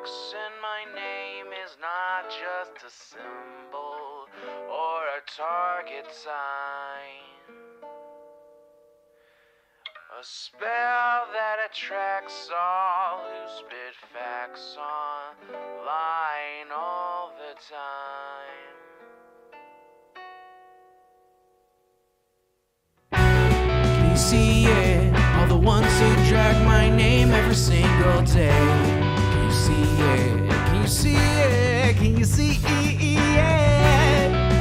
X in my name is not just a symbol or a target sign. A spell that attracts all who spit facts online all the time. Can you see it? All the ones who drag my name every single day. Can you see it? Can you see it? Can you see it?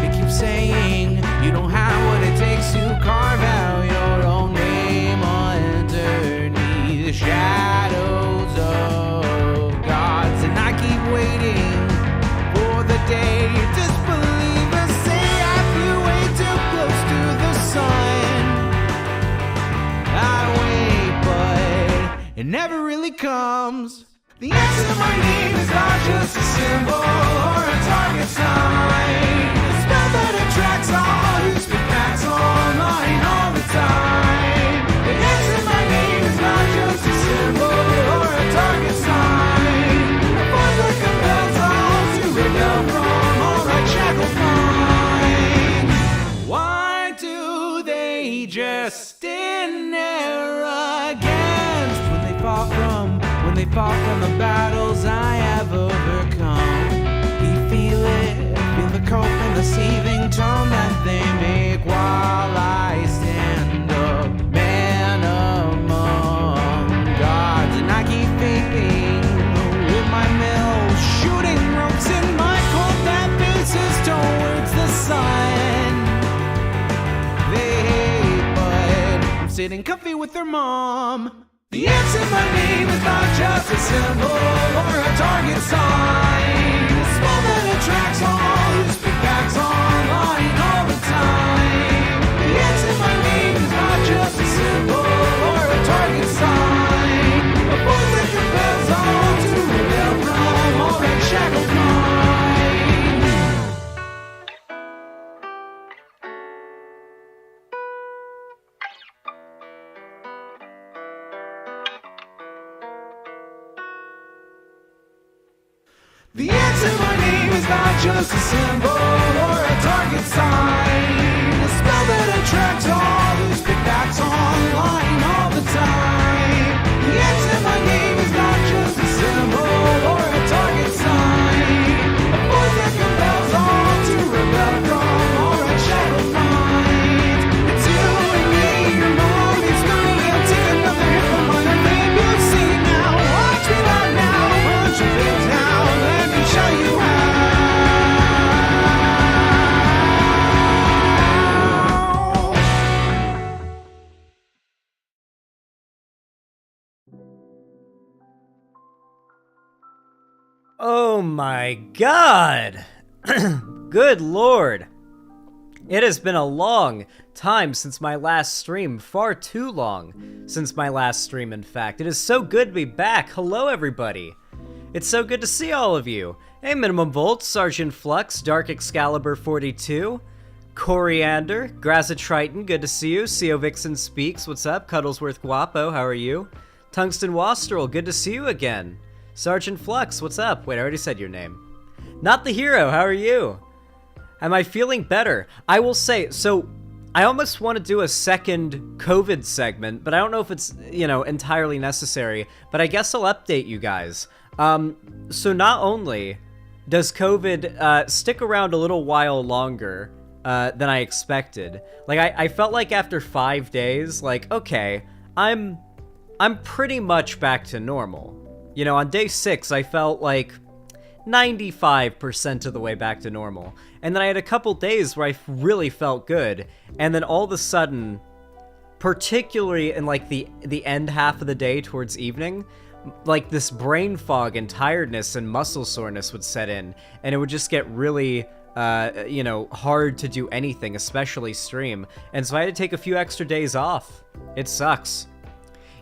They keep saying you don't have what it takes to carve out your own name underneath the shadows of gods. And I keep waiting for the day your disbelievers say I flew way too close to the sun. I wait, but it never really comes. The answer to my name is not just a symbol or a target sign. A spell that attracts all who speak facts online all the time. The answer to my name is not just a symbol or a target sign. A force that compels all to rebel from all right shackled minds. Why do they just stand there against when they fall from the battles I have overcome? You feel it, feel the cope and the seething tone that they make while I stand up, man among gods. And I keep thinking with my mill, shooting ropes in my cold that faces towards the sun. They hate, but I'm sitting comfy with their mom. The answer to my name is not just a symbol or a target sign. A spell that attracts all who speak facts online all the time. The answer to my name is not just a symbol or a target sign. A force that compels all to rebel from all right shackled minds. The answer to my name is not just a symbol or a target sign. A spell that attracts all who speak facts online all the time. The answer to my name is not just a symbol or a target sign. A force that compels all to rebel from all right shackled minds. It's you and me, your mom, it's me. I'll take another hit from my name. You'll see now, watch me right now. Punch your things now. Show you how. Oh my god! Good lord! It has been a long time since my last stream, far too long since my last stream, in fact. It is so good to be back. Hello, everybody. It's so good to see all of you. Hey, Minimum Volt, Sergeant Flux, Dark Excalibur 42, Coriander, Graza Triton, good to see you. CO Vixen Speaks, what's up? Cuddlesworth Guapo, how are you? Tungsten Wastrel, good to see you again. Sergeant Flux, what's up? Wait, I already said your name. Not the Hero, how are you? Am I feeling better? I will say, so I almost want to do a second COVID segment, but I don't know if it's, entirely necessary, but I guess I'll update you guys. So not only does COVID stick around a little while longer than I expected, like I felt like after 5 days, like, okay, I'm pretty much back to normal. On day 6, I felt like 95% of the way back to normal. And then I had a couple days where I really felt good, and then all of a sudden, particularly in like the end half of the day towards evening, like this brain fog and tiredness and muscle soreness would set in, and it would just get really, hard to do anything, especially stream. And so I had to take a few extra days off. It sucks.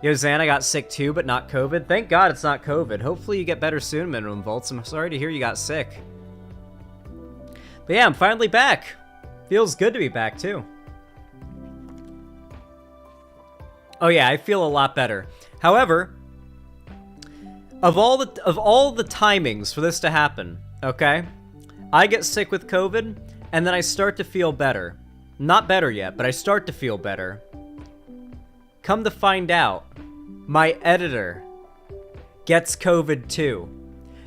Yo, Zan, I got sick too, but not COVID. Thank God it's not COVID. Hopefully you get better soon, Minimum Volts. I'm sorry to hear you got sick. But yeah, I'm finally back. Feels good to be back too. Oh yeah, I feel a lot better. However, Of all the timings for this to happen, okay? I get sick with COVID, and then I start to feel better. Not better yet, but I start to feel better. Come to find out, my editor gets COVID too.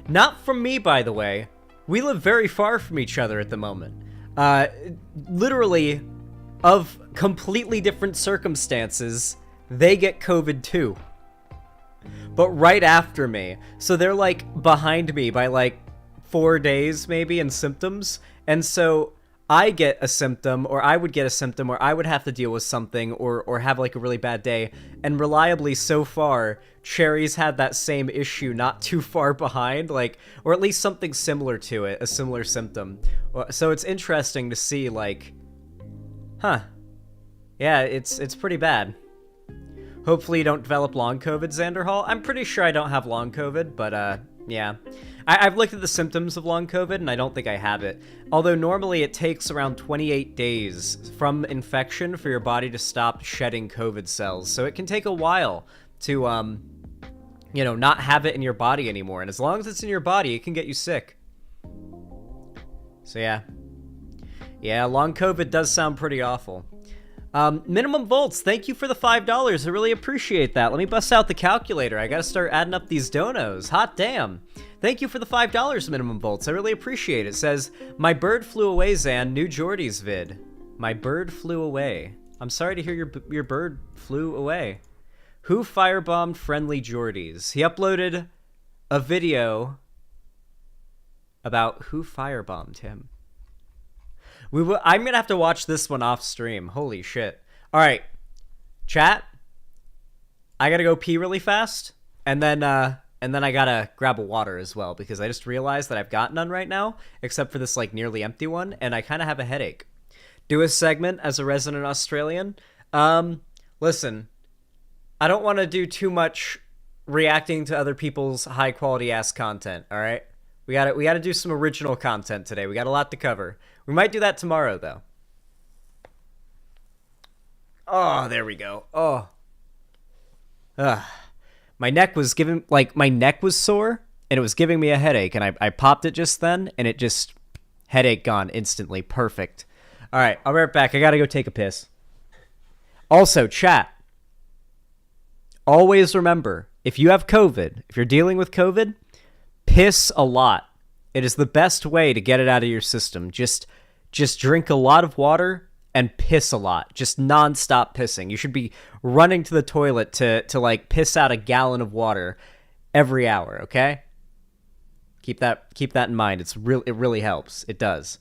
Not from me, by the way. We live very far from each other at the moment. Literally, of completely different circumstances, they get COVID too. But right after me. So they're like behind me by like 4 days maybe in symptoms. And so I get a symptom, or I would get a symptom, or I would have to deal with something, or have like a really bad day. And reliably so far, Cherry's had that same issue not too far behind, like, or at least something similar to it, a similar symptom. So it's interesting to see, like, huh. Yeah, it's pretty bad. Hopefully you don't develop long COVID, Xander Hall. I'm pretty sure I don't have long COVID, but yeah. I've looked at the symptoms of long COVID, and I don't think I have it. Although normally it takes around 28 days from infection for your body to stop shedding COVID cells. So it can take a while to, you know, not have it in your body anymore. And as long as it's in your body, it can get you sick. So yeah. Yeah, long COVID does sound pretty awful. Minimum Volts, thank you for the $5. I really appreciate that. Let me bust out the calculator. I gotta start adding up these donos. Hot damn. Thank you for the $5, Minimum Volts. I really appreciate it. It says, my bird flew away, Zan. New Jordy's vid. My bird flew away. I'm sorry to hear your bird flew away. Who firebombed friendly Jordies? He uploaded a video about who firebombed him. I'm gonna have to watch this one off stream. Holy shit. Alright. Chat. I gotta go pee really fast. And then I gotta grab a water as well, because I just realized that I've got none right now, except for this like nearly empty one, and I kinda have a headache. Do a segment as a resident Australian. Listen. I don't want to do too much reacting to other people's high quality ass content, alright? We gotta do some original content today. We got a lot to cover. We might do that tomorrow, though. Oh, there we go. Oh. My neck was sore, and it was giving me a headache, and I popped it just then, and it just... Headache gone instantly. Perfect. Alright, I'll be right back. I gotta go take a piss. Also, chat. Always remember, if you have COVID, if you're dealing with COVID, piss a lot. It is the best way to get it out of your system. Just drink a lot of water and piss a lot. Just non-stop pissing. You should be running to the toilet to like piss out a gallon of water every hour, okay? Keep that in mind. It really helps. It does.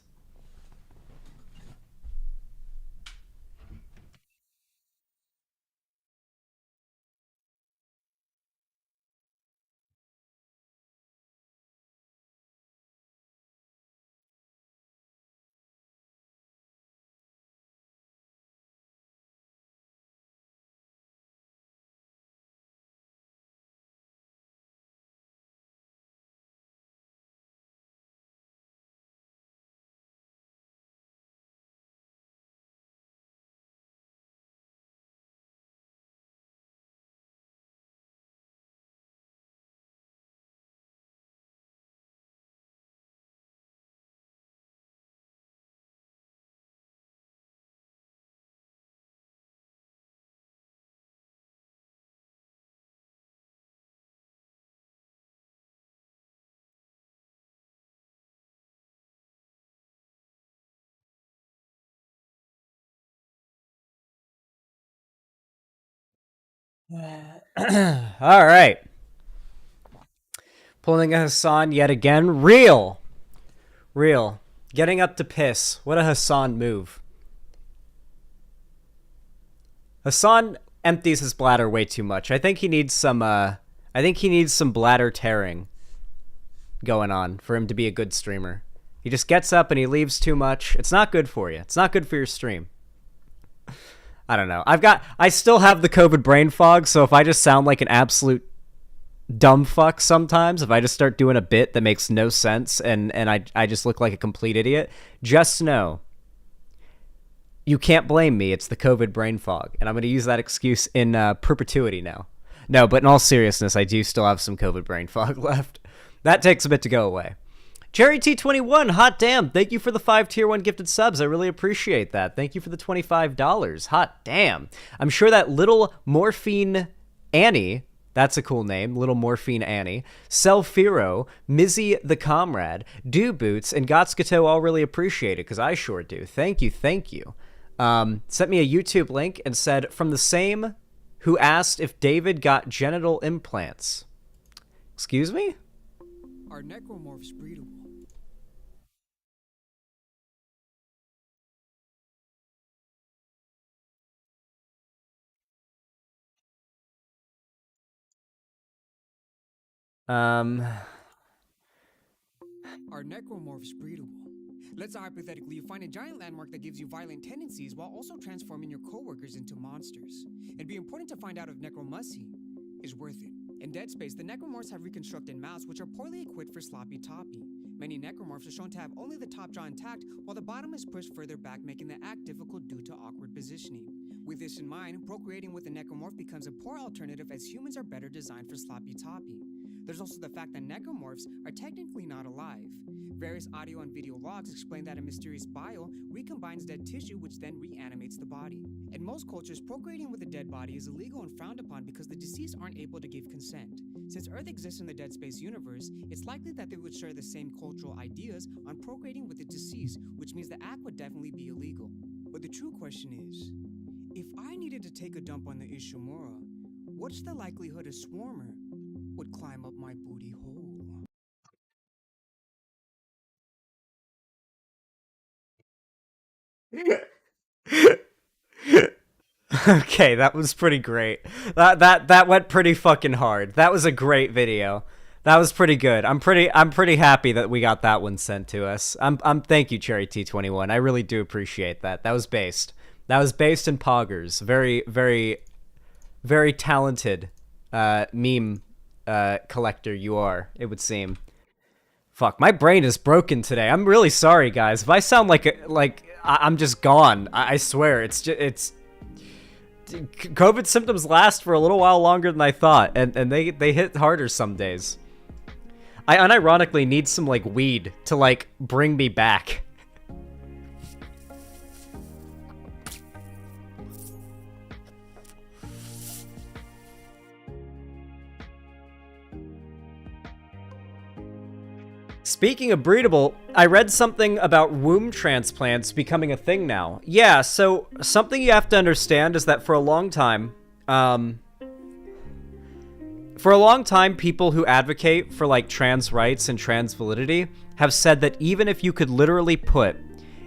All right. Pulling a Hassan yet again. Real. Getting up to piss. What a Hassan move. Hassan empties his bladder way too much. I think he needs some bladder tearing going on for him to be a good streamer. He just gets up and he leaves too much. It's not good for you. It's not good for your stream. I don't know. I still have the COVID brain fog, so if I just sound like an absolute dumb fuck sometimes, if I just start doing a bit that makes no sense and I just look like a complete idiot, just know you can't blame me. It's the COVID brain fog, and I'm going to use that excuse in perpetuity now. No, but in all seriousness, I do still have some COVID brain fog left. That takes a bit to go away. Cherry T21, hot damn. Thank you for the 5 tier 1 gifted subs. I really appreciate that. Thank you for the $25. Hot damn. I'm sure that Little Morphine Annie, that's a cool name, Little Morphine Annie, Selfiro, Mizzy the Comrade, Do Boots, and Gotskato all really appreciate it, because I sure do. Thank you, thank you. Sent me a YouTube link and said, from the same who asked if David got genital implants. Excuse me? Are necromorphs breedable? Are necromorphs breedable? Let's say hypothetically you find a giant landmark that gives you violent tendencies while also transforming your coworkers into monsters. It'd be important to find out if necromancy is worth it. In Dead Space, the necromorphs have reconstructed mouths which are poorly equipped for sloppy toppy. Many necromorphs are shown to have only the top jaw intact while the bottom is pushed further back, making the act difficult due to awkward positioning. With this in mind, procreating with a necromorph becomes a poor alternative as humans are better designed for sloppy toppy. There's also the fact that necromorphs are technically not alive. Various audio and video logs explain that a mysterious bile recombines dead tissue which then reanimates the body. In most cultures, procreating with a dead body is illegal and frowned upon because the deceased aren't able to give consent. Since Earth exists in the Dead Space universe, it's likely that they would share the same cultural ideas on procreating with the deceased, which means the act would definitely be illegal. But the true question is, if I needed to take a dump on the Ishimura, what's the likelihood a swarmer would climb up my booty hole? Okay, that was pretty great. That went pretty fucking hard. That was a great video. That was pretty good. I'm pretty happy that we got that one sent to us. Thank you, Cherry T21. I really do appreciate that. That was based. That was based in Poggers. Very, very, very talented meme collector you are, it would seem. Fuck, my brain is broken today. I'm really sorry, guys. If I sound like I'm just gone, I swear. It's COVID symptoms last for a little while longer than I thought, and they hit harder some days. I unironically need some like weed to like bring me back. Speaking of breedable, I read something about womb transplants becoming a thing now. Yeah, so something you have to understand is that for a long time, people who advocate for like trans rights and trans validity have said that even if you could literally put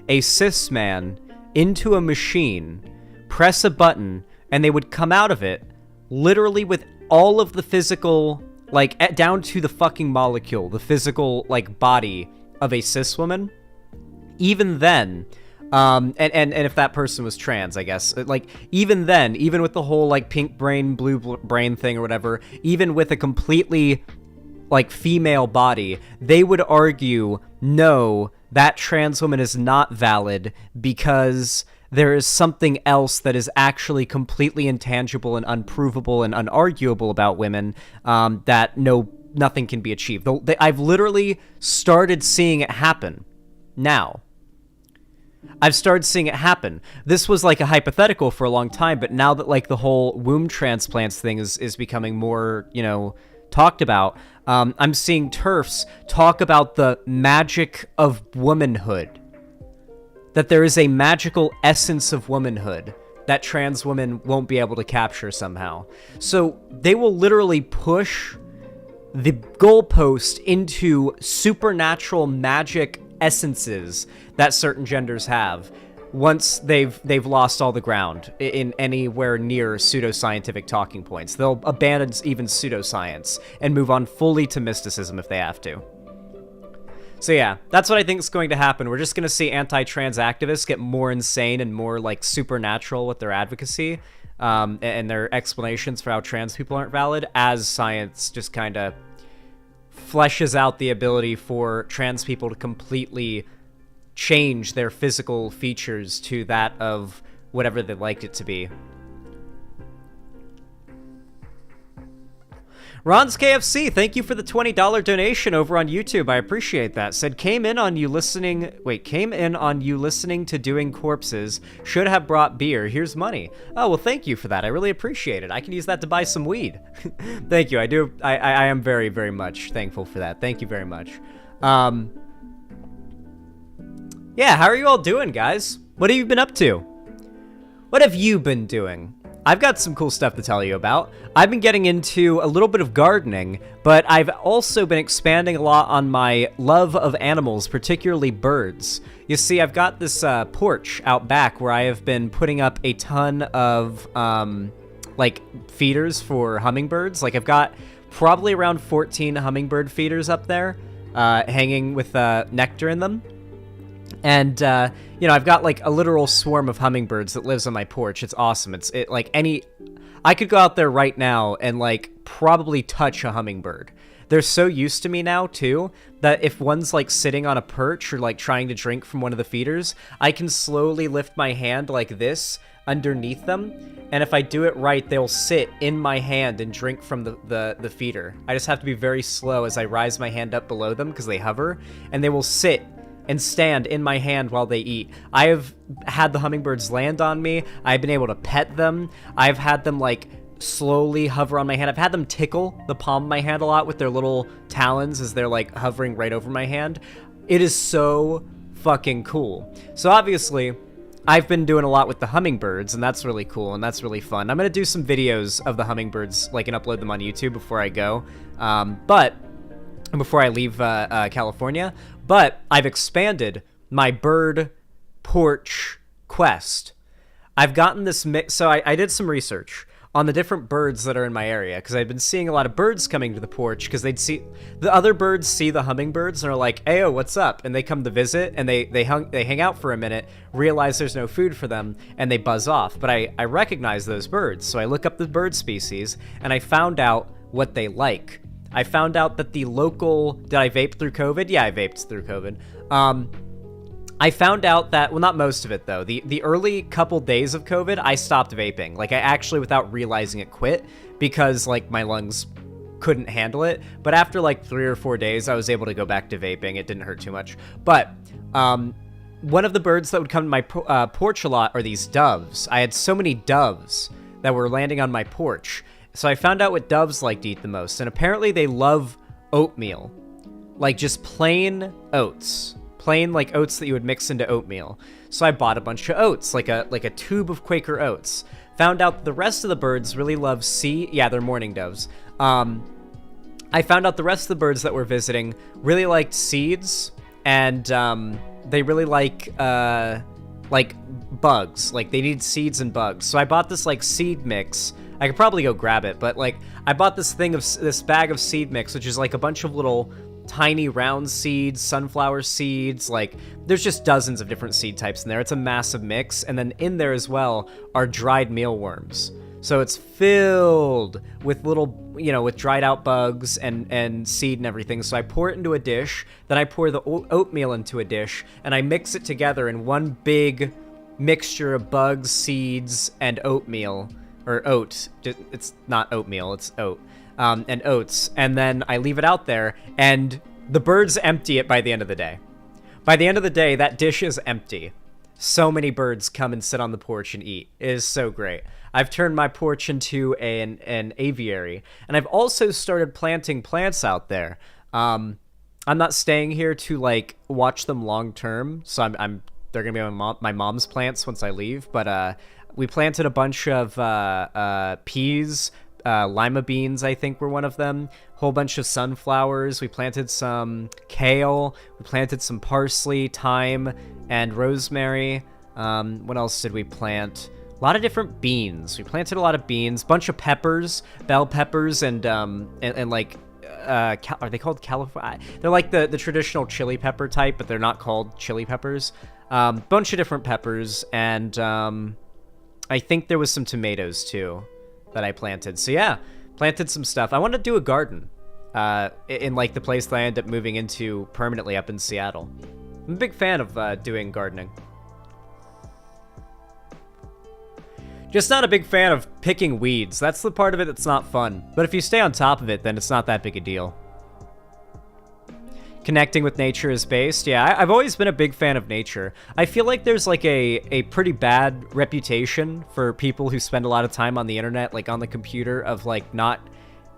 a cis man into a machine, press a button, and they would come out of it literally with all of the physical, like, down to the fucking molecule, the physical, like, body of a cis woman, even then, and if that person was trans, I guess, like, even then, even with the whole, like, pink brain, blue brain thing or whatever, even with a completely, like, female body, they would argue, no, that trans woman is not valid because there is something else that is actually completely intangible and unprovable and unarguable about women, that nothing can be achieved. I've literally started seeing it happen now. I've started seeing it happen. This was like a hypothetical for a long time, but now that like the whole womb transplants thing is becoming more, talked about, I'm seeing TERFs talk about the magic of womanhood. That there is a magical essence of womanhood that trans women won't be able to capture somehow. So they will literally push the goalpost into supernatural magic essences that certain genders have once they've lost all the ground in anywhere near pseudoscientific talking points. They'll abandon even pseudoscience and move on fully to mysticism if they have to. So yeah, that's what I think is going to happen. We're just going to see anti-trans activists get more insane and more, like, supernatural with their advocacy and their explanations for how trans people aren't valid as science just kind of fleshes out the ability for trans people to completely change their physical features to that of whatever they'd like it to be. Ron's KFC, thank you for the $20 donation over on YouTube. I appreciate that. Said, came in on you listening to Doing Corpses. Should have brought beer. Here's money. Oh, well, thank you for that. I really appreciate it. I can use that to buy some weed. Thank you. I am very, very much thankful for that. Thank you very much. Yeah, how are you all doing, guys? What have you been up to? What have you been doing? I've got some cool stuff to tell you about. I've been getting into a little bit of gardening, but I've also been expanding a lot on my love of animals, particularly birds. You see, I've got this porch out back where I have been putting up a ton of, like, feeders for hummingbirds. Like, I've got probably around 14 hummingbird feeders up there, hanging with nectar in them. And, you know, I've got, like, a literal swarm of hummingbirds that lives on my porch. It's awesome. I could go out there right now and, like, probably touch a hummingbird. They're so used to me now, too, that if one's, like, sitting on a perch or, like, trying to drink from one of the feeders, I can slowly lift my hand like this underneath them. And if I do it right, they'll sit in my hand and drink from the feeder. I just have to be very slow as I rise my hand up below them because they hover, and they will sit and stand in my hand while they eat. I have had the hummingbirds land on me. I've been able to pet them. I've had them, like, slowly hover on my hand. I've had them tickle the palm of my hand a lot with their little talons as they're, like, hovering right over my hand. It is so fucking cool. So obviously, I've been doing a lot with the hummingbirds, and that's really cool, and that's really fun. I'm gonna do some videos of the hummingbirds, like, and upload them on YouTube before I go. Before I leave California. But I've expanded my bird porch quest. I've gotten this mix. So I did some research on the different birds that are in my area because I've been seeing a lot of birds coming to the porch because the other birds see the hummingbirds and are like, "Ayo, what's up?" And they come to visit and they hang out for a minute, realize there's no food for them, and they buzz off. But I recognize those birds, so I look up the bird species and I found out what they like. I found out that the local... Did I vape through COVID? Yeah, I vaped through COVID. I found out that... Well, not most of it, though. The early couple days of COVID, I stopped vaping. Like, I actually, without realizing it, quit because, like, my lungs couldn't handle it. But after, like, 3 or 4 days, I was able to go back to vaping. It didn't hurt too much. But one of the birds that would come to my porch a lot are these doves. I had so many doves that were landing on my porch. So I found out what doves like to eat the most, and apparently they love oatmeal. Like, just plain oats. Plain, like, oats that you would mix into oatmeal. So I bought a bunch of oats, like a tube of Quaker oats. Found out the rest of the birds really love yeah, they're mourning doves. I found out the rest of the birds that were visiting really liked seeds, and they really like bugs. Like, they need seeds and bugs. So I bought this, like, seed mix. I could probably go grab it, but, like, I bought this bag of seed mix, which is, like, a bunch of little tiny round seeds, sunflower seeds, like, there's just dozens of different seed types in there. It's a massive mix, and then in there as well are dried mealworms. So it's filled with little, you know, with dried out bugs and seed and everything. So I pour it into a dish, then I pour the oatmeal into a dish, and I mix it together in one big mixture of bugs, seeds, and oatmeal. Or oat. It's not oatmeal, it's oat. And oats. And then I leave it out there, and the birds empty it by the end of the day. By the end of the day, that dish is empty. So many birds come and sit on the porch and eat. It is so great. I've turned my porch into an aviary, and I've also started planting plants out there. I'm not staying here to, like, watch them long term, so they're gonna be my mom's plants once I leave, but we planted a bunch of peas, lima beans, I think were one of them, whole bunch of sunflowers. We planted some kale, we planted some parsley, thyme, and rosemary. What else did we plant? A lot of different beans. We planted a lot of beans, bunch of peppers, bell peppers, and like, are they called California? They're like the traditional chili pepper type, but they're not called chili peppers. Bunch of different peppers, and I think there was some tomatoes too that I planted. So yeah, planted some stuff. I want to do a garden in, like, the place that I end up moving into permanently up in Seattle. I'm a big fan of doing gardening. Just not a big fan of picking weeds. That's the part of it that's not fun. But if you stay on top of it, then it's not that big a deal. Connecting with nature is based. Yeah, I've always been a big fan of nature. I feel like there's like a pretty bad reputation for people who spend a lot of time on the internet, like on the computer, of like not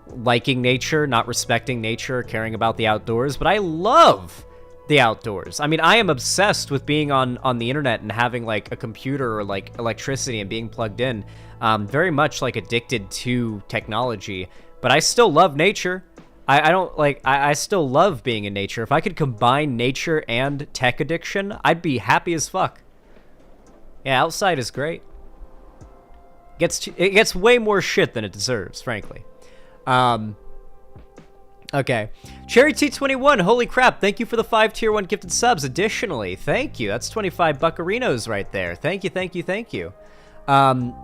liking nature, not respecting nature, caring about the outdoors. But I love the outdoors. I mean, I am obsessed with being on the internet and having like a computer or like electricity and being plugged in. Very much like addicted to technology, but I still love nature. I don't like, I still love being in nature. If I could combine nature and tech addiction, I'd be happy as fuck. Yeah, outside is great. It gets way more shit than it deserves, frankly. Okay. Cherry T21, holy crap, thank you for the 5 tier 1 gifted subs. Additionally, thank you. That's 25 buccarinos right there. Thank you, thank you, thank you.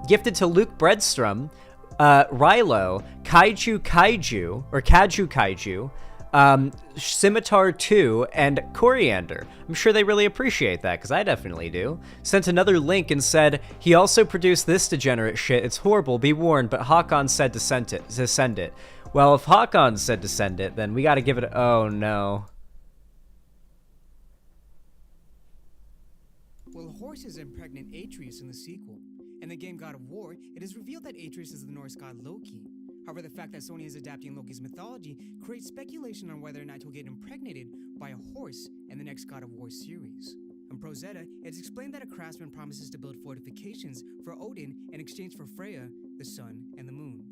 Gifted to Luke Breadstrom, Rilo, Kaiju, or Kaju, Scimitar 2, and Coriander. I'm sure they really appreciate that, because I definitely do. Sent another link and said, he also produced this degenerate shit. It's horrible, be warned, but Hakon said to send it. Well, if Hakon said to send it, then we gotta give it oh no. Well, horses impregnate Atreus in the sequel. In the game God of War, it is revealed that Atreus is the Norse god Loki. However, the fact that Sony is adapting Loki's mythology creates speculation on whether or not he'll get impregnated by a horse in the next God of War series. In Prozetta, it's explained that a craftsman promises to build fortifications for Odin in exchange for Freya, the sun, and the moon.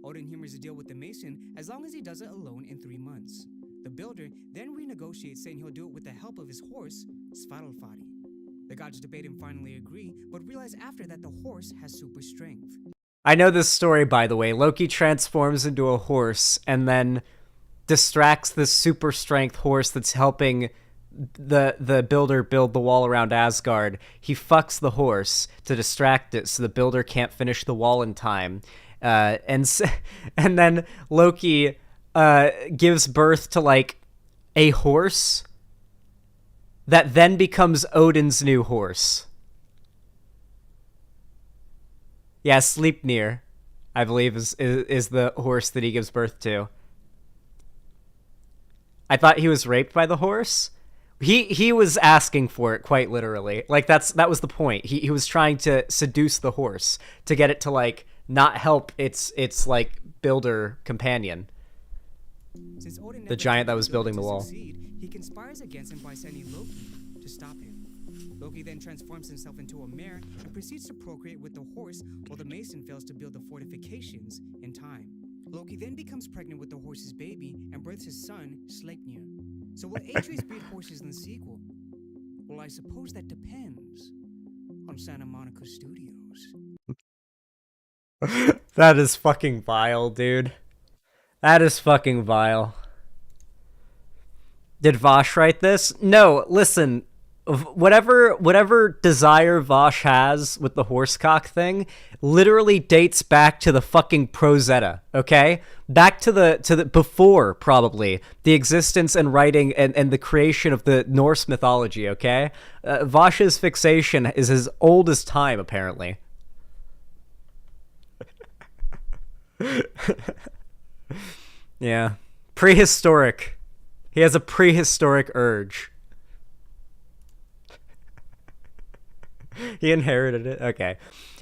Odin humors a deal with the mason as long as he does it alone in 3 months. The builder then renegotiates, saying he'll do it with the help of his horse, Svartalfari. The gods debate and finally agree, but realize after that the horse has super strength. I know this story, by the way. Loki transforms into a horse and then distracts this super strength horse that's helping the builder build the wall around Asgard. He fucks the horse to distract it so the builder can't finish the wall in time. And then Loki gives birth to like a horse that then becomes Odin's new horse. Yeah, Sleipnir, I believe, is the horse that he gives birth to. I thought he was raped by the horse. He was asking for it, quite literally. Like that was the point. He was trying to seduce the horse to get it to like not help its like builder companion. The giant that was building the wall. He conspires against him by sending Loki to stop him. Loki then transforms himself into a mare and proceeds to procreate with the horse while the mason fails to build the fortifications in time. Loki then becomes pregnant with the horse's baby and births his son, Sleipnir. So will Atreus breed horses in the sequel? Well, I suppose that depends on Santa Monica Studios. That is fucking vile, dude. That is fucking vile. Did Vosh write this? No, listen. Whatever desire Vosh has with the horsecock thing literally dates back to the fucking Prozetta, okay? Back to the before, probably, the existence and writing and the creation of the Norse mythology, okay? Vosh's fixation is as old as time, apparently. Yeah. Prehistoric. He has a prehistoric urge. He inherited it. Okay.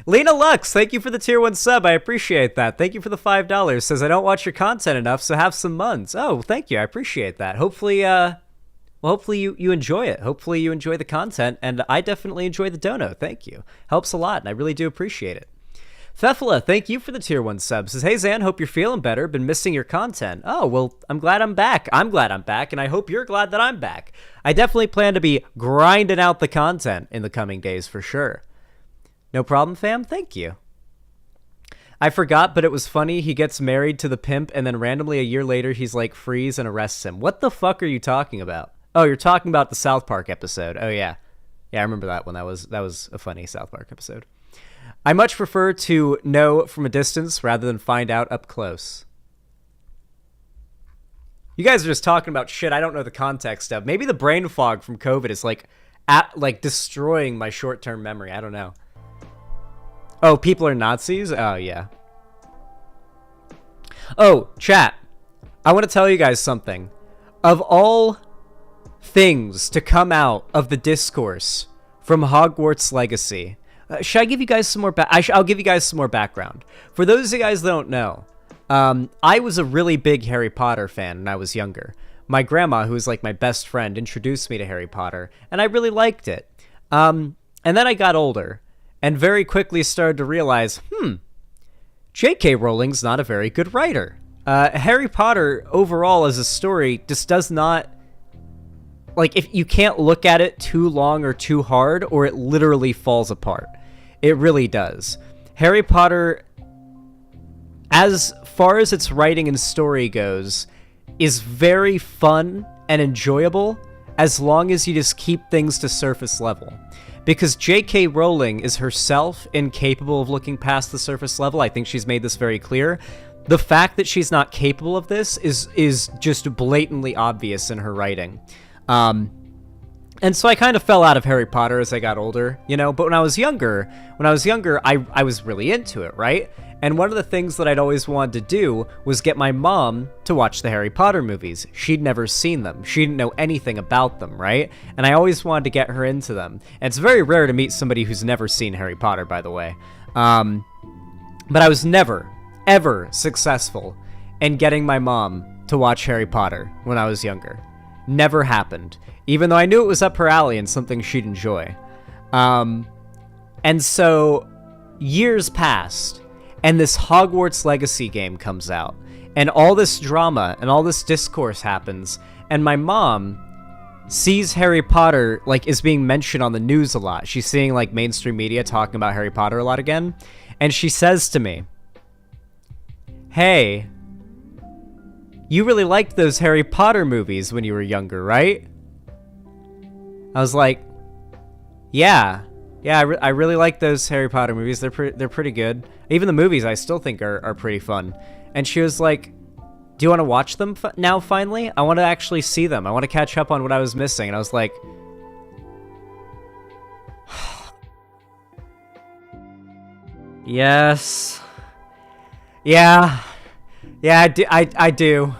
Lena Lux, thank you for the tier 1 sub. I appreciate that. Thank you for the $5. Says, I don't watch your content enough, so have some muns. Oh, thank you. I appreciate that. Hopefully, hopefully you enjoy it. Hopefully you enjoy the content, and I definitely enjoy the dono. Thank you. Helps a lot, and I really do appreciate it. Thefla, thank you for the tier 1 sub. Says, hey, Zan, hope you're feeling better. Been missing your content. Oh, well, I'm glad I'm back. I'm glad I'm back, and I hope you're glad that I'm back. I definitely plan to be grinding out the content in the coming days for sure. No problem, fam. Thank you. I forgot, but it was funny. He gets married to the pimp, and then randomly a year later, he's like, freeze and arrests him. What the fuck are you talking about? Oh, you're talking about the South Park episode. Oh, yeah. Yeah, I remember that one. That was a funny South Park episode. I much prefer to know from a distance rather than find out up close. You guys are just talking about shit I don't know the context of. Maybe the brain fog from COVID is like destroying my short-term memory. I don't know. Oh, people are Nazis? Oh, yeah. Oh, chat. I want to tell you guys something. Of all things to come out of the discourse from Hogwarts Legacy, should I give you guys some more I'll give you guys some more background. For those of you guys that don't know, I was a really big Harry Potter fan when I was younger. My grandma, who was like my best friend, introduced me to Harry Potter, and I really liked it. And then I got older, and very quickly started to realize, J.K. Rowling's not a very good writer. Harry Potter, overall, as a story, just does not... Like, if you can't look at it too long or too hard, or it literally falls apart. It really does. Harry Potter, as far as its writing and story goes, is very fun and enjoyable, as long as you just keep things to surface level. Because J.K. Rowling is herself incapable of looking past the surface level. I think she's made this very clear. The fact that she's not capable of this is just blatantly obvious in her writing. And so I kind of fell out of Harry Potter as I got older, you know, but when I was younger, I was really into it, right? And one of the things that I'd always wanted to do was get my mom to watch the Harry Potter movies. She'd never seen them. She didn't know anything about them, right? And I always wanted to get her into them. And it's very rare to meet somebody who's never seen Harry Potter, by the way. But I was never, ever successful in getting my mom to watch Harry Potter when I was younger. Never happened. Even though I knew it was up her alley and something she'd enjoy. And so years passed, and this Hogwarts Legacy game comes out, and all this drama and all this discourse happens, and my mom sees Harry Potter, like, is being mentioned on the news a lot. She's seeing, like, mainstream media talking about Harry Potter a lot again, and she says to me, "Hey, you really liked those Harry Potter movies when you were younger, right?" I was like, yeah, I really like those Harry Potter movies. They're pretty good. Even the movies I still think are pretty fun. And she was like, "Do you want to watch them now, finally? I want to actually see them. I want to catch up on what I was missing." And I was like, yes. Yeah, I do.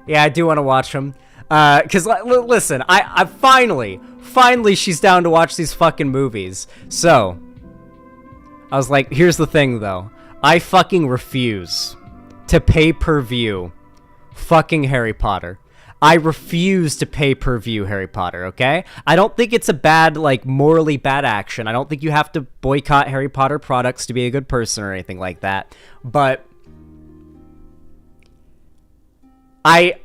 Yeah, I do want to watch them. Because, listen, I finally she's down to watch these fucking movies. So, I was like, here's the thing, though. I fucking refuse to pay-per-view fucking Harry Potter. I refuse to pay-per-view Harry Potter, okay? I don't think it's a bad, like, morally bad action. I don't think you have to boycott Harry Potter products to be a good person or anything like that. But I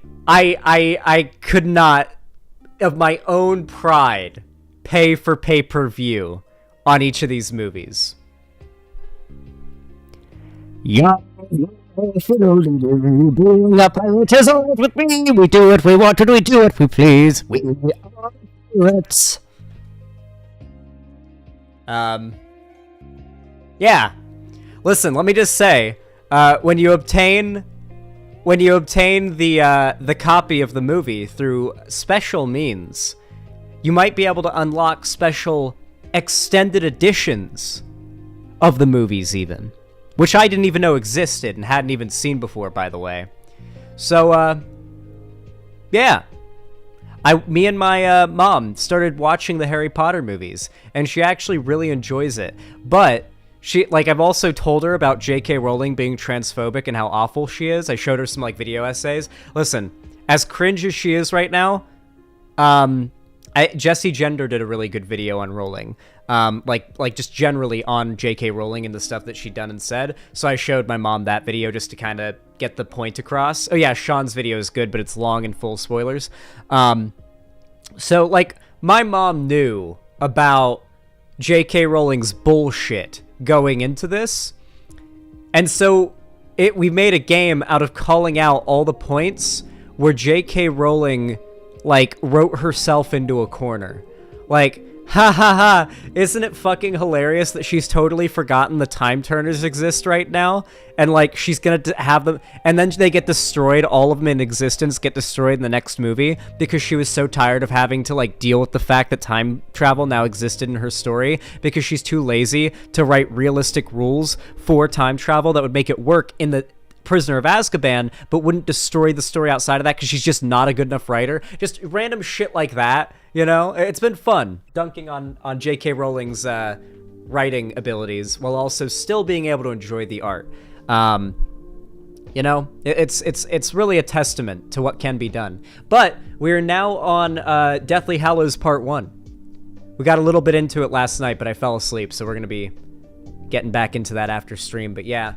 could not, of my own pride, pay for pay-per-view on each of these movies. Yeah. Bring up with me. We do what we want and we do what we please. We are pirates. Yeah. Listen, let me just say, when you obtain the copy of the movie through special means, you might be able to unlock special extended editions of the movies even, which I didn't even know existed and hadn't even seen before, by the way. So, yeah. Me and my mom started watching the Harry Potter movies, and she actually really enjoys it. But I've also told her about J.K. Rowling being transphobic and how awful she is. I showed her some, like, video essays. Listen, as cringe as she is right now, Jesse Gender did a really good video on Rowling. Like just generally on J.K. Rowling and the stuff that she'd done and said. So I showed my mom that video just to kind of get the point across. Oh yeah, Sean's video is good, but it's long and full of spoilers. So, like, my mom knew about J.K. Rowling's bullshit going into this, and so we made a game out of calling out all the points where J.K. Rowling, like, wrote herself into a corner. Like, Ha ha ha! Isn't it fucking hilarious that she's totally forgotten the time turners exist right now? And, like, she's gonna have them, and then they get destroyed, all of them in existence get destroyed in the next movie, because she was so tired of having to, like, deal with the fact that time travel now existed in her story, because she's too lazy to write realistic rules for time travel that would make it work in the Prisoner of Azkaban, but wouldn't destroy the story outside of that because she's just not a good enough writer. Just random shit like that, you know? It's been fun dunking on J.K. Rowling's writing abilities while also still being able to enjoy the art. You know, it's really a testament to what can be done. But we are now on Deathly Hallows Part 1. We got a little bit into it last night, but I fell asleep, so we're going to be getting back into that after stream. But yeah,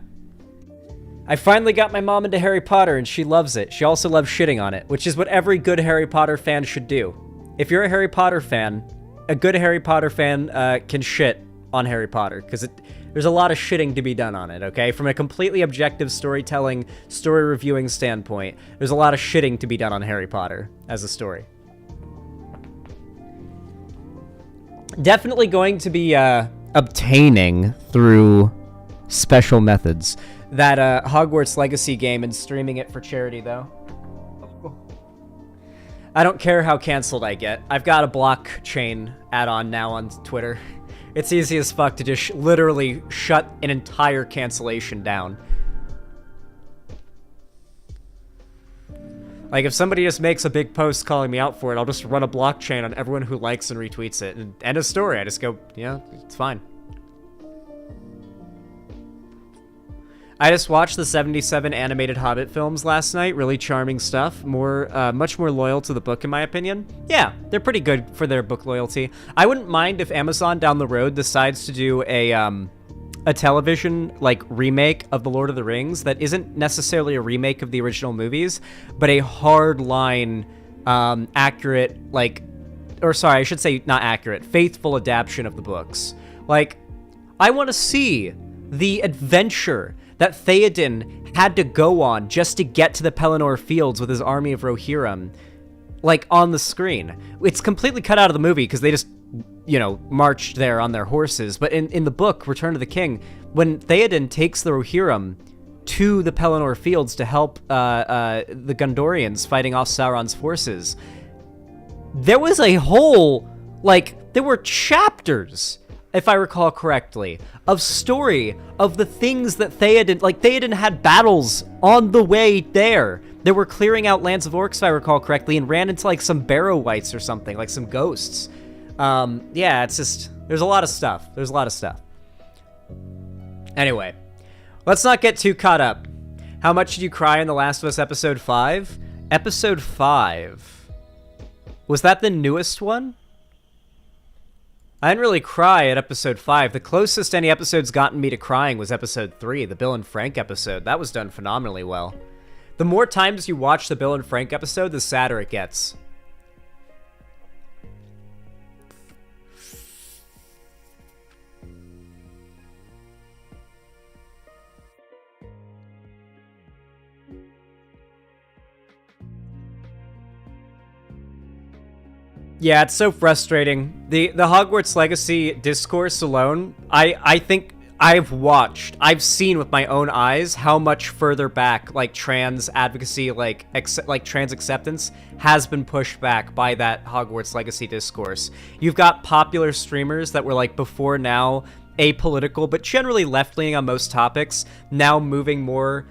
I finally got my mom into Harry Potter, and she loves it. She also loves shitting on it, which is what every good Harry Potter fan should do. If you're a Harry Potter fan, a good Harry Potter fan can shit on Harry Potter, because there's a lot of shitting to be done on it, okay? From a completely objective storytelling, story reviewing standpoint, there's a lot of shitting to be done on Harry Potter as a story. Definitely going to be obtaining through special methods that Hogwarts Legacy game and streaming it for charity, though. I don't care how canceled I get. I've got a blockchain add-on now on Twitter. It's easy as fuck to just literally shut an entire cancellation down. Like, if somebody just makes a big post calling me out for it, I'll just run a blockchain on everyone who likes and retweets it. And end of story. I just go, yeah, it's fine. I just watched the 77 animated Hobbit films last night. Really charming stuff. Much more loyal to the book, in my opinion. Yeah, they're pretty good for their book loyalty. I wouldn't mind if Amazon down the road decides to do a television, like, remake of The Lord of the Rings that isn't necessarily a remake of the original movies, but a hard-line, accurate, like... Or, sorry, I should say not accurate. Faithful adaptation of the books. Like, I want to see the adventure that Theoden had to go on just to get to the Pelennor Fields with his army of Rohirrim, like, on the screen. It's completely cut out of the movie because they just, you know, marched there on their horses. But in the book, Return of the King, when Theoden takes the Rohirrim to the Pelennor Fields to help the Gondorians fighting off Sauron's forces, there was a whole, like, there were chapters, if I recall correctly, of story of the things that Theoden... Like, Theoden had battles on the way there. They were clearing out lands of orcs, if I recall correctly, and ran into, like, some barrow wights or something, like some ghosts. Yeah, it's just... There's a lot of stuff. There's a lot of stuff. Anyway, let's not get too caught up. How much did you cry in The Last of Us Episode 5? Episode 5. Was that the newest one? I didn't really cry at episode 5. The closest any episode's gotten me to crying was episode 3, the Bill and Frank episode. That was done phenomenally well. The more times you watch the Bill and Frank episode, the sadder it gets. Yeah, it's so frustrating. The Hogwarts Legacy discourse alone, I think I've seen with my own eyes how much further back, like, trans advocacy, like trans acceptance has been pushed back by that Hogwarts Legacy discourse. You've got popular streamers that were, like, before now apolitical, but generally left-leaning on most topics, now moving more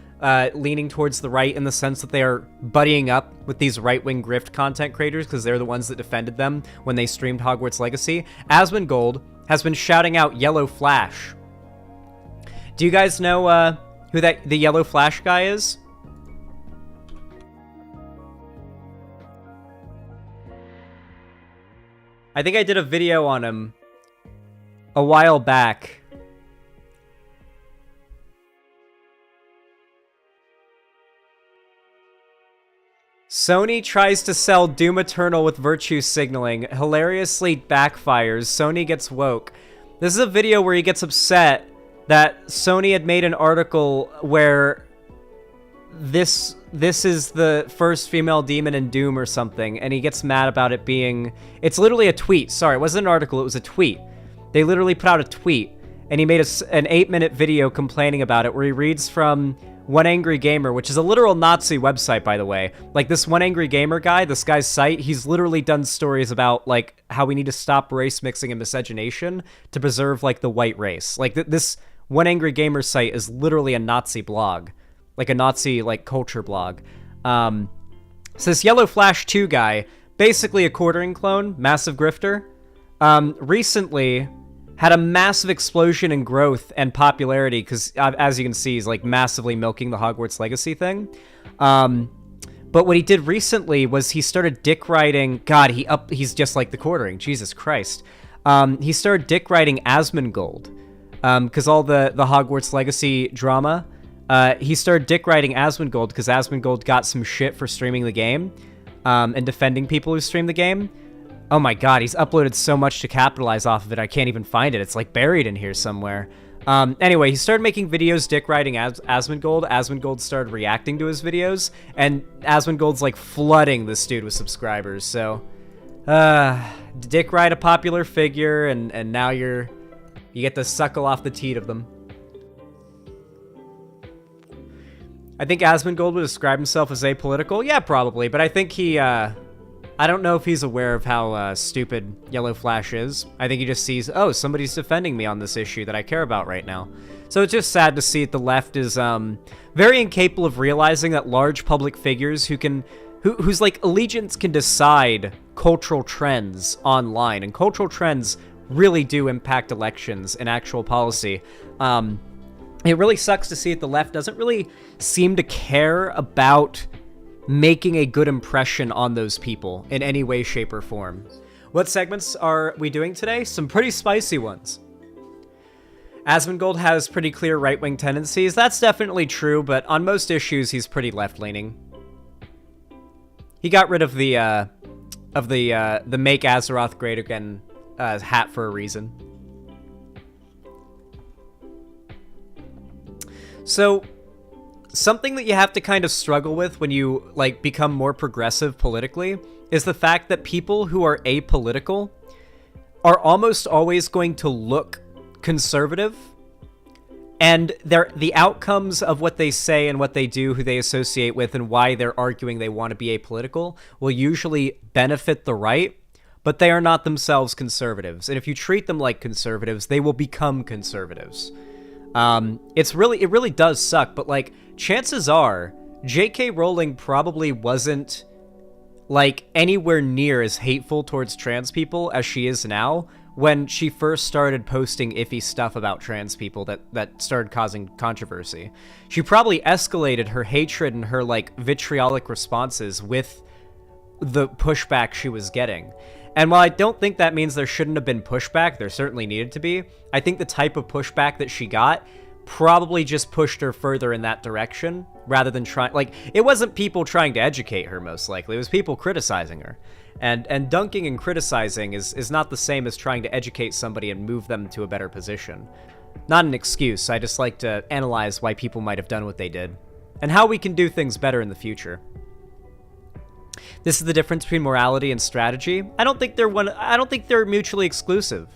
leaning towards the right in the sense that they are buddying up with these right-wing grift content creators because they're the ones that defended them when they streamed Hogwarts Legacy. Asmongold has been shouting out Yellow Flash. Do you guys know who the Yellow Flash guy is? I think I did a video on him a while back. Sony tries to sell Doom Eternal with virtue signaling. Hilariously backfires. Sony gets woke. This is a video where he gets upset that Sony had made an article where this this is the first female demon in Doom or something, and he gets mad about it being... It's literally a tweet. Sorry, it wasn't an article, it was a tweet. They literally put out a tweet, and he made an 8-minute video complaining about it, where he reads from One Angry Gamer, which is a literal Nazi website, by the way. Like, this One Angry Gamer guy, this guy's site, he's literally done stories about, like, how we need to stop race mixing and miscegenation to preserve, like, the white race. Like, this One Angry Gamer site is literally a Nazi blog. Like, a Nazi, like, culture blog. So this Yellow Flash 2 guy, basically a quartering clone, massive grifter, recently had a massive explosion in growth and popularity because, as you can see, he's like massively milking the Hogwarts Legacy thing. But what he did recently was he started dick riding. God, he's just like the quartering. Jesus Christ. He started dick riding Asmongold because all the Hogwarts Legacy drama. He started dick riding Asmongold because Asmongold got some shit for streaming the game and defending people who stream the game. Oh my god, he's uploaded so much to capitalize off of it, I can't even find it. It's like buried in here somewhere. Anyway, he started making videos dick riding Asmongold. Asmongold started reacting to his videos, and Asmongold's like flooding this dude with subscribers. So, dick ride a popular figure, and now you get to suckle off the teat of them. I think Asmongold would describe himself as apolitical. Yeah, probably, but I think he, I don't know if he's aware of how stupid Yellow Flash is. I think he just sees, oh, somebody's defending me on this issue that I care about right now. So it's just sad to see that the left is very incapable of realizing that large public figures whose like allegiance can decide cultural trends online, and cultural trends really do impact elections and actual policy. It really sucks to see that the left doesn't really seem to care about making a good impression on those people in any way, shape, or form. What segments are we doing today? Some pretty spicy ones. Asmongold has pretty clear right-wing tendencies. That's definitely true, but on most issues, he's pretty left-leaning. He got rid of the Make Azeroth Great Again hat for a reason. So, something that you have to kind of struggle with when you, like, become more progressive politically is the fact that people who are apolitical are almost always going to look conservative, and the outcomes of what they say and what they do, who they associate with, and why they're arguing they want to be apolitical will usually benefit the right, but they are not themselves conservatives. And if you treat them like conservatives, they will become conservatives. It really does suck, but, like, chances are J.K. Rowling probably wasn't, like, anywhere near as hateful towards trans people as she is now when she first started posting iffy stuff about trans people that started causing controversy. She probably escalated her hatred and her, like, vitriolic responses with the pushback she was getting. And while I don't think that means there shouldn't have been pushback, there certainly needed to be, I think the type of pushback that she got probably just pushed her further in that direction, rather than trying... Like, it wasn't people trying to educate her, most likely. It was people criticizing her. And dunking and criticizing is not the same as trying to educate somebody and move them to a better position. Not an excuse. I just like to analyze why people might have done what they did, and how we can do things better in the future. This is the difference between morality and strategy. I don't think they're mutually exclusive.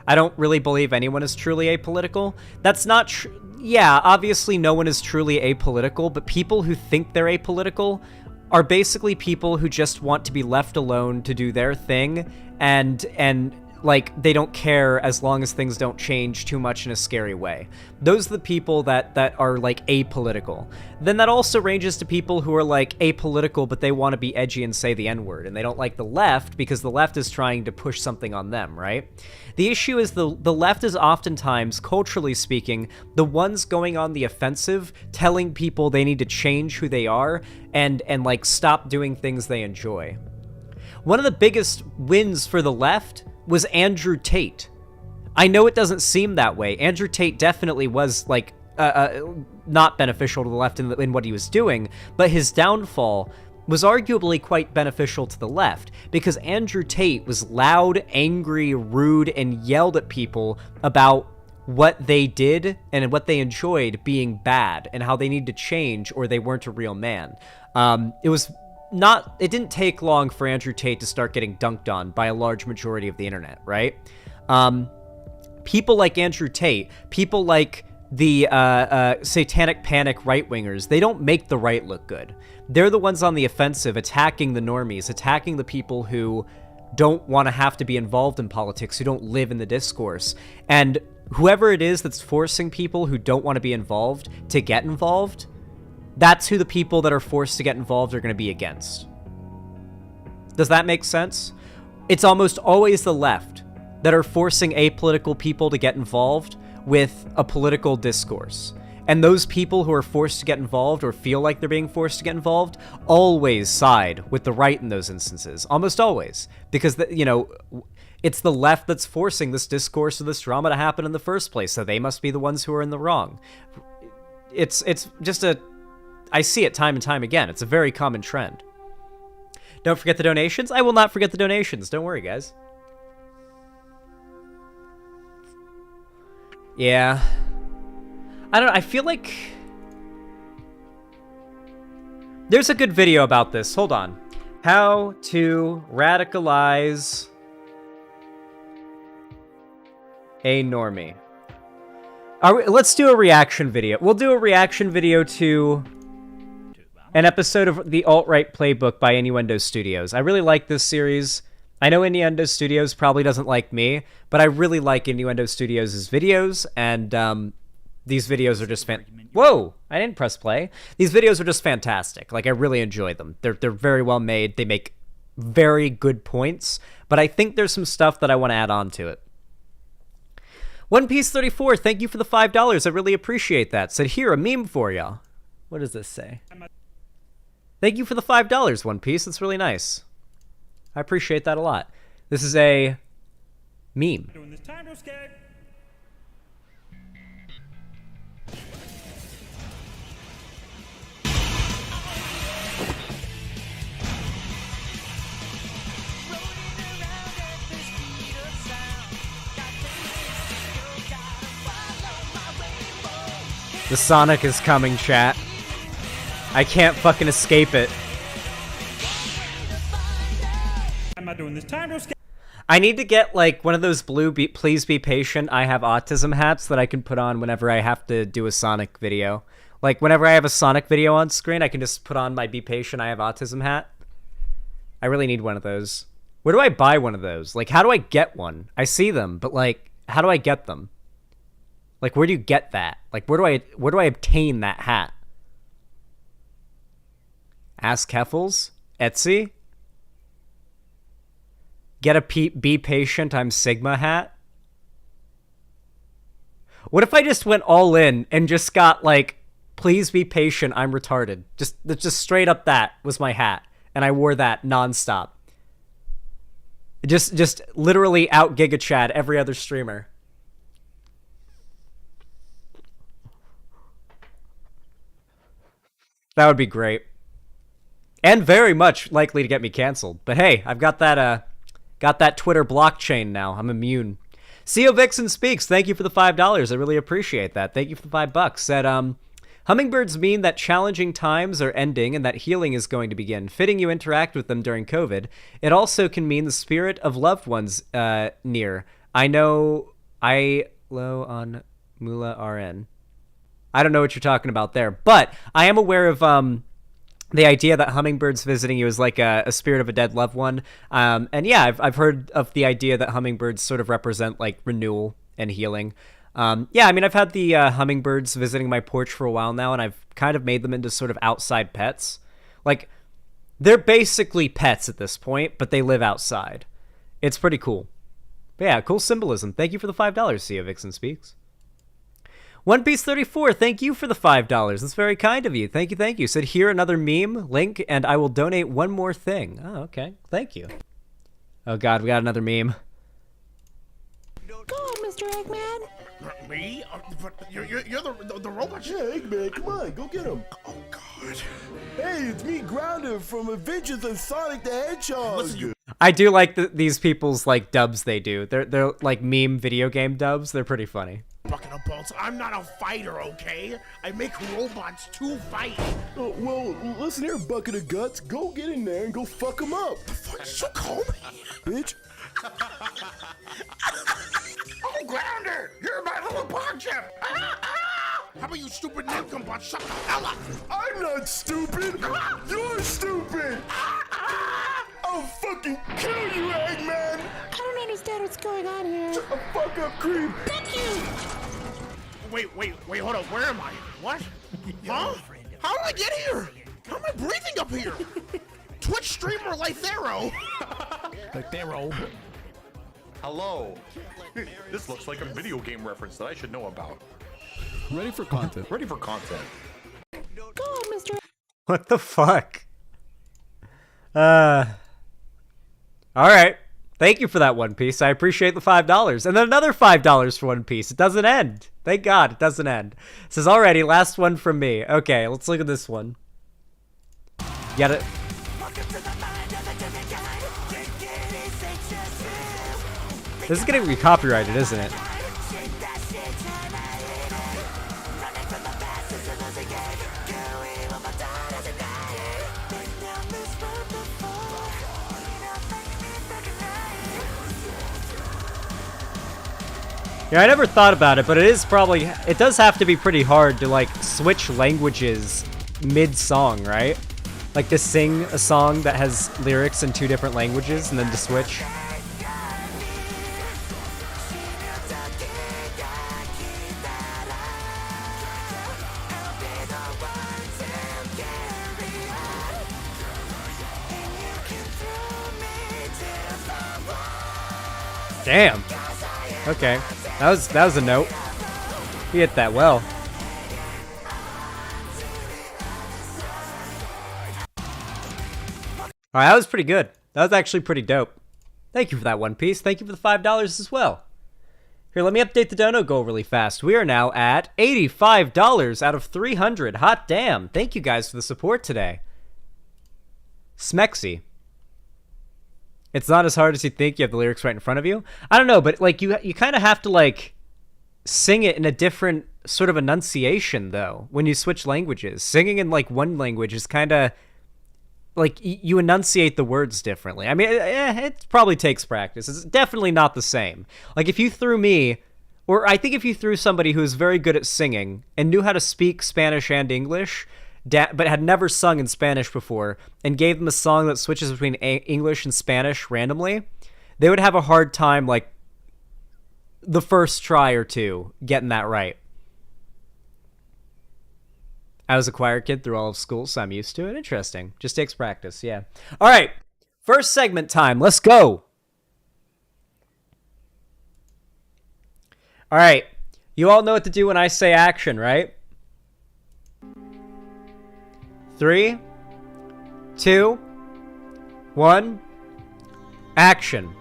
I don't really believe anyone is truly apolitical. That's not true. Yeah, obviously no one is truly apolitical, but people who think they're apolitical are basically people who just want to be left alone to do their thing, and like, they don't care as long as things don't change too much in a scary way. Those are the people that are, like, apolitical. Then that also ranges to people who are, like, apolitical, but they want to be edgy and say the N-word, and they don't like the left because the left is trying to push something on them, right? The issue is the left is oftentimes, culturally speaking, the ones going on the offensive, telling people they need to change who they are and like, stop doing things they enjoy. One of the biggest wins for the left was Andrew Tate. I know it doesn't seem that way. Andrew Tate definitely was, like, not beneficial to the left in what he was doing, but his downfall was arguably quite beneficial to the left, because Andrew Tate was loud, angry, rude, and yelled at people about what they did and what they enjoyed being bad and how they need to change or they weren't a real man. It didn't take long for Andrew Tate to start getting dunked on by a large majority of the internet, right? People like Andrew Tate, people like the satanic panic right-wingers, they don't make the right look good. They're the ones on the offensive, attacking the normies, attacking the people who don't want to have to be involved in politics, who don't live in the discourse. And whoever it is that's forcing people who don't want to be involved to get involved, that's who the people that are forced to get involved are going to be against. Does that make sense? It's almost always the left that are forcing apolitical people to get involved with a political discourse. And those people who are forced to get involved or feel like they're being forced to get involved always side with the right in those instances. Almost always. Because, it's the left that's forcing this discourse or this drama to happen in the first place, so they must be the ones who are in the wrong. It's just I see it time and time again. It's a very common trend. Don't forget the donations. I will not forget the donations. Don't worry, guys. Yeah. I don't know. I feel like there's a good video about this. Hold on. How to radicalize a normie. Let's do a reaction video. We'll do a reaction video to an episode of the Alt-Right Playbook by Innuendo Studios. I really like this series. I know Innuendo Studios probably doesn't like me, but I really like Innuendo Studios' videos, and these videos are just Whoa! I didn't press play. These videos are just fantastic. Like, I really enjoy them. They're very well made. They make very good points, but I think there's some stuff that I want to add on to it. One Piece 34, thank you for the $5. I really appreciate that. Said, here, a meme for ya. What does this say? Thank you for the $5, One Piece. That's really nice. I appreciate that a lot. This is a meme. The Sonic is coming, chat. I can't fucking escape it. Am I doing this time to escape? I need to get, like, one of those blue Please Be Patient, I Have Autism hats that I can put on whenever I have to do a Sonic video. Like, whenever I have a Sonic video on screen, I can just put on my Be Patient, I Have Autism hat. I really need one of those. Where do I buy one of those? Like, how do I get one? I see them, but, like, how do I get them? Like, where do you get that? Like, where do I obtain that hat? Ask Heffels? Etsy? Get a Be Patient, I'm Sigma hat? What if I just went all in and just got, like, Please Be Patient, I'm Retarded? Just straight up that was my hat. And I wore that nonstop. Just literally out Giga Chad every other streamer. That would be great. And very much likely to get me canceled. But hey, I've got that Twitter blockchain now. I'm immune. CO Vixen Speaks, thank you for the $5. I really appreciate that. Thank you for the $5. Said, hummingbirds mean that challenging times are ending and that healing is going to begin. Fitting you interact with them during COVID. It also can mean the spirit of loved ones near. I know low on Mula RN. I don't know what you're talking about there, but I am aware of the idea that hummingbirds visiting you is like a spirit of a dead loved one. And yeah, I've heard of the idea that hummingbirds sort of represent like renewal and healing. Yeah, I mean, I've had the hummingbirds visiting my porch for a while now, and I've kind of made them into sort of outside pets. Like, they're basically pets at this point, but they live outside. It's pretty cool. But yeah, cool symbolism. Thank you for the $5, Sia Vixen Speaks. One Piece 34, thank you for the $5. That's very kind of you. Thank you, thank you. Said, here, another meme, link, and I will donate one more thing. Oh, okay. Thank you. Oh, God, we got another meme. Go on, Mr. Eggman. Me? You're the robot? Yeah, Eggman, come on, go get him. Oh, God. Hey, it's me, Grounder, from Adventures of Sonic the Hedgehog. Listen, I do like these people's, like, dubs they do. They're like, meme video game dubs. They're pretty funny. Bucket of bolts. I'm not a fighter, okay? I make robots to fight. Well, listen here, bucket of guts. Go get in there and go fuck them up. What did you call me? Bitch. Oh, Grounder! You're my little pawn chip! How about you stupid nincompoop shut the hell up? I'm not stupid. You're stupid. I'll fucking kill you, Eggman. I don't understand what's going on here. Shut the fuck up, Creep. Thank you! Wait, hold on. Where am I? What? Huh? How did I get here? How am I breathing up here? Twitch streamer Lythero. Lythero. Hello. This looks like a video game reference that I should know about. Ready for content. Ready for content. Go on, Mr. What the fuck? Alright. Thank you for that One Piece. I appreciate the $5. And then another $5 for One Piece. It doesn't end. Thank God, it doesn't end. It says, alrighty, last one from me. Okay, let's look at this one. Get it? This is gonna be copyrighted, isn't it? Yeah, I never thought about it, but it does have to be pretty hard to, like, switch languages mid-song, right? Like, to sing a song that has lyrics in 2 different languages, and then to switch. Damn. Okay. That was a note. He hit that well. Alright, that was pretty good. That was actually pretty dope. Thank you for that One Piece. Thank you for the $5 as well. Here, let me update the dono goal really fast. We are now at $85 out of 300. Hot damn. Thank you guys for the support today. Smexy. It's not as hard as you think. You have the lyrics right in front of you. I don't know, but like you kind of have to like sing it in a different sort of enunciation though when you switch languages. Singing in like one language is kind of like you enunciate the words differently. I mean, it probably takes practice. It's definitely not the same. Like if you threw me, or I think if you threw somebody who is very good at singing and knew how to speak Spanish and English, but had never sung in Spanish before, and gave them a song that switches between English and Spanish randomly, they would have a hard time, like, the first try or two getting that right. I was a choir kid through all of school, so I'm used to it. Interesting. Just takes practice, yeah. All right, first segment time. Let's go. All right, you all know what to do when I say action, right? 3, 2, 1, action.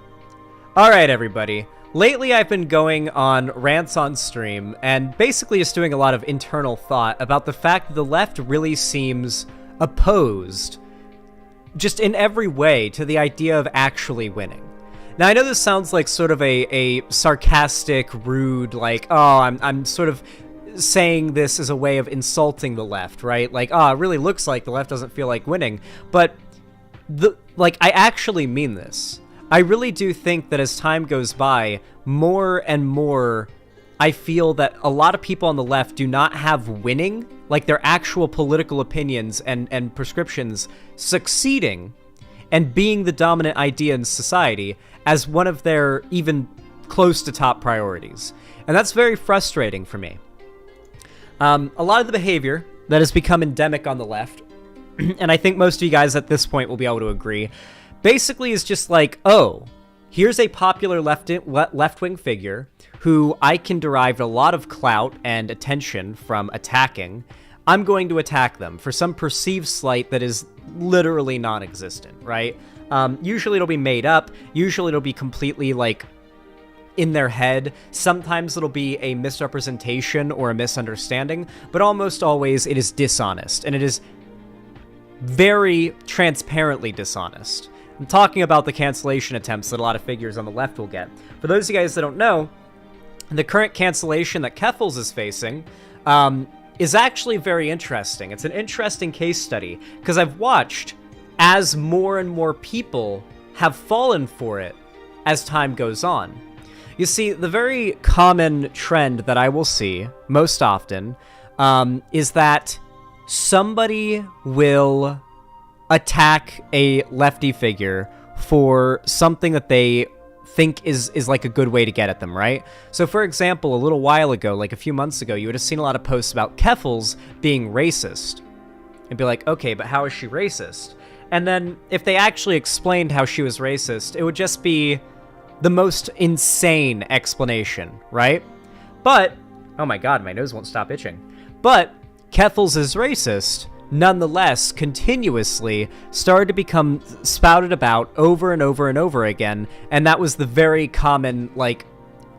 Alright, everybody. Lately, I've been going on rants on stream and basically just doing a lot of internal thought about the fact that the left really seems opposed, just in every way, to the idea of actually winning. Now, I know this sounds like sort of a sarcastic, rude, like, oh, I'm sort of saying this as a way of insulting the left, right? Like, it really looks like the left doesn't feel like winning. But, I actually mean this. I really do think that as time goes by, more and more, I feel that a lot of people on the left do not have winning, like their actual political opinions and prescriptions, succeeding and being the dominant idea in society as one of their even close to top priorities. And that's very frustrating for me. A lot of the behavior that has become endemic on the left, and I think most of you guys at this point will be able to agree, basically is just like, oh, here's a popular left-wing figure who I can derive a lot of clout and attention from attacking. I'm going to attack them for some perceived slight that is literally non-existent, right? Usually it'll be made up. Usually it'll be completely, like, in their head. Sometimes it'll be a misrepresentation or a misunderstanding, but almost always it is dishonest, and it is very transparently dishonest. I'm talking about the cancellation attempts that a lot of figures on the left will get. For those of you guys that don't know, the current cancellation that Keffals is facing is actually very interesting. It's an interesting case study because I've watched as more and more people have fallen for it as time goes on. You see, the very common trend that I will see most often is that somebody will attack a lefty figure for something that they think is like a good way to get at them, right? So for example, a little while ago, like a few months ago, you would have seen a lot of posts about Keffals being racist. And be like, okay, but how is she racist? And then if they actually explained how she was racist, it would just be the most insane explanation, right? But, oh my god, my nose won't stop itching. But Keffals is racist, nonetheless, continuously started to become spouted about over and over and over again, and that was the very common, like,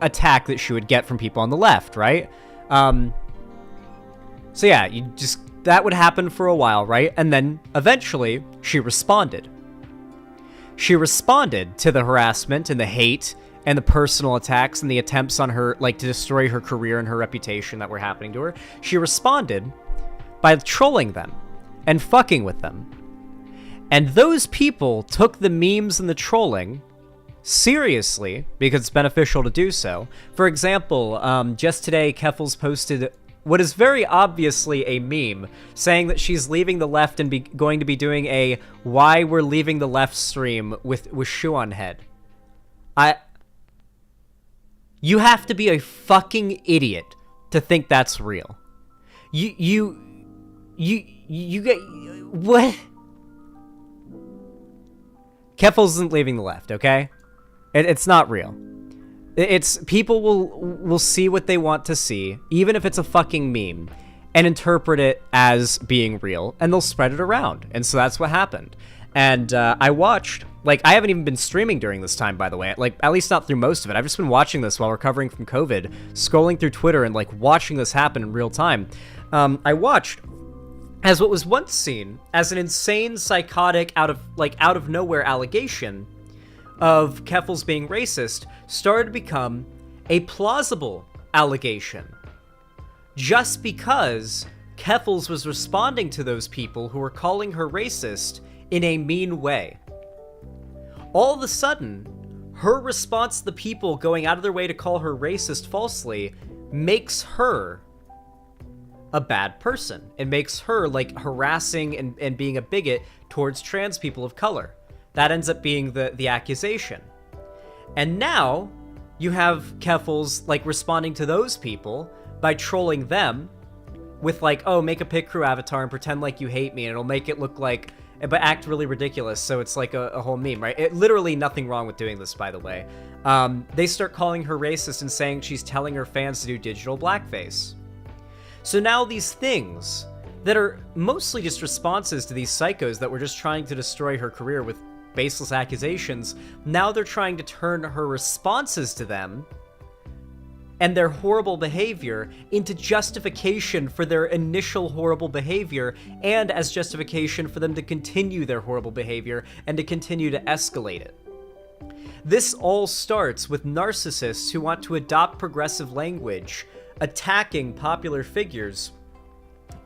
attack that she would get from people on the left, right? So yeah, that would happen for a while, right? And then, eventually, she responded. She responded to the harassment and the hate and the personal attacks and the attempts on her, like, to destroy her career and her reputation that were happening to her. She responded by trolling them and fucking with them. And those people took the memes and the trolling seriously because it's beneficial to do so. For example, just today, Keffals posted what is very obviously a meme saying that she's leaving the left and going to be doing a why we're leaving the left stream with shoe on head. You have to be a fucking idiot to think that's real. You get what? Keffals isn't leaving the left, okay? It's not real. It's people will see what they want to see, even if it's a fucking meme, and interpret it as being real, and they'll spread it around. And so that's what happened. And I watched, like, I haven't even been streaming during this time, by the way, like, at least not through most of it. I've just been watching this while recovering from COVID, scrolling through Twitter and, like, watching this happen in real time. I watched as what was once seen as an insane, psychotic, out of nowhere allegation of Keffals being racist started to become a plausible allegation. Just because Keffals was responding to those people who were calling her racist in a mean way. All of a sudden, her response to the people going out of their way to call her racist falsely makes her a bad person. It makes her, like, harassing and being a bigot towards trans people of color. That ends up being the accusation. And now, you have Keffals, like, responding to those people by trolling them with, like, oh, make a pit crew avatar and pretend like you hate me, and it'll make it look like, but act really ridiculous, so it's like a whole meme, right? Literally nothing wrong with doing this, by the way. They start calling her racist and saying she's telling her fans to do digital blackface. So now these things that are mostly just responses to these psychos that were just trying to destroy her career with baseless accusations, now they're trying to turn her responses to them and their horrible behavior into justification for their initial horrible behavior, and as justification for them to continue their horrible behavior and to continue to escalate it. This all starts with narcissists who want to adopt progressive language, attacking popular figures,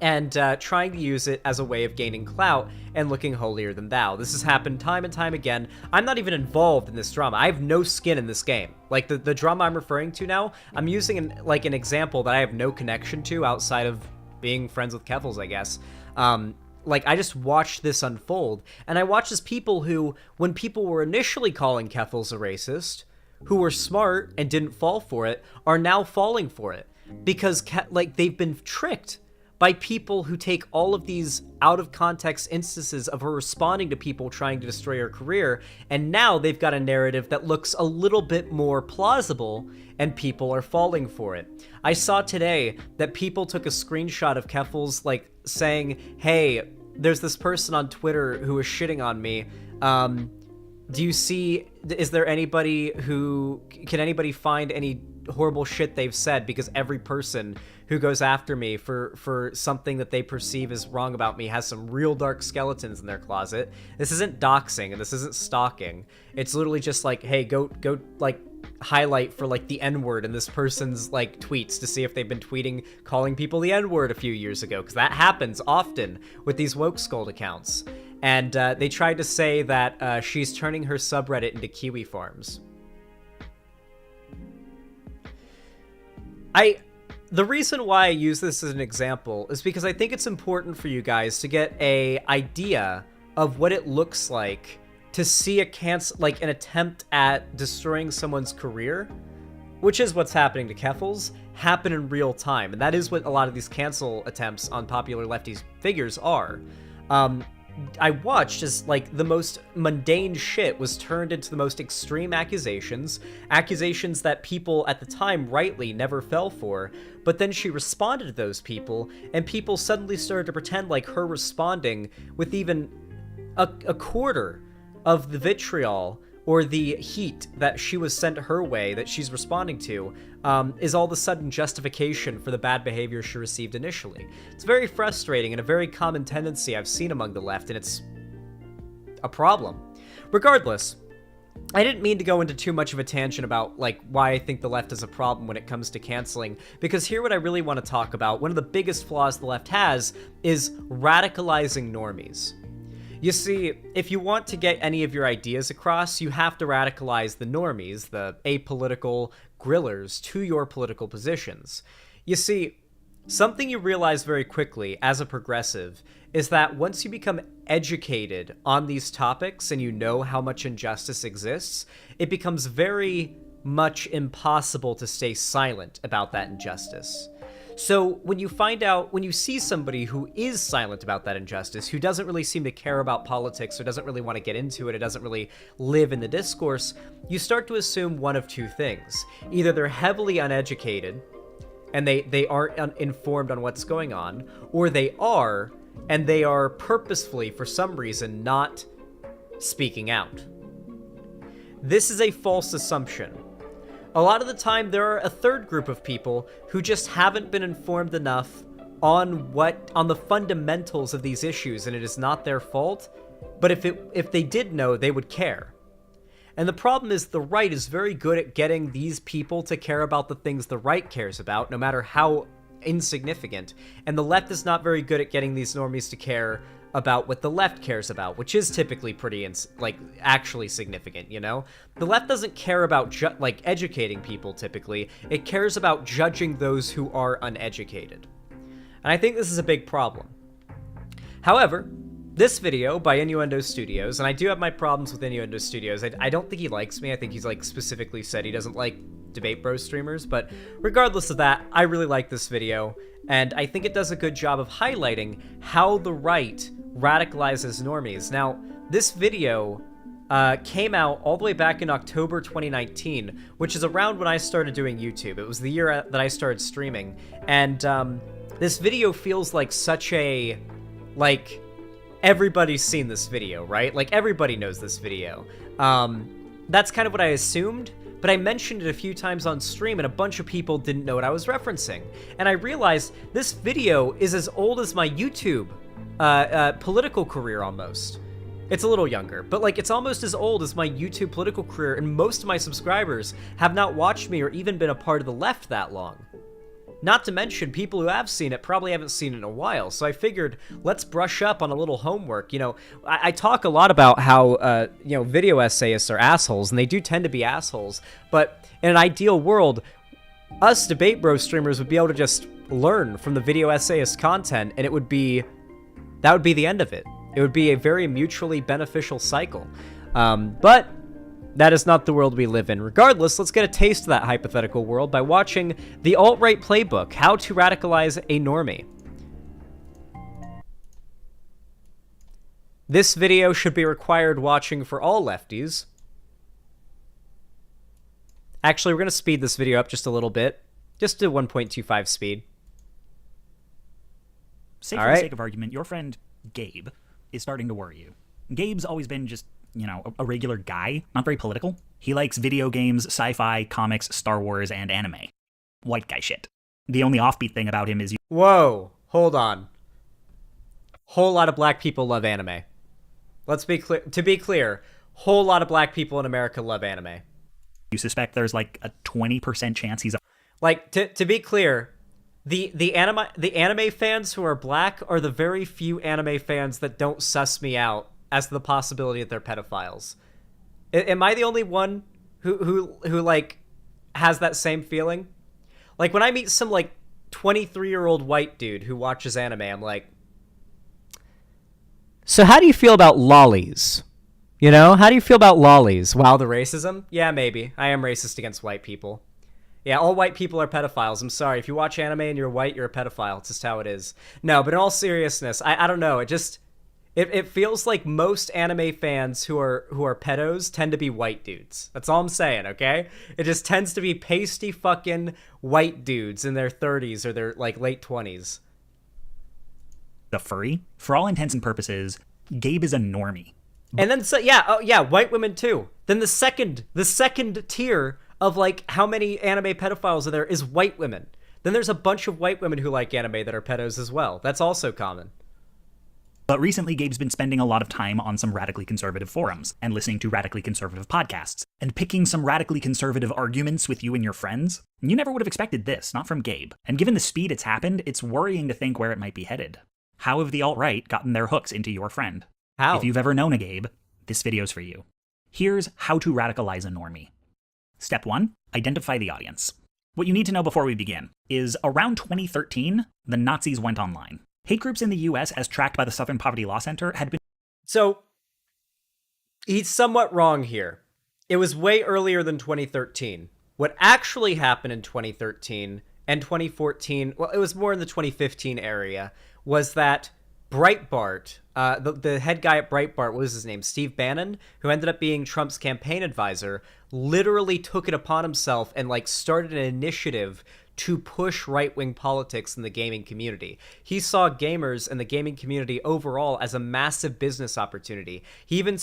and trying to use it as a way of gaining clout and looking holier than thou. This has happened time and time again. I'm not even involved in this drama. I have no skin in this game. Like, the drama I'm referring to now, I'm using an example that I have no connection to outside of being friends with Keffals, I guess. Like, I just watched this unfold, and I watched as people who, when people were initially calling Keffals a racist, who were smart and didn't fall for it, are now falling for it. Because, like, they've been tricked by people who take all of these out-of-context instances of her responding to people trying to destroy her career, and now they've got a narrative that looks a little bit more plausible, and people are falling for it. I saw today that people took a screenshot of Keffals, like, saying, hey, there's this person on Twitter who is shitting on me. Do you see, is there anybody who, can anybody find any horrible shit they've said, because every person who goes after me for something that they perceive as wrong about me has some real dark skeletons in their closet. This isn't doxing and this isn't stalking. It's literally just like, hey, go like highlight for like the N-word in this person's like tweets to see if they've been tweeting calling people the N-word a few years ago, because that happens often with these woke scold accounts. And they tried to say that she's turning her subreddit into kiwi farms. The reason why I use this as an example is because I think it's important for you guys to get a idea of what it looks like to see an attempt at destroying someone's career, which is what's happening to Keffels, happen in real time. And that is what a lot of these cancel attempts on popular lefties figures are. I watched as like the most mundane shit was turned into the most extreme accusations that people at the time rightly never fell for, but then she responded to those people, and people suddenly started to pretend like her responding with even a quarter of the vitriol or the heat that she was sent her way that she's responding to is all of a sudden justification for the bad behavior she received initially. It's very frustrating and a very common tendency I've seen among the left, and it's a problem. Regardless, I didn't mean to go into too much of a tangent about like why I think the left is a problem when it comes to canceling, because here what I really want to talk about, one of the biggest flaws the left has, is radicalizing normies. You see, if you want to get any of your ideas across, you have to radicalize the normies, the apolitical grillers, to your political positions. You see, something you realize very quickly as a progressive is that once you become educated on these topics and you know how much injustice exists, it becomes very much impossible to stay silent about that injustice. So when you see somebody who is silent about that injustice, who doesn't really seem to care about politics or doesn't really want to get into it, it doesn't really live in the discourse, you start to assume one of two things. Either they're heavily uneducated and they aren't informed on what's going on, or they are, and they are purposefully, for some reason, not speaking out. This is a false assumption. A lot of the time, there are a third group of people who just haven't been informed enough on the fundamentals of these issues, and it is not their fault, but if they did know, they would care. And the problem is the right is very good at getting these people to care about the things the right cares about, no matter how insignificant, and the left is not very good at getting these normies to care about what the left cares about, which is typically pretty actually significant, you know? The left doesn't care about educating people typically. It cares about judging those who are uneducated. And I think this is a big problem. However, this video by Innuendo Studios, and I do have my problems with Innuendo Studios. I don't think he likes me. I think he's specifically said he doesn't like Debate Bros streamers, but regardless of that, I really like this video, and I think it does a good job of highlighting how the right radicalizes normies. Now, this video came out all the way back in October 2019, which is around when I started doing YouTube. It was the year that I started streaming, and this video feels like such a, everybody's seen this video, right? Everybody knows this video. That's kind of what I assumed, but I mentioned it a few times on stream and a bunch of people didn't know what I was referencing. And I realized this video is as old as my YouTube political career almost. It's a little younger, but it's almost as old as my YouTube political career, and most of my subscribers have not watched me or even been a part of the left that long. Not to mention, people who have seen it probably haven't seen it in a while, so I figured, let's brush up on a little homework. You know, I talk a lot about how, video essayists are assholes, and they do tend to be assholes, but in an ideal world, us Debate Bros streamers would be able to just learn from the video essayist content, and that would be the end of it. It would be a very mutually beneficial cycle. But that is not the world we live in. Regardless, let's get a taste of that hypothetical world by watching the Alt-Right Playbook, How to Radicalize a Normie. This video should be required watching for all lefties. Actually, we're going to speed this video up just a little bit. Just to 1.25 speed. Say for the sake of argument, your friend Gabe is starting to worry you. Gabe's always been just, a regular guy, not very political. He likes video games, sci-fi, comics, Star Wars, and anime. White guy shit. The only offbeat thing about him is Whoa, hold on. Whole lot of black people love anime. Let's be clear. To be clear, whole lot of black people in America love anime. You suspect there's like a 20% chance he's a Like, to be clear, the anime fans who are black are the very few anime fans that don't suss me out as to the possibility that they're pedophiles. Am I the only one who like has that same feeling? Like, when I meet some like 23-year-old white dude who watches anime, I'm like, so how do you feel about lollies? You know, how do you feel about lollies? Wow, the racism? Yeah, maybe. I am racist against white people. Yeah, all white people are pedophiles. I'm sorry. If you watch anime and you're white, you're a pedophile. It's just how it is. No, but in all seriousness, I don't know. It feels like most anime fans who are pedos tend to be white dudes. That's all I'm saying, okay? It just tends to be pasty fucking white dudes in their 30s or their like late 20s. a furry. For all intents and purposes, Gabe is a normie. And then white women too. Then the second tier of like how many anime pedophiles are there is white women. Then there's a bunch of white women who like anime that are pedos as well. That's also common. But recently, Gabe's been spending a lot of time on some radically conservative forums and listening to radically conservative podcasts and picking some radically conservative arguments with you and your friends. You never would have expected this, not from Gabe. And given the speed it's happened, it's worrying to think where it might be headed. How have the alt-right gotten their hooks into your friend? How? If you've ever known a Gabe, this video's for you. Here's how to radicalize a normie. Step 1, identify the audience. What you need to know before we begin is around 2013, the Nazis went online. Hate groups in the US, as tracked by the Southern Poverty Law Center, had been... So, he's somewhat wrong here. It was way earlier than 2013. What actually happened in 2013 and 2014, well, it was more in the 2015 area, was that Breitbart, the head guy at Breitbart, what was his name? Steve Bannon, who ended up being Trump's campaign advisor, literally took it upon himself and like started an initiative to push right-wing politics in the gaming community. He saw gamers and the gaming community overall as a massive business opportunity. He even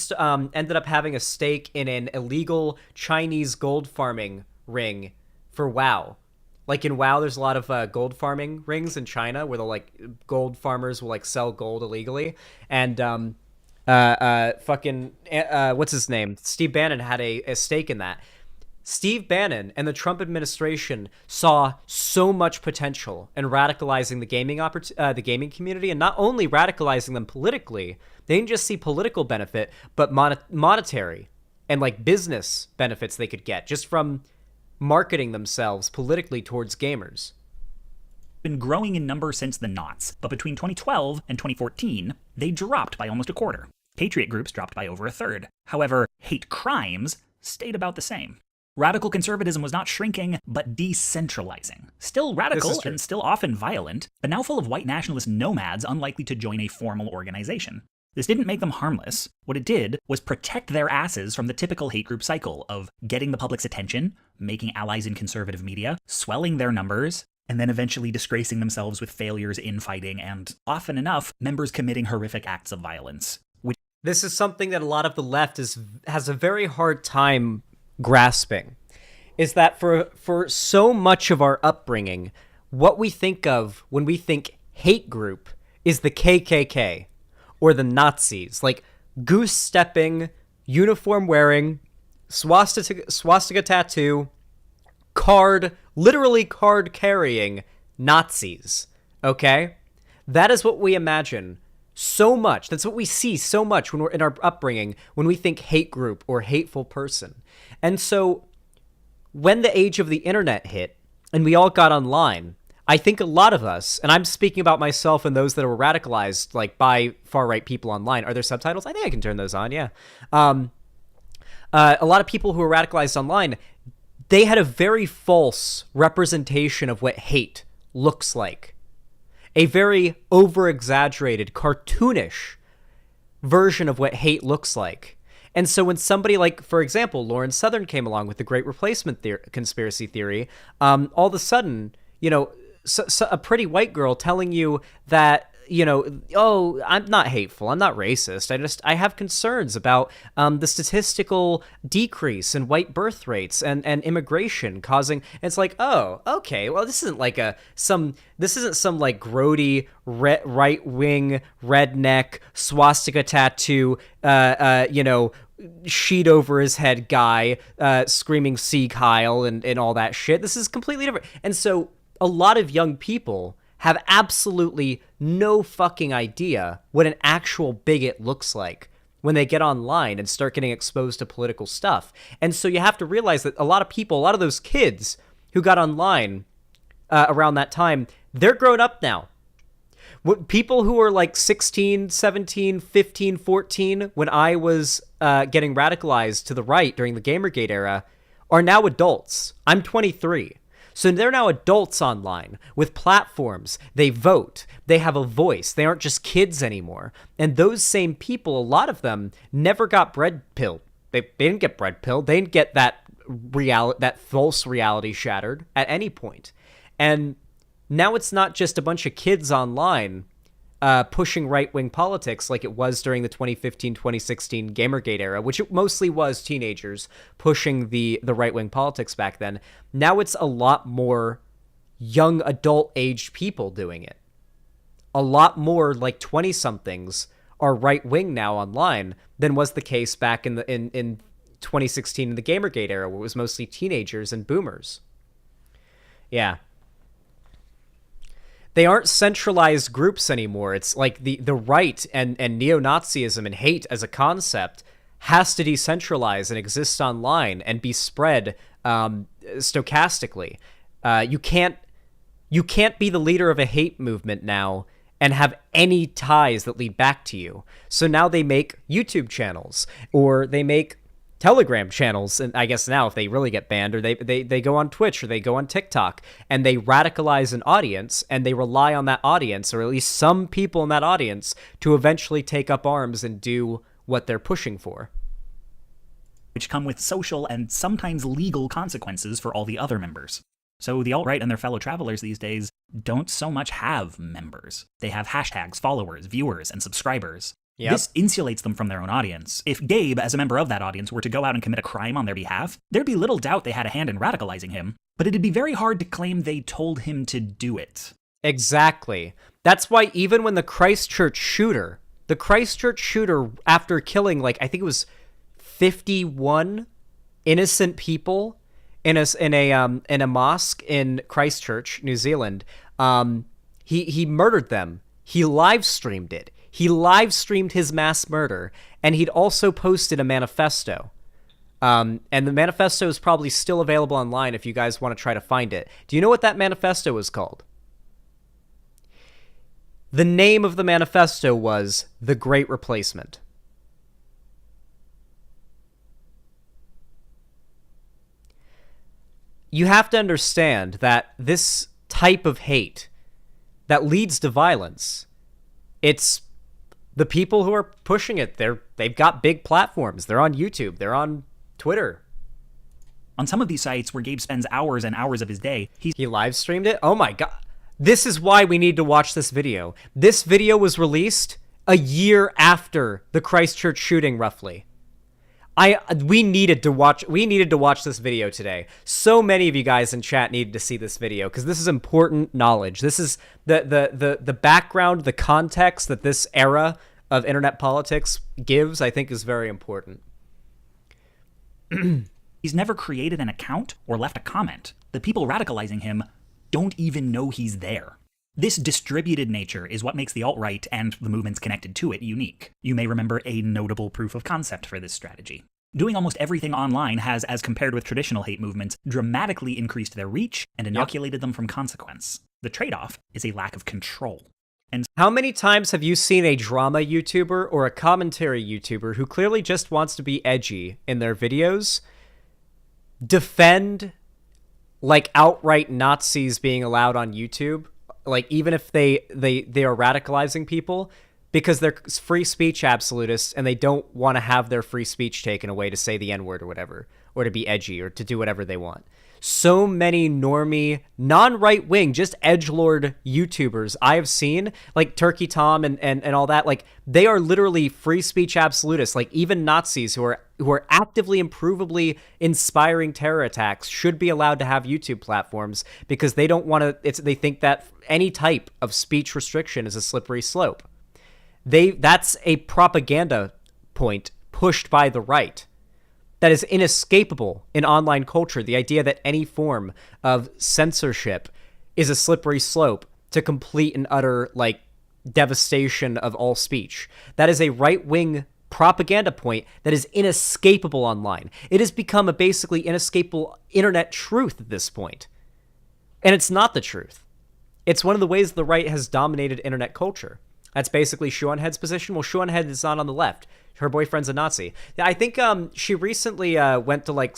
ended up having a stake in an illegal Chinese gold farming ring for WoW. Like in WoW, there's a lot of gold farming rings in China where the like gold farmers will like sell gold illegally. And what's his name? Steve Bannon had a stake in that. Steve Bannon and the Trump administration saw so much potential in radicalizing the gaming community, and not only radicalizing them politically, they didn't just see political benefit, but monetary and like business benefits they could get just from marketing themselves politically towards gamers. Been growing in number since the Knots, but between 2012 and 2014, they dropped by almost a quarter. Patriot groups dropped by over a third. However, hate crimes stayed about the same. Radical conservatism was not shrinking, but decentralizing. Still radical and still often violent, but now full of white nationalist nomads unlikely to join a formal organization. This didn't make them harmless. What it did was protect their asses from the typical hate group cycle of getting the public's attention, making allies in conservative media, swelling their numbers, and then eventually disgracing themselves with failures in fighting and, often enough, members committing horrific acts of violence. This is something that a lot of the left has a very hard time grasping, is that for so much of our upbringing, what we think of when we think hate group is the KKK or the Nazis, like goose-stepping, uniform-wearing, swastika tattoo, literally card-carrying Nazis, okay? That is what we imagine so much. That's what we see so much when we're in our upbringing, when we think hate group or hateful person. And so when the age of the internet hit and we all got online, I think a lot of us, and I'm speaking about myself and those that were radicalized like by far-right people online. Are there subtitles? I think I can turn those on, yeah. A lot of people who were radicalized online, they had a very false representation of what hate looks like. A very over-exaggerated, cartoonish version of what hate looks like. And so when somebody like, for example, Lauren Southern came along with the Great Replacement conspiracy theory, all of a sudden, you know, a pretty white girl telling you that, you know, oh, I'm not hateful, I'm not racist, I have concerns about the statistical decrease in white birth rates and immigration causing, it's like, oh, okay, well, this isn't some like grody right-wing redneck swastika tattoo sheet over his head guy screaming "See Kyle" and all that shit. This is completely different. And so a lot of young people have absolutely no fucking idea what an actual bigot looks like when they get online and start getting exposed to political stuff. And so you have to realize that a lot of people, a lot of those kids who got online around that time, they're grown up now. People who are like 16, 17, 15, 14, when I was getting radicalized to the right during the Gamergate era, are now adults. I'm 23. So they're now adults online with platforms. They vote. They have a voice. They aren't just kids anymore. And those same people, a lot of them, never got bread pilled. They didn't get bread pilled. They didn't get that false reality shattered at any point. And now it's not just a bunch of kids online pushing right-wing politics like it was during the 2015-2016 Gamergate era, which it mostly was teenagers pushing the right-wing politics back then. Now it's a lot more young adult-aged people doing it. A lot more like 20-somethings are right-wing now online than was the case back in 2016 in the Gamergate era, where it was mostly teenagers and boomers. Yeah. They aren't centralized groups anymore. It's like the right and neo-Nazism and hate as a concept has to decentralize and exist online and be spread stochastically. You can't be the leader of a hate movement now and have any ties that lead back to you. So now they make YouTube channels, or they make Telegram channels, and I guess now if they really get banned, or they go on Twitch, or they go on TikTok, and they radicalize an audience, and they rely on that audience, or at least some people in that audience, to eventually take up arms and do what they're pushing for. Which come with social and sometimes legal consequences for all the other members. So the alt-right and their fellow travelers these days don't so much have members. They have hashtags, followers, viewers, and subscribers. Yep. This insulates them from their own audience. If Gabe, as a member of that audience, were to go out and commit a crime on their behalf, there'd be little doubt they had a hand in radicalizing him, but it'd be very hard to claim they told him to do it. Exactly. That's why even when the Christchurch shooter, after killing, like, I think it was 51 innocent people in a mosque in Christchurch, New Zealand, he murdered them. He live streamed it. He live streamed his mass murder, and he'd also posted a manifesto. And the manifesto is probably still available online if you guys want to try to find it. Do you know what that manifesto was called? The name of the manifesto was The Great Replacement. You have to understand that this type of hate that leads to violence, it's the people who are pushing it. They've got big platforms. They're on YouTube. They're on Twitter. On some of these sites where Gabe spends hours and hours of his day, he live streamed it? Oh my god. This is why we need to watch this video. This video was released a year after the Christchurch shooting, roughly. We needed to watch this video today. So many of you guys in chat needed to see this video because this is important knowledge. This is the background, the context that this era of internet politics gives, I think, is very important. He's never created an account or left a comment. The people radicalizing him don't even know he's there. This distributed nature is what makes the alt-right and the movements connected to it unique. You may remember a notable proof of concept for this strategy. Doing almost everything online has, as compared with traditional hate movements, dramatically increased their reach and inoculated them from consequence. The trade-off is a lack of control. And how many times have you seen a drama YouTuber or a commentary YouTuber who clearly just wants to be edgy in their videos defend, like, outright Nazis being allowed on YouTube? Like, even if they are radicalizing people, because they're free speech absolutists and they don't want to have their free speech taken away to say the N-word or whatever, or to be edgy or to do whatever they want. So many normie, non-right-wing, just edgelord YouTubers I have seen, like Turkey Tom and all that, like, they are literally free speech absolutists. Like, even Nazis who are actively and provably inspiring terror attacks should be allowed to have YouTube platforms because they don't want to, they think that any type of speech restriction is a slippery slope. That's a propaganda point pushed by the right, that is inescapable in online culture. The idea that any form of censorship is a slippery slope to complete and utter, like, devastation of all speech. That is a right-wing propaganda point that is inescapable online. It has become a basically inescapable internet truth at this point. And it's not the truth. It's one of the ways the right has dominated internet culture. That's basically Shuanhead's position. Well, Shuanhead is not on the left. Her boyfriend's a Nazi. I think she recently went to like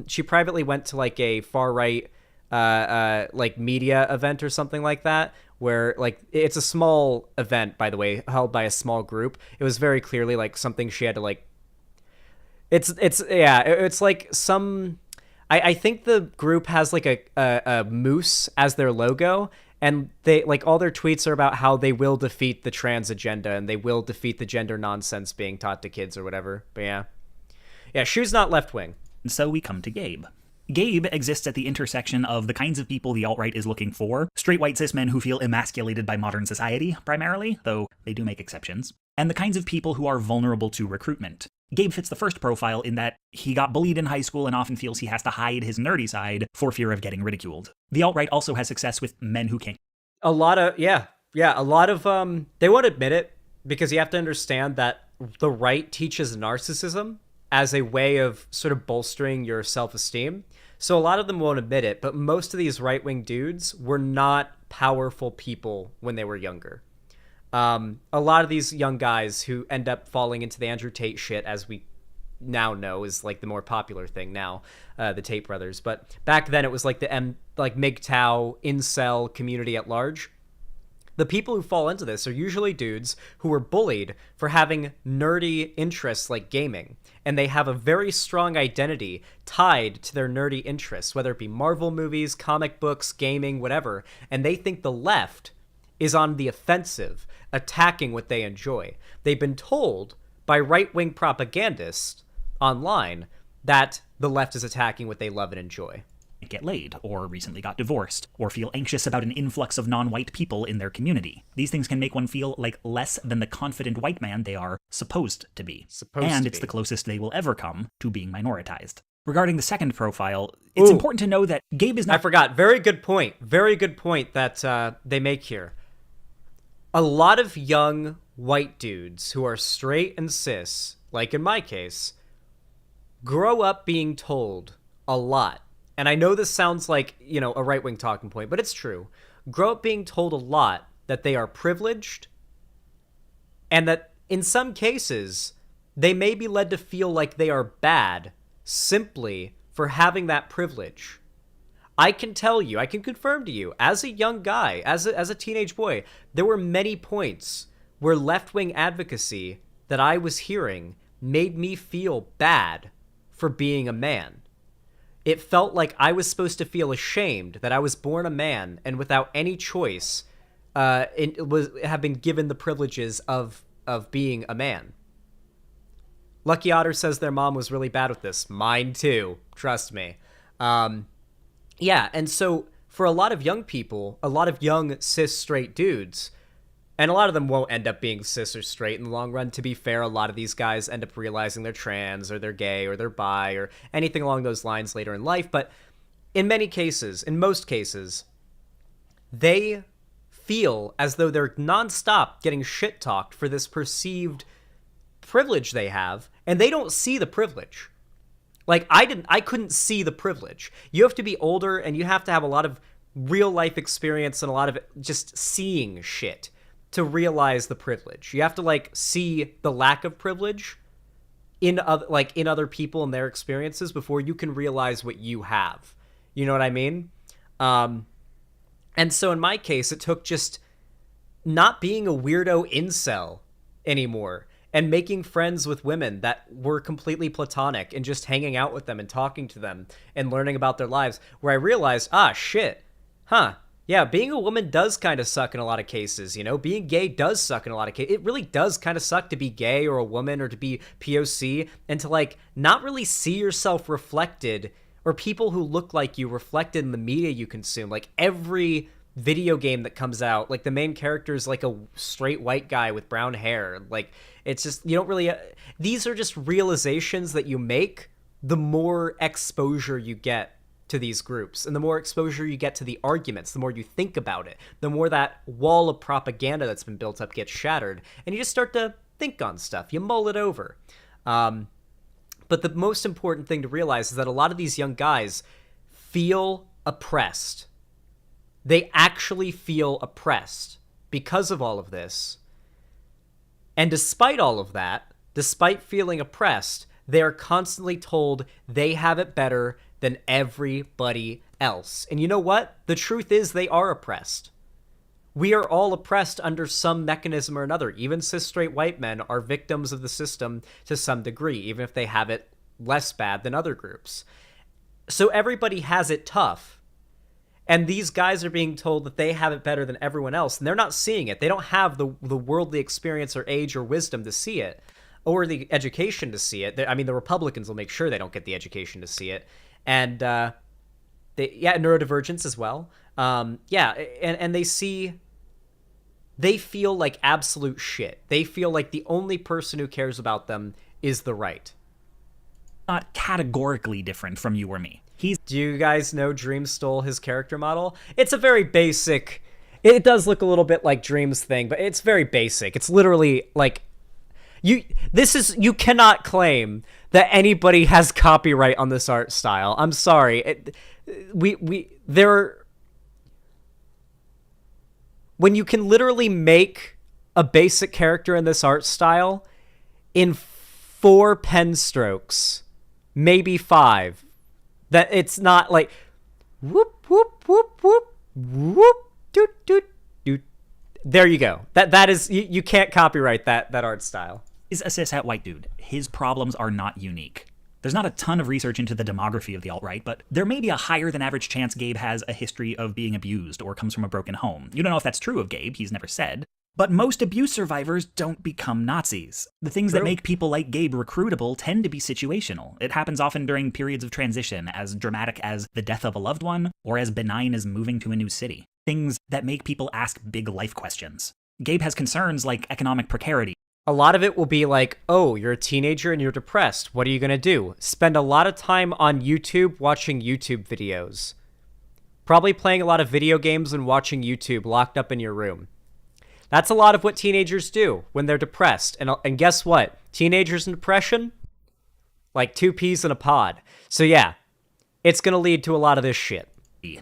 she privately went to like a far right like media event or something like that, where like it's a small event, by the way, held by a small group. It was very clearly like something she had to like. It's like some. I think the group has like a moose as their logo. And they like all their tweets are about how they will defeat the trans agenda and they will defeat the gender nonsense being taught to kids or whatever. But yeah, Shu's not left wing. So we come to Gabe. Gabe exists at the intersection of the kinds of people the alt-right is looking for, straight white cis men who feel emasculated by modern society, primarily, though they do make exceptions, and the kinds of people who are vulnerable to recruitment. Gabe fits the first profile in that he got bullied in high school and often feels he has to hide his nerdy side for fear of getting ridiculed. The alt-right also has success with men who can't. A lot of they won't admit it because you have to understand that the right teaches narcissism as a way of sort of bolstering your self-esteem. So a lot of them won't admit it, but most of these right-wing dudes were not powerful people when they were younger. A lot of these young guys who end up falling into the Andrew Tate shit, as we now know is like the more popular thing now, the Tate brothers. But back then it was like the MGTOW incel community at large. The people who fall into this are usually dudes who were bullied for having nerdy interests like gaming, and they have a very strong identity tied to their nerdy interests, whether it be Marvel movies, comic books, gaming, whatever, and they think the left is on the offensive, attacking what they enjoy. They've been told by right-wing propagandists online that the left is attacking what they love and enjoy. Get laid, or recently got divorced, or feel anxious about an influx of non-white people in their community. These things can make one feel like less than the confident white man they are supposed to be. It's the closest they will ever come to being minoritized. Regarding the second profile, it's important to know that Gabe is not... I forgot. Very good point. Very good point that they make here. A lot of young white dudes who are straight and cis, like in my case, grow up being told a lot. And I know this sounds like, a right-wing talking point, but it's true. Grow up being told a lot that they are privileged and that in some cases they may be led to feel like they are bad simply for having that privilege. I can tell you, I can confirm to you, as a young guy, as a teenage boy, there were many points where left-wing advocacy that I was hearing made me feel bad for being a man. It felt like I was supposed to feel ashamed that I was born a man and without any choice have been given the privileges of being a man. Lucky Otter says their mom was really bad with this. Mine too, trust me. Yeah, and so for a lot of young people, a lot of young cis straight dudes, and a lot of them won't end up being cis or straight in the long run. To be fair, a lot of these guys end up realizing they're trans or they're gay or they're bi or anything along those lines later in life. But in most cases, they feel as though they're nonstop getting shit-talked for this perceived privilege they have, and they don't see the privilege. Like, I couldn't see the privilege. You have to be older and you have to have a lot of real life experience and a lot of just seeing shit to realize the privilege. You have to see the lack of privilege in other people and their experiences before you can realize what you have. You know what I mean? And so in my case, it took just not being a weirdo incel anymore and making friends with women that were completely platonic and just hanging out with them and talking to them and learning about their lives, where I realized, yeah, being a woman does kind of suck in a lot of cases, Being gay does suck in a lot of cases. It really does kind of suck to be gay or a woman or to be POC and to, not really see yourself reflected or people who look like you reflected in the media you consume. Every video game that comes out, like the main character is like a straight white guy with brown hair. Like, it's just, you don't really, these are just realizations that you make the more exposure you get to these groups, and the more exposure you get to the arguments, the more you think about it, the more that wall of propaganda that's been built up gets shattered, and you just start to think on stuff. You mull it over. But the most important thing to realize is that a lot of these young guys feel oppressed. They actually feel oppressed because of all of this. And despite all of that, despite feeling oppressed, they are constantly told they have it better than everybody else. And you know what? The truth is they are oppressed. We are all oppressed under some mechanism or another. Even cis straight white men are victims of the system to some degree, even if they have it less bad than other groups. So everybody has it tough. And these guys are being told that they have it better than everyone else, and they're not seeing it. They don't have the worldly experience or age or wisdom to see it, or the education to see it. I mean, the Republicans will make sure they don't get the education to see it. And, neurodivergence as well. And they feel like absolute shit. They feel like the only person who cares about them is the right. Not categorically different from you or me. Do you guys know Dream stole his character model? It's a very basic... It does look a little bit like Dream's thing, but it's very basic. It's literally like... You cannot claim that anybody has copyright on this art style. I'm sorry. When you can literally make a basic character in this art style in 4 pen strokes, maybe 5, that it's not like whoop whoop whoop whoop whoop doot doot doot. There you go. That is you can't copyright that art style. Is a cishet white dude. His problems are not unique. There's not a ton of research into the demography of the alt-right, but there may be a higher than average chance Gabe has a history of being abused or comes from a broken home. You don't know if that's true of Gabe, he's never said. But most abuse survivors don't become Nazis. The things that make people like Gabe recruitable tend to be situational. It happens often during periods of transition, as dramatic as the death of a loved one, or as benign as moving to a new city. Things that make people ask big life questions. Gabe has concerns like economic precarity. A lot of it will be like, oh, you're a teenager and you're depressed. What are you going to do? Spend a lot of time on YouTube watching YouTube videos. Probably playing a lot of video games and watching YouTube locked up in your room. That's a lot of what teenagers do when they're depressed. And guess what? Teenagers in depression? Like 2 peas in a pod. So yeah, it's going to lead to a lot of this shit.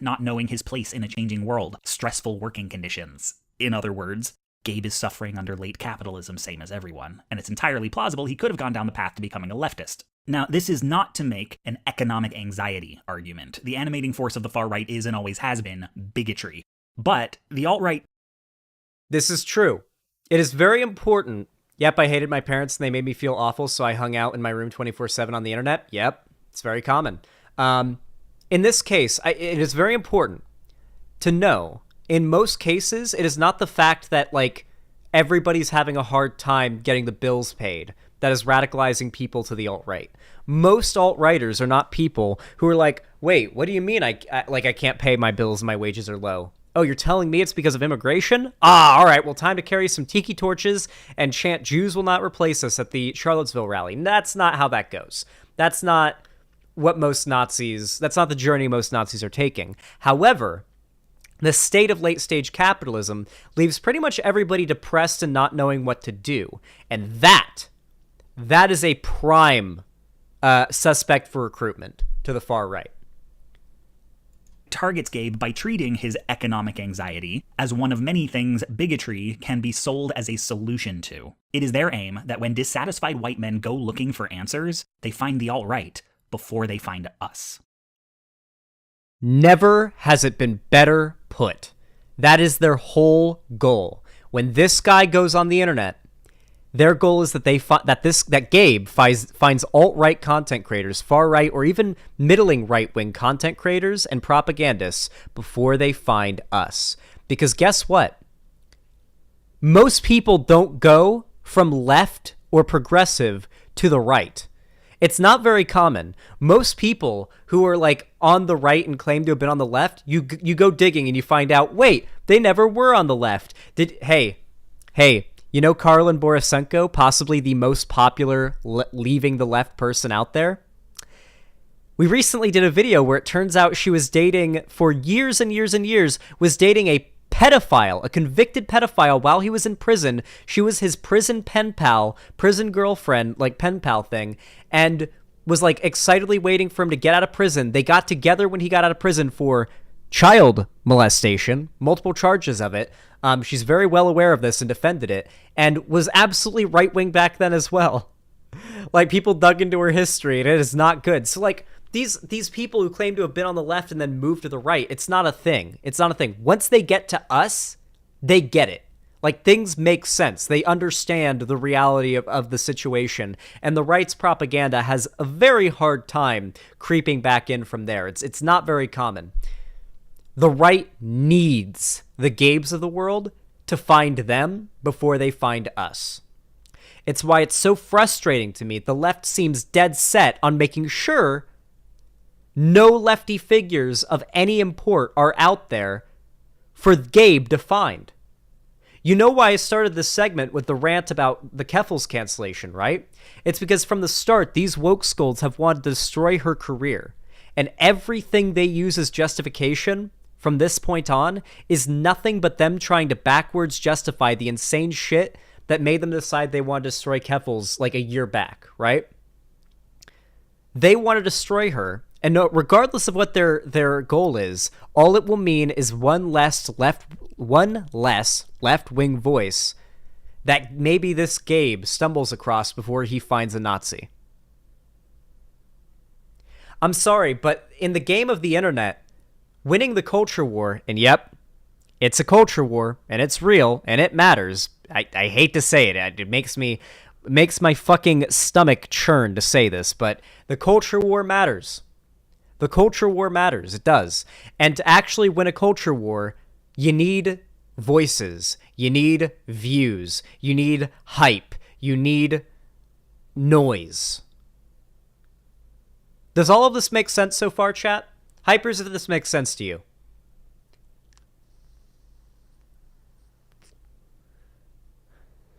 Not knowing his place in a changing world. Stressful working conditions. In other words, Gabe is suffering under late capitalism, same as everyone. And it's entirely plausible he could have gone down the path to becoming a leftist. Now, this is not to make an economic anxiety argument. The animating force of the far right is and always has been bigotry. But the alt-right... This is true. It is very important. Yep, I hated my parents and they made me feel awful, so I hung out in my room 24/7 on the internet. Yep, it's very common. In this case, it is very important to know, in most cases, it is not the fact that, like, everybody's having a hard time getting the bills paid that is radicalizing people to the alt-right. Most alt-righters are not people who are like, wait, what do you mean I can't pay my bills and my wages are low? Oh, you're telling me it's because of immigration? Ah, all right, well, time to carry some tiki torches and chant Jews will not replace us at the Charlottesville rally. That's not how that goes. That's not what that's not the journey most Nazis are taking. However, the state of late-stage capitalism leaves pretty much everybody depressed and not knowing what to do. And that is a prime suspect for recruitment to the far right. Targets Gabe by treating his economic anxiety as one of many things bigotry can be sold as a solution to. It is their aim that when dissatisfied white men go looking for answers, they find the alt-right before they find us. Never has it been better put. That is their whole goal. When this guy goes on the internet, their goal is that that Gabe finds alt-right content creators, far-right or even middling right-wing content creators and propagandists before they find us. Because guess what? Most people don't go from left or progressive to the right. It's not very common. Most people who are like on the right and claim to have been on the left, you go digging and you find out, wait, they never were on the left. Hey, you know Karlin Borisenko, possibly the most popular leaving the left person out there? We recently did a video where it turns out she was dating for years and years and years, was dating a pedophile, a convicted pedophile while he was in prison. She was his prison pen pal, prison girlfriend, like pen pal thing, and was like excitedly waiting for him to get out of prison. They got together when he got out of prison for child molestation, multiple charges of it. She's very well aware of this and defended it, and was absolutely right-wing back then as well. Like, people dug into her history, and it is not good. So, like, these people who claim to have been on the left and then moved to the right, it's not a thing. It's not a thing. Once they get to us, they get it. Like, things make sense. They understand the reality of the situation, and the right's propaganda has a very hard time creeping back in from there. It's not very common. The right needs the Gabes of the world to find them before they find us. It's why it's so frustrating to me. The left seems dead set on making sure no lefty figures of any import are out there for Gabe to find. You know why I started this segment with the rant about the Keffels cancellation, right? It's because from the start, these woke scolds have wanted to destroy her career. And everything they use as justification from this point on is nothing but them trying to backwards justify the insane shit that made them decide they want to destroy Keffels like a year back, right? They want to destroy her, and regardless of what their goal is, all it will mean is one less left-wing voice that maybe this Gabe stumbles across before he finds a Nazi. I'm sorry, but in the game of the internet, winning the culture war, and yep, it's a culture war, and it's real, and it matters. I hate to say it. It makes my fucking stomach churn to say this, but the culture war matters. The culture war matters. It does. And to actually win a culture war, you need voices. You need views. You need hype. You need noise. Does all of this make sense so far, chat? Hypers, if this makes sense to you.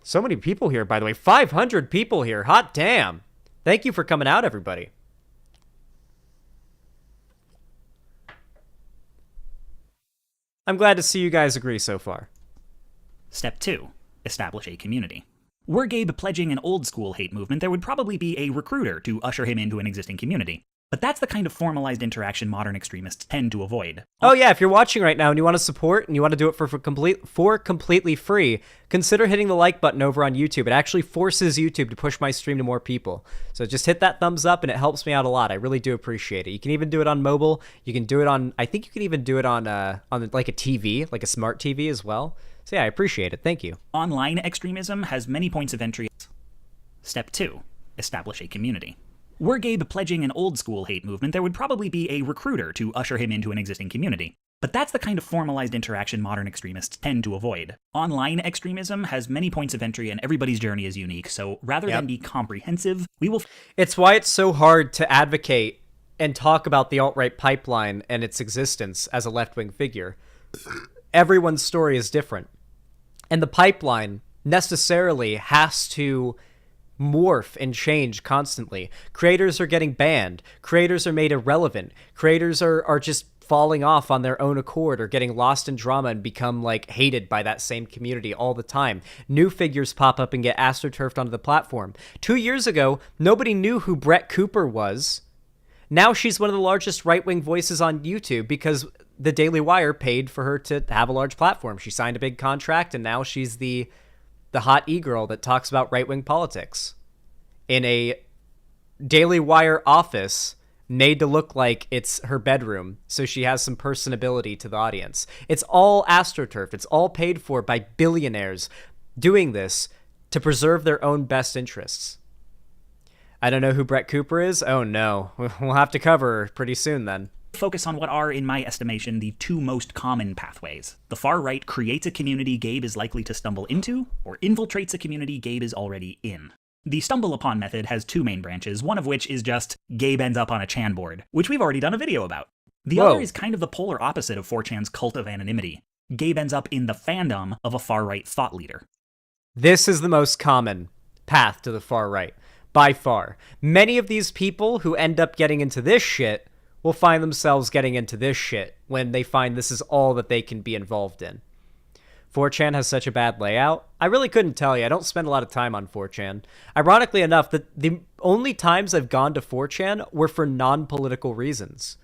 So many people here, by the way. 500 people here. Hot damn. Thank you for coming out, everybody. I'm glad to see you guys agree so far. Step 2. Establish a community. Were Gabe pledging an old-school hate movement, there would probably be a recruiter to usher him into an existing community. But that's the kind of formalized interaction modern extremists tend to avoid. Oh yeah, if you're watching right now and you want to support and you want to do it for completely free, consider hitting the like button over on YouTube. It actually forces YouTube to push my stream to more people. So just hit that thumbs up and it helps me out a lot. I really do appreciate it. You can even do it on mobile. You can do it on, I think you can even do it on like a TV, like a smart TV as well. So yeah, I appreciate it. Thank you. Online extremism has many points of entry. Step 2. Establish a community. Were Gabe pledging an old-school hate movement, there would probably be a recruiter to usher him into an existing community. But that's the kind of formalized interaction modern extremists tend to avoid. Online extremism has many points of entry and everybody's journey is unique, so rather than be comprehensive, we will... It's why it's so hard to advocate and talk about the alt-right pipeline and its existence as a left-wing figure. Everyone's story is different. And the pipeline necessarily has to morph and change constantly. Creators are getting banned. Creators are made irrelevant. Creators are just falling off on their own accord or getting lost in drama and become like hated by that same community all the time. New figures pop up and get astroturfed onto the platform. 2 years ago, nobody knew who Brett Cooper was. Now she's one of the largest right-wing voices on YouTube because the Daily Wire paid for her to have a large platform. She signed a big contract and now she's the hot e-girl that talks about right-wing politics in a Daily Wire office made to look like it's her bedroom, so she has some personability to the audience. It's all astroturfed. It's all paid for by billionaires doing this to preserve their own best interests. I don't know who Brett Cooper is. Oh no, we'll have to cover her pretty soon then. Focus on what are, in my estimation, the two most common pathways. The far right creates a community Gabe is likely to stumble into, or infiltrates a community Gabe is already in. The stumble upon method has two main branches, one of which is just Gabe ends up on a Chan board, which we've already done a video about. The other is kind of the polar opposite of 4chan's cult of anonymity. Gabe ends up in the fandom of a far-right thought leader. This is the most common path to the far right, by far. Many of these people who end up getting into this shit will find themselves getting into this shit when they find this is all that they can be involved in. 4chan has such a bad layout. I really couldn't tell you. I don't spend a lot of time on 4chan. Ironically enough, the only times I've gone to 4chan were for non-political reasons.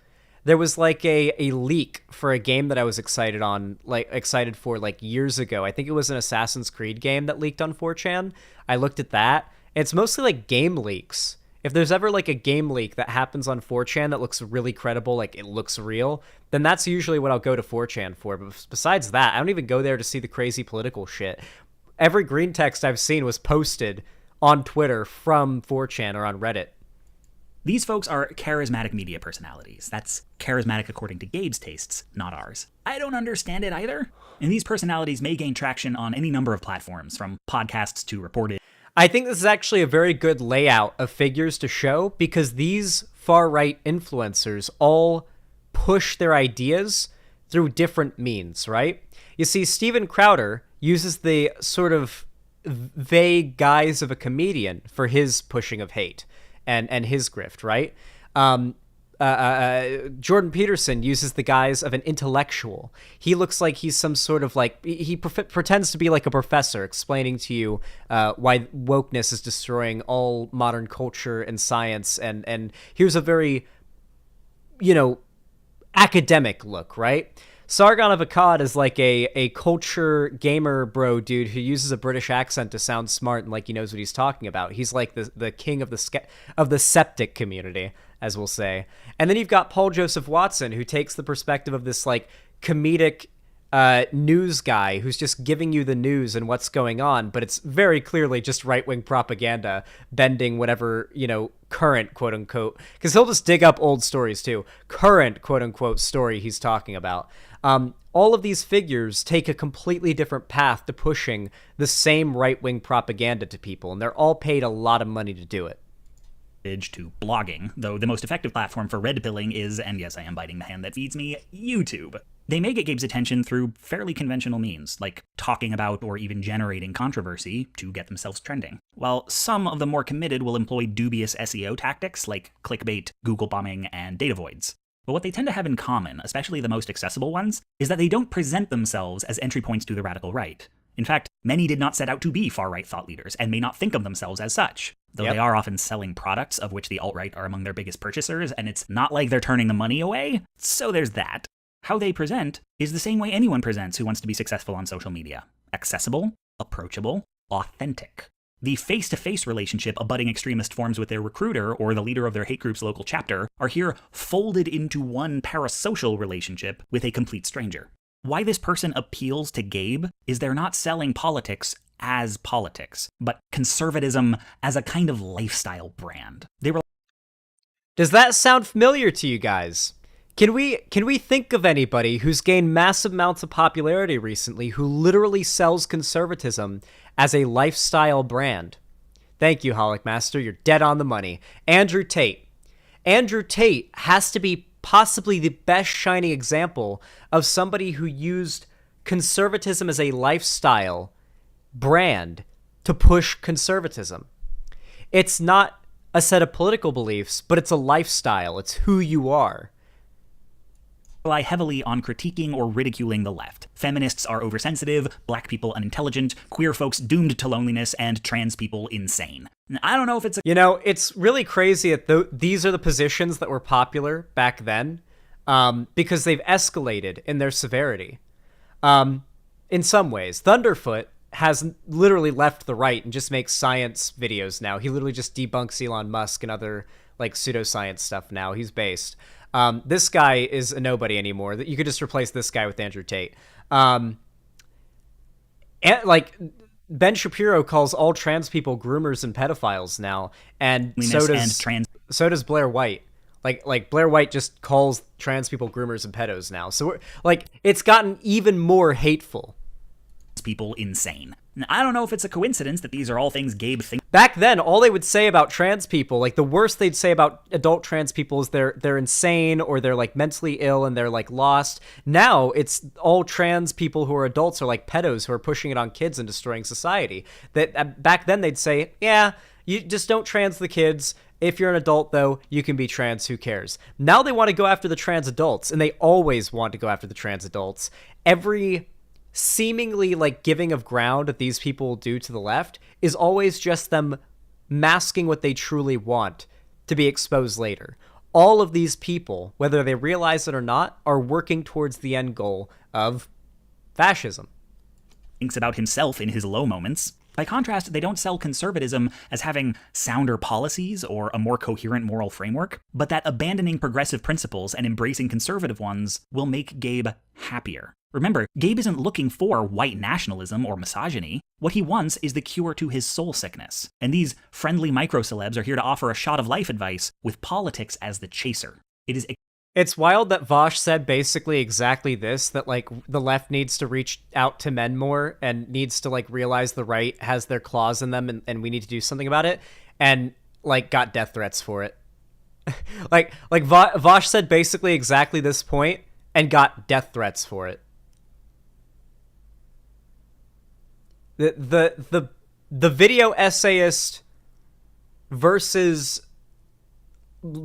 There was like a leak for a game that I was excited for like years ago. I think it was an Assassin's Creed game that leaked on 4chan. I looked at that. It's mostly like game leaks. If there's ever like a game leak that happens on 4chan that looks really credible, like it looks real, then that's usually what I'll go to 4chan for. But besides that, I don't even go there to see the crazy political shit. Every green text I've seen was posted on Twitter from 4chan or on Reddit. These folks are charismatic media personalities. That's charismatic according to Gabe's tastes, not ours. I don't understand it either. And these personalities may gain traction on any number of platforms, from podcasts to reported. I think this is actually a very good layout of figures to show, because these far-right influencers all push their ideas through different means, right? You see, Steven Crowder uses the sort of vague guise of a comedian for his pushing of hate and his grift, right? Jordan Peterson uses the guise of an intellectual. He looks like he's some sort of like, he pretends to be like a professor explaining to you why wokeness is destroying all modern culture and science. And here's a very, academic look, right? Sargon of Akkad is like a culture gamer bro dude who uses a British accent to sound smart and like he knows what he's talking about. He's like the king of the septic community, as we'll say. And then you've got Paul Joseph Watson, who takes the perspective of this like comedic news guy who's just giving you the news and what's going on, but it's very clearly just right-wing propaganda bending whatever, current quote-unquote, because he'll just dig up old stories too, current quote-unquote story he's talking about. All of these figures take a completely different path to pushing the same right-wing propaganda to people, and they're all paid a lot of money to do it. To blogging, though the most effective platform for red pilling is, and yes, I am biting the hand that feeds me, YouTube. They may get Gabe's attention through fairly conventional means, like talking about or even generating controversy to get themselves trending, while some of the more committed will employ dubious SEO tactics like clickbait, Google bombing, and data voids. But what they tend to have in common, especially the most accessible ones, is that they don't present themselves as entry points to the radical right. In fact, many did not set out to be far-right thought leaders and may not think of themselves as such, though they are often selling products of which the alt-right are among their biggest purchasers, and it's not like they're turning the money away, so there's that. How they present is the same way anyone presents who wants to be successful on social media. Accessible, approachable, authentic. The face-to-face relationship a budding extremist forms with their recruiter or the leader of their hate group's local chapter are here folded into one parasocial relationship with a complete stranger. Why this person appeals to Gabe is they're not selling politics as politics, but conservatism as a kind of lifestyle brand. Does that sound familiar to you guys? Can we think of anybody who's gained massive amounts of popularity recently who literally sells conservatism as a lifestyle brand? Thank you, Holic Master. You're dead on the money. Andrew Tate. Andrew Tate has to be possibly the best shining example of somebody who used conservatism as a lifestyle brand to push conservatism. It's not a set of political beliefs, but it's a lifestyle. It's who you are. Rely heavily on critiquing or ridiculing the left. Feminists are oversensitive, black people unintelligent, queer folks doomed to loneliness, and trans people insane. I don't know if it's a... it's really crazy that these are the positions that were popular back then, because they've escalated in their severity. In some ways, Thunderfoot has literally left the right and just makes science videos now. He literally just debunks Elon Musk and other like pseudoscience stuff now. He's based. This guy is a nobody anymore. That you could just replace this guy with Andrew Tate. And like Ben Shapiro calls all trans people groomers and pedophiles now, and so does Blair White. Like Blair White just calls trans people groomers and pedos now. So it's gotten even more hateful. People insane. I don't know if it's a coincidence that these are all things Gabe thinks. Back then, all they would say about trans people, like the worst they'd say about adult trans people is they're insane or they're like mentally ill and they're like lost. Now it's all trans people who are adults are like pedos who are pushing it on kids and destroying society. That back then they'd say, yeah, you just don't trans the kids. If you're an adult, though, you can be trans. Who cares? Now they want to go after the trans adults, and they always want to go after the trans adults. Every seemingly like giving of ground that these people do to the left is always just them masking what they truly want to be exposed later. All of these people, whether they realize it or not, are working towards the end goal of fascism. Thinks about himself in his low moments. By contrast, they don't sell conservatism as having sounder policies or a more coherent moral framework, but that abandoning progressive principles and embracing conservative ones will make Gabe happier. Remember, Gabe isn't looking for white nationalism or misogyny. What he wants is the cure to his soul sickness. And these friendly micro-celebs are here to offer a shot of life advice with politics as the chaser. It's wild that Vosh said basically exactly this, that like the left needs to reach out to men more and needs to like realize the right has their claws in them and we need to do something about it, and like got death threats for it. like Vosh said basically exactly this point and got death threats for it. The video essayist versus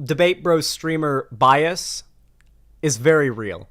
debate bro streamer bias is very real.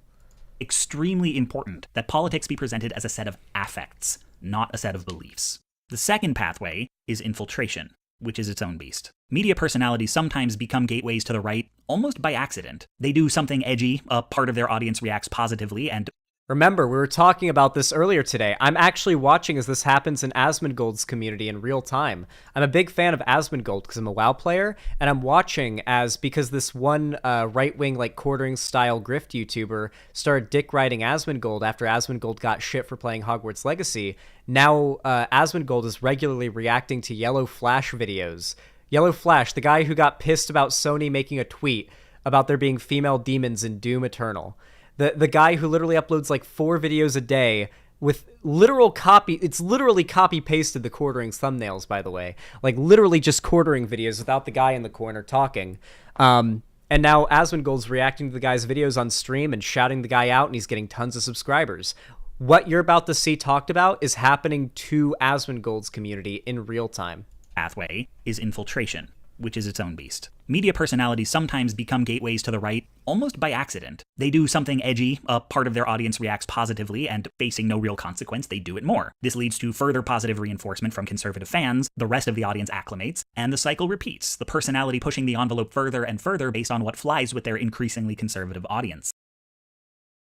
Extremely important that politics be presented as a set of affects, not a set of beliefs. The second pathway is infiltration, which is its own beast. Media personalities sometimes become gateways to the right almost by accident. They do something edgy, a part of their audience reacts positively, and remember, we were talking about this earlier today. I'm actually watching as this happens in Asmongold's community in real time. I'm a big fan of Asmongold because I'm a WoW player, and I'm watching because this one right-wing, like, quartering-style grift YouTuber started dick-riding Asmongold after Asmongold got shit for playing Hogwarts Legacy. Now, Asmongold is regularly reacting to Yellow Flash videos. Yellow Flash, the guy who got pissed about Sony making a tweet about there being female demons in Doom Eternal. The guy who literally uploads like 4 videos a day with literal copy. It's literally copy pasted the quartering thumbnails, by the way. Like literally just quartering videos without the guy in the corner talking. And now Asmongold's reacting to the guy's videos on stream and shouting the guy out, and he's getting tons of subscribers. What you're about to see talked about is happening to Asmongold's community in real time. Pathway is infiltration, which is its own beast. Media personalities sometimes become gateways to the right almost by accident. They do something edgy, a part of their audience reacts positively, and facing no real consequence, they do it more. This leads to further positive reinforcement from conservative fans, the rest of the audience acclimates, and the cycle repeats, the personality pushing the envelope further and further based on what flies with their increasingly conservative audience.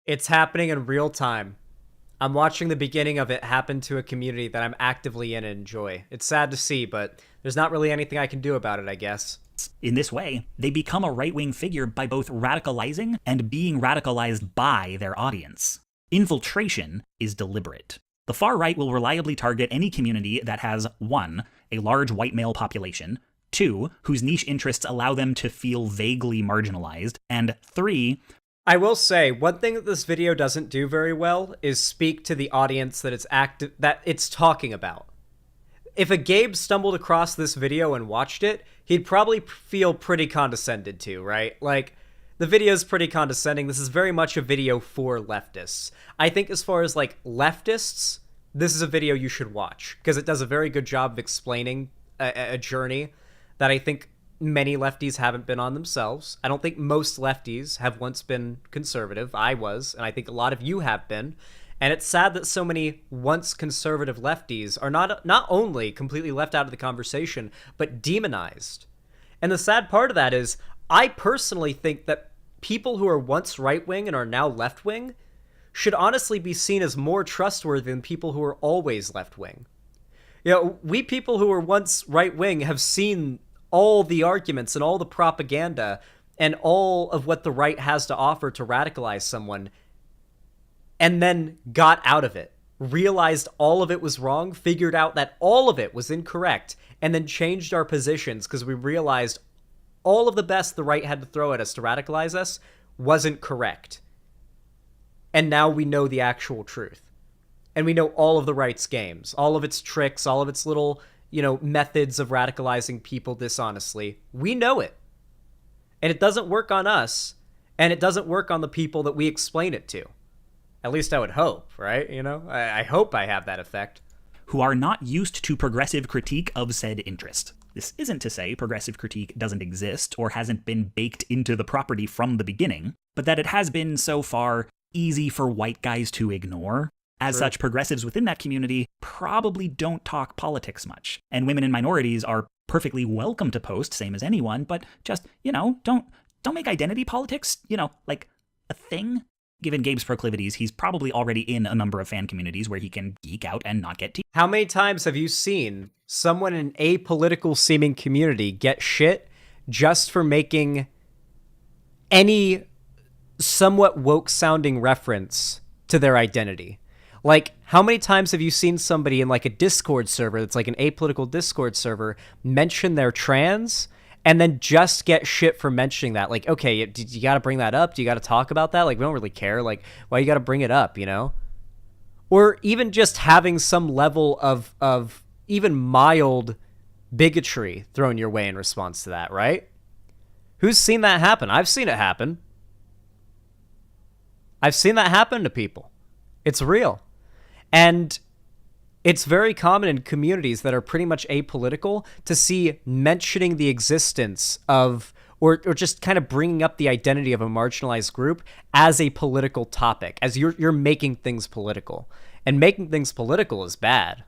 It's happening in real time. I'm watching the beginning of it happen to a community that I'm actively in and enjoy. It's sad to see, but there's not really anything I can do about it, I guess. In this way, they become a right-wing figure by both radicalizing and being radicalized by their audience. Infiltration is deliberate. The far right will reliably target any community that has 1. A large white male population, 2. Whose niche interests allow them to feel vaguely marginalized, and 3. I will say, one thing that this video doesn't do very well is speak to the audience that it's talking about. If a Gabe stumbled across this video and watched it, he'd probably feel pretty condescended to, right? Like, the video's pretty condescending. This is very much a video for leftists. I think as far as, like, leftists, this is a video you should watch, because it does a very good job of explaining a journey that I think many lefties haven't been on themselves. I don't think most lefties have once been conservative. I was, and I think a lot of you have been. And it's sad that so many once conservative lefties are not only completely left out of the conversation, but demonized. And the sad part of that is, I personally think that people who are once right-wing and are now left-wing should honestly be seen as more trustworthy than people who are always left-wing. You know, we people who were once right-wing have seen all the arguments and all the propaganda and all of what the right has to offer to radicalize someone, and then got out of it, realized all of it was wrong, figured out that all of it was incorrect, and then changed our positions because we realized all of the best the right had to throw at us to radicalize us wasn't correct. And now we know the actual truth. and we know all of the right's games, all of its tricks, all of its little, methods of radicalizing people dishonestly. We know it. And it doesn't work on us, and it doesn't work on the people that we explain it to. At least I would hope, right? I hope I have that effect. Who are not used to progressive critique of said interest. This isn't to say progressive critique doesn't exist or hasn't been baked into the property from the beginning, but that it has been so far easy for white guys to ignore. As such, progressives within that community probably don't talk politics much, and women and minorities are perfectly welcome to post, same as anyone, but just, don't make identity politics, like a thing. Given Gabe's proclivities, he's probably already in a number of fan communities where he can geek out and not get teased. How many times have you seen someone in an apolitical seeming community get shit just for making any somewhat woke sounding reference to their identity? Like, how many times have you seen somebody in like a Discord server that's like an apolitical Discord server mention they're trans and then just get shit for mentioning that? Like, okay, you got to bring that up? Do you got to talk about that? Like, we don't really care. Like, why you got to bring it up, Or even just having some level of even mild bigotry thrown your way in response to that, right? Who's seen that happen? I've seen it happen. I've seen that happen to people. It's real. And it's very common in communities that are pretty much apolitical to see mentioning the existence of, or just kind of bringing up the identity of a marginalized group as a political topic, as you're making things political. And making things political is bad.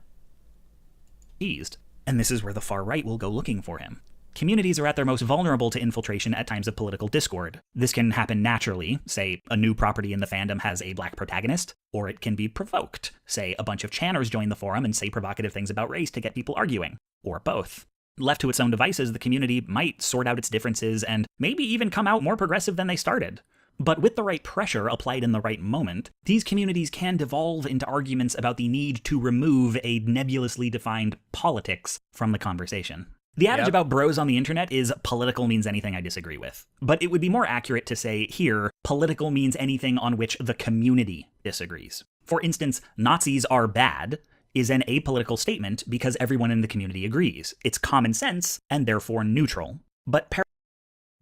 And this is where the far right will go looking for him. Communities are at their most vulnerable to infiltration at times of political discord. This can happen naturally, say a new property in the fandom has a black protagonist, or it can be provoked, say a bunch of channers join the forum and say provocative things about race to get people arguing, or both. Left to its own devices, the community might sort out its differences and maybe even come out more progressive than they started. But with the right pressure applied in the right moment, these communities can devolve into arguments about the need to remove a nebulously defined politics from the conversation. The adage about bros on the internet is political means anything I disagree with. But it would be more accurate to say here, political means anything on which the community disagrees. For instance, Nazis are bad is an apolitical statement because everyone in the community agrees. It's common sense and therefore neutral. But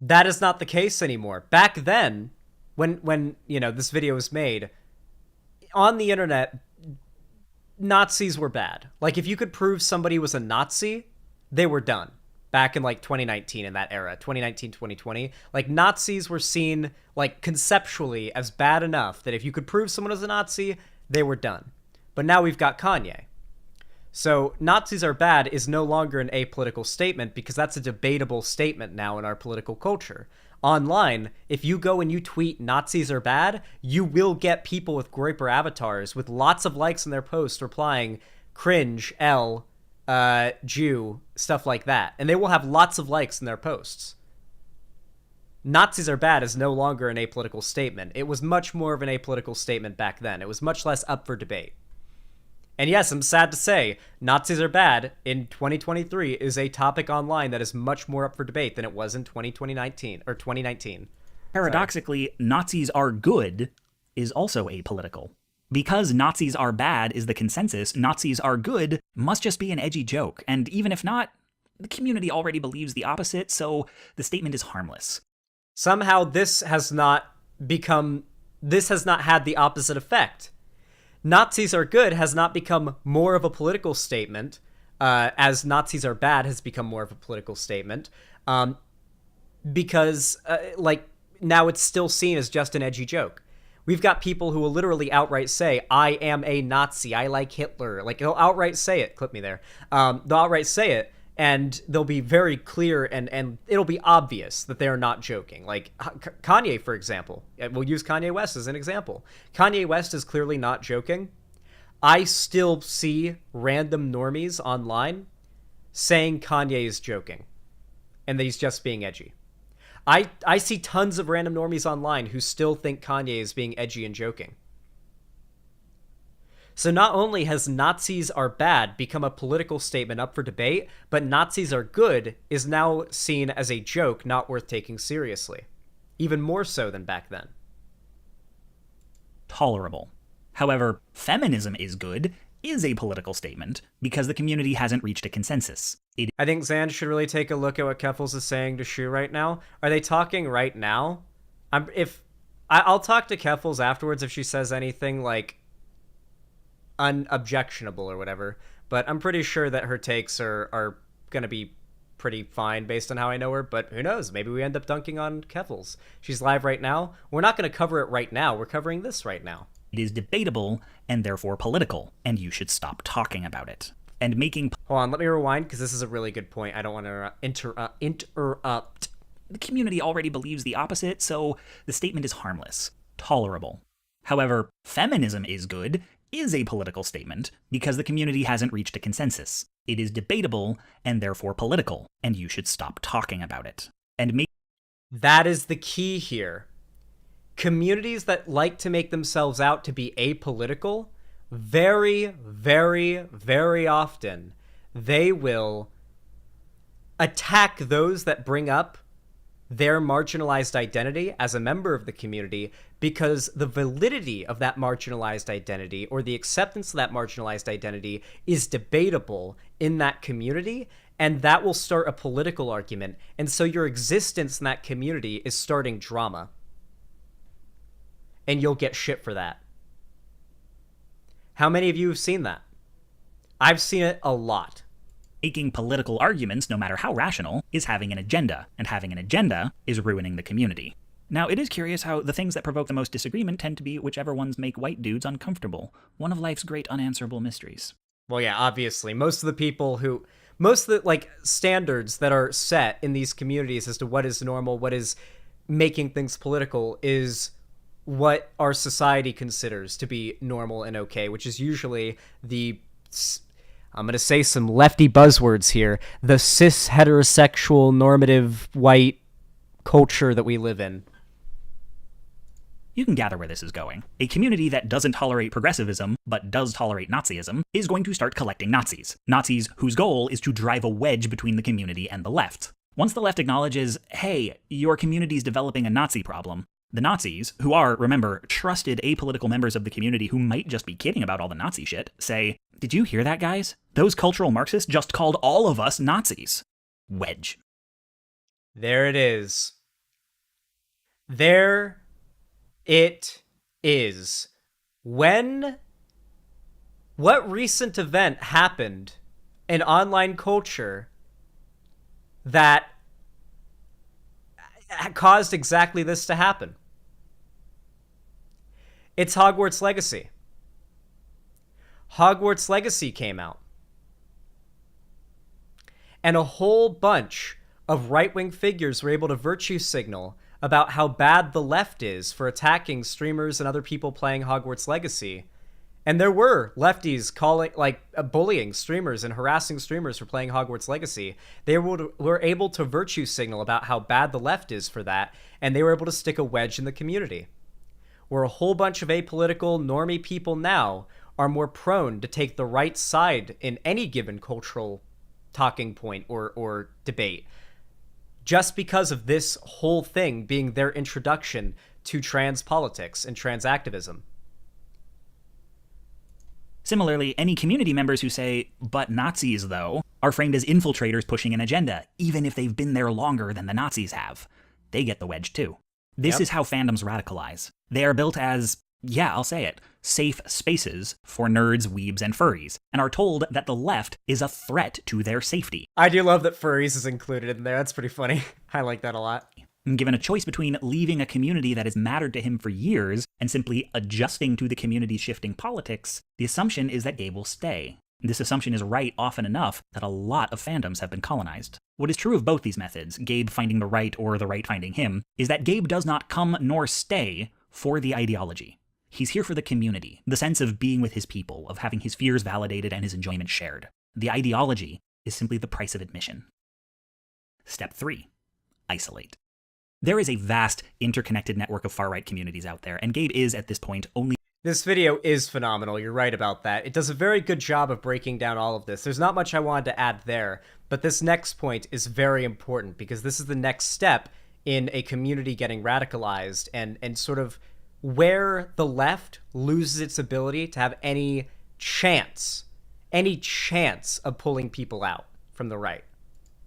that is not the case anymore. Back then, when this video was made, on the internet, Nazis were bad. Like, if you could prove somebody was a Nazi, they were done. Back in like 2019, in that era, 2019, 2020, like Nazis were seen like conceptually as bad enough that if you could prove someone was a Nazi, they were done. But now we've got Kanye. So Nazis are bad is no longer an apolitical statement because that's a debatable statement now in our political culture. Online, if you go and you tweet Nazis are bad, you will get people with Groiper avatars with lots of likes in their posts replying cringe, L, Jew, stuff like that. And they will have lots of likes in their posts. Nazis are bad is no longer an apolitical statement. It was much more of an apolitical statement back then. It was much less up for debate. And yes, I'm sad to say, Nazis are bad in 2023 is a topic online that is much more up for debate than it was in 2019. Paradoxically, Nazis are good is also apolitical. Because Nazis are bad is the consensus, Nazis are good must just be an edgy joke. And even if not, the community already believes the opposite, so the statement is harmless. Somehow this has not had the opposite effect. Nazis are good has not become more of a political statement, as Nazis are bad has become more of a political statement, because now it's still seen as just an edgy joke. We've got people who will literally outright say, I am a Nazi, I like Hitler. Like, they'll outright say it. Clip me there. They'll outright say it, and they'll be very clear, and it'll be obvious that they are not joking. Like, Kanye, for example. We'll use Kanye West as an example. Kanye West is clearly not joking. I still see random normies online saying Kanye is joking, and that he's just being edgy. I see tons of random normies online who still think Kanye is being edgy and joking. So not only has Nazis are bad become a political statement up for debate, but Nazis are good is now seen as a joke not worth taking seriously. Even more so than back then. Tolerable. However, feminism is good is a political statement because the community hasn't reached a consensus. I think Zan should really take a look at what Keffels is saying to Shu right now. Are they talking right now? I'll talk to Keffels afterwards if she says anything like unobjectionable or whatever, but I'm pretty sure that her takes are going to be pretty fine based on how I know her, but who knows? Maybe we end up dunking on Keffels. She's live right now. We're not going to cover it right now. We're covering this right now. It is debatable and therefore political, and you should stop talking about it. And making... Hold on, let me rewind, because this is a really good point. I don't want to interrupt. The community already believes the opposite, so the statement is harmless, tolerable. However, feminism is good is a political statement because the community hasn't reached a consensus. It is debatable and therefore political, and you should stop talking about it. And that is the key here. Communities that like to make themselves out to be apolitical, very, very, very often, they will attack those that bring up their marginalized identity as a member of the community, because the validity of that marginalized identity or the acceptance of that marginalized identity is debatable in that community, and that will start a political argument. And so your existence in that community is starting drama. And you'll get shit for that. How many of you have seen that? I've seen it a lot. Making political arguments, no matter how rational, is having an agenda, and having an agenda is ruining the community. Now, it is curious how the things that provoke the most disagreement tend to be whichever ones make white dudes uncomfortable. One of life's great unanswerable mysteries. Well, yeah, obviously. Most of the standards that are set in these communities as to what is normal, what is making things political, is what our society considers to be normal and okay, which is usually I'm going to say some lefty buzzwords here, the cis heterosexual normative white culture that we live in. You can gather where this is going. A community that doesn't tolerate progressivism, but does tolerate Nazism, is going to start collecting Nazis. Nazis whose goal is to drive a wedge between the community and the left. Once the left acknowledges, hey, your community's developing a Nazi problem, the Nazis, who are, remember, trusted apolitical members of the community who might just be kidding about all the Nazi shit, say, did you hear that, guys? Those cultural Marxists just called all of us Nazis. Wedge. There it is. There it is. What recent event happened in online culture that caused exactly this to happen? It's Hogwarts Legacy. Hogwarts Legacy came out. And a whole bunch of right-wing figures were able to virtue signal about how bad the left is for attacking streamers and other people playing Hogwarts Legacy. And there were lefties bullying streamers and harassing streamers for playing Hogwarts Legacy. They were able to virtue signal about how bad the left is for that, and they were able to stick a wedge in the community. Where a whole bunch of apolitical, normie people now are more prone to take the right side in any given cultural talking point or debate, just because of this whole thing being their introduction to trans politics and trans activism. Similarly, any community members who say, but Nazis, though, are framed as infiltrators pushing an agenda, even if they've been there longer than the Nazis have. They get the wedge, too. This is how fandoms radicalize. They are built as, yeah, I'll say it, safe spaces for nerds, weebs, and furries, and are told that the left is a threat to their safety. I do love that furries is included in there. That's pretty funny. I like that a lot. Given a choice between leaving a community that has mattered to him for years and simply adjusting to the community's shifting politics, the assumption is that Gabe will stay. This assumption is right often enough that a lot of fandoms have been colonized. What is true of both these methods, Gabe finding the right or the right finding him, is that Gabe does not come nor stay for the ideology. He's here for the community, the sense of being with his people, of having his fears validated and his enjoyment shared. The ideology is simply the price of admission. Step 3. Isolate. There is a vast, interconnected network of far-right communities out there, and Gabe is, at this point, only... This video is phenomenal, you're right about that. It does a very good job of breaking down all of this. There's not much I wanted to add there, but this next point is very important, because this is the next step in a community getting radicalized and sort of where the left loses its ability to have any chance of pulling people out from the right.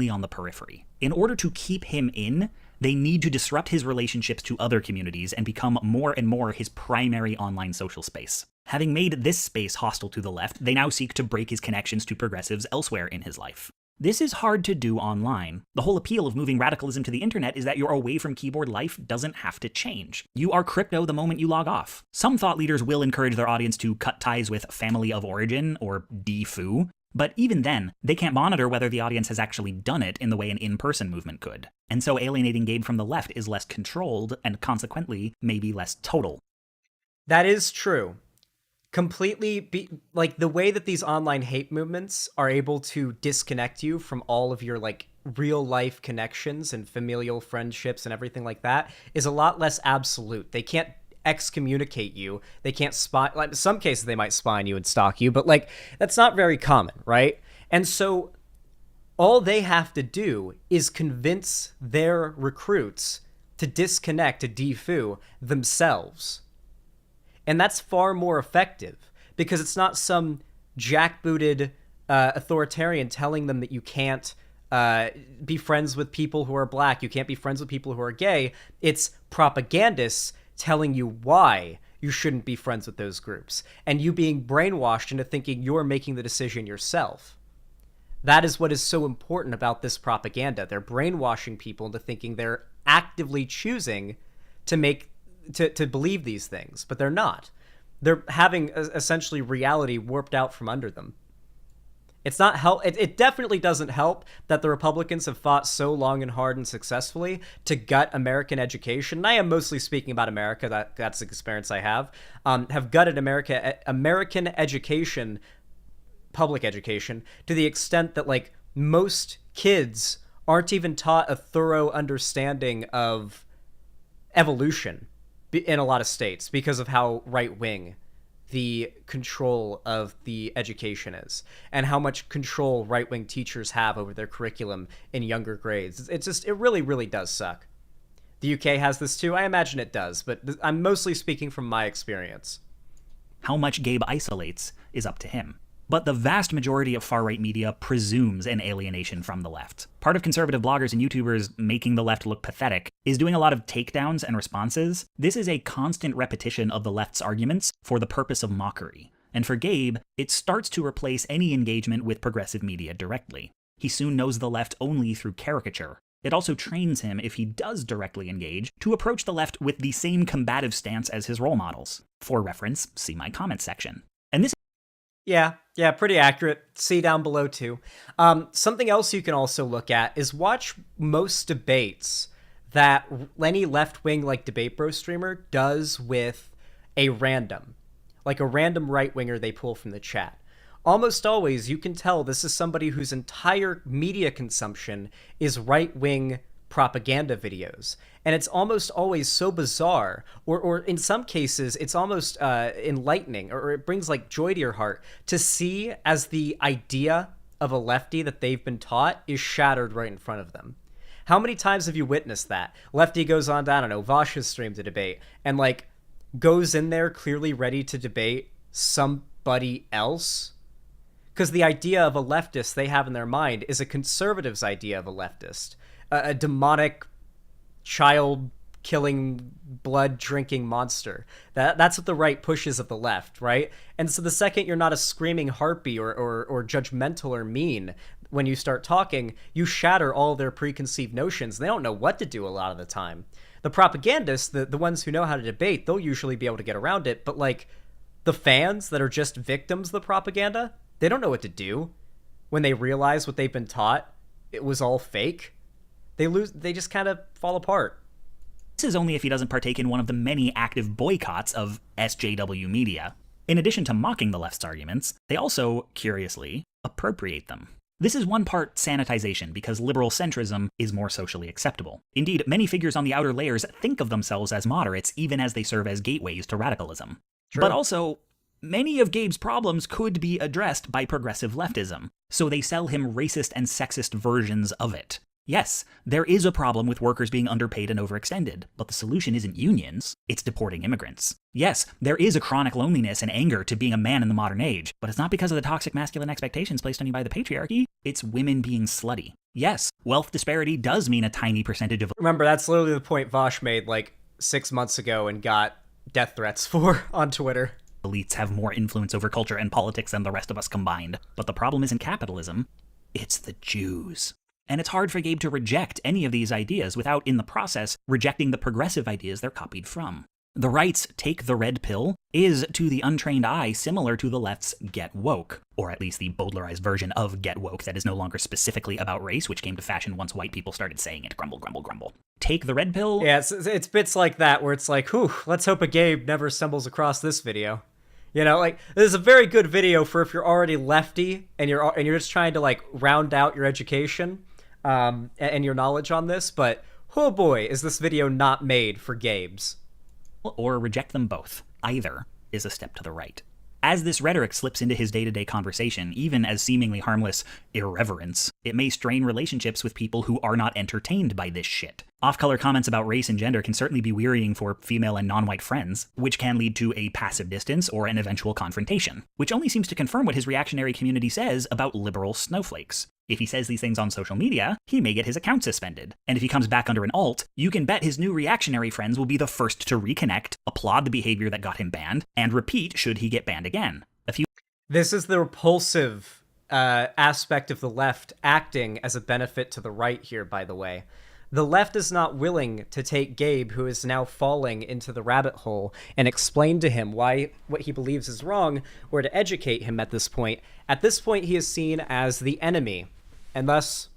On the periphery. In order to keep him in, they need to disrupt his relationships to other communities and become more and more his primary online social space. Having made this space hostile to the left, they now seek to break his connections to progressives elsewhere in his life. This is hard to do online. The whole appeal of moving radicalism to the internet is that your away from keyboard life doesn't have to change. You are crypto the moment you log off. Some thought leaders will encourage their audience to cut ties with family of origin, or DFU, but even then, they can't monitor whether the audience has actually done it in the way an in-person movement could. And so alienating Gabe from the left is less controlled, and consequently, maybe less total. That is true. Like, the way that these online hate movements are able to disconnect you from all of your, like, real-life connections and familial friendships and everything like that is a lot less absolute. They can't excommunicate you. They can't spy. Like, in some cases, they might spy on you and stalk you, but, like, that's not very common, right? And so all they have to do is convince their recruits to disconnect, to defoo themselves. And that's far more effective because it's not some jackbooted authoritarian telling them that you can't be friends with people who are black, you can't be friends with people who are gay. It's propagandists telling you why you shouldn't be friends with those groups, and you being brainwashed into thinking you're making the decision yourself. That is what is so important about this propaganda. They're brainwashing people into thinking they're actively choosing to believe these things, but they're not. They're having essentially reality warped out from under them. It's not help. It definitely doesn't help that the Republicans have fought so long and hard and successfully to gut American education. And I am mostly speaking about America. That's the experience I have gutted American education, public education, to the extent that, like, most kids aren't even taught a thorough understanding of evolution in a lot of states because of how right-wing the control of the education is and how much control right-wing teachers have over their curriculum in younger grades. It really, really does suck. The UK has this too. I imagine it does, but I'm mostly speaking from my experience. How much Gabe isolates is up to him. But the vast majority of far-right media presumes an alienation from the left. Part of conservative bloggers and YouTubers making the left look pathetic is doing a lot of takedowns and responses. This is a constant repetition of the left's arguments for the purpose of mockery. And for Gabe, it starts to replace any engagement with progressive media directly. He soon knows the left only through caricature. It also trains him, if he does directly engage, to approach the left with the same combative stance as his role models. For reference, see my comment section. And this Yeah, pretty accurate. See down below, too. Something else you can also look at is watch most debates that any left-wing, like, Debate Bro streamer does with a random right-winger they pull from the chat. Almost always, you can tell this is somebody whose entire media consumption is right-wing propaganda videos. And it's almost always so bizarre, or in some cases, it's almost enlightening, or it brings, like, joy to your heart to see as the idea of a lefty that they've been taught is shattered right in front of them. How many times have you witnessed that? Lefty goes on to, I don't know, Vash's stream to debate, and, like, goes in there clearly ready to debate somebody else? Because the idea of a leftist they have in their mind is a conservative's idea of a leftist. A demonic, child-killing, blood-drinking monster. That's what the right pushes of the left, right? And so the second you're not a screaming harpy or judgmental or mean when you start talking, you shatter all their preconceived notions. They don't know what to do a lot of the time. The propagandists, the ones who know how to debate, they'll usually be able to get around it, but, like, the fans that are just victims of the propaganda, they don't know what to do when they realize what they've been taught. It was all fake. They just kind of fall apart. This is only if he doesn't partake in one of the many active boycotts of SJW media. In addition to mocking the left's arguments, they also, curiously, appropriate them. This is one part sanitization because liberal centrism is more socially acceptable. Indeed, many figures on the outer layers think of themselves as moderates even as they serve as gateways to radicalism. True. But also, many of Gabe's problems could be addressed by progressive leftism, so they sell him racist and sexist versions of it. Yes, there is a problem with workers being underpaid and overextended, but the solution isn't unions, it's deporting immigrants. Yes, there is a chronic loneliness and anger to being a man in the modern age, but it's not because of the toxic masculine expectations placed on you by the patriarchy, it's women being slutty. Yes, wealth disparity does mean a tiny percentage of— Remember, that's literally the point Vosh made like 6 months ago and got death threats for on Twitter. elites have more influence over culture and politics than the rest of us combined. But the problem isn't capitalism, it's the Jews. And it's hard for Gabe to reject any of these ideas without, in the process, rejecting the progressive ideas they're copied from. The right's take the red pill is, to the untrained eye, similar to the left's get woke, or at least the Bowdlerized version of get woke that is no longer specifically about race, which came to fashion once white people started saying it. Grumble, grumble, grumble. Take the red pill? Yeah, it's bits like that where it's like, whew, let's hope a Gabe never stumbles across this video. You know, like, this is a very good video for if you're already lefty and you're just trying to, like, round out your education and your knowledge on this, but, oh boy, is this video not made for Gabes. Or reject them both. Either is a step to the right. As this rhetoric slips into his day-to-day conversation, even as seemingly harmless irreverence, it may strain relationships with people who are not entertained by this shit. Off-color comments about race and gender can certainly be wearying for female and non-white friends, which can lead to a passive distance or an eventual confrontation, which only seems to confirm what his reactionary community says about liberal snowflakes. If he says these things on social media, he may get his account suspended. And if he comes back under an alt, you can bet his new reactionary friends will be the first to reconnect, applaud the behavior that got him banned, and repeat should he get banned again. This is the repulsive aspect of the left acting as a benefit to the right here, by the way. The left is not willing to take Gabe, who is now falling into the rabbit hole, and explain to him why what he believes is wrong, or to educate him at this point. At this point, he is seen as the enemy, and thus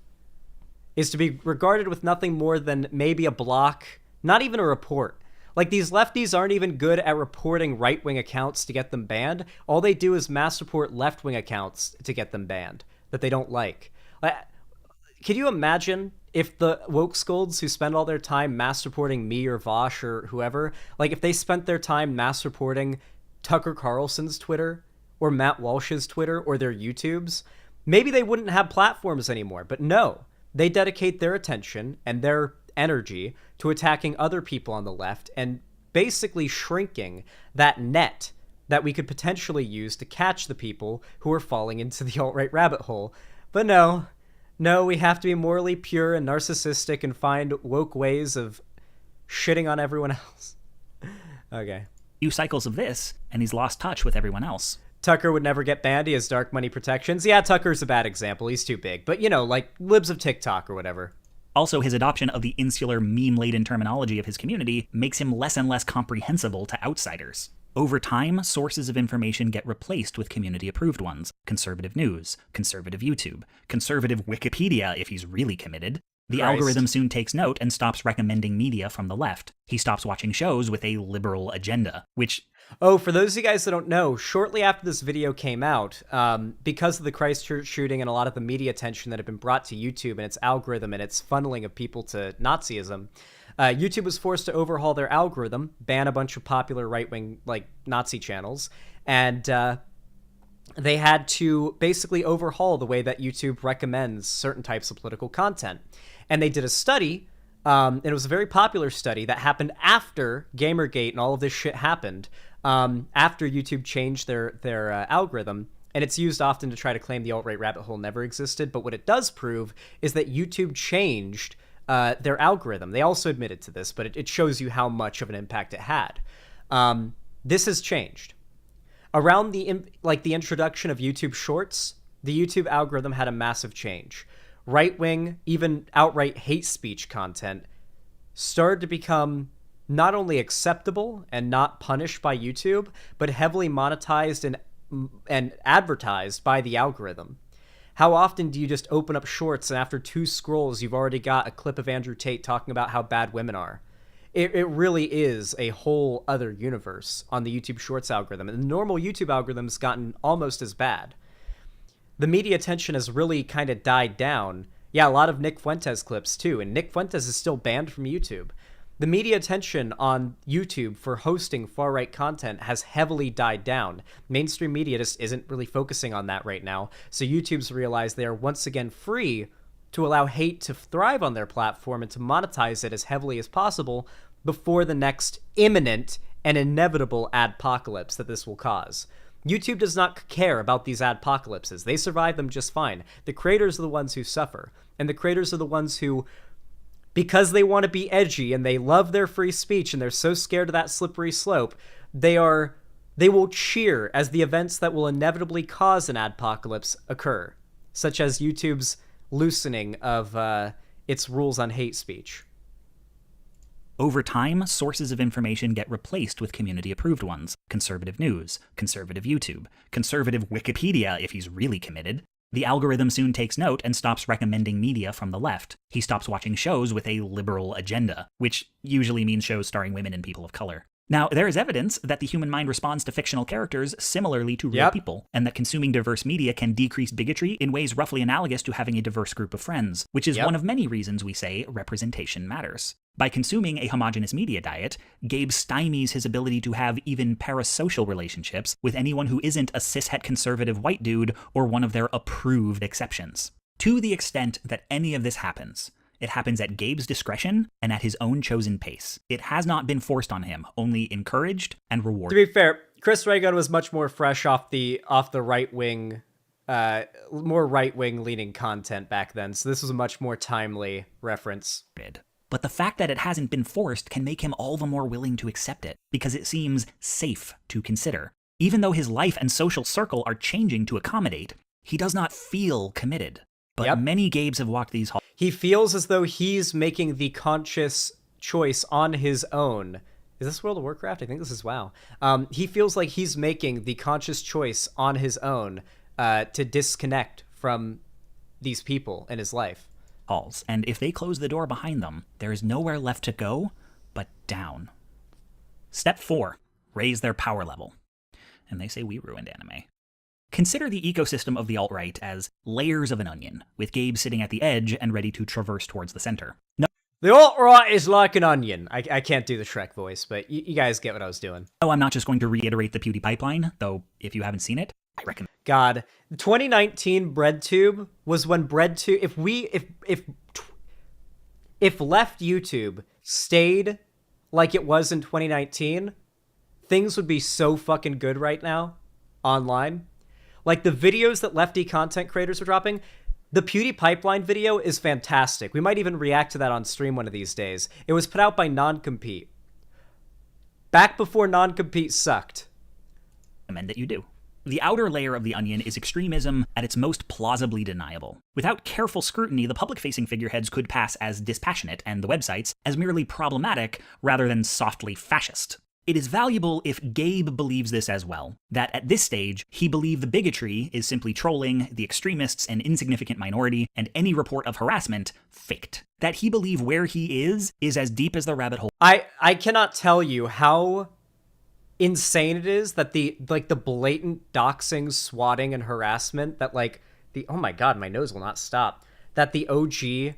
is to be regarded with nothing more than maybe a block, not even a report. Like, these lefties aren't even good at reporting right-wing accounts to get them banned. All they do is mass report left-wing accounts to get them banned that they don't like. Can you imagine if the woke scolds who spend all their time mass reporting me or Vosh or whoever, like if they spent their time mass reporting Tucker Carlson's Twitter or Matt Walsh's Twitter or their YouTubes, maybe they wouldn't have platforms anymore. But no, they dedicate their attention and their energy to attacking other people on the left and basically shrinking that net that we could potentially use to catch the people who are falling into the alt-right rabbit hole. But no, we have to be morally pure and narcissistic and find woke ways of shitting on everyone else. Okay. Few cycles of this, and he's lost touch with everyone else. Tucker would never get banned. He has dark money protections. Yeah, Tucker's a bad example. He's too big. But, you know, like libs of TikTok or whatever. Also, his adoption of the insular, meme-laden terminology of his community makes him less and less comprehensible to outsiders. Over time, sources of information get replaced with community-approved ones. Conservative news, conservative YouTube, conservative Wikipedia if he's really committed. The algorithm soon takes note and stops recommending media from the left. He stops watching shows with a liberal agenda, which... Oh, for those of you guys that don't know, shortly after this video came out, because of the Christchurch shooting and a lot of the media attention that had been brought to YouTube and its algorithm and its funneling of people to Nazism, YouTube was forced to overhaul their algorithm, ban a bunch of popular right-wing, like, Nazi channels, and they had to basically overhaul the way that YouTube recommends certain types of political content. And they did a study, and it was a very popular study that happened after Gamergate and all of this shit happened, after YouTube changed their algorithm, and it's used often to try to claim the alt-right rabbit hole never existed, but what it does prove is that YouTube changed their algorithm. They also admitted to this, but it shows you how much of an impact it had. This has changed. Around the introduction of YouTube Shorts, the YouTube algorithm had a massive change. Right-wing, even outright hate speech content started to become not only acceptable and not punished by YouTube, but heavily monetized and advertised by the algorithm. How often do you just open up Shorts and after 2 scrolls you've already got a clip of Andrew Tate talking about how bad women are? It really is a whole other universe on the YouTube Shorts algorithm, and the normal YouTube algorithm's gotten almost as bad. The media attention has really kind of died down. Yeah, a lot of Nick Fuentes clips too, and Nick Fuentes is still banned from YouTube. The media attention on YouTube for hosting far-right content has heavily died down. Mainstream media just isn't really focusing on that right now, so YouTube's realized they are once again free to allow hate to thrive on their platform and to monetize it as heavily as possible before the next imminent and inevitable adpocalypse that this will cause. YouTube does not care about these adpocalypses. They survive them just fine. The creators are the ones who suffer. And the creators are the ones who, because they want to be edgy and they love their free speech and they're so scared of that slippery slope, they will cheer as the events that will inevitably cause an adpocalypse occur, such as YouTube's loosening of its rules on hate speech. Over time, sources of information get replaced with community-approved ones. Conservative news, conservative YouTube, conservative Wikipedia if he's really committed. The algorithm soon takes note and stops recommending media from the left. He stops watching shows with a liberal agenda, which usually means shows starring women and people of color. Now, there is evidence that the human mind responds to fictional characters similarly to real people, and that consuming diverse media can decrease bigotry in ways roughly analogous to having a diverse group of friends, which is one of many reasons we say representation matters. By consuming a homogenous media diet, Gabe stymies his ability to have even parasocial relationships with anyone who isn't a cishet conservative white dude or one of their approved exceptions. To the extent that any of this happens, it happens at Gabe's discretion and at his own chosen pace. It has not been forced on him, only encouraged and rewarded. To be fair, Chris Reagan was much more fresh off the right-wing, more right-wing leaning content back then, so this was a much more timely reference. But the fact that it hasn't been forced can make him all the more willing to accept it, because it seems safe to consider. Even though his life and social circle are changing to accommodate, he does not feel committed. But many Gabes have walked these halls. He feels as though he's making the conscious choice on his own. Is this World of Warcraft? I think this is WoW. He feels like he's making the conscious choice on his own to disconnect from these people in his life. Halls, and if they close the door behind them, there is nowhere left to go but down. Step 4. Raise their power level. And they say we ruined anime. Consider the ecosystem of the alt-right as layers of an onion, with Gabe sitting at the edge and ready to traverse towards the center. No, the alt-right is like an onion. I can't do the Shrek voice, but you guys get what I was doing. I'm not just going to reiterate the PewDiePie pipeline, though if you haven't seen it, I recommend. God, 2019 BreadTube was when BreadTube, if left YouTube stayed like it was in 2019, things would be so fucking good right now online. Like the videos that lefty content creators are dropping, the PewDiePie pipeline video is fantastic. We might even react to that on stream one of these days. It was put out by Non-Compete. Back before Non-Compete sucked. Recommend that you do. The outer layer of the onion is extremism at its most plausibly deniable. Without careful scrutiny, the public-facing figureheads could pass as dispassionate and the websites as merely problematic rather than softly fascist. It is valuable if Gabe believes this as well, that at this stage, he believed the bigotry is simply trolling, the extremists an insignificant minority, and any report of harassment faked. That he believe where he is as deep as the rabbit hole. I cannot tell you how insane it is that the blatant doxing, swatting, and harassment that oh my god, my nose will not stop, that the OG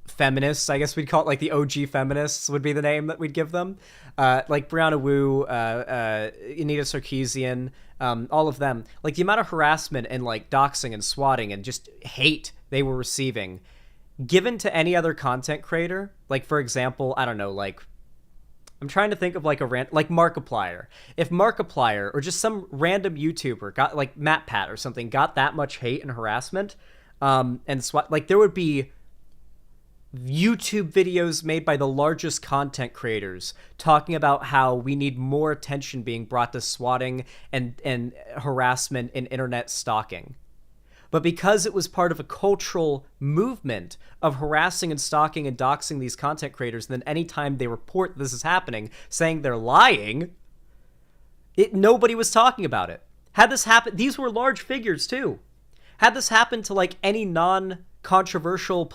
feminists, I guess we'd call it, the OG feminists would be the name that we'd give them, like Brianna Wu, Anita Sarkeesian, all of them, the amount of harassment and doxing and swatting and just hate they were receiving given to any other content creator, for example, I don't know, I'm trying to think of Markiplier. If Markiplier or just some random YouTuber got MatPat or something got that much hate and harassment, and swat, there would be YouTube videos made by the largest content creators talking about how we need more attention being brought to swatting and harassment and internet stalking. But because it was part of a cultural movement of harassing and stalking and doxing these content creators, then anytime they report this is happening, saying they're lying, nobody was talking about it. Had this happened, these were large figures too. Had this happened to any non-controversial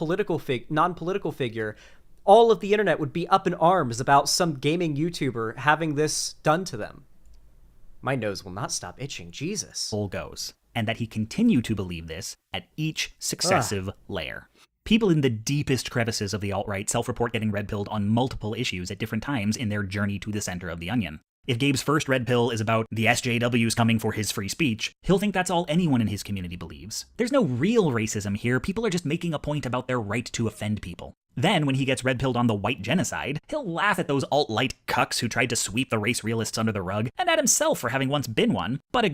non-political figure, all of the internet would be up in arms about some gaming YouTuber having this done to them. My nose will not stop itching, Jesus. Goes. And that he continued to believe this at each successive layer. People in the deepest crevices of the alt-right self-report getting red-pilled on multiple issues at different times in their journey to the center of the onion. If Gabe's first red pill is about the SJWs coming for his free speech, he'll think that's all anyone in his community believes. There's no real racism here, people are just making a point about their right to offend people. Then, when he gets red-pilled on the white genocide, he'll laugh at those alt-light cucks who tried to sweep the race realists under the rug, and at himself for having once been one, but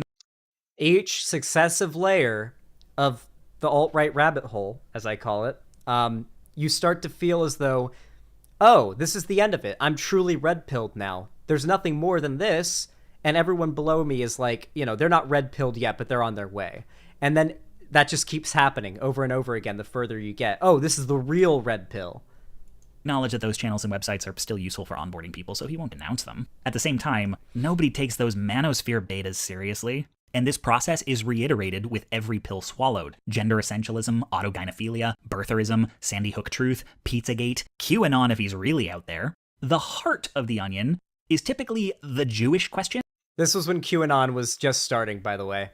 Each successive layer of the alt-right rabbit hole, as I call it, you start to feel as though, oh, this is the end of it. I'm truly red-pilled now. There's nothing more than this, and everyone below me is like, they're not red-pilled yet, but they're on their way. And then that just keeps happening over and over again the further you get. Oh, this is the real red pill. Acknowledge that those channels and websites are still useful for onboarding people, so he won't denounce them. At the same time, nobody takes those manosphere betas seriously. And this process is reiterated with every pill swallowed. Gender essentialism, autogynephilia, birtherism, Sandy Hook truth, Pizzagate, QAnon if he's really out there. The heart of the onion is typically the Jewish question. This was when QAnon was just starting, by the way.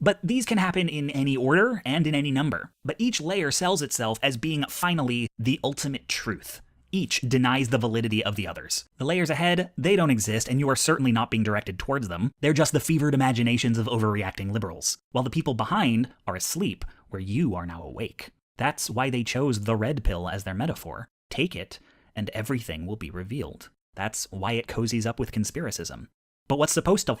But these can happen in any order and in any number. But each layer sells itself as being finally the ultimate truth. Each denies the validity of the others. The layers ahead, they don't exist, and you are certainly not being directed towards them. They're just the fevered imaginations of overreacting liberals, while the people behind are asleep, where you are now awake. That's why they chose the red pill as their metaphor. Take it, and everything will be revealed. That's why it cozies up with conspiracism. But what's supposed to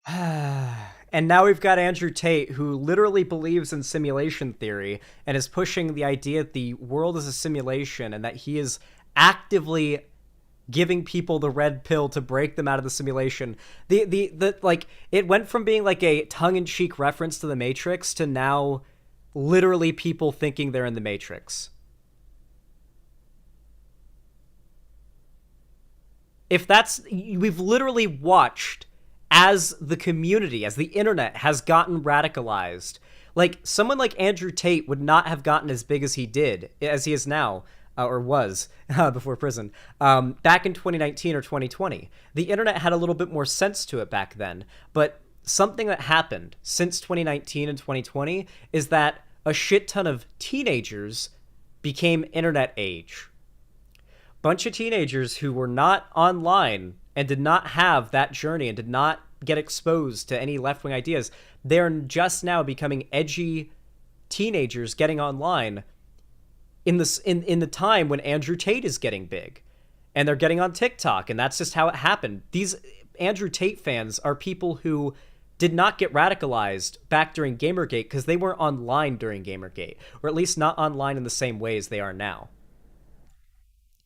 And now we've got Andrew Tate, who literally believes in simulation theory and is pushing the idea that the world is a simulation and that he is actively giving people the red pill to break them out of the simulation. It went from being like a tongue-in-cheek reference to the Matrix to now literally people thinking they're in the Matrix. We've literally watched as the community, as the internet has gotten radicalized. Like, someone like Andrew Tate would not have gotten as big as he did, as he is now, or was, before prison, back in 2019 or 2020. The internet had a little bit more sense to it back then, but something that happened since 2019 and 2020 is that a shit ton of teenagers became internet age. Bunch of teenagers who were not online and did not have that journey and did not get exposed to any left-wing ideas, they're just now becoming edgy teenagers getting online in the time when Andrew Tate is getting big. And they're getting on TikTok, and that's just how it happened. These Andrew Tate fans are people who did not get radicalized back during Gamergate because they weren't online during Gamergate, or at least not online in the same way as they are now.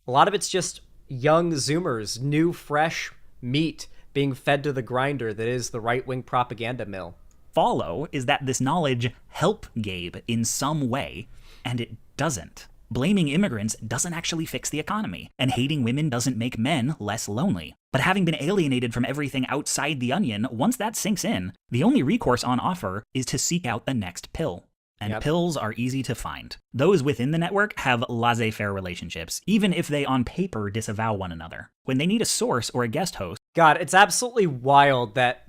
A lot of it's just young Zoomers, new, fresh meat being fed to the grinder that is the right-wing propaganda mill. follow is that this knowledge help Gabe in some way, and it doesn't. Blaming immigrants doesn't actually fix the economy, and hating women doesn't make men less lonely. But having been alienated from everything outside the onion, once that sinks in, the only recourse on offer is to seek out the next pill. And pills are easy to find. Those within the network have laissez-faire relationships, even if they on paper disavow one another. When they need a source or a guest host... God, it's absolutely wild that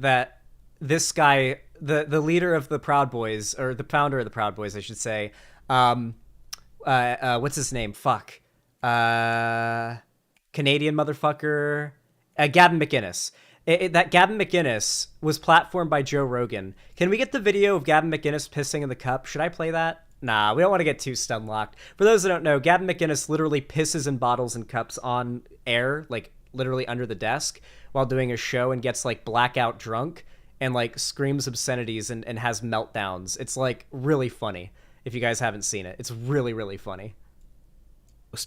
this guy, the leader of the Proud Boys, or the founder of the Proud Boys, I should say, what's his name? Fuck. Canadian motherfucker. Gavin McInnes. That Gavin McInnes was platformed by Joe Rogan. Can we get the video of Gavin McInnes pissing in the cup? Should I play that? Nah, we don't want to get too stun-locked. For those that don't know, Gavin McInnes literally pisses in bottles and cups on air, like literally under the desk, while doing a show and gets like blackout drunk and like screams obscenities and has meltdowns. It's like really funny. If you guys haven't seen it, it's really, really funny.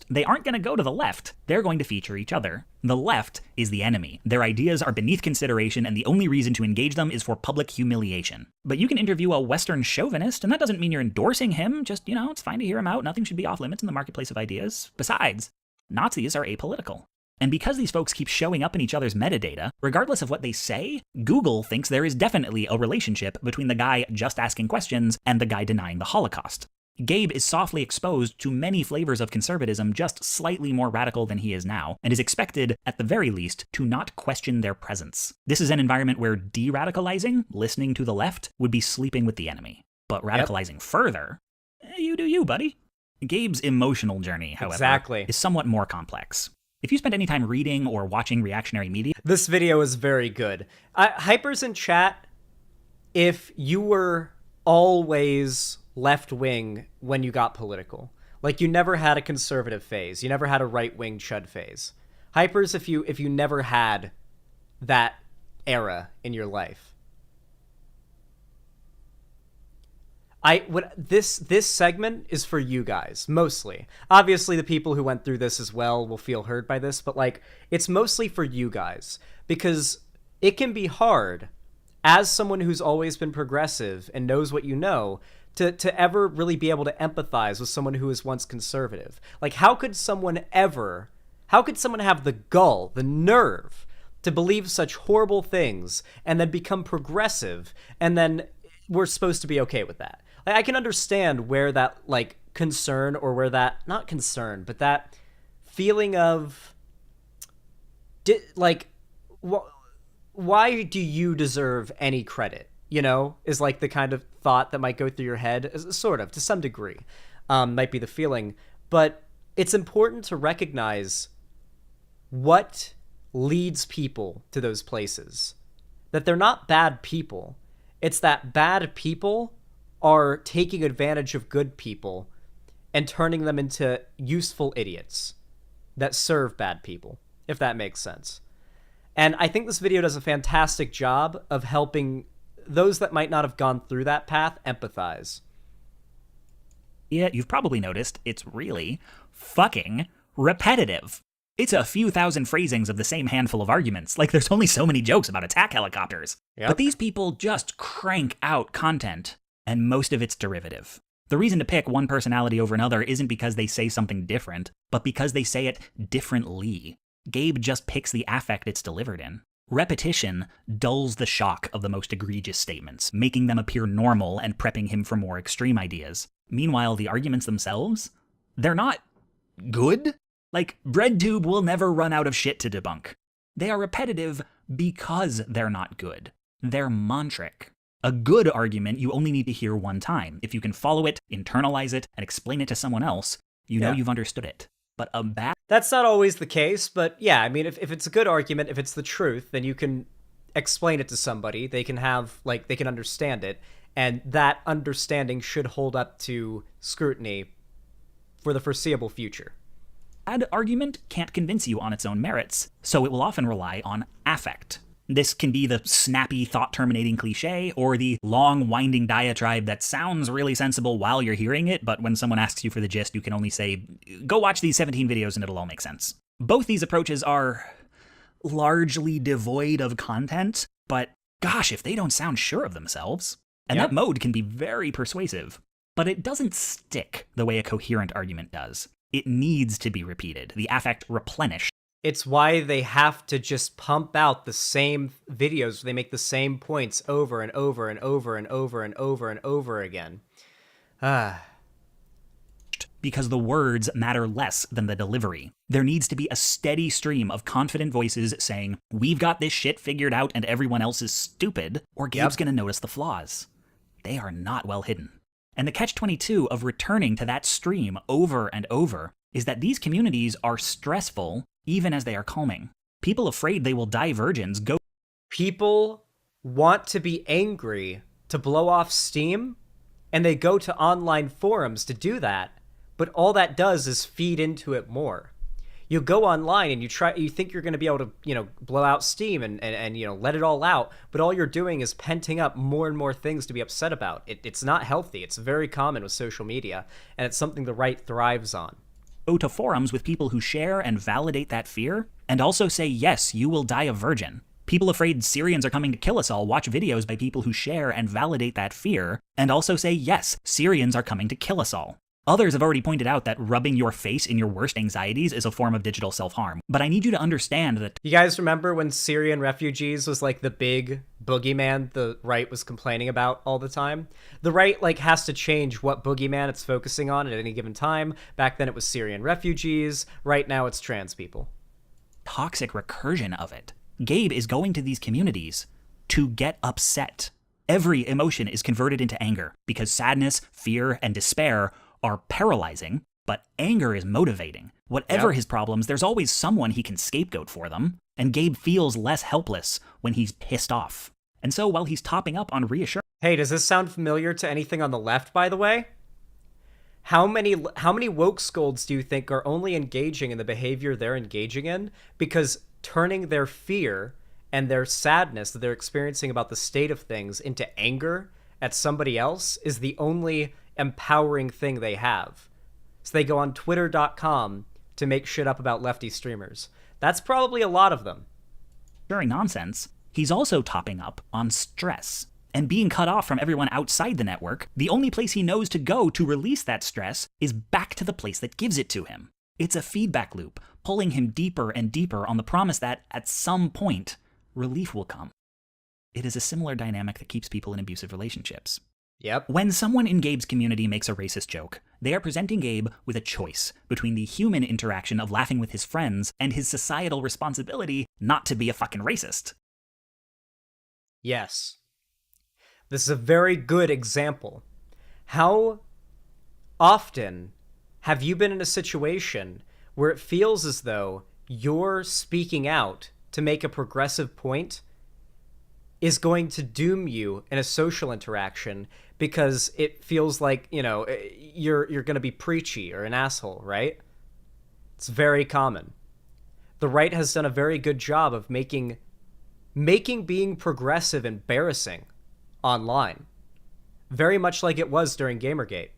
They aren't going to go to the left. They're going to feature each other. The left is the enemy. Their ideas are beneath consideration, and the only reason to engage them is for public humiliation. But you can interview a Western chauvinist, and that doesn't mean you're endorsing him. Just, it's fine to hear him out. Nothing should be off limits in the marketplace of ideas. Besides, Nazis are apolitical. And because these folks keep showing up in each other's metadata, regardless of what they say, Google thinks there is definitely a relationship between the guy just asking questions and the guy denying the Holocaust. Gabe is softly exposed to many flavors of conservatism, just slightly more radical than he is now, and is expected, at the very least, to not question their presence. This is an environment where de-radicalizing, listening to the left, would be sleeping with the enemy. But radicalizing further, you do you, buddy. Gabe's emotional journey, however, is somewhat more complex. If you spend any time reading or watching reactionary media, This video is very good. Hypers in chat, if you were always left-wing when you got political, like you never had a conservative phase, you never had a right-wing chud phase. Hypers, if you never had that era in your life. This segment is for you guys, mostly. Obviously, the people who went through this as well will feel heard by this, but, like, it's mostly for you guys. Because it can be hard, as someone who's always been progressive and knows what you know, to ever really be able to empathize with someone who was once conservative. Like, how could someone have the gall, the nerve, to believe such horrible things, and then become progressive, and then we're supposed to be okay with that? Like, I can understand where that, like, concern, or where that, not concern, but that feeling of, why do you deserve any credit, you know, is like the kind of thought that might go through your head, sort of, to some degree, might be the feeling. But it's important to recognize what leads people to those places. That they're not bad people. It's that bad people are taking advantage of good people and turning them into useful idiots that serve bad people, if that makes sense. And I think this video does a fantastic job of helping those that might not have gone through that path empathize. Yeah, you've probably noticed it's really fucking repetitive. It's a few thousand phrasings of the same handful of arguments, like there's only so many jokes about attack helicopters. Yep. But these people just crank out content, and most of it's derivative. The reason to pick one personality over another isn't because they say something different, but because they say it differently. Gabe just picks the affect it's delivered in. Repetition dulls the shock of the most egregious statements, making them appear normal and prepping him for more extreme ideas. Meanwhile, the arguments themselves, they're not good. Like, BreadTube will never run out of shit to debunk. They are repetitive because they're not good. They're mantric. A good argument you only need to hear one time. If you can follow it, internalize it, and explain it to someone else, you know you've understood it. But a bad... That's not always the case, but yeah, I mean, if it's a good argument, if it's the truth, then you can explain it to somebody. They can have, like, they can understand it, and that understanding should hold up to scrutiny for the foreseeable future. Bad argument can't convince you on its own merits, so it will often rely on affect. This can be the snappy, thought-terminating cliche, or the long, winding diatribe that sounds really sensible while you're hearing it, but when someone asks you for the gist, you can only say, go watch these 17 videos and it'll all make sense. Both these approaches are largely devoid of content, but gosh, if they don't sound sure of themselves. And that mode can be very persuasive. But it doesn't stick the way a coherent argument does. It needs to be repeated, the affect replenished. It's why they have to just pump out the same videos. They make the same points over and over and over and over and over and over again. Because the words matter less than the delivery. There needs to be a steady stream of confident voices saying, we've got this shit figured out and everyone else is stupid, or Gabe's gonna notice the flaws. They are not well hidden. And the catch-22 of returning to that stream over and over is that these communities are stressful even as they are calming. People afraid they will die virgins go... People want to be angry to blow off steam, and they go to online forums to do that, but all that does is feed into it more. You go online and you think you're going to be able to, you know, blow out steam and you know, let it all out, but all you're doing is penting up more and more things to be upset about. It's not healthy. It's very common with social media, and it's something the right thrives on. Go to forums with people who share and validate that fear, and also say, yes, you will die a virgin. People afraid Syrians are coming to kill us all watch videos by people who share and validate that fear, and also say, yes, Syrians are coming to kill us all. Others have already pointed out that rubbing your face in your worst anxieties is a form of digital self-harm. But I need you to understand that... You guys remember when Syrian refugees was like the big boogeyman the right was complaining about all the time? The right like has to change what boogeyman it's focusing on at any given time. Back then it was Syrian refugees. Right now it's trans people. Toxic recursion of it. Gabe is going to these communities to get upset. Every emotion is converted into anger because sadness, fear, and despair are paralyzing, but anger is motivating. Whatever his problems, there's always someone he can scapegoat for them, and Gabe feels less helpless when he's pissed off. And so while he's topping up on reassurance... Hey, does this sound familiar to anything on the left, by the way? How many woke scolds do you think are only engaging in the behavior they're engaging in because turning their fear and their sadness that they're experiencing about the state of things into anger at somebody else is the only empowering thing they have? So they go on twitter.com to make shit up about lefty streamers. That's probably a lot of them. During nonsense, he's also topping up on stress. And being cut off from everyone outside the network, the only place he knows to go to release that stress is back to the place that gives it to him. It's a feedback loop, pulling him deeper and deeper on the promise that, at some point, relief will come. It is a similar dynamic that keeps people in abusive relationships. Yep. When someone in Gabe's community makes a racist joke, they are presenting Gabe with a choice between the human interaction of laughing with his friends and his societal responsibility not to be a fucking racist. Yes. This is a very good example. How often have you been in a situation where it feels as though you're speaking out to make a progressive point is going to doom you in a social interaction because it feels like, you know, you're going to be preachy or an asshole, right? It's very common. The right has done a very good job of making being progressive embarrassing online. Very much like it was during Gamergate.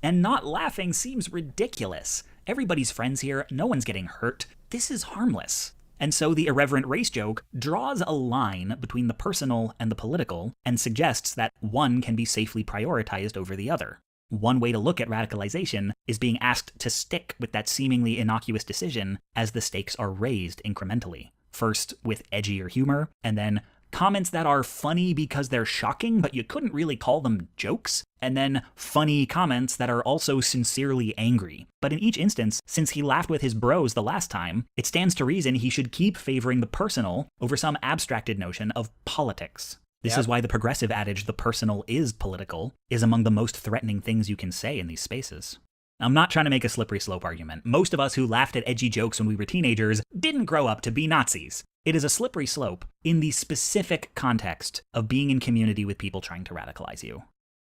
And not laughing seems ridiculous. Everybody's friends here, no one's getting hurt. This is harmless. And so the irreverent race joke draws a line between the personal and the political and suggests that one can be safely prioritized over the other. One way to look at radicalization is being asked to stick with that seemingly innocuous decision as the stakes are raised incrementally. First with edgier humor, and then comments that are funny because they're shocking, but you couldn't really call them jokes, and then funny comments that are also sincerely angry. But in each instance, since he laughed with his bros the last time, it stands to reason he should keep favoring the personal over some abstracted notion of politics. This is why the progressive adage, the personal is political, is among the most threatening things you can say in these spaces. I'm not trying to make a slippery slope argument. Most of us who laughed at edgy jokes when we were teenagers didn't grow up to be Nazis. It is a slippery slope in the specific context of being in community with people trying to radicalize you.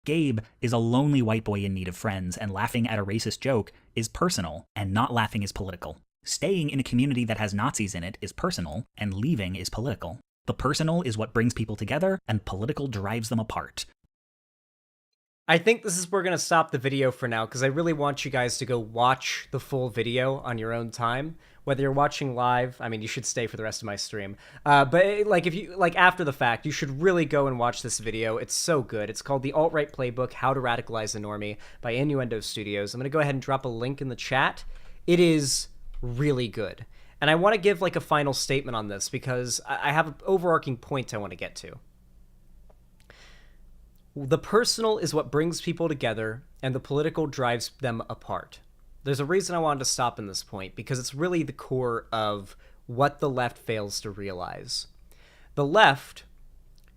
Gabe is a lonely white boy in need of friends, and laughing at a racist joke is personal, and not laughing is political. Staying in a community that has Nazis in it is personal, and leaving is political. The personal is what brings people together, and political drives them apart. I think this is where we're going to stop the video for now, because I really want you guys to go watch the full video on your own time. Whether you're watching live, I mean, you should stay for the rest of my stream. But like, if you like after the fact, you should really go and watch this video. It's so good. It's called The Alt-Right Playbook: How to Radicalize the Normie by Innuendo Studios. I'm going to go ahead and drop a link in the chat. It is really good. And I want to give like a final statement on this because I have an overarching point I want to get to. The personal is what brings people together, and the political drives them apart. There's a reason I wanted to stop in this point, because it's really the core of what the left fails to realize. The left,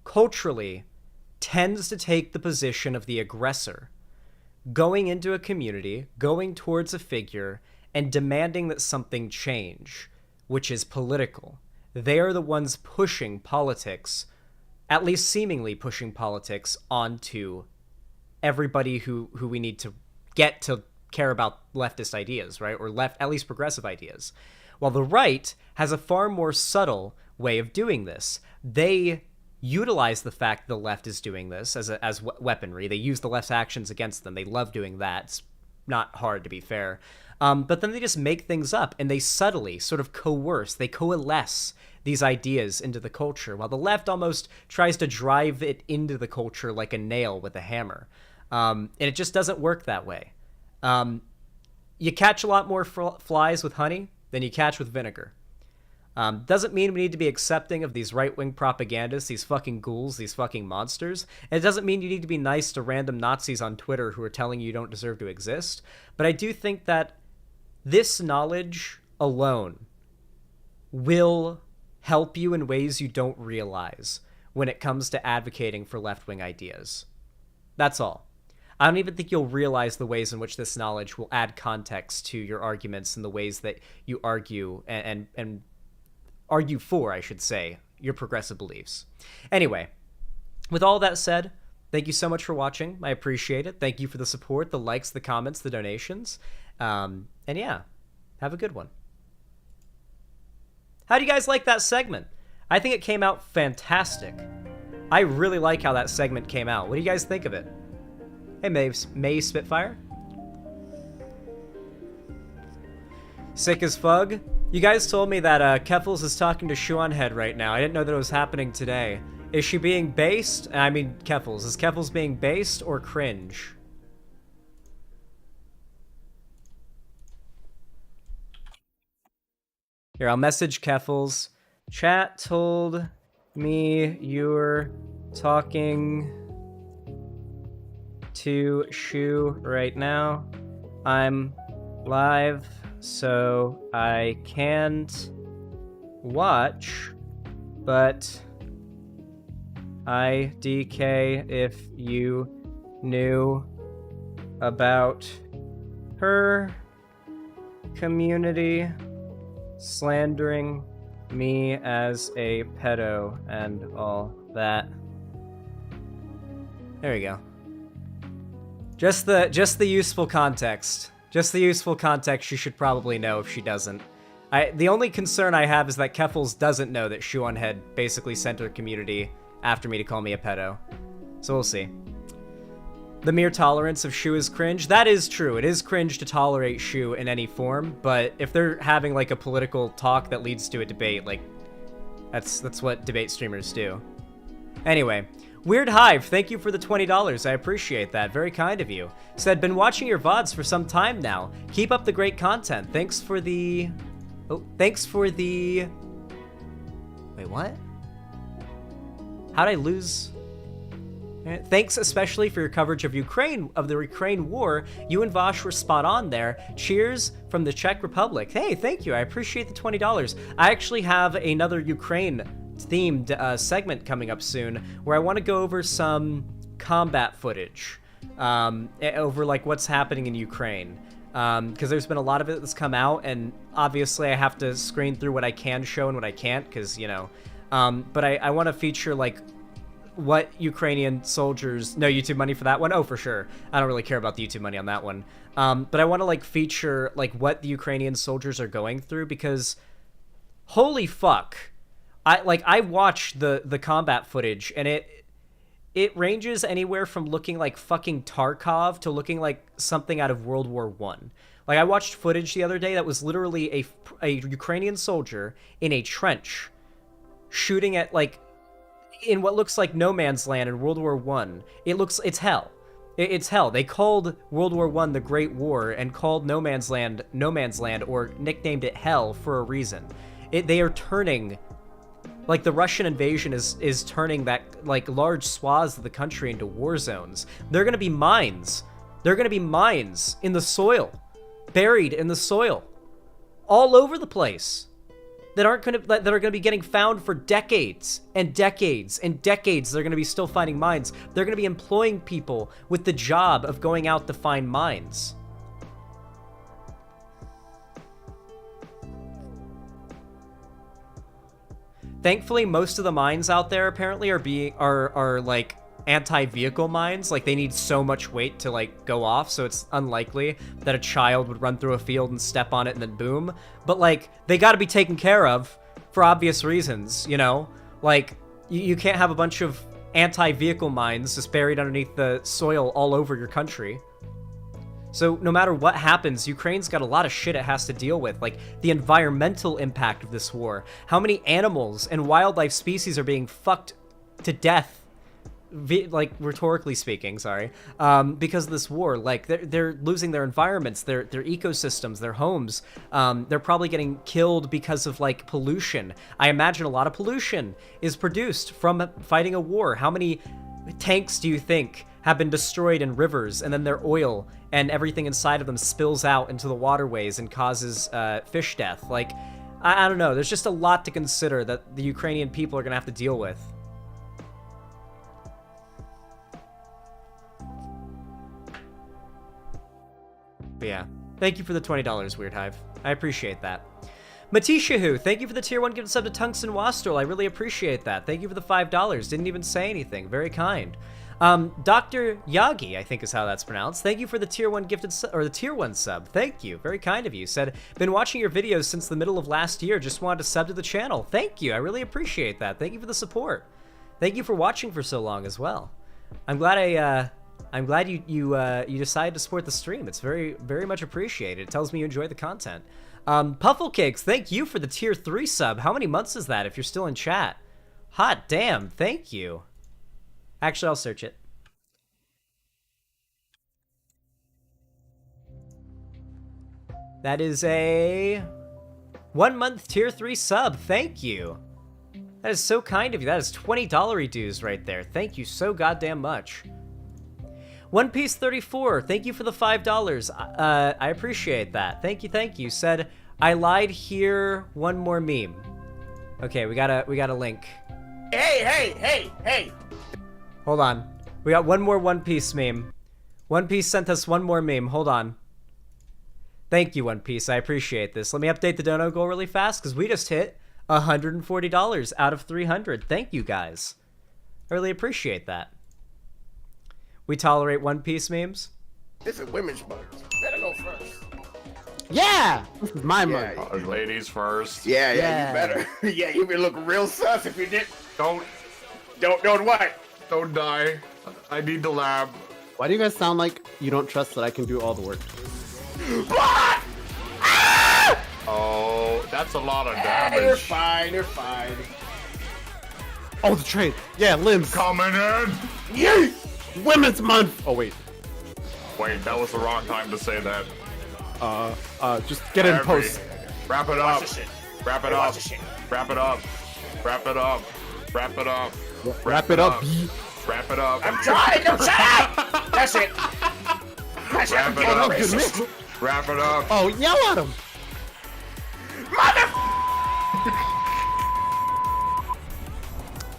culturally, tends to take the position of the aggressor, going into a community, going towards a figure, and demanding that something change, which is political. They are the ones pushing politics, at least seemingly pushing politics onto everybody who we need to get to care about leftist ideas, right? Or at least progressive ideas. While the right has a far more subtle way of doing this. They utilize the fact the left is doing this as weaponry. They use the left's actions against them. They love doing that. It's not hard, to be fair. But then they just make things up, and they subtly sort of they coalesce these ideas into the culture, while the left almost tries to drive it into the culture like a nail with a hammer. And it just doesn't work that way. You catch a lot more flies with honey than you catch with vinegar. Doesn't mean we need to be accepting of these right-wing propagandists, these fucking ghouls, these fucking monsters. And it doesn't mean you need to be nice to random Nazis on Twitter who are telling you don't deserve to exist. But I do think that this knowledge alone will help you in ways you don't realize when it comes to advocating for left-wing ideas. That's all. I don't even think you'll realize the ways in which this knowledge will add context to your arguments and the ways that you argue and argue for, I should say, your progressive beliefs. Anyway, with all that said, thank you so much for watching. I appreciate it. Thank you for the support, the likes, the comments, the donations. And yeah, have a good one. How do you guys like that segment? I think it came out fantastic. I really like how that segment came out. What do you guys think of it? Hey, May Spitfire. Sick as fug. You guys told me that Keffels is talking to Shuanhead right now. I didn't know that it was happening today. Is she being based? I mean, Keffels. Is Keffels being based or cringe? Here, I'll message Keffels. Chat told me you're talking to Shu right now. I'm live, so I can't watch, but IDK if you knew about her community slandering me as a pedo and all that. There we go. Just the useful context. Just the useful context she should probably know if she doesn't. The only concern I have is that Keffels doesn't know that Shuanhead basically sent her community after me to call me a pedo. So we'll see. The mere tolerance of Shu is cringe. That is true. It is cringe to tolerate Shu in any form, but if they're having like a political talk that leads to a debate, like that's what debate streamers do. Anyway, Weird Hive, thank you for the $20. I appreciate that. Very kind of you. Said, been watching your VODs for some time now. Keep up the great content. Thanks for the... Oh, thanks for the... Wait, what? How'd I lose... Thanks especially for your coverage of Ukraine, of the Ukraine war. You and Vosh were spot on there. Cheers from the Czech Republic. Hey, thank you. I appreciate the $20. I actually have another Ukraine-themed segment coming up soon where I want to go over some combat footage over like what's happening in Ukraine. Because there's been a lot of it that's come out, and obviously I have to screen through what I can show and what I can't, because, you know. But I want to feature, like, what Ukrainian soldiers... No YouTube money for that one? Oh, for sure. I don't really care about the YouTube money on that one. But I want to, like, feature, like, what the Ukrainian soldiers are going through, because holy fuck. I watched the combat footage, and it ranges anywhere from looking like fucking Tarkov to looking like something out of World War I. Like, I watched footage the other day that was literally a Ukrainian soldier in a trench shooting at, like, in what looks like no man's land in World War I. It's hell. It's hell. They called World War I the Great War and called no man's land, or nicknamed it hell for a reason. They are turning, like, the Russian invasion is turning that, like, large swaths of the country into war zones. They're gonna be mines. They're gonna be mines in the soil, buried in the soil, all over the place. That are gonna be getting found for decades and decades and decades. They're gonna be still finding mines. They're gonna be employing people with the job of going out to find mines. Thankfully, most of the mines out there apparently are like anti-vehicle mines. Like, they need so much weight to, like, go off, so it's unlikely that a child would run through a field and step on it and then boom. But, like, they gotta be taken care of for obvious reasons, you know? Like, you can't have a bunch of anti-vehicle mines just buried underneath the soil all over your country. So no matter what happens, Ukraine's got a lot of shit it has to deal with, like the environmental impact of this war. How many animals and wildlife species are being fucked to death, like, rhetorically speaking, sorry, because of this war. Like, they're losing their environments, their ecosystems, their homes. They're probably getting killed because of, like, pollution. I imagine a lot of pollution is produced from fighting a war. How many tanks do you think have been destroyed in rivers, and then their oil and everything inside of them spills out into the waterways and causes fish death? Like, I don't know. There's just a lot to consider that the Ukrainian people are gonna have to deal with. But yeah, thank you for the $20, Weird Hive. I appreciate that. Matishahu, thank you for the tier 1 gift sub to Tungsten Wastrel. I really appreciate that. Thank you for the $5. Didn't even say anything. Very kind. Dr. Yagi, I think is how that's pronounced. Thank you for the tier 1 gifted or the tier 1 sub. Thank you. Very kind of you. Said, been watching your videos since the middle of last year. Just wanted to sub to the channel. Thank you. I really appreciate that. Thank you for the support. Thank you for watching for so long as well. I'm glad you decided to support the stream. It's very, very much appreciated. It tells me you enjoy the content. Pufflecakes, thank you for the tier 3 sub. How many months is that if you're still in chat? Hot damn, thank you. Actually, I'll search it. That is a 1 month tier 3 sub. Thank you. That is so kind of you. That is $20 dues right there. Thank you so goddamn much. One Piece 34, thank you for the $5. I appreciate that. Thank you. Said, I lied here. One more meme. Okay, we got a link. Hey! Hold on. We got one more One Piece meme. One Piece sent us one more meme. Hold on. Thank you, One Piece. I appreciate this. Let me update the dono goal really fast because we just hit $140 out of 300. Thank you, guys. I really appreciate that. We tolerate One Piece memes. This is women's month. Better go first. Yeah! This is my month. Ladies first. Yeah, you better. Yeah, you would look real sus if you did. Don't what? Don't die. I need the lab. Why do you guys sound like you don't trust that I can do all the work? What? Oh, that's a lot of damage. You're fine. Oh, the trade. Yeah, limbs. Coming in. Yeet! Women's month. Oh, wait. Wait, that was the wrong time to say that. Just get in post. Wrap it up. Wrap it up. Watch the shit. Wrap it up. Wrap it up. Wrap it up. Wrap it up, B. Wrap it up. I'm trying. No, shut up. That's it. Wrap it I'm up. getting racist. Wrap it up. Oh, yell at him.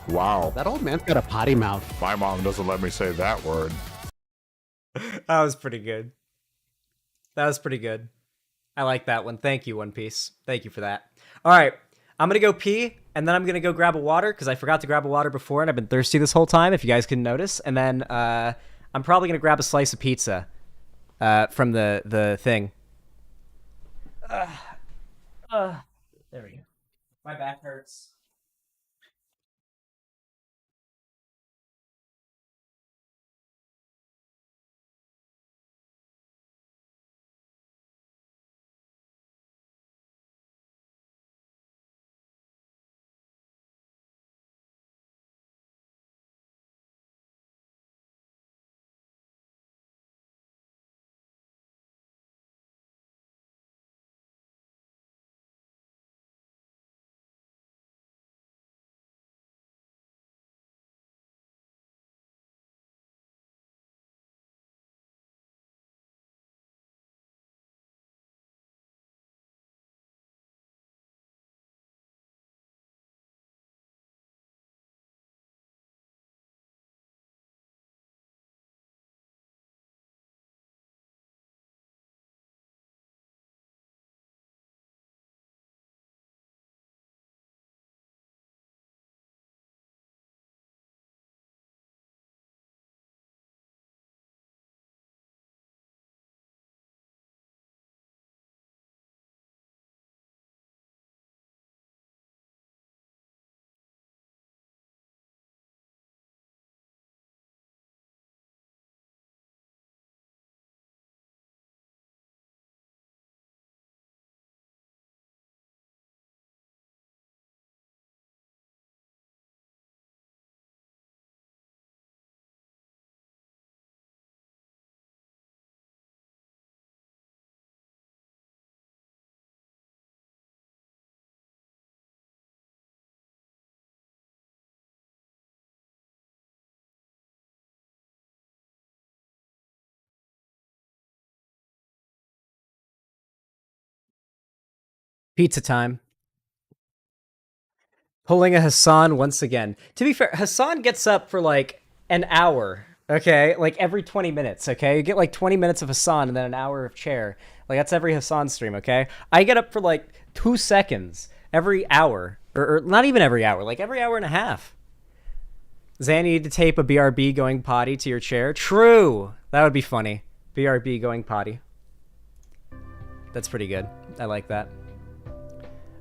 Wow. That old man's got a potty mouth. My mom doesn't let me say that word. That was pretty good. I like that one. Thank you, One Piece. Thank you for that. All right. I'm going to go pee, and then I'm going to go grab a water, because I forgot to grab a water before, and I've been thirsty this whole time, if you guys can notice. And then I'm probably going to grab a slice of pizza from the thing. There we go. My back hurts. Pizza time. Pulling a Hassan once again. To be fair, Hassan gets up for like an hour Okay, like every 20 minutes, okay? You get like 20 minutes of Hassan and then an hour of chair. Like that's every Hassan stream, okay? I get up for like 2 seconds every hour. Or not even every hour, like every hour and a half. Zan, you need to tape a BRB going potty to your chair? True! That would be funny. BRB going potty. That's pretty good. I like that.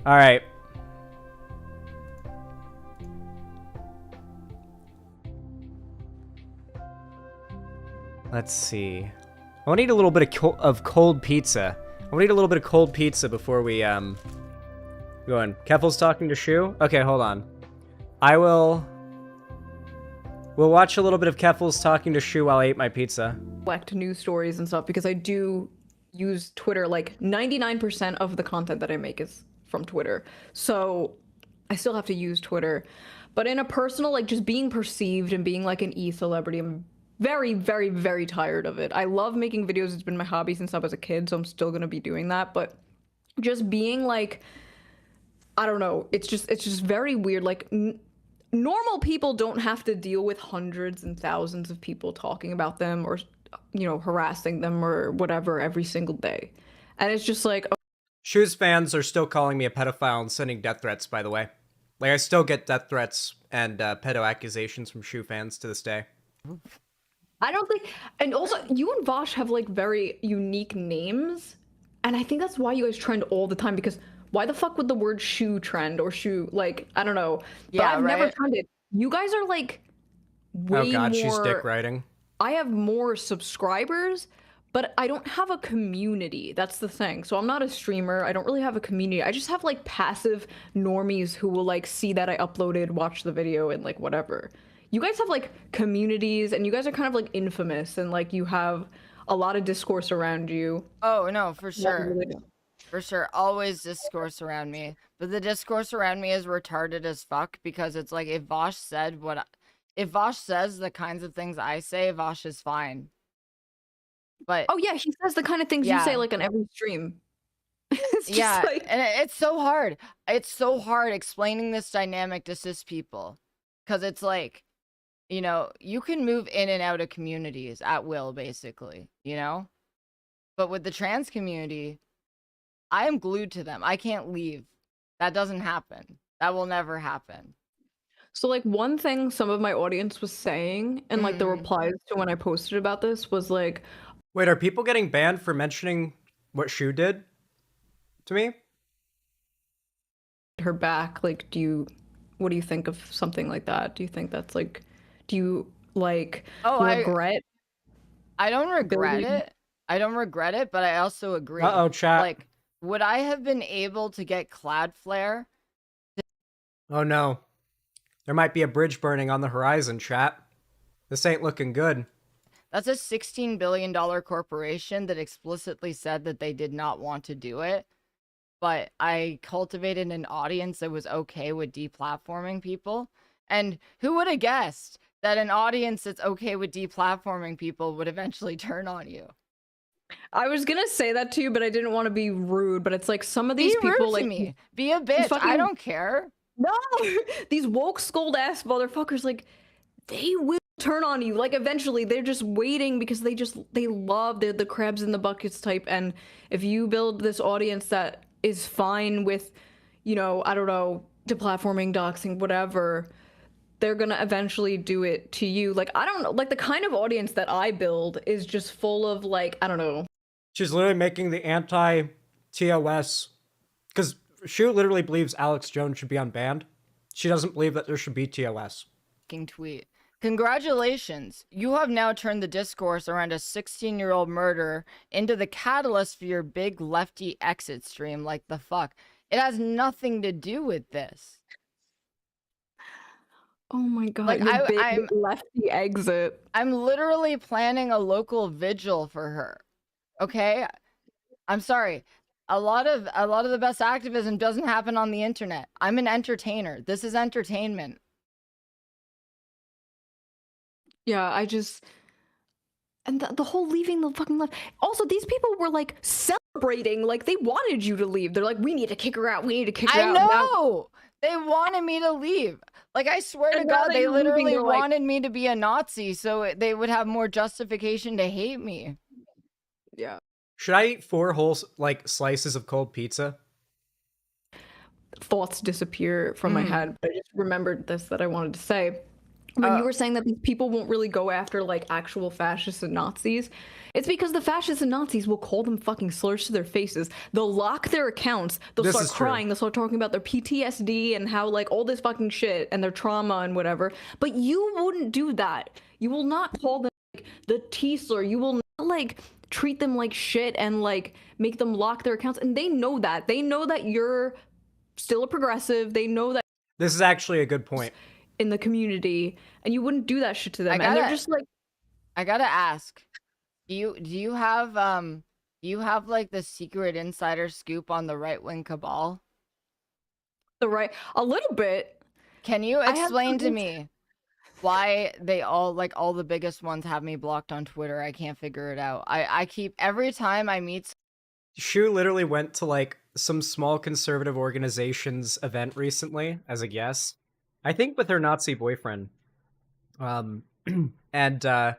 Alright. Let's see. I want to eat a little bit of cold pizza. I want to eat a little bit of cold pizza before we, go in. Keffel's talking to Shu? Okay, hold on. We'll watch a little bit of Keffel's talking to Shu while I eat my pizza. Collect news stories and stuff because I do use Twitter. Like 99% of the content that I make is from Twitter. So I still have to use Twitter. But in a personal, like just being perceived and being like an e-celebrity, I'm very, very, very tired of it. I love making videos. It's been my hobby since I was a kid, so I'm still gonna be doing that. But just being like, I don't know, it's just very weird. Like normal people don't have to deal with hundreds and thousands of people talking about them or, you know, harassing them or whatever every single day. And it's just like, Shu's fans are still calling me a pedophile and sending death threats, by the way. Like, I still get death threats and pedo accusations from Shu fans to this day. I don't think, and also you and Vosh have like very unique names, and I think that's why you guys trend all the time, because why the fuck would the word shoe trend or shoe, like, I don't know. But Yeah, I've never right? trended. You guys are like way Oh god, more, she's dick riding. I have more subscribers, but I don't have a community. That's the thing. So I'm not a streamer. I don't really have a community. I just have like passive normies who will like see that I uploaded, watch the video, and like whatever. You guys have like communities, and you guys are kind of like infamous, and like you have a lot of discourse around you. Oh no, for sure. Really- For sure. Always discourse around me. But the discourse around me is retarded as fuck, because it's like if Vosh said if Vosh says the kinds of things I say, Vosh is fine. But Oh yeah, he says the kind of things you say like on every stream. It's just yeah, like, and it's so hard. It's so hard explaining this dynamic to cis people, because it's like, you know, you can move in and out of communities at will, basically, you know? But with the trans community, I am glued to them. I can't leave. That doesn't happen. That will never happen. so like one thing some of my audience was saying, and like the replies to when I posted about this was like, Wait, are people getting banned for mentioning what Shu did to me? her back, like, what do you think of something like that? Do you think that's like, do you like regret? I don't regret it. I don't regret it, but I also agree. Uh-oh, chat. Like, would I have been able to get Cloudflare? Oh no. There might be a bridge burning on the horizon, chat. This ain't looking good. That's a $16 billion corporation that explicitly said that they did not want to do it. But I cultivated an audience that was okay with deplatforming people. And who would have guessed that an audience that's okay with deplatforming people would eventually turn on you? I was gonna say that too, but I didn't want to be rude. But it's like some of these Be people rude like to me. Be a bitch. I don't care. No, these woke scold ass motherfuckers, like they will turn on you. Like eventually, they're just waiting because they love the crabs in the buckets type. And if you build this audience that is fine with, you know, I don't know, deplatforming, doxing, whatever, they're gonna eventually do it to you. Like, I don't know, like the kind of audience that I build is just full of like, I don't know. She's literally making the anti-TOS, because Shu literally believes Alex Jones should be unbanned. She doesn't believe that there should be TOS. Tweet. Congratulations. You have now turned the discourse around a 16-year-old murder into the catalyst for your big lefty exit stream. Like the fuck. It has nothing to do with this. Oh my god, Like, I'm lefty exit. I'm literally planning a local vigil for her. Okay? I'm sorry. A lot of the best activism doesn't happen on the internet. I'm an entertainer. This is entertainment. Yeah, I just, and the whole leaving the fucking left. Also, these people were like selling celebrating. Like, they wanted you to leave. They're like, we need to kick her out. We need to kick her I out. know. They wanted me to leave. Like, I swear to And now God, that they you're leaving, literally they're like- wanted me to be a Nazi so they would have more justification to hate me. Yeah. Should I eat 4 whole like slices of cold pizza? Thoughts disappear from my head, but I just remembered this that I wanted to say. When you were saying that these people won't really go after like actual fascists and Nazis, it's because the fascists and Nazis will call them fucking slurs to their faces. They'll lock their accounts. They'll This start is true. crying. They'll start talking about their PTSD and how like all this fucking shit and their trauma and whatever. But you wouldn't do that. You will not call them like the T slur. You will not like treat them like shit and like make them lock their accounts. And they know that. They know that you're still a progressive. They know that This is actually a good point. in the community, and you wouldn't do that shit to them. And they're just like, I gotta ask, do you have like the secret insider scoop on the right wing cabal? a little bit. Can you I have explain to some- me why they all like all the biggest ones have me blocked on Twitter? I can't figure it out. I keep every time I meet. Shu literally went to like some small conservative organization's event recently as a guest. I think with her Nazi boyfriend. And the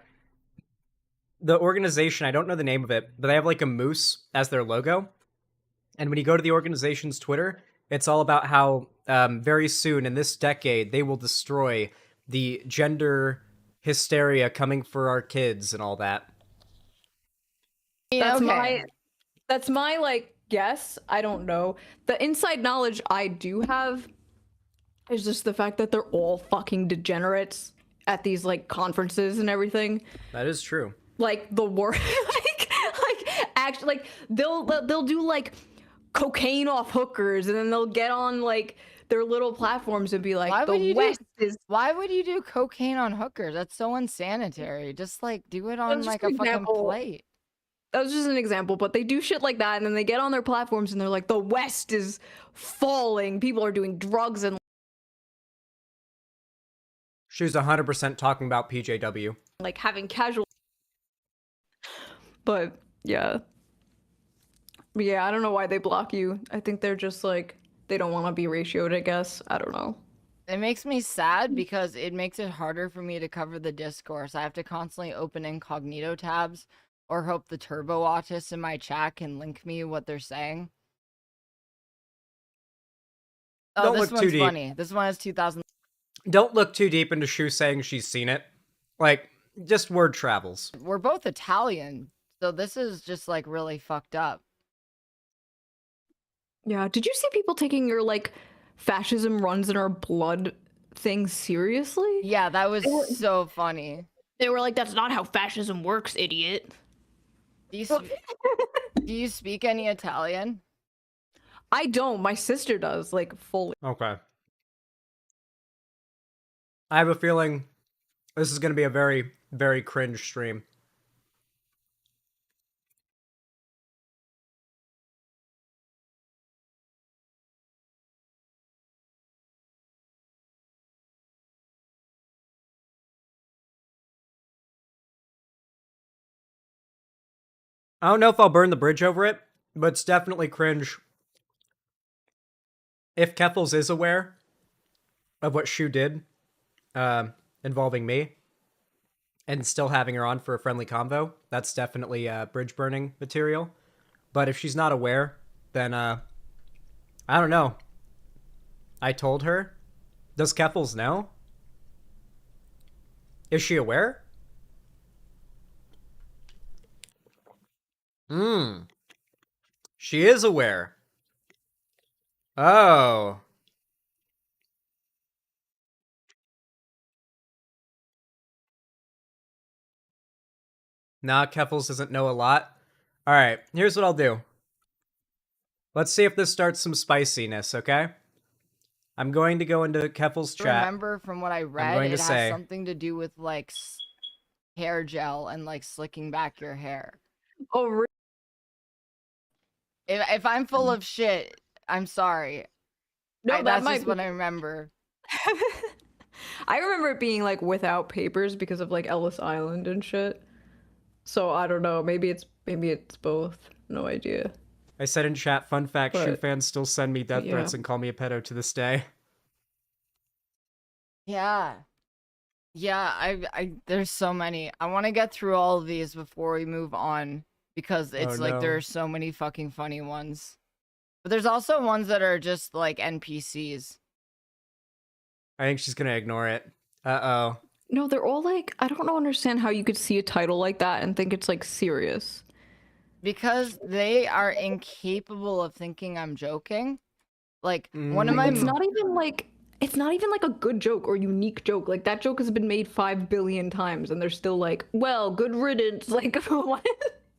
organization, I don't know the name of it, but they have like a moose as their logo. And when you go to the organization's Twitter, it's all about how very soon in this decade they will destroy the gender hysteria coming for our kids and all that. That's my like guess. I don't know. The inside knowledge I do have is just the fact that they're all fucking degenerates at these like conferences and everything. That is true. Like the worst, actually, like they'll do like cocaine off hookers, and then they'll get on like their little platforms and be like, Why would you do is cocaine on hookers? That's so unsanitary. Just like do it on just like an a fucking example. plate. That was just an example, but they do shit like that, and then they get on their platforms and they're like, the West is falling. People are doing drugs and She was 100% talking about PJW. like having casual. But yeah. I don't know why they block you. I think they're just like, they don't want to be ratioed, I guess. I don't know. It makes me sad because it makes it harder for me to cover the discourse. I have to constantly open incognito tabs or hope the turbo autists in my chat can link me what they're saying. Oh, Don't this look too one's deep. funny. This one has 2,000. Don't look too deep into Shu saying she's seen it. Like, just word travels. We're both Italian, so this is just like really fucked up. Yeah. Did you see people taking your like fascism runs in our blood thing seriously? Yeah, that was so funny. They were like, that's not how fascism works, idiot. Do you speak any Italian? I don't. My sister does, like, fully. Okay. I have a feeling this is going to be a very, very cringe stream. I don't know if I'll burn the bridge over it, but it's definitely cringe. If Keffels is aware of what Shu did, involving me, and still having her on for a friendly convo, that's definitely bridge burning material. But if she's not aware, then I don't know. I told her. Does Keffels know? Is she aware? She is aware. Oh. Nah, Keffels doesn't know a lot. Alright, here's what I'll do. Let's see if this starts some spiciness, okay? I'm going to go into Keffels' chat. Remember from what I read, going it to has say- something to do with like hair gel and like slicking back your hair. Oh, really? If I'm full of shit, I'm sorry. No, that that's might just be- what I remember. I remember it being like without papers because of like Ellis Island and shit. So I don't know. Maybe it's both. No idea. I said in chat, fun fact, But- shoe fans still send me death yeah. threats and call me a pedo to this day. Yeah. Yeah, there's so many. I want to get through all of these before we move on because it's like no. there are so many fucking funny ones. But there's also ones that are just like NPCs. I think she's gonna ignore it. Uh-oh. No, they're all like, I don't understand how you could see a title like that and think it's like serious. Because they are incapable of thinking I'm joking. Like one of my It's not even like a good joke or unique joke. Like that joke has been made 5 billion times and they're still like, well, good riddance. Like what?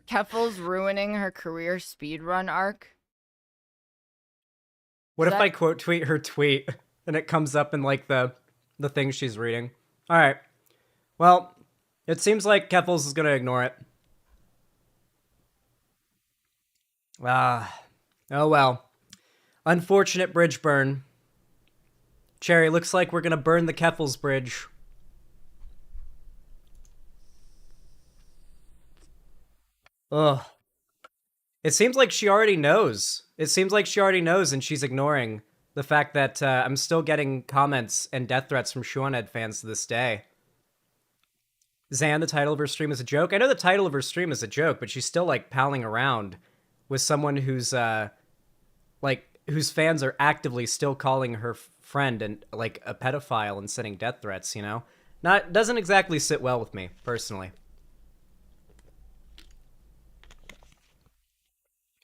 Keffel's ruining her career speedrun arc. What Is if that- I quote tweet her tweet and it comes up in like the thing she's reading? All right. Well, it seems like Keffels is gonna ignore it. Oh well. Unfortunate bridge burn. Cherry, looks like we're gonna burn the Keffels bridge. Ugh. It seems like she already knows. It seems like she already knows and she's ignoring the fact that I'm still getting comments and death threats from Shuaned fans to this day. Zan, the title of her stream is a joke. I know the title of her stream is a joke, but she's still like palling around with someone who's whose fans are actively still calling her friend and like a pedophile and sending death threats, you know? Doesn't exactly sit well with me, personally.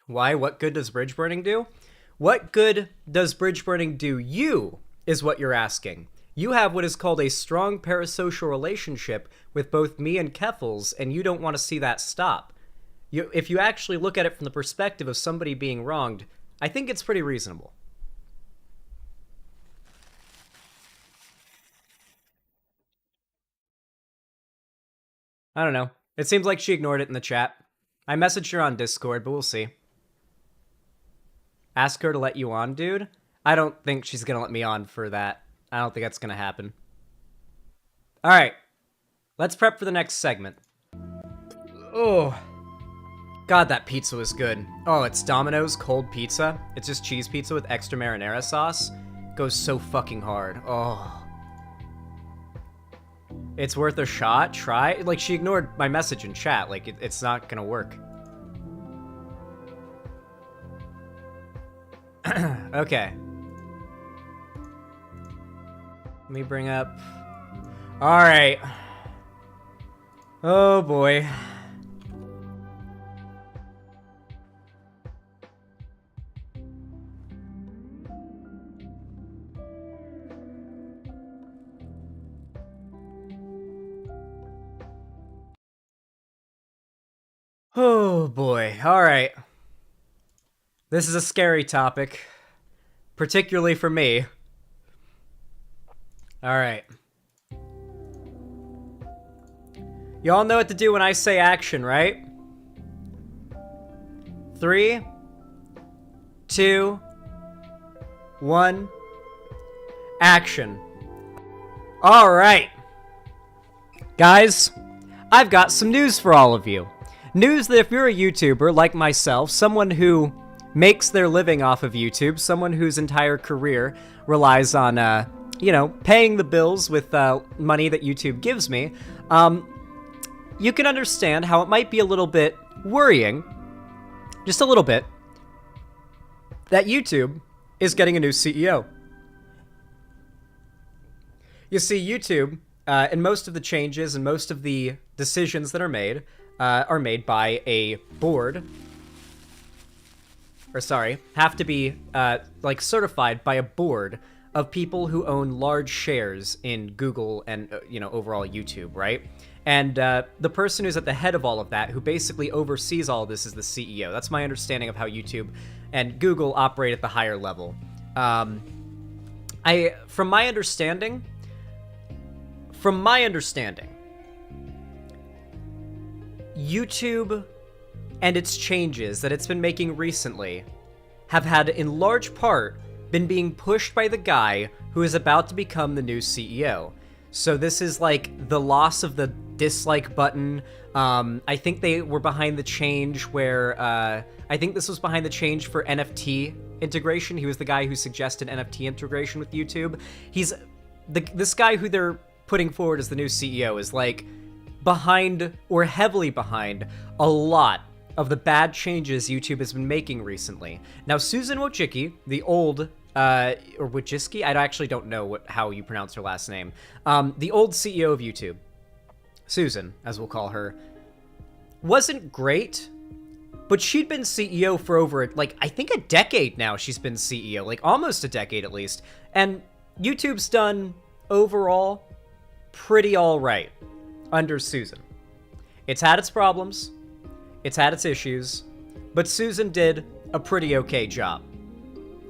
Why? What good does bridge burning do? What good does bridge burning do you, is what you're asking. You have what is called a strong parasocial relationship with both me and Keffels, and you don't want to see that stop. If you actually look at it from the perspective of somebody being wronged, I think it's pretty reasonable. I don't know. It seems like she ignored it in the chat. I messaged her on Discord, but we'll see. Ask her to let you on, dude? I don't think she's gonna let me on for that. I don't think that's gonna happen. Alright. Let's prep for the next segment. Oh. God, that pizza was good. Oh, it's Domino's cold pizza. It's just cheese pizza with extra marinara sauce. Goes so fucking hard. Oh. It's worth a shot. Try. Like, she ignored my message in chat. Like, it's not gonna work. Okay. Let me bring up... Alright. Oh boy. Oh boy. Alright. This is a scary topic. Particularly for me. Alright. Y'all know what to do when I say action, right? 3, 2, 1, action. Alright. Guys, I've got some news for all of you. News that if you're a YouTuber like myself, someone who makes their living off of YouTube, someone whose entire career relies on, paying the bills with money that YouTube gives me, you can understand how it might be a little bit worrying, just a little bit, that YouTube is getting a new CEO. You see, YouTube, and most of the changes and most of the decisions that are made by a board, have to be, certified by a board of people who own large shares in Google and, overall YouTube, right? And the person who's at the head of all of that, who basically oversees all of this, is the CEO. That's my understanding of how YouTube and Google operate at the higher level. From my understanding, YouTube and its changes that it's been making recently have had, in large part, been being pushed by the guy who is about to become the new CEO. So this is like the loss of the dislike button. I think they were behind the change where, I think this was behind the change for NFT integration. He was the guy who suggested NFT integration with YouTube. He's, this guy who they're putting forward as the new CEO is like behind, or heavily behind, a lot of the bad changes YouTube has been making recently. Now, Susan Wojcicki, the old, or Wojcicki? I actually don't know how you pronounce her last name. The old CEO of YouTube, Susan, as we'll call her, wasn't great, but she'd been CEO for over, like, I think a decade now she's been CEO, like almost a decade at least. And YouTube's done, overall, pretty all right under Susan. It's had its problems, it's had its issues, but Susan did a pretty okay job.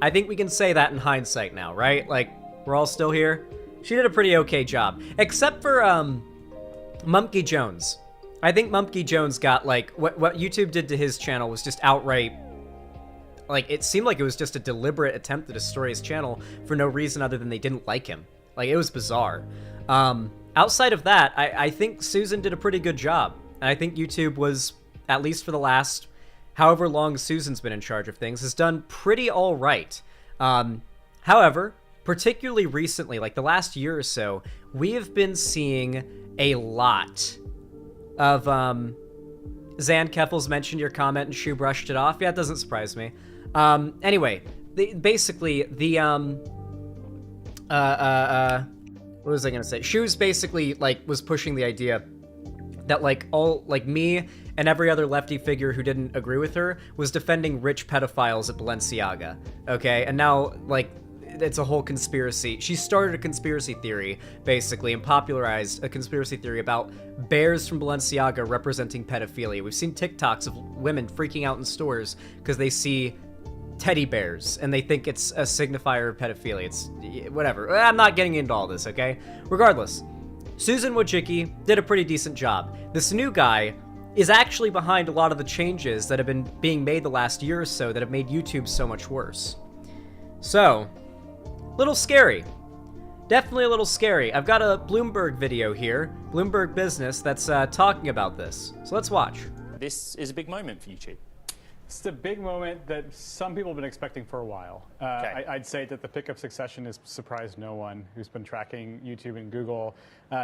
I think we can say that in hindsight now, right? Like, we're all still here. She did a pretty okay job. Except for, Mumpky Jones. I think Mumpky Jones got, like, what YouTube did to his channel was just outright, like, it seemed like it was just a deliberate attempt to destroy his channel for no reason other than they didn't like him. Like, it was bizarre. Outside of that, I think Susan did a pretty good job. And I think YouTube was, at least for the last however long Susan's been in charge of things, has done pretty all right. However, particularly recently, like the last year or so, we have been seeing a lot of, Zan Keffels mentioned your comment and Shu brushed it off. Yeah, it doesn't surprise me. Anyway, basically, the, what was I gonna say? Shu's basically, like, was pushing the idea that, like, all, like, me and every other lefty figure who didn't agree with her was defending rich pedophiles at Balenciaga, okay? And now, like, it's a whole conspiracy. She started a conspiracy theory, basically, and popularized a conspiracy theory about bears from Balenciaga representing pedophilia. We've seen TikToks of women freaking out in stores because they see teddy bears and they think it's a signifier of pedophilia. It's whatever. I'm not getting into all this, okay? Regardless, Susan Wojcicki did a pretty decent job. This new guy is actually behind a lot of the changes that have been being made the last year or so that have made YouTube so much worse. So, little scary. Definitely a little scary. I've got a Bloomberg video here, Bloomberg Business, that's talking about this. So let's watch. This is a big moment for YouTube. It's a big moment that some people have been expecting for a while. I'd say that the pick of succession has surprised no one who's been tracking YouTube and Google.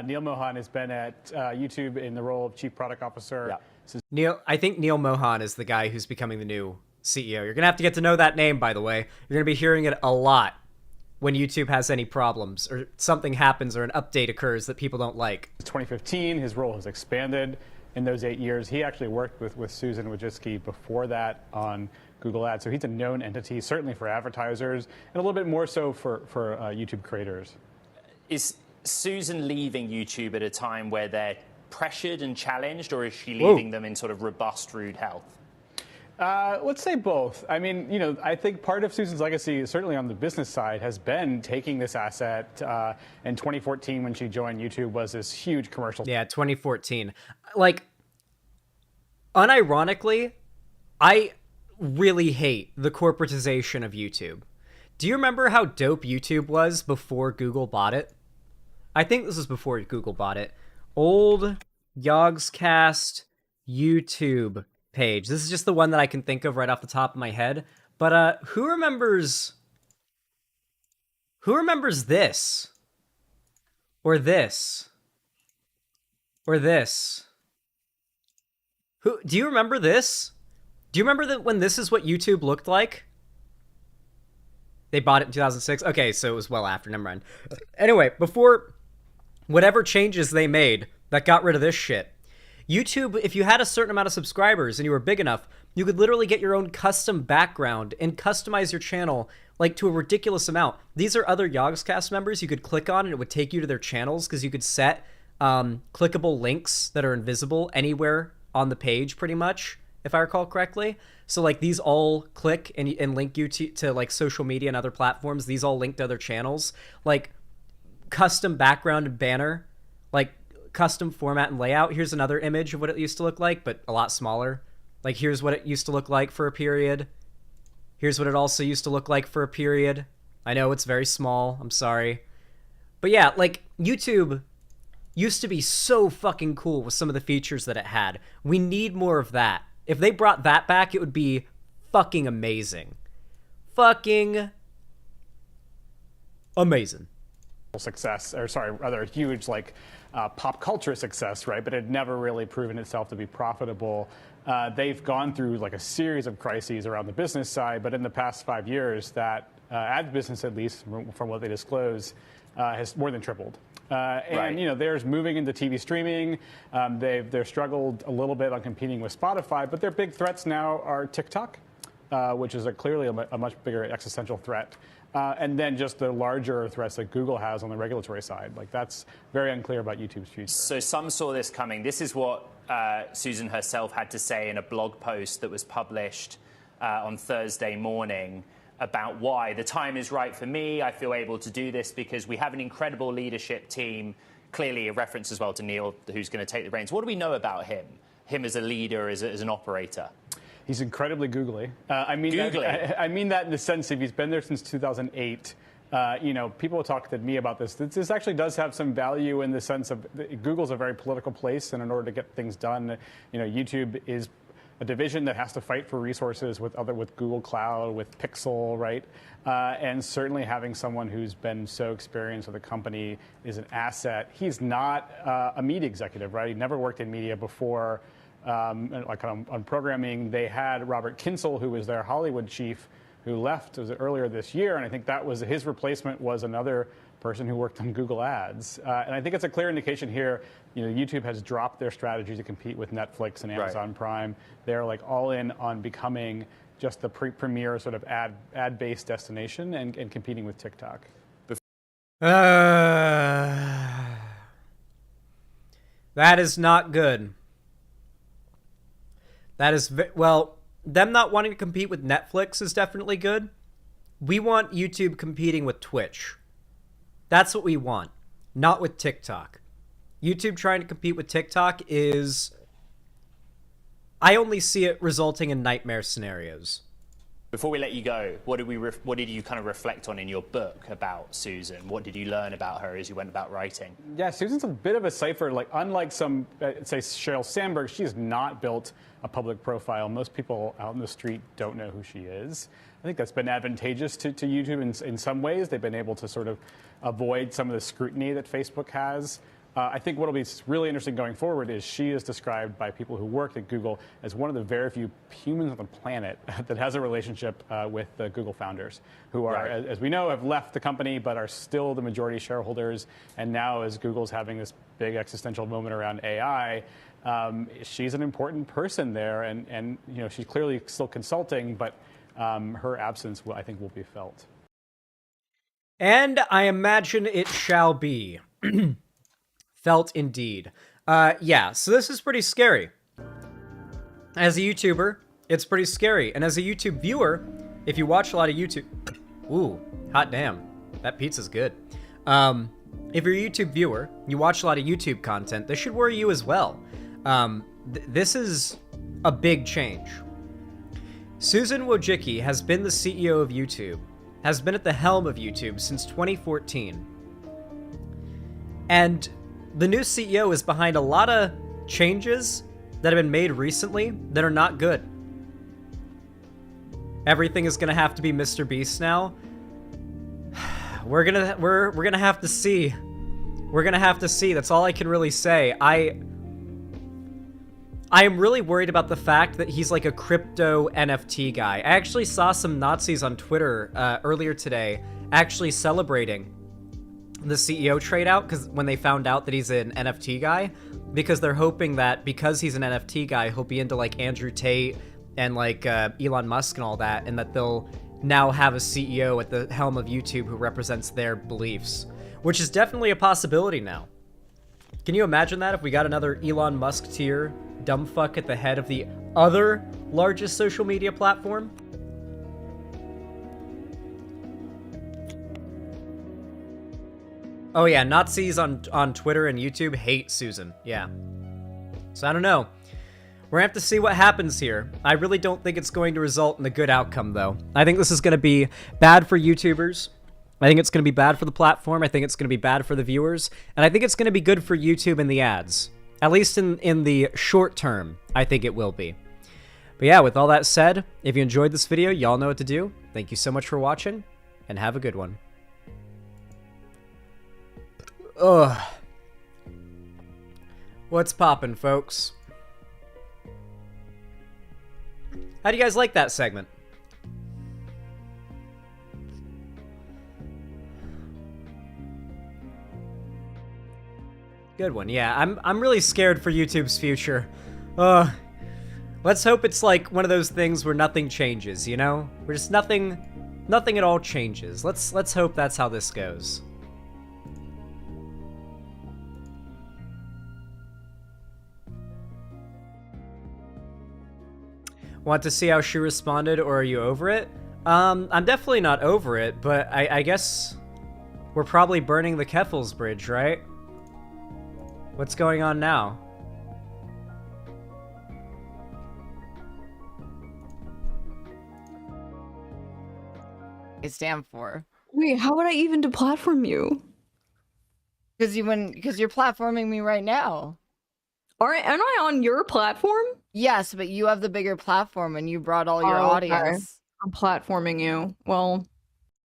Neil Mohan has been at YouTube in the role of Chief Product Officer. Yeah. I think Neil Mohan is the guy who's becoming the new CEO. You're going to have to get to know that name, by the way. You're going to be hearing it a lot when YouTube has any problems or something happens or an update occurs that people don't like. 2015, his role has expanded. In those 8 years, he actually worked with Susan Wojcicki before that on Google Ads. So he's a known entity, certainly for advertisers, and a little bit more so for YouTube creators. Is Susan leaving YouTube at a time where they're pressured and challenged, or is she leaving them in sort of robust, rude health? Let's say both. I mean, you know, I think part of Susan's legacy, certainly on the business side, has been taking this asset. In 2014, when she joined YouTube, was this huge commercial. Yeah, 2014. Like, unironically, I really hate the corporatization of YouTube. Do you remember how dope YouTube was before Google bought it? I think this was before Google bought it. Old Yogscast YouTube page. This is just the one that I can think of right off the top of my head. But who remembers this? Or this? Or this? Do you remember this? Do you remember that when this is what YouTube looked like? They bought it in 2006? Okay, so it was well after, never mind. Anyway, before whatever changes they made that got rid of this shit, YouTube, if you had a certain amount of subscribers and you were big enough, you could literally get your own custom background and customize your channel like to a ridiculous amount. These are other Yogscast members you could click on and it would take you to their channels because you could set clickable links that are invisible anywhere on the page pretty much, if I recall correctly. So like these all click and link you to like social media and other platforms. These all link to other channels. Like custom background and banner, like custom format and layout. Here's another image of what it used to look like, but a lot smaller. Like here's what it used to look like for a period. Here's what it also used to look like for a period. I know it's very small, I'm sorry. But yeah, like YouTube used to be so fucking cool with some of the features that it had. We need more of that. If they brought that back, it would be fucking amazing. Fucking amazing. Success, or sorry, rather huge like pop culture success, right? But it had never really proven itself to be profitable. They've gone through like a series of crises around the business side, but in the past 5 years, that ad business, at least from what they disclose, has more than tripled. And you know, there's moving into TV streaming. They're struggled a little bit on competing with Spotify, but their big threats now are TikTok, which is clearly a much bigger existential threat. And then just the larger threats that Google has on the regulatory side. Like, that's very unclear about YouTube's future. So some saw this coming. This is what Susan herself had to say in a blog post that was published on Thursday morning about why the time is right for me. I feel able to do this because we have an incredible leadership team. Clearly a reference as well to Neil, who's going to take the reins. What do we know about him as a leader, as an operator? He's incredibly googly. I mean that in the sense if he's been there since 2008. You know, people talk to me about this. This actually does have some value in the sense of Google's a very political place, and in order to get things done, you know, YouTube is a division that has to fight for resources with Google Cloud, with Pixel, right? And certainly having someone who's been so experienced with a company is an asset. He's not a media executive, right? He never worked in media before. Like on programming, they had Robert Kinsel, who was their Hollywood chief, who left earlier this year, and I think that was his replacement was another person who worked on Google Ads. And I think it's a clear indication here. You know, YouTube has dropped their strategy to compete with Netflix and Amazon Prime. They're like all in on becoming just the premier sort of ad-based destination and competing with TikTok. That is not good. That is, well, them not wanting to compete with Netflix is definitely good. We want YouTube competing with Twitch. That's what we want, not with TikTok. YouTube trying to compete with TikTok is... I only see it resulting in nightmare scenarios. Before we let you go, what did you kind of reflect on in your book about Susan? What did you learn about her as you went about writing? Yeah, Susan's a bit of a cipher. Like, unlike some, say, Sheryl Sandberg, she's not built a public profile. Most people out in the street don't know who she is. I think that's been advantageous to YouTube in some ways. They've been able to sort of avoid some of the scrutiny that Facebook has. I think what will be really interesting going forward is she is described by people who worked at Google as one of the very few humans on the planet that has a relationship with the Google founders, who are, as we know, have left the company but are still the majority shareholders. And now, as Google's having this big existential moment around AI, she's an important person there, and you know, she's clearly still consulting, but her absence, I think, will be felt. And I imagine it shall be. Felt indeed. Yeah, so this is pretty scary. As a YouTuber, it's pretty scary. And as a YouTube viewer, if you watch a lot of YouTube... Ooh, hot damn. That pizza's good. If you're a YouTube viewer, you watch a lot of YouTube content, this should worry you as well. This is a big change. Susan Wojcicki has been the CEO of YouTube, has been at the helm of YouTube since 2014. And the new CEO is behind a lot of changes that have been made recently that are not good. Everything is gonna have to be Mr. Beast now. We're gonna have to see. We're gonna have to see. That's all I can really say. I am really worried about the fact that he's like a crypto NFT guy. I actually saw some Nazis on Twitter earlier today actually celebrating the CEO trade out because when they found out that he's an NFT guy, because they're hoping that because he's an NFT guy, he'll be into like Andrew Tate and like Elon Musk and all that, and that they'll now have a CEO at the helm of YouTube who represents their beliefs, which is definitely a possibility now. Can you imagine that if we got another Elon Musk tier dumbfuck at the head of the other largest social media platform? Oh yeah, Nazis on Twitter and YouTube hate Susan. Yeah. So I don't know. We're gonna have to see what happens here. I really don't think it's going to result in a good outcome, though. I think this is gonna be bad for YouTubers. I think it's going to be bad for the platform. I think it's going to be bad for the viewers. And I think it's going to be good for YouTube and the ads. At least in the short term, I think it will be. But yeah, with all that said, if you enjoyed this video, y'all know what to do. Thank you so much for watching, and have a good one. Ugh. What's poppin', folks? How do you guys like that segment? Good one, yeah. I'm really scared for YouTube's future. Let's hope it's like one of those things where nothing changes, you know? Where just nothing at all changes. Let's hope that's how this goes. Want to see how she responded, or are you over it? I'm definitely not over it, but I guess we're probably burning the Keffels Bridge, right? What's going on now? It stand for. Wait, how would I even deplatform you? Because you're platforming me right now. Aren't I on your platform? Yes, but you have the bigger platform and you brought all your audience. I'm platforming you. Well,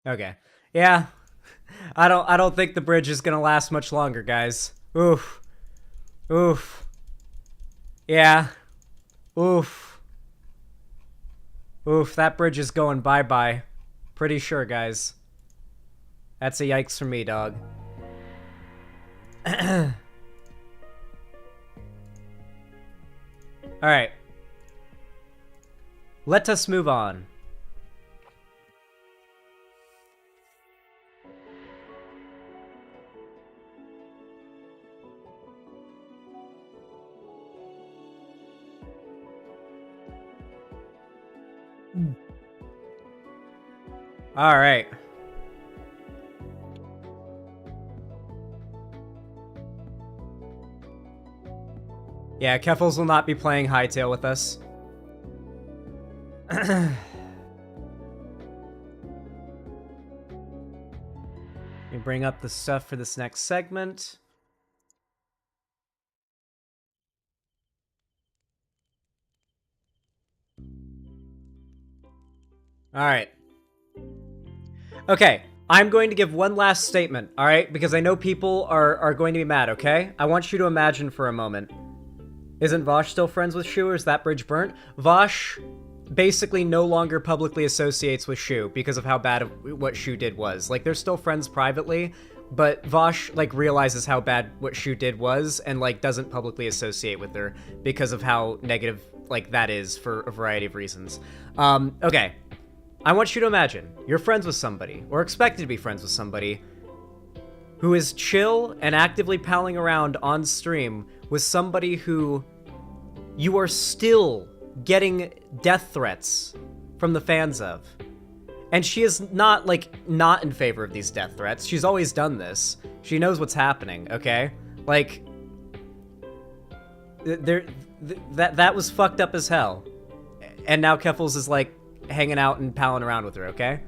okay. Yeah. I don't think the bridge is gonna last much longer, guys. Oof. Oof. Yeah. Oof. Oof, that bridge is going bye-bye. Pretty sure, guys. That's a yikes for me, dog. Alright. Let us move on. All right. Yeah, Keffels will not be playing Hightail with us. Let me bring up the stuff for this next segment. All right. Okay, I'm going to give one last statement, all right? Because I know people are going to be mad, okay? I want you to imagine for a moment. Isn't Vosh still friends with Shu, or is that bridge burnt? Vosh basically no longer publicly associates with Shu because of how bad what Shu did was. Like, they're still friends privately, but Vosh, like, realizes how bad what Shu did was and, like, doesn't publicly associate with her because of how negative, like, that is for a variety of reasons. Okay. I want you to imagine you're friends with somebody, or expected to be friends with somebody, who is chill and actively palling around on stream with somebody who you are still getting death threats from the fans of. And she is not, like, not in favor of these death threats. She's always done this. She knows what's happening, okay? Like, that was fucked up as hell. And now Keffels is, like, hanging out and palling around with her, okay?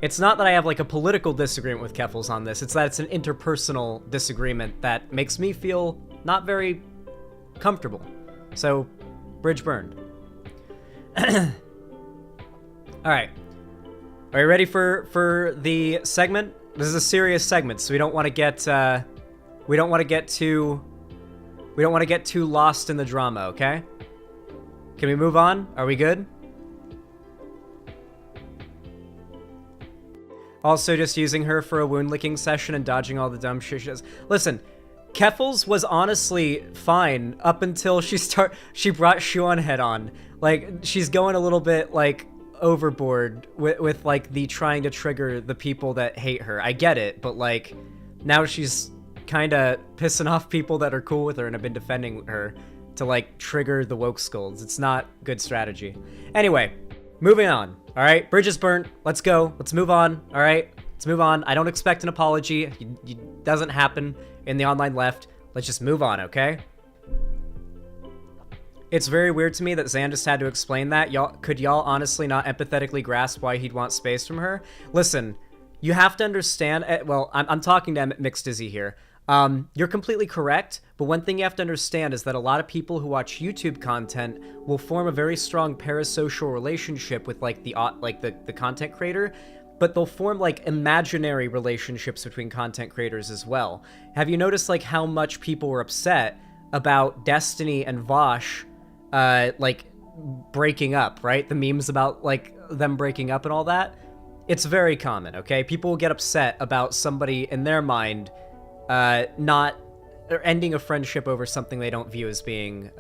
It's not that I have, like, a political disagreement with Keffels on this. It's that it's an interpersonal disagreement that makes me feel not very comfortable. So, bridge burned. Alright. Are you ready for the segment? This is a serious segment, so we don't want to get too lost in the drama, okay? Can we move on? Are we good? Also, just using her for a wound licking session and dodging all the dumb shit she does. Listen, Keffels was honestly fine up until she brought Shu on head on. Like, she's going a little bit, like, overboard with like, the trying to trigger the people that hate her. I get it, but, like, now she's kind of pissing off people that are cool with her and have been defending her to, like, trigger the woke scolds. It's not good strategy. Anyway, moving on. All right, bridge is burnt. Let's go. Let's move on. All right, let's move on. I don't expect an apology. It doesn't happen in the online left. Let's just move on, okay? It's very weird to me that Zan just had to explain that. Could y'all honestly not empathetically grasp why he'd want space from her? Listen, you have to understand, well, I'm talking to Mixed Dizzy here. You're completely correct, but one thing you have to understand is that a lot of people who watch YouTube content will form a very strong parasocial relationship with like the content creator, but they'll form like imaginary relationships between content creators as well. Have you noticed like how much people were upset about Destiny and Vosh like breaking up, right? The memes about like them breaking up and all that. It's very common, okay? People will get upset about somebody in their mind not or ending a friendship over something they don't view as being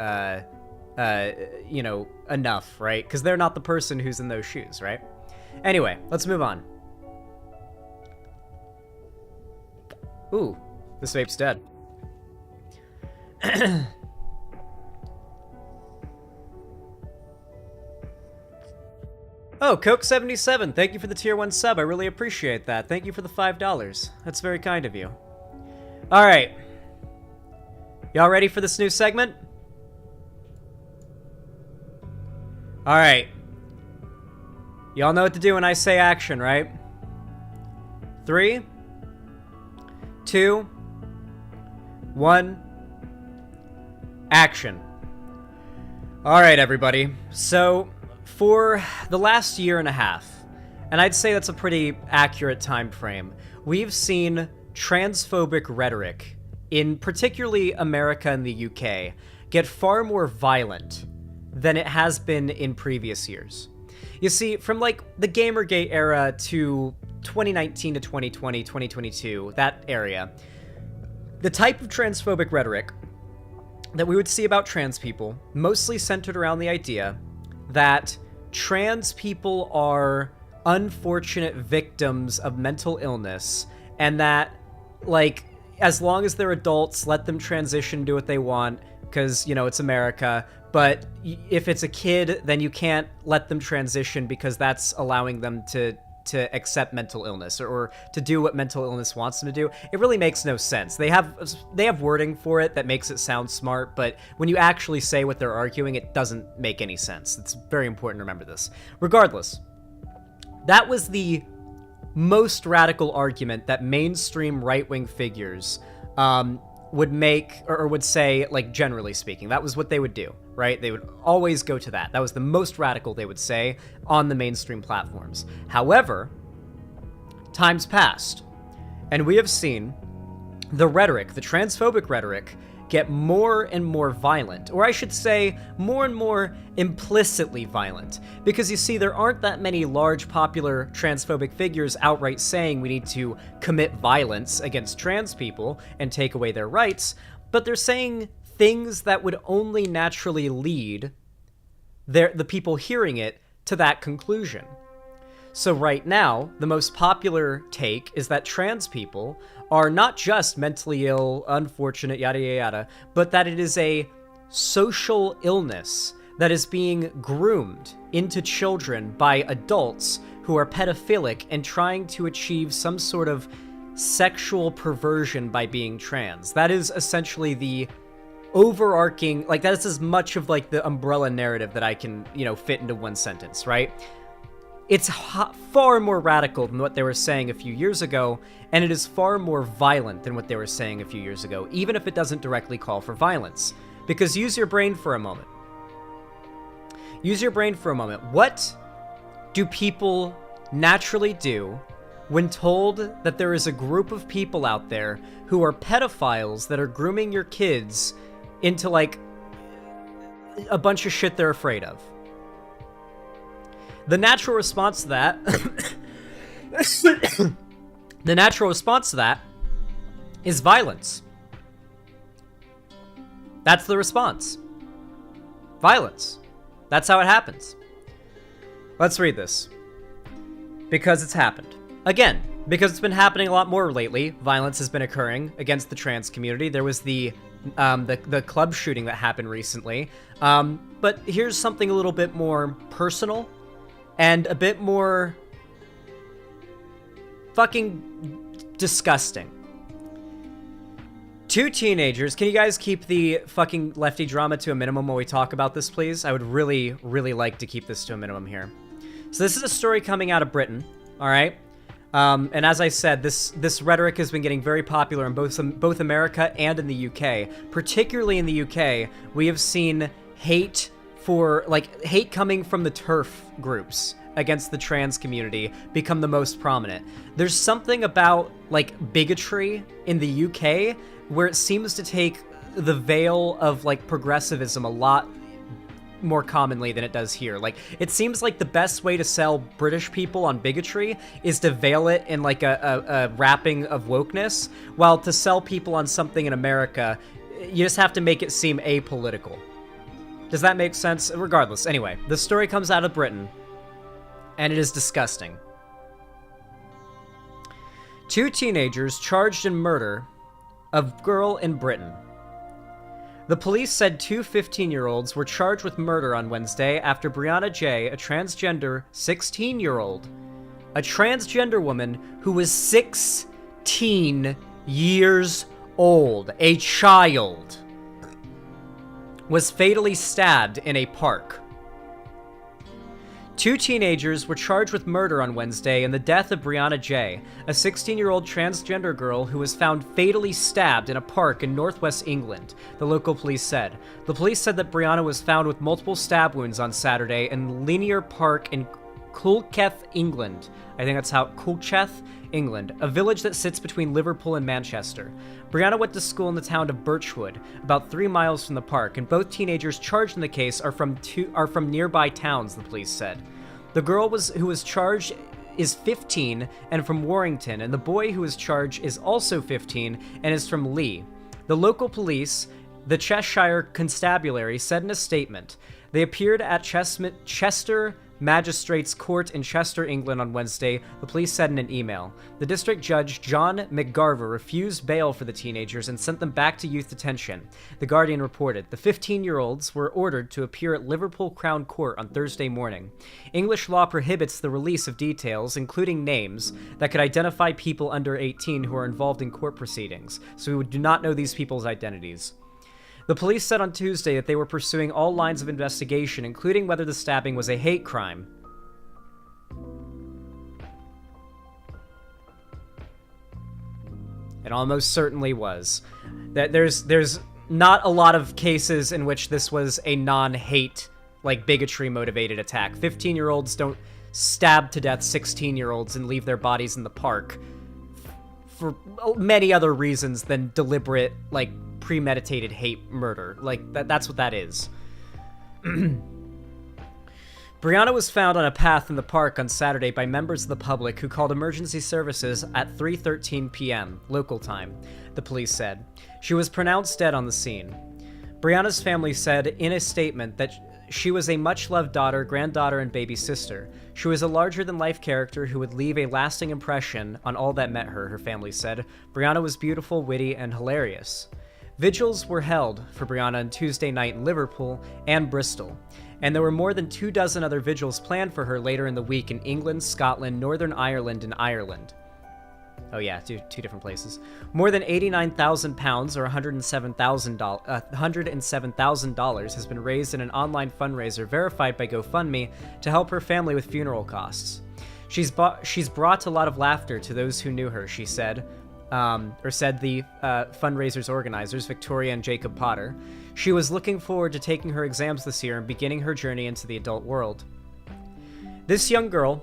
you know, enough, right? Because they're not the person who's in those shoes, right? Anyway, let's move on. Ooh, this vape's dead. Oh, Coke77, thank you for the tier 1 sub. I really appreciate that. Thank you for the $5. That's very kind of you. All right. Y'all ready for this new segment? All right. Y'all know what to do when I say action, right? 3, 2, 1, action. All right, everybody. So, for the last year and a half, and I'd say that's a pretty accurate time frame, we've seen transphobic rhetoric in particularly America and the UK get far more violent than it has been in previous years. You see, from like the Gamergate era to 2019 to 2020, 2022, that area, the type of transphobic rhetoric that we would see about trans people mostly centered around the idea that trans people are unfortunate victims of mental illness, and that, like, as long as they're adults, let them transition, do what they want, because, you know, it's America. But if it's a kid, then you can't let them transition because that's allowing them to accept mental illness or to do what mental illness wants them to do. It really makes no sense. They have wording for it that makes it sound smart, but when you actually say what they're arguing, it doesn't make any sense. It's very important to remember this. Regardless, that was the most radical argument that mainstream right-wing figures would make or would say, like, generally speaking. That was what they would do, right? They would always go to that. That was the most radical they would say on the mainstream platforms. However, time's passed, and we have seen the rhetoric, the transphobic rhetoric, get more and more violent, or I should say more and more implicitly violent, because you see, there aren't that many large popular transphobic figures outright saying we need to commit violence against trans people and take away their rights, but they're saying things that would only naturally lead the people hearing it to that conclusion. So right now, the most popular take is that trans people are not just mentally ill, unfortunate, yada yada yada, but that it is a social illness that is being groomed into children by adults who are pedophilic and trying to achieve some sort of sexual perversion by being trans. That is essentially the overarching, like, that is as much of like the umbrella narrative that I can, you know, fit into one sentence, right? It's far more radical than what they were saying a few years ago, and it is far more violent than what they were saying a few years ago, even if it doesn't directly call for violence. Because use your brain for a moment. Use your brain for a moment. What do people naturally do when told that there is a group of people out there who are pedophiles that are grooming your kids into, like, a bunch of shit they're afraid of? The natural response to that the natural response to that is violence. That's the response. Violence. That's how it happens. Let's read this. Because it's happened. Again, because it's been happening a lot more lately, violence has been occurring against the trans community. There was the club shooting that happened recently. But here's something a little bit more personal and a bit more fucking disgusting. Two teenagers, can you guys keep the fucking lefty drama to a minimum while we talk about this, please? I would really, really like to keep this to a minimum here. So this is a story coming out of Britain, all right? And as I said, this rhetoric has been getting very popular in both America and in the UK. Particularly in the UK, we have seen hate coming from the TERF groups against the trans community become the most prominent. There's something about like bigotry in the UK where it seems to take the veil of like progressivism a lot more commonly than it does here. Like, it seems like the best way to sell British people on bigotry is to veil it in like a wrapping of wokeness, while to sell people on something in America, you just have to make it seem apolitical. Does that make sense? Regardless, anyway, the story comes out of Britain, and it is disgusting. 2 teenagers charged in murder of girl in Britain. The police said 2 15-year-olds were charged with murder on Wednesday after Brianna J., a transgender 16-year-old, a transgender woman who was 16 years old, a child, was fatally stabbed in a park. 2 teenagers were charged with murder on Wednesday in the death of Brianna J., a 16-year-old transgender girl who was found fatally stabbed in a park in northwest England, the local police said. The police said that Brianna was found with multiple stab wounds on Saturday in Linear Park in Culcheth, England. I think that's how Culcheth, England, a village that sits between Liverpool and Manchester. Brianna went to school in the town of Birchwood, about 3 miles from the park, and both teenagers charged in the case are from nearby towns, the police said. The girl who was charged is 15 and from Warrington, and the boy who was charged is also 15 and is from Lee. The local police, the Cheshire Constabulary, said in a statement, they appeared at Chester Magistrates Court in Chester, England on Wednesday, the police said in an email. The district judge, John McGarver, refused bail for the teenagers and sent them back to youth detention. The Guardian reported. The 15-year-olds were ordered to appear at Liverpool Crown Court on Thursday morning. English law prohibits the release of details, including names, that could identify people under 18 who are involved in court proceedings, so we do not know these people's identities. The police said on Tuesday that they were pursuing all lines of investigation, including whether the stabbing was a hate crime. It almost certainly was. That there's not a lot of cases in which this was a non-hate, like bigotry-motivated attack. 15-year-olds don't stab to death 16-year-olds and leave their bodies in the park for many other reasons than deliberate, like, premeditated hate murder. Like, that's what that is. Brianna was found on a path in the park on Saturday by members of the public who called emergency services at 3:13 p.m. local time, the police said. She was pronounced dead on the scene. Brianna's family said in a statement that she was a much-loved daughter, granddaughter, and baby sister. She was a larger-than-life character who would leave a lasting impression on all that met her, her family said. Brianna was beautiful, witty, and hilarious. Vigils were held for Brianna on Tuesday night in Liverpool and Bristol, and there were more than 24 other vigils planned for her later in the week in England, Scotland, Northern Ireland, and Ireland. Oh yeah, two different places. More than £89,000 or $107,000 has been raised in an online fundraiser verified by GoFundMe to help her family with funeral costs. She's brought a lot of laughter to those who knew her, she said. Said the fundraiser's organizers, Victoria and Jacob Potter. She was looking forward to taking her exams this year and beginning her journey into the adult world. This young girl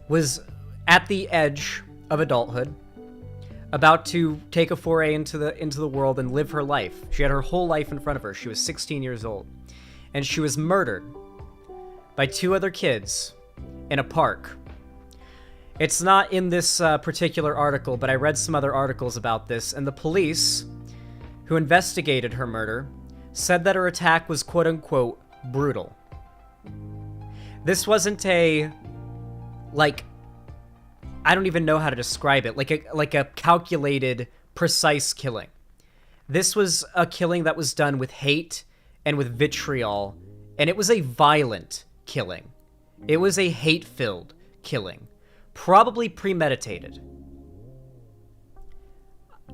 was at the edge of adulthood, about to take a foray into the world and live her life. She had her whole life in front of her. She was 16 years old. And she was murdered by 2 other kids in a park. It's not in this particular article, but I read some other articles about this, and the police, who investigated her murder, said that her attack was quote-unquote brutal. This wasn't a, like, I don't even know how to describe it, like a calculated, precise killing. This was a killing that was done with hate and with vitriol, and it was a violent killing. It was a hate-filled killing. Probably premeditated.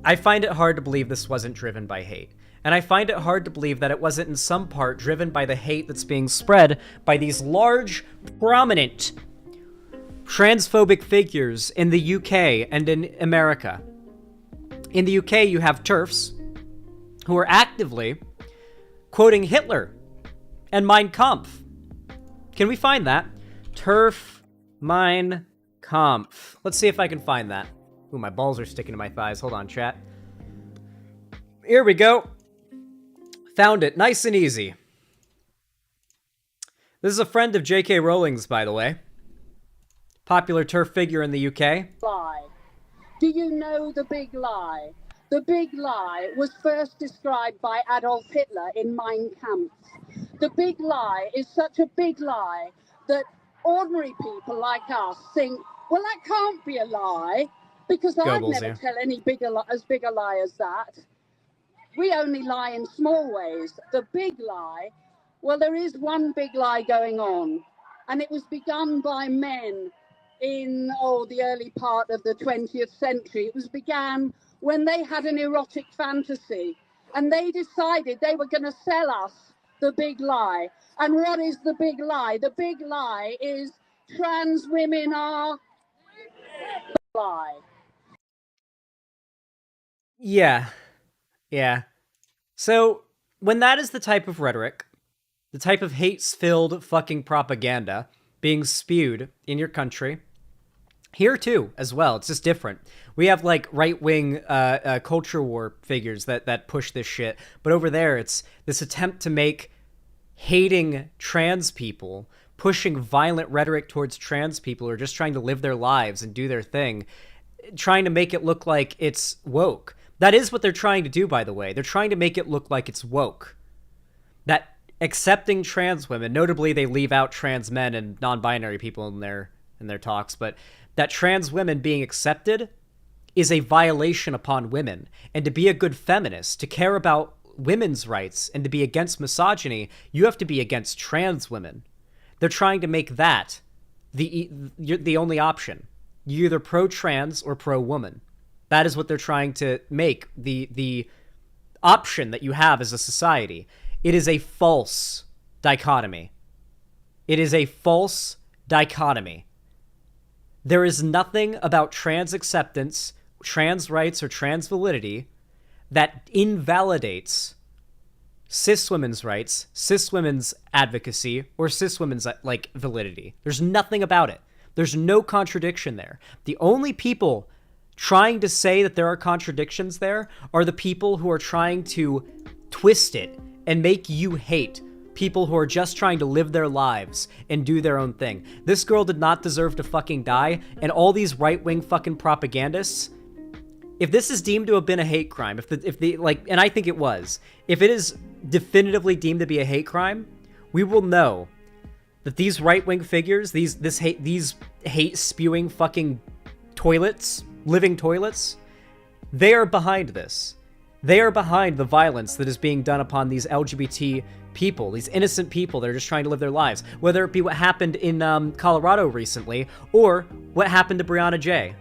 I find it hard to believe this wasn't driven by hate. And I find it hard to believe that it wasn't in some part driven by the hate that's being spread by these large, prominent transphobic figures in the UK and in America. In the UK, you have TERFs who are actively quoting Hitler and Mein Kampf. Can we find that? TERF Mein Kampf. Let's see if I can find that. Ooh, my balls are sticking to my thighs. Hold on, chat. Here we go. Found it. Nice and easy. This is a friend of J.K. Rowling's, by the way. Popular TERF figure in the UK. Lie. Do you know the big lie? The big lie was first described by Adolf Hitler in Mein Kampf. The big lie is such a big lie that ordinary people like us think, well, that can't be a lie, because I'd never tell any as big a lie as that. We only lie in small ways. The big lie, well, there is one big lie going on, and it was begun by men in, the early part of the 20th century. It was began when they had an erotic fantasy, and they decided they were going to sell us the big lie. And what is the big lie? The big lie is trans women are lie. Yeah. So, when that is the type of rhetoric, the type of hate-filled fucking propaganda being spewed in your country, here too, as well, it's just different. We have, like, right-wing culture war figures that push this shit, but over there, it's this attempt to make hating trans people, pushing violent rhetoric towards trans people who are just trying to live their lives and do their thing, trying to make it look like it's woke. That is what they're trying to do, by the way. They're trying to make it look like it's woke. That accepting trans women, notably they leave out trans men and non-binary people in their talks, but that trans women being accepted is a violation upon women. And to be a good feminist, to care about women's rights, and to be against misogyny, you have to be against trans women. They're trying to make that the only option. You're either pro-trans or pro-woman. That is what they're trying to make the option that you have as a society. It is a false dichotomy. It is a false dichotomy. There is nothing about trans acceptance, trans rights, or trans validity that invalidates cis women's rights, cis women's advocacy, or cis women's, validity. There's nothing about it. There's no contradiction there. The only people trying to say that there are contradictions there are the people who are trying to twist it and make you hate people who are just trying to live their lives and do their own thing. This girl did not deserve to fucking die, and all these right-wing fucking propagandists, if this is deemed to have been a hate crime, and I think it was, if it is definitively deemed to be a hate crime, we will know that these right-wing figures, these hate-spewing fucking toilets, living toilets, they are behind this. They are behind the violence that is being done upon these LGBT people, these innocent people that are just trying to live their lives, whether it be what happened in Colorado recently, or what happened to Brianna J.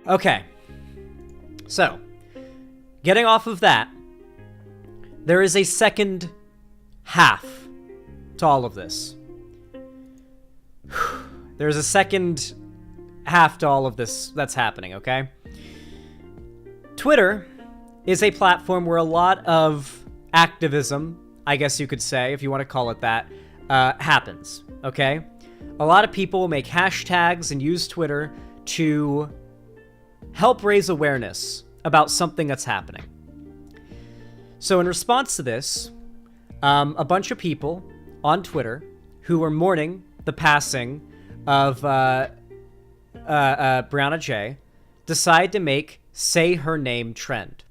Okay. So, getting off of that, there is a second half to all of this. There's a second half to all of this that's happening, okay? Twitter is a platform where a lot of activism, I guess you could say, if you want to call it that, happens, okay? A lot of people make hashtags and use Twitter to help raise awareness about something that's happening. So in response to this, a bunch of people on Twitter who were mourning the passing of Brianna J decide to make Say Her Name trend.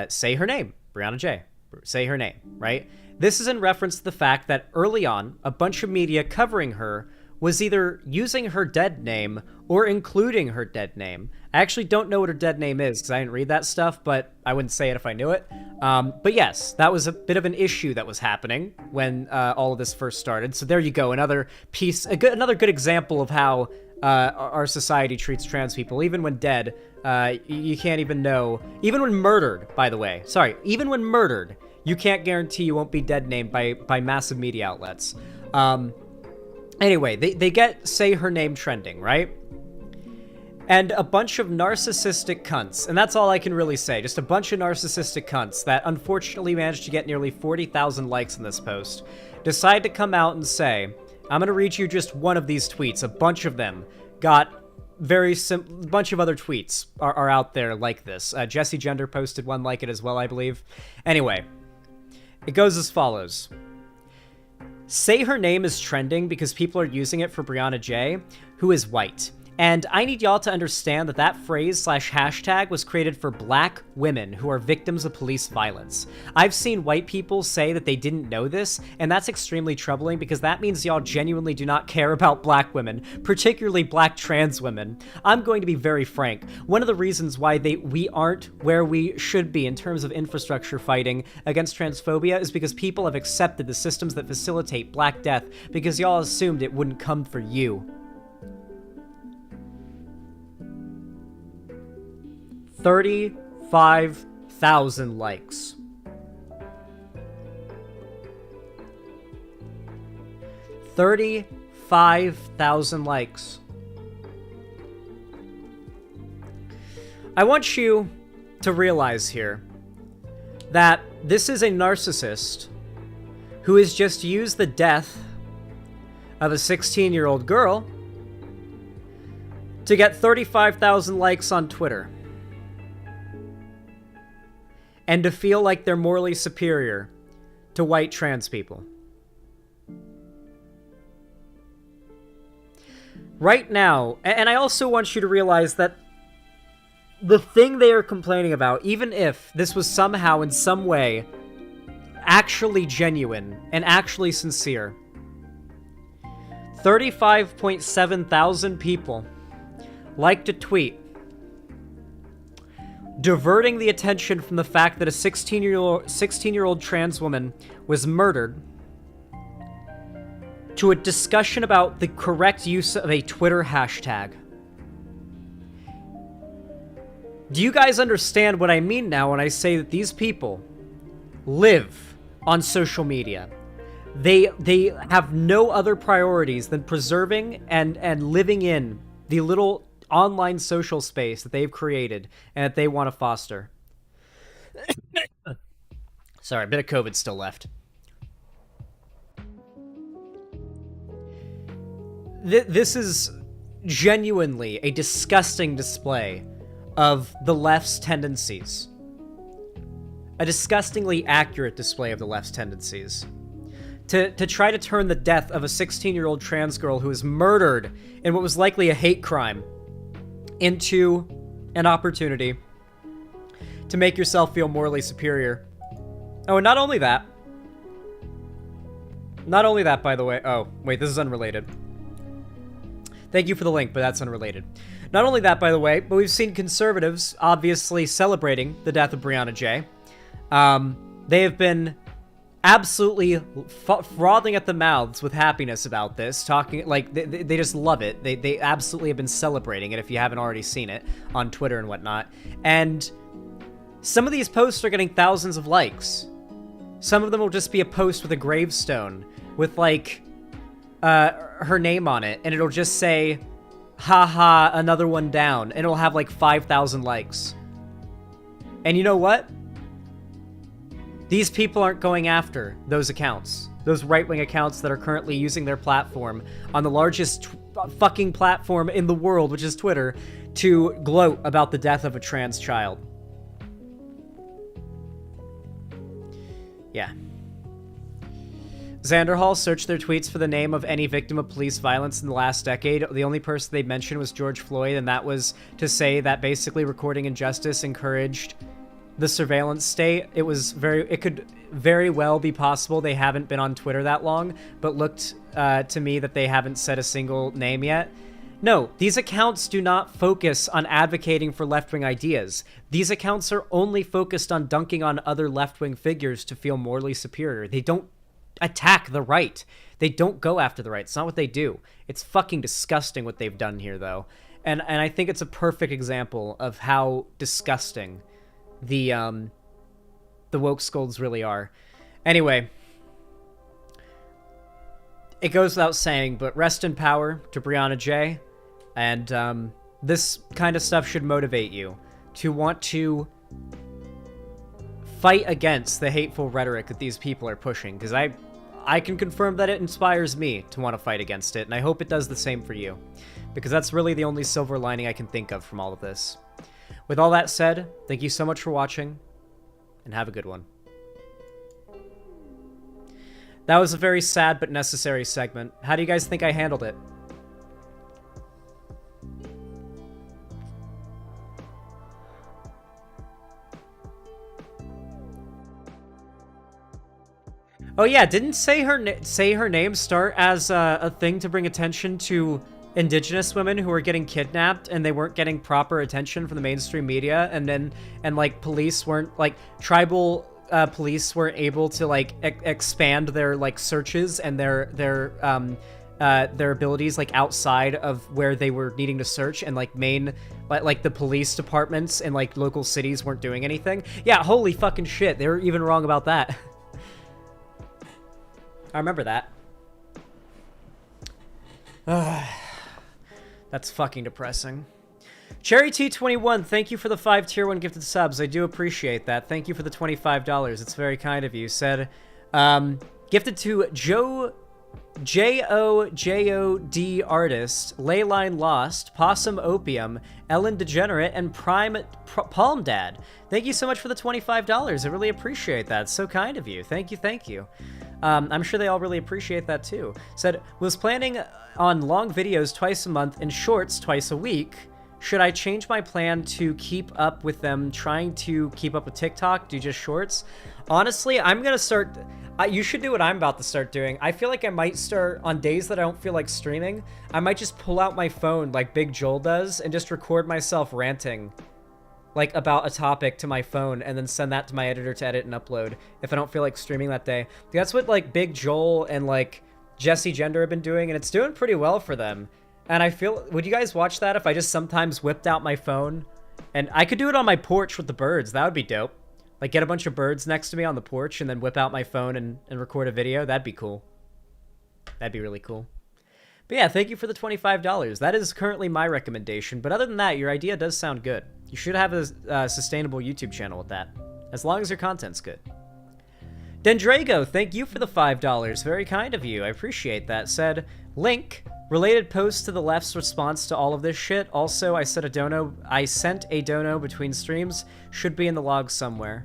Say her name, Brianna J. Say her name, right? This is in reference to the fact that early on, a bunch of media covering her was either using her dead name or including her dead name. I actually don't know what her dead name is because I didn't read that stuff, but I wouldn't say it if I knew it. But yes, that was a bit of an issue that was happening when all of this first started. So there you go, another good example of how our society treats trans people. Even when dead, you can't even know. Even when murdered, by the way. Sorry, even when murdered, you can't guarantee you won't be dead named by massive media outlets. Anyway, they get Say Her Name trending, right? And a bunch of narcissistic cunts, and that's all I can really say, just a bunch of narcissistic cunts that unfortunately managed to get nearly 40,000 likes in this post, decide to come out and say, I'm gonna read you just one of these tweets. A bunch of them got bunch of other tweets are out there like this. Jesse Gender posted one like it as well, I believe. Anyway, it goes as follows. Say Her Name is trending because people are using it for Brianna J, who is white. And I need y'all to understand that that phrase / hashtag was created for black women who are victims of police violence. I've seen white people say that they didn't know this, and that's extremely troubling because that means y'all genuinely do not care about black women, particularly black trans women. I'm going to be very frank. One of the reasons why we aren't where we should be in terms of infrastructure fighting against transphobia is because people have accepted the systems that facilitate black death because y'all assumed it wouldn't come for you. 35,000 likes. 35,000 likes. I want you to realize here that this is a narcissist who has just used the death of a 16-year-old girl to get 35,000 likes on Twitter. And to feel like they're morally superior to white trans people. Right now, and I also want you to realize that the thing they are complaining about, even if this was somehow in some way actually genuine and actually sincere, 35.7 thousand people liked a tweet diverting the attention from the fact that a 16-year-old trans woman was murdered to a discussion about the correct use of a Twitter hashtag. Do you guys understand what I mean now when I say that these people live on social media? They have no other priorities than preserving and living in the little online social space that they've created and that they want to foster. Sorry, a bit of COVID still left. This is genuinely a disgusting display of the left's tendencies. A disgustingly accurate display of the left's tendencies. To try to turn the death of a 16-year-old trans girl who was murdered in what was likely a hate crime into an opportunity to make yourself feel morally superior. Oh, and not only that, by the way. Oh, wait, this is unrelated. Thank you for the link, but that's unrelated. Not only that, by the way, but we've seen conservatives obviously celebrating the death of Brianna J. They have been absolutely frothing at the mouths with happiness about this, talking like they just love it. They absolutely have been celebrating it if you haven't already seen it on Twitter and whatnot. And some of these posts are getting thousands of likes. Some of them will just be a post with a gravestone with like her name on it, and it'll just say, haha, another one down, and it'll have like 5,000 likes. And you know what? These people aren't going after those accounts. Those right-wing accounts that are currently using their platform on the largest fucking platform in the world, which is Twitter, to gloat about the death of a trans child. Yeah. Xanderhall searched their tweets for the name of any victim of police violence in the last decade. The only person they mentioned was George Floyd, and that was to say that basically recording injustice encouraged the surveillance state. It could very well be possible they haven't been on Twitter that long, but looked to me that they haven't said a single name yet. No, these accounts do not focus on advocating for left-wing ideas. These accounts are only focused on dunking on other left-wing figures to feel morally superior. They don't attack the right. They don't go after the right. It's not what they do. It's fucking disgusting what they've done here, though. And I think it's a perfect example of how disgusting the the woke scolds really are. Anyway, it goes without saying, but rest in power to Brianna J. And this kind of stuff should motivate you to want to fight against the hateful rhetoric that these people are pushing, because I can confirm that it inspires me to want to fight against it, and I hope it does the same for you, because that's really the only silver lining I can think of from all of this. With all that said, thank you so much for watching, and have a good one. That was a very sad but necessary segment. How do you guys think I handled it? Oh yeah, didn't say her name start as a thing to bring attention to indigenous women who were getting kidnapped and they weren't getting proper attention from the mainstream media, and like police weren't, like tribal police weren't able to like expand their like searches and their abilities like outside of where they were needing to search, and like like the police departments and like local cities weren't doing anything. Yeah, holy fucking shit, they were even wrong about that. I remember that. That's fucking depressing. Cherry T21, thank you for the 5 tier 1 gifted subs. I do appreciate that. Thank you for the $25. It's very kind of you. Said, gifted to J-O-J-O-D Artist, Leyline Lost, Possum Opium, Ellen Degenerate, and Prime Palm Dad. Thank you so much for the $25. I really appreciate that. It's so kind of you. Thank you, thank you. I'm sure they all really appreciate that too. Said, was planning on long videos twice a month and shorts twice a week. Should I change my plan to keep up with them, trying to keep up with TikTok, do just shorts? Honestly, I'm gonna start... you should do what I'm about to start doing. I feel like I might start, on days that I don't feel like streaming, I might just pull out my phone like Big Joel does and just record myself ranting like about a topic to my phone and then send that to my editor to edit and upload if I don't feel like streaming that day. That's what like Big Joel and like Jesse Gender have been doing, and it's doing pretty well for them. And I feel, would you guys watch that if I just sometimes whipped out my phone? And I could do it on my porch with the birds. That would be dope. Like get a bunch of birds next to me on the porch and then whip out my phone and record a video. That'd be cool. That'd be really cool. But yeah, thank you for the $25. That is currently my recommendation. But other than that, your idea does sound good. You should have a sustainable YouTube channel with that, as long as your content's good. Dendrago, thank you for the $5. Very kind of you. I appreciate that. Said, link, related post to the left's response to all of this shit. Also, I sent a dono between streams. Should be in the log somewhere.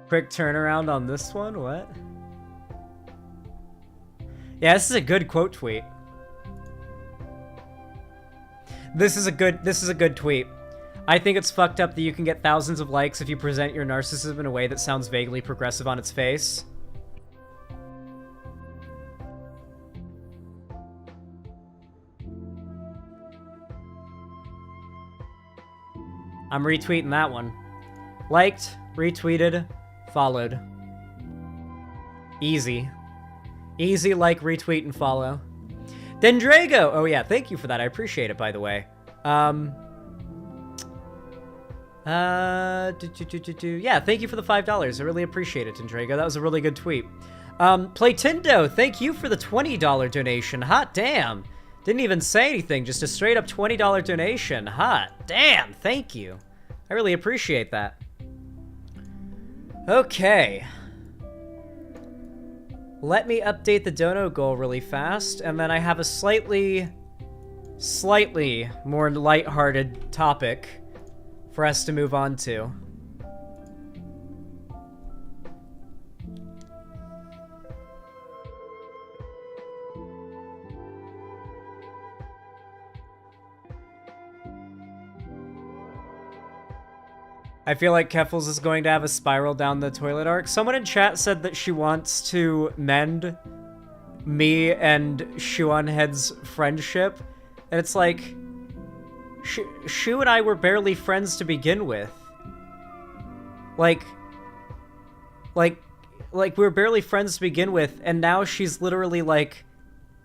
Quick turnaround on this one, what? Yeah, this is a good quote tweet. This is a good tweet. I think it's fucked up that you can get thousands of likes if you present your narcissism in a way that sounds vaguely progressive on its face. I'm retweeting that one. Liked, retweeted, followed. Easy. Easy like, retweet, and follow. Dendrago! Oh yeah, thank you for that. I appreciate it, by the way. Yeah, thank you for the $5. I really appreciate it, Dendrago. That was a really good tweet. Playtindo, thank you for the $20 donation. Hot damn. Didn't even say anything, just a straight up $20 donation. Hot damn, thank you. I really appreciate that. Okay. Let me update the dono goal really fast, and then I have a slightly more lighthearted topic for us to move on to. I feel like Keffels is going to have a spiral down the toilet arc. Someone in chat said that she wants to mend me and Shuanhead's friendship. And it's like, Shu and I were barely friends to begin with. Like, like, we were barely friends to begin with, and now she's literally, like,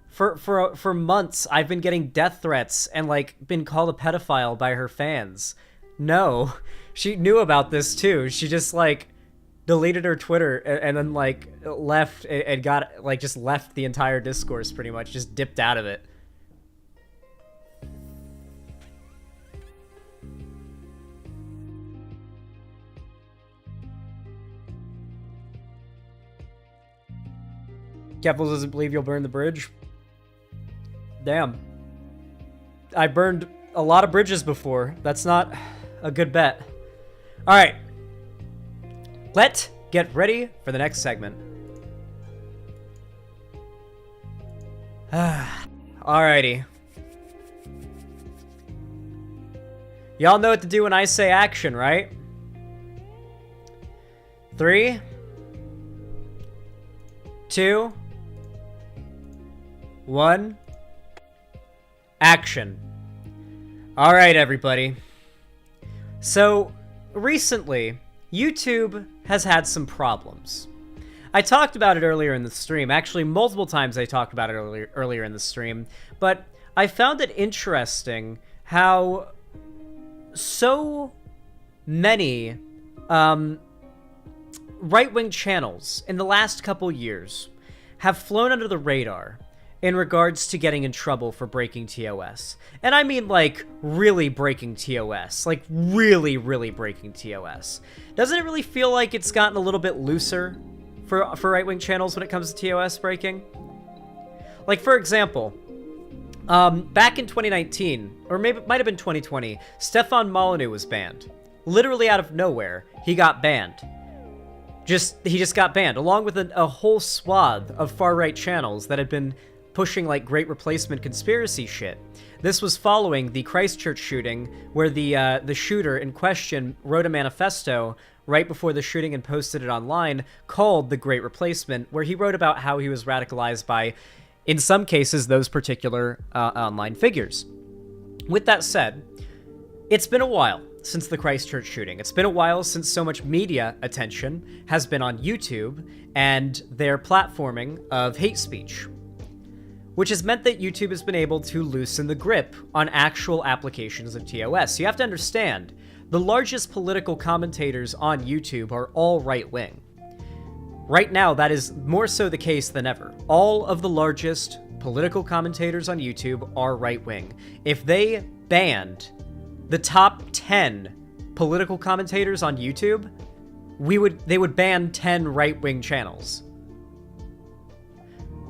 for months, I've been getting death threats and, like, been called a pedophile by her fans. No. She knew about this, too. She just, like, deleted her Twitter and then, like, left and got, like, just left the entire discourse, pretty much. Just dipped out of it. Keppel doesn't believe you'll burn the bridge. Damn. I burned a lot of bridges before. That's not a good bet. Alright. Let's get ready for the next segment. Alrighty. Y'all know what to do when I say action, right? 3, 2, 1, action. Alright, everybody. So, recently, YouTube has had some problems. I talked about it earlier in the stream. Actually, multiple times I talked about it earlier in the stream. But I found it interesting how so many right-wing channels in the last couple years have flown under the radar in regards to getting in trouble for breaking TOS. And I mean, like, really breaking TOS. Like, really, really breaking TOS. Doesn't it really feel like it's gotten a little bit looser for right-wing channels when it comes to TOS breaking? Like, for example, back in 2019, or maybe it might have been 2020, Stefan Molyneux was banned. Literally out of nowhere, he got banned. He just got banned, along with a whole swath of far-right channels that had been pushing, like, great replacement conspiracy shit. This was following the Christchurch shooting, where the shooter in question wrote a manifesto right before the shooting and posted it online, called The Great Replacement, where he wrote about how he was radicalized by, in some cases, those particular online figures. With that said, it's been a while since the Christchurch shooting. It's been a while since so much media attention has been on YouTube and their platforming of hate speech, which has meant that YouTube has been able to loosen the grip on actual applications of TOS. You have to understand, the largest political commentators on YouTube are all right-wing. Right now, that is more so the case than ever. All of the largest political commentators on YouTube are right-wing. If they banned the top 10 political commentators on YouTube, they would ban 10 right-wing channels.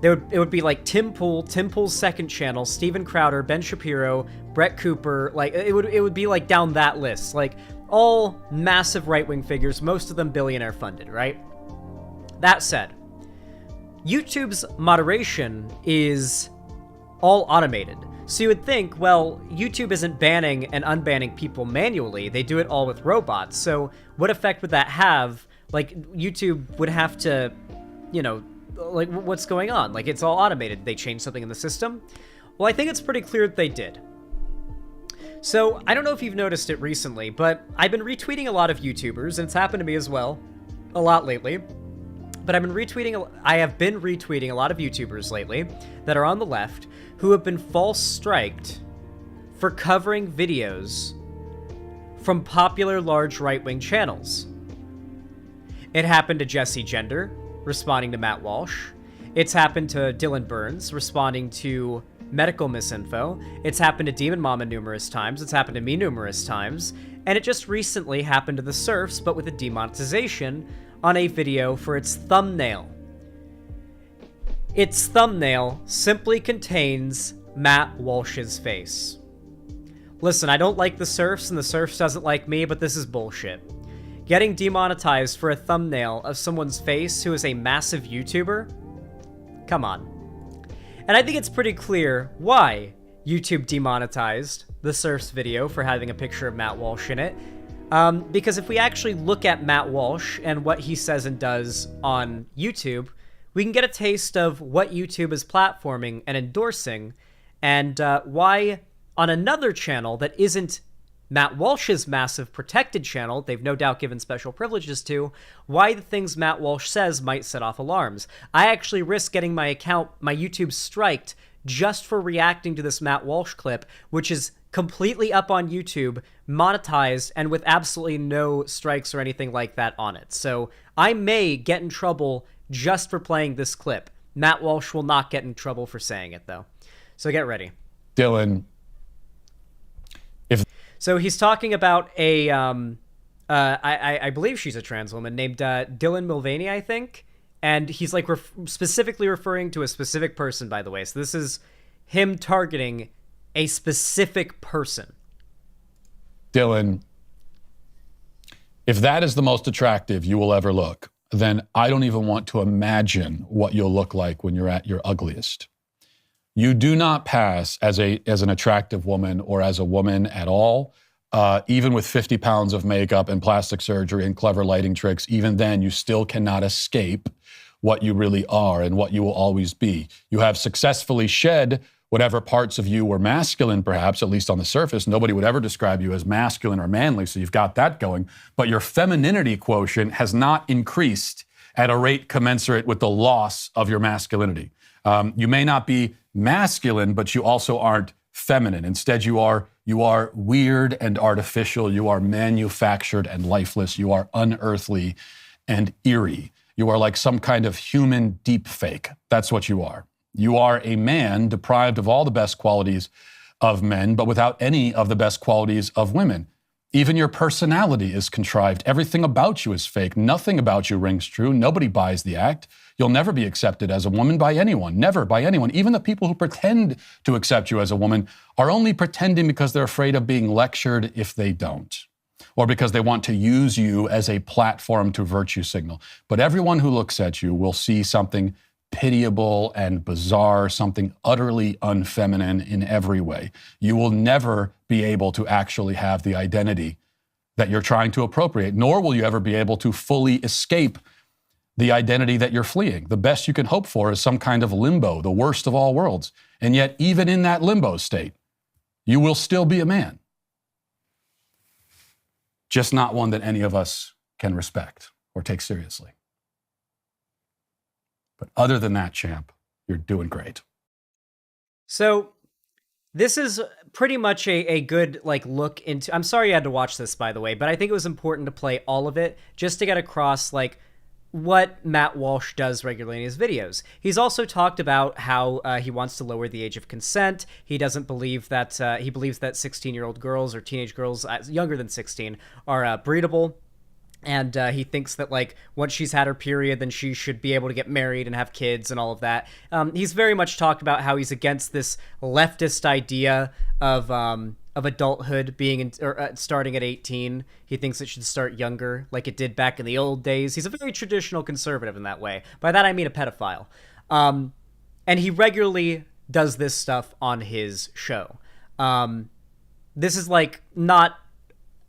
It would be like Tim Pool's second channel, Steven Crowder, Ben Shapiro, Brett Cooper. Like, it would be like down that list. Like, all massive right-wing figures, most of them billionaire funded, right? That said, YouTube's moderation is all automated. So you would think, well, YouTube isn't banning and unbanning people manually. They do it all with robots. So what effect would that have? Like, YouTube would have to, you know, like, what's going on? Like, it's all automated. They changed something in the system? Well, I think it's pretty clear that they did. So, I don't know if you've noticed it recently, but I've been retweeting a lot of YouTubers, and it's happened to me as well, a lot lately. But I have been retweeting a lot of YouTubers lately that are on the left who have been false striked for covering videos from popular large right-wing channels. It happened to Jesse Gender, responding to Matt Walsh. It's happened to Dylan Burns, responding to medical misinfo. It's happened to Demon Mama numerous times. It's happened to me numerous times. And it just recently happened to the Surfs, but with a demonetization on a video for its thumbnail. Its thumbnail simply contains Matt Walsh's face. Listen, I don't like the Surfs, and the Surfs doesn't like me, but this is bullshit. Getting demonetized for a thumbnail of someone's face who is a massive YouTuber? Come on. And I think it's pretty clear why YouTube demonetized the Surfs video for having a picture of Matt Walsh in it. Because if we actually look at Matt Walsh and what he says and does on YouTube, we can get a taste of what YouTube is platforming and endorsing, and why on another channel that isn't Matt Walsh's massive protected channel they've no doubt given special privileges to, why the things Matt Walsh says might set off alarms. I actually risked getting my YouTube striked just for reacting to this Matt Walsh clip, which is completely up on YouTube, monetized, and with absolutely no strikes or anything like that on it. So I may get in trouble just for playing this clip. Matt Walsh will not get in trouble for saying it, though. So get ready. Dylan. So he's talking about a, I believe she's a trans woman named Dylan Mulvaney, I think. And he's like specifically referring to a specific person, by the way. So this is him targeting a specific person. Dylan, if that is the most attractive you will ever look, then I don't even want to imagine what you'll look like when you're at your ugliest. You do not pass as an attractive woman or as a woman at all, even with 50 pounds of makeup and plastic surgery and clever lighting tricks. Even then, you still cannot escape what you really are and what you will always be. You have successfully shed whatever parts of you were masculine, perhaps, at least on the surface. Nobody would ever describe you as masculine or manly, so you've got that going. But your femininity quotient has not increased at a rate commensurate with the loss of your masculinity. You may not be masculine, but you also aren't feminine. Instead, you are weird and artificial. You are manufactured and lifeless. You are unearthly and eerie. You are like some kind of human deep fake. That's what you are. You are a man deprived of all the best qualities of men, but without any of the best qualities of women. Even your personality is contrived. Everything about you is fake. Nothing about you rings true. Nobody buys the act. You'll never be accepted as a woman by anyone. Never by anyone. Even the people who pretend to accept you as a woman are only pretending because they're afraid of being lectured if they don't, or because they want to use you as a platform to virtue signal. But everyone who looks at you will see something pitiable and bizarre, something utterly unfeminine in every way. You will never be able to actually have the identity that you're trying to appropriate, nor will you ever be able to fully escape the identity that you're fleeing. The best you can hope for is some kind of limbo, the worst of all worlds. And yet, even in that limbo state, you will still be a man. Just not one that any of us can respect or take seriously. But other than that, champ, you're doing great. So this is pretty much a good look into... I'm sorry you had to watch this, by the way, but I think it was important to play all of it just to get across what Matt Walsh does regularly in his videos. He's also talked about how he wants to lower the age of consent. He doesn't believe that... he believes that 16-year-old girls or teenage girls younger than 16 are breedable. And he thinks that, once she's had her period, then she should be able to get married and have kids and all of that. He's very much talked about how he's against this leftist idea of adulthood being starting at 18. He thinks it should start younger, like it did back in the old days. He's a very traditional conservative in that way. By that, I mean a pedophile. And he regularly does this stuff on his show. This is, not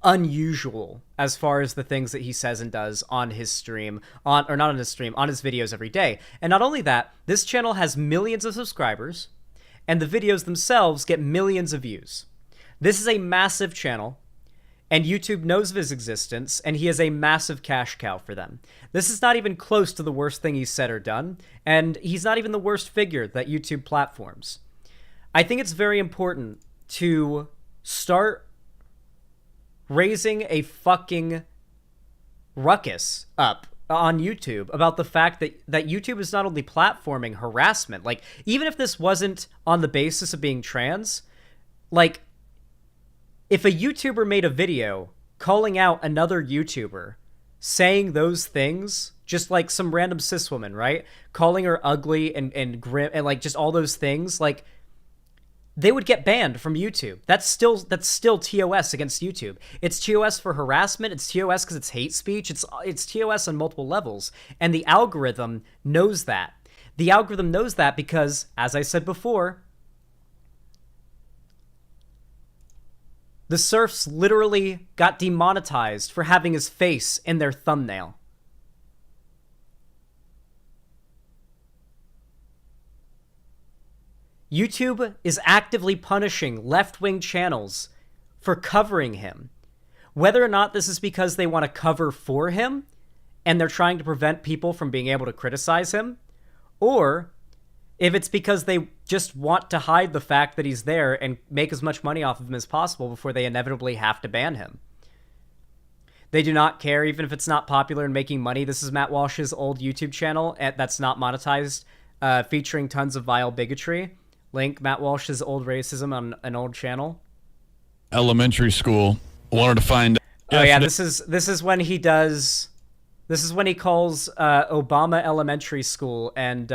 unusual as far as the things that he says and does on his stream, on his videos every day. And not only that, this channel has millions of subscribers, and the videos themselves get millions of views. This is a massive channel, and YouTube knows of his existence, and he is a massive cash cow for them. This is not even close to the worst thing he's said or done, and he's not even the worst figure that YouTube platforms. I think it's very important to start raising a fucking ruckus up on YouTube about the fact that YouTube is not only platforming harassment, even if this wasn't on the basis of being trans, if a YouTuber made a video calling out another YouTuber saying those things, just some random cis woman, right? Calling her ugly and grim and just all those things, they would get banned from YouTube. That's still TOS against YouTube. It's TOS for harassment. It's TOS because it's hate speech. It's TOS on multiple levels. And the algorithm knows that. The algorithm knows that because, as I said before, the serfs literally got demonetized for having his face in their thumbnail. YouTube is actively punishing left-wing channels for covering him. Whether or not this is because they want to cover for him and they're trying to prevent people from being able to criticize him, or if it's because they just want to hide the fact that he's there and make as much money off of him as possible before they inevitably have to ban him. They do not care, even if it's not popular and making money. This is Matt Walsh's old YouTube channel that's not monetized, featuring tons of vile bigotry. Link, Matt Walsh's old racism on an old channel. Elementary school. Wanted to find. Oh yeah, this is when he does. This is when he calls Obama Elementary School and.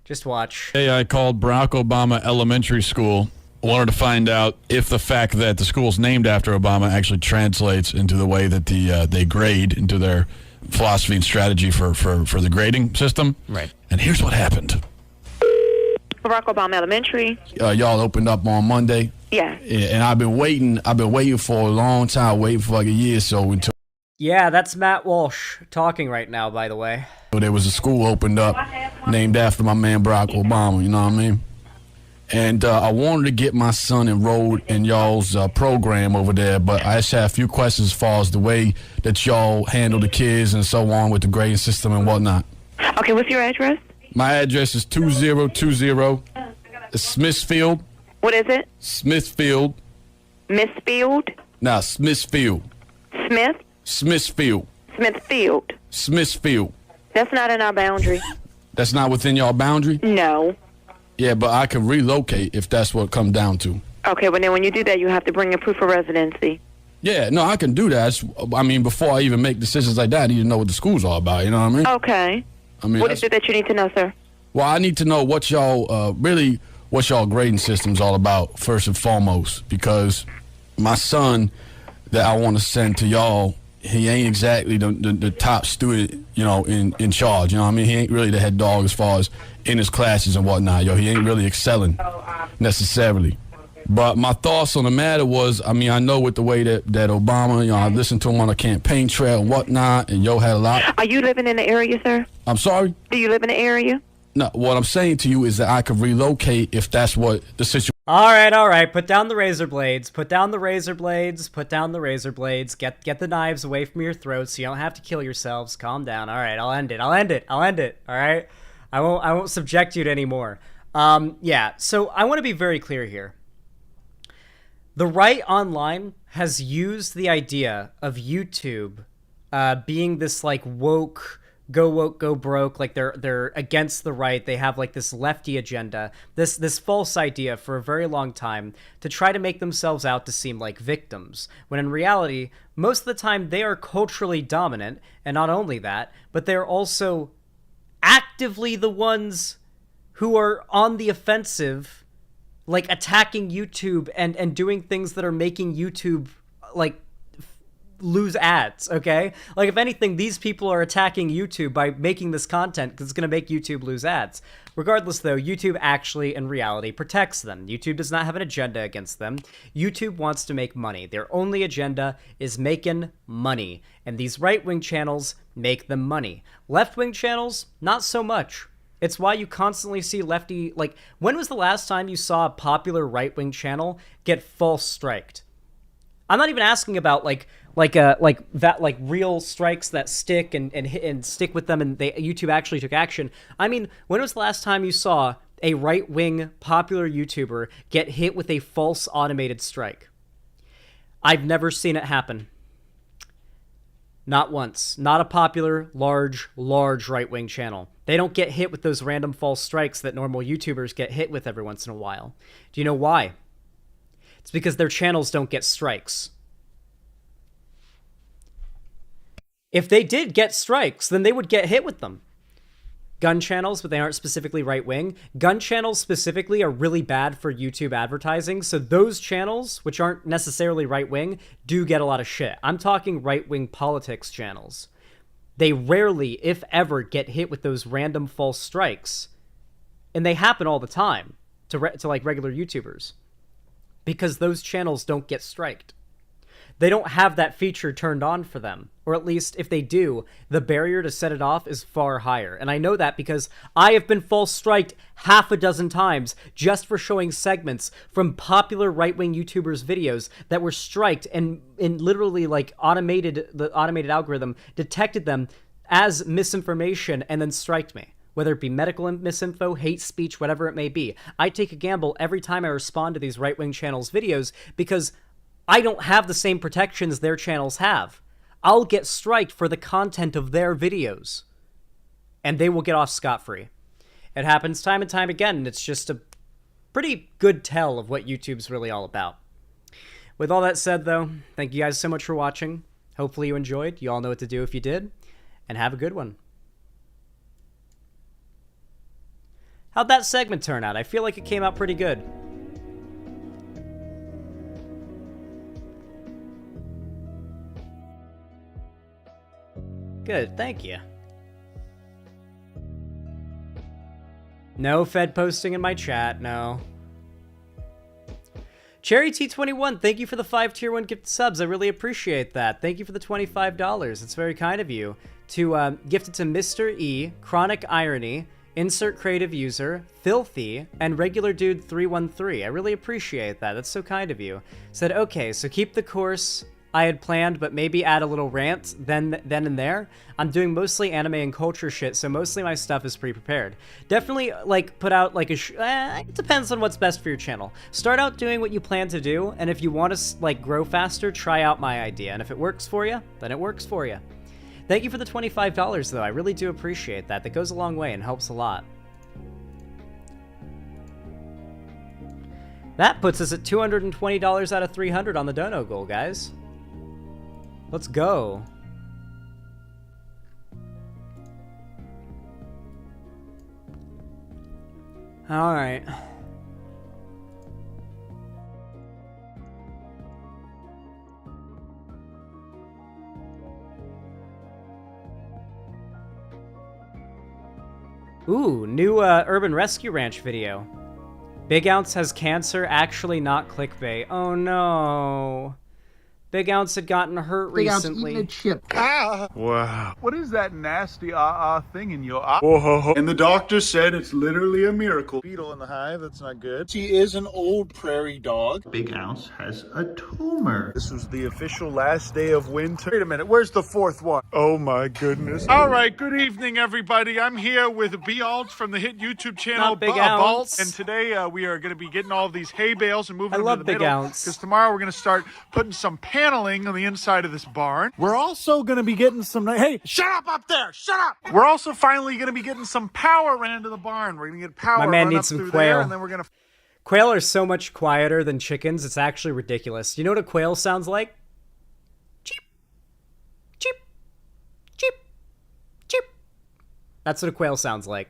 Just watch. Hey, I called Barack Obama Elementary School. Wanted to find out if the fact that the school's named after Obama actually translates into the way that they grade, into their philosophy and strategy for the grading system. Right. And here's what happened. Barack Obama Elementary. Y'all opened up on Monday. Yeah. And I've been waiting for a long time, waiting for like a year or so until. Yeah, that's Matt Walsh talking right now, by the way. There was a school opened up named after my man Barack Obama, you know what I mean? And I wanted to get my son enrolled in y'all's program over there, but I just had a few questions as far as the way that y'all handle the kids and so on with the grading system and whatnot. Okay, what's your address? My address is 2020 Smithfield. What is it? Smithfield. Smithfield? Nah, Smithfield. Smith? Smithfield. Smithfield. Smithfield. That's not in our boundary. That's not within y'all boundary? No. Yeah, but I can relocate if that's what it comes down to. Okay, well then when you do that, you have to bring a proof of residency. Yeah, no, I can do that. I mean, before I even make decisions like that, I need to know what the school's all about, you know what I mean? Okay. I mean, what is it that you need to know, sir? Well, I need to know what y'all, what y'all grading system's all about, first and foremost, because my son that I want to send to y'all, he ain't exactly the top student, you know, in charge, you know what I mean? He ain't really the head dog as far as in his classes and whatnot, yo. He ain't really excelling necessarily. But my thoughts on the matter was, I mean, I know with the way that Obama, you know, I listened to him on a campaign trail and whatnot, and yo had a lot. Are you living in the area, sir? I'm sorry? Do you live in the area? No, what I'm saying to you is that I could relocate if that's what the situation. All right. Put down the razor blades. Put down the razor blades. Put down the razor blades. Get the knives away from your throats so you don't have to kill yourselves. Calm down. All right, I'll end it. All right? I won't subject you to any more. Yeah, so I want to be very clear here. The right online has used the idea of YouTube being this like woke, go broke, like they're against the right. They have like this lefty agenda, this false idea for a very long time to try to make themselves out to seem like victims, when in reality, most of the time they are culturally dominant, and not only that, but they're also actively the ones who are on the offensive, like attacking YouTube and doing things that are making YouTube like lose ads, okay? Like if anything, these people are attacking YouTube by making this content because it's going to make YouTube lose ads. Regardless though, YouTube actually in reality protects them. YouTube does not have an agenda against them. YouTube wants to make money. Their only agenda is making money. And these right-wing channels make them money. Left-wing channels, not so much. It's why you constantly see lefty, like, when was the last time you saw a popular right-wing channel get false striked? I'm not even asking about like real strikes that stick and stick with them and YouTube actually took action. I mean, when was the last time you saw a right-wing popular YouTuber get hit with a false automated strike? I've never seen it happen. Not once. Not a popular, large right-wing channel. They don't get hit with those random false strikes that normal YouTubers get hit with every once in a while. Do you know why? It's because their channels don't get strikes. If they did get strikes, then they would get hit with them. Gun channels, but they aren't specifically right-wing. Gun channels specifically are really bad for YouTube advertising, so those channels, which aren't necessarily right-wing, do get a lot of shit. I'm talking right-wing politics channels. They rarely, if ever, get hit with those random false strikes. And they happen all the time to like regular YouTubers. Because those channels don't get striked. they don't have that feature turned on for them. Or at least, if they do, the barrier to set it off is far higher. And I know that because I have been false striked half a dozen times just for showing segments from popular right-wing YouTubers' videos that were striked and literally, like, the automated algorithm detected them as misinformation and then striked me. Whether it be medical misinfo, hate speech, whatever it may be. I take a gamble every time I respond to these right-wing channels' videos because I don't have the same protections their channels have. I'll get striked for the content of their videos. And they will get off scot-free. It happens time and time again, and it's just a pretty good tell of what YouTube's really all about. With all that said, though, thank you guys so much for watching. Hopefully you enjoyed. You all know what to do if you did. And have a good one. How'd that segment turn out? I feel like it came out pretty good. Good, thank you. No Fed posting in my chat, no. Cherry T21, thank you for the 5 tier 1 gift subs. I really appreciate that. Thank you for the $25. It's very kind of you to gift it to Mr. E, Chronic Irony, Insert Creative User, Filthy, and Regular Dude 313. I really appreciate that. That's so kind of you. Said, okay, so keep the course I had planned, but maybe add a little rant then and there. I'm doing mostly anime and culture shit, so mostly my stuff is pre-prepared. Definitely, like, put out, like, it depends on what's best for your channel. Start out doing what you plan to do, and if you want to, like, grow faster, try out my idea. And if it works for you, then it works for you. Thank you for the $25, though. I really do appreciate that. That goes a long way and helps a lot. That puts us at $220 out of 300 on the dono goal, guys. Let's go. All right. Ooh, new Urban Rescue Ranch video. Big Ounce has cancer, actually not clickbait. Oh no. Big Ounce had gotten hurt recently. Big Ounce eating a chip. Ah! Wow. What is that nasty thing in your eye? Whoa. And the doctor said it's literally a miracle. Beetle in the hive, that's not good. She is an old prairie dog. Big Ounce has a tumor. This was the official last day of winter. Wait a minute, where's the fourth one? Oh my goodness. All right, good evening, everybody. I'm here with B. Alt from the hit YouTube channel Big Ounce. And today we are going to be getting all these hay bales and moving them to the Big middle. Ounce. Because tomorrow we're going to start putting some paneling on the inside of this barn. We're also going to be getting some... Hey, shut up there! Shut up! We're also finally going to be getting some power ran into the barn. We're going to get power My man run needs up some through quail. there, and then we're going to... Quail are so much quieter than chickens, it's actually ridiculous. You know what a quail sounds like? Cheep. Cheep. Cheep. Cheep. That's what a quail sounds like.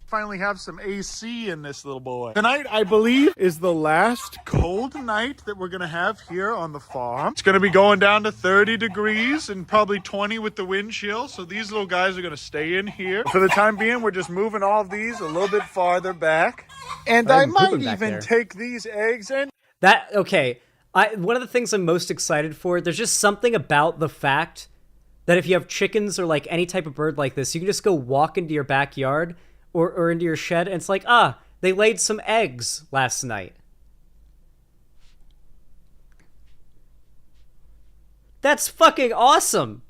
Finally have some AC in this little boy. Tonight, I believe, is the last cold night that we're going to have here on the farm. It's going to be going down to 30 degrees and probably 20 with the wind chill. So these little guys are going to stay in here. For the time being, we're just moving all of these a little bit farther back. And I might even take these eggs and... Okay, one of the things I'm most excited for, there's just something about the fact that if you have chickens or like any type of bird like this, you can just go walk into your backyard or into your shed, and it's like, they laid some eggs last night. That's fucking awesome.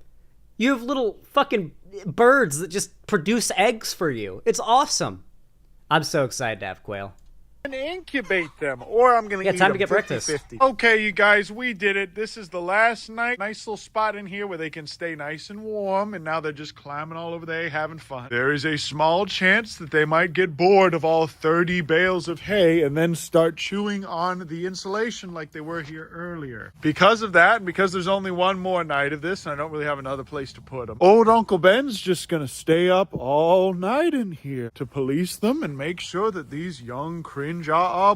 You have little fucking birds that just produce eggs for you. It's awesome. I'm so excited to have quail. And incubate them, or I'm gonna eat time them to get 50, breakfast. 50. Okay, you guys, we did it. This is the last night. Nice little spot in here where they can stay nice and warm, and now they're just climbing all over there having fun. There is a small chance that they might get bored of all 30 bales of hay and then start chewing on the insulation like they were here earlier. Because of that, and because there's only one more night of this, and I don't really have another place to put them, old Uncle Ben's just gonna stay up all night in here to police them and make sure that these young cringe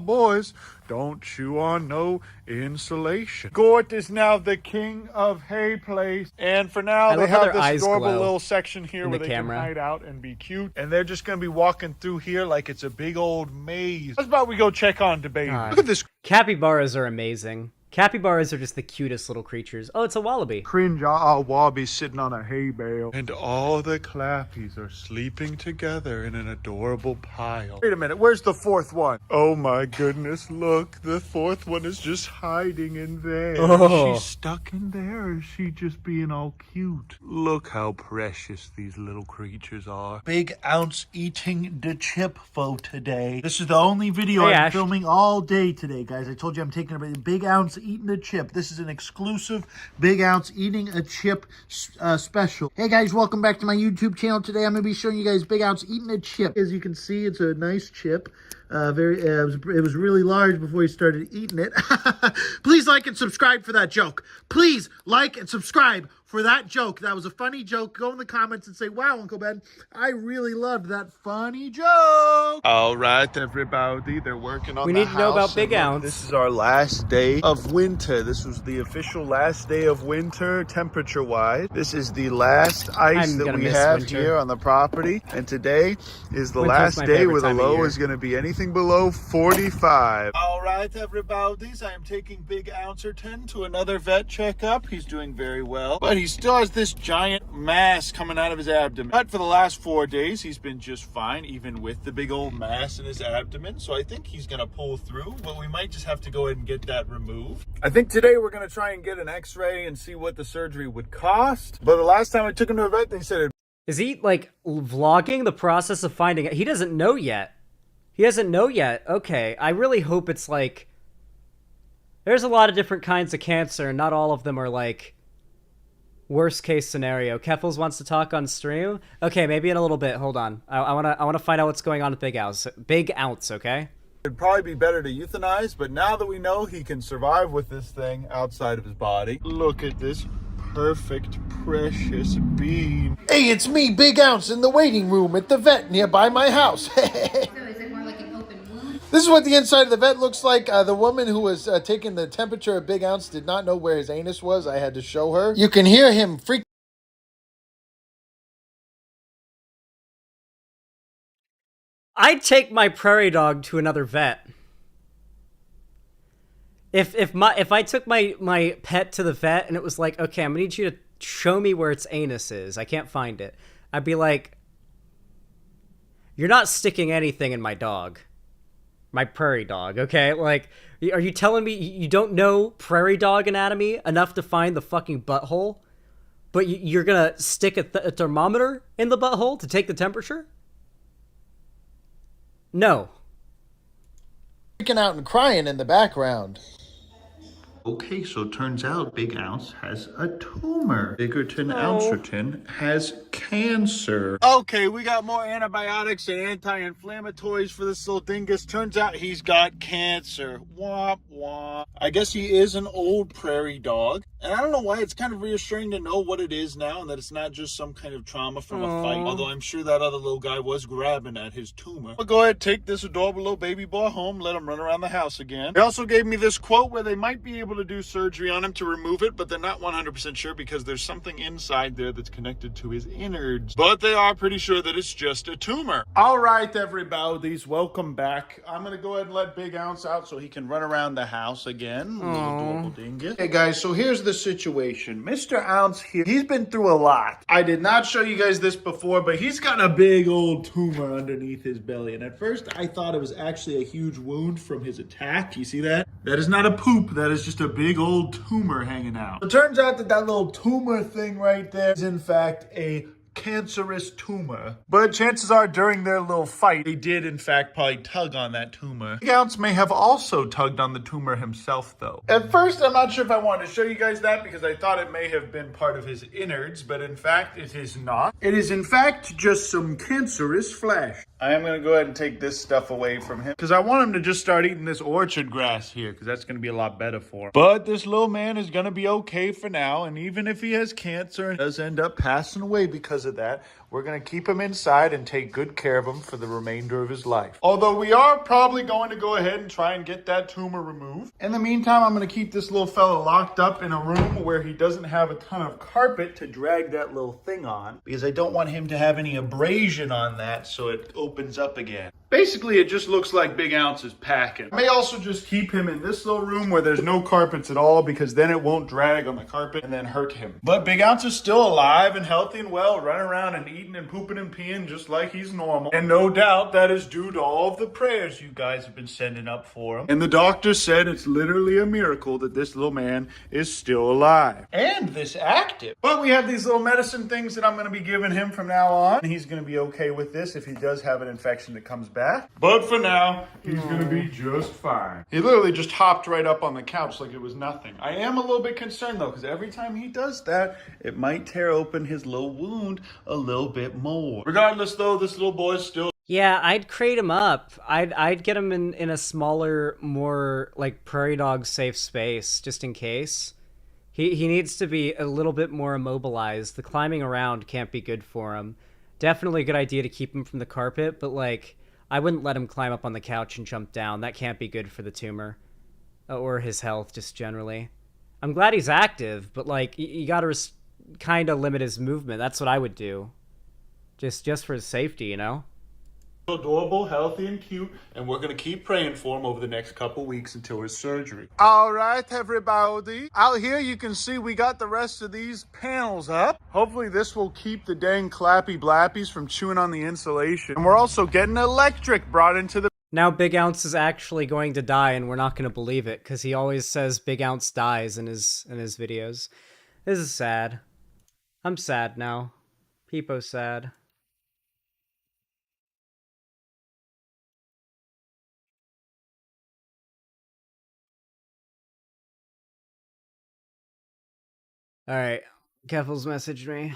boys don't chew on no insulation. Gort is now the king of hay place, and for now they have this adorable little section here where they can hide out and be cute, and they're just gonna be walking through here like it's a big old maze. How about we go check on Debate? Right. Look at this. Capybaras are amazing. Capybaras are just the cutest little creatures. Oh, it's a wallaby. Cringe, wallaby sitting on a hay bale. And all the clappies are sleeping together in an adorable pile. Wait a minute, where's the fourth one? Oh my goodness, look, the fourth one is just hiding in there. Oh. She's stuck in there, or is she just being all cute? Look how precious these little creatures are. Big Ounce eating the chip for today. This is the only video Hey, I'm Ash. filming all day today, guys. I told you I'm taking a Big Ounce eating a chip. This is an exclusive Big Ounce eating a chip special. Hey guys, welcome back to my YouTube channel. Today I'm going to be showing you guys Big Ounce eating a chip. As you can see, it's a nice chip. It was really large before he started eating it. Please like and subscribe for that joke. Please like and subscribe for that joke. That was a funny joke. Go in the comments and say, wow, Uncle Ben, I really loved that funny joke. All right, everybody, they're working on We the need to know about house, Big and look, Ounce. This is our last day of winter. This was the official last day of winter, temperature-wise. This is the last ice I'm that gonna we miss have winter. here on the property. And today is the Winter's last my day favorite where the time of low year. is going to be anything below 45. All right, everybody, I am taking Big Ouncerton to another vet checkup. He's doing very well, but he still has this giant mass coming out of his abdomen. But for the last 4 days, he's been just fine, even with the big old mass in his abdomen. So I think he's going to pull through, but we might just have to go ahead and get that removed. I think today we're going to try and get an x-ray and see what the surgery would cost. But the last time I took him to a vet, they said it. Is he, like, vlogging the process of finding it? He doesn't know yet. He doesn't know yet. Okay, I really hope it's, like... There's a lot of different kinds of cancer, and not all of them are, like... Worst case scenario. Keffels wants to talk on stream? Okay, maybe in a little bit. Hold on. I wanna find out what's going on with Big Ounce. Big Ounce, okay? It'd probably be better to euthanize, but now that we know he can survive with this thing outside of his body, look at this perfect, precious bean. Hey, it's me, Big Ounce, in the waiting room at the vet nearby my house. This is what the inside of the vet looks like. The woman who was taking the temperature of Big Ounce did not know where his anus was. I had to show her. You can hear him freak. I'd take my prairie dog to another vet. If I took my pet to the vet and it was like, okay, I'm gonna need you to show me where its anus is. I can't find it. I'd be like, you're not sticking anything in my dog. My prairie dog, okay? Like, are you telling me you don't know prairie dog anatomy enough to find the fucking butthole? But you're gonna stick a thermometer in the butthole to take the temperature? No. Freaking out and crying in the background. Okay, so it turns out Big Ounce has a tumor. Biggerton Ouncerton has cancer. Okay, we got more antibiotics and anti-inflammatories for this little dingus. Turns out he's got cancer. Womp womp. I guess he is an old prairie dog. And I don't know why, it's kind of reassuring to know what it is now and that it's not just some kind of trauma from a fight. Although I'm sure that other little guy was grabbing at his tumor. I'll go ahead, take this adorable little baby boy home, let him run around the house again. They also gave me this quote where they might be able to do surgery on him to remove it, but they're not 100% sure because there's something inside there that's connected to his innards. But they are pretty sure that it's just a tumor. All right, everybody, welcome back. I'm going to go ahead and let Big Ounce out so he can run around the house again. Little adorable dingus. Hey guys, so here's the situation. Mr. Ounce here, he's been through a lot. I did not show you guys this before, but he's got a big old tumor underneath his belly. And at first I thought it was actually a huge wound from his attack. You see that? That is not a poop. That is just a big old tumor hanging out. It turns out that little tumor thing right there is in fact a cancerous tumor. But chances are during their little fight, they did in fact probably tug on that tumor. Big Ounce may have also tugged on the tumor himself though. At first, I'm not sure if I wanted to show you guys that because I thought it may have been part of his innards, but in fact, it is not. It is in fact just some cancerous flesh. I am going to go ahead and take this stuff away from him because I want him to just start eating this orchard grass here because that's going to be a lot better for him. But this little man is going to be okay for now, and even if he has cancer and does end up passing away because of of that, we're going to keep him inside and take good care of him for the remainder of his life. Although we are probably going to go ahead and try and get that tumor removed. In the meantime, I'm going to keep this little fella locked up in a room where he doesn't have a ton of carpet to drag that little thing on, because I don't want him to have any abrasion on that so it opens up again. Basically, it just looks like Big Ounce is packing. I may also just keep him in this little room where there's no carpets at all, because then it won't drag on the carpet and then hurt him. But Big Ounce is still alive and healthy and well, running around and eating and pooping and peeing just like he's normal. And no doubt that is due to all of the prayers you guys have been sending up for him. And the doctor said it's literally a miracle that this little man is still alive. And this active. But we have these little medicine things that I'm going to be giving him from now on. He's going to be okay with this if he does have an infection that comes back. But for now, he's going to be just fine. He literally just hopped right up on the couch like it was nothing. I am a little bit concerned though, because every time he does that, it might tear open his little wound a little bit more. Regardless though, this little boy's still... Yeah, I'd crate him up. I'd get him in a smaller, more like prairie dog safe space, just in case. He needs to be a little bit more immobilized. The climbing around can't be good for him. Definitely a good idea to keep him from the carpet, but like, I wouldn't let him climb up on the couch and jump down. That can't be good for the tumor. Or his health, just generally. I'm glad he's active, but like, you gotta kind of limit his movement. That's what I would do. Just for his safety, you know? Adorable, healthy, and cute, and we're going to keep praying for him over the next couple weeks until his surgery. All right, everybody. Out here you can see we got the rest of these panels up. Hopefully this will keep the dang clappy blappies from chewing on the insulation. And we're also getting electric brought into the... Now Big Ounce is actually going to die, and we're not going to believe it, because he always says Big Ounce dies in his videos. This is sad. I'm sad now. Peepo's sad. Alright, Keffels messaged me.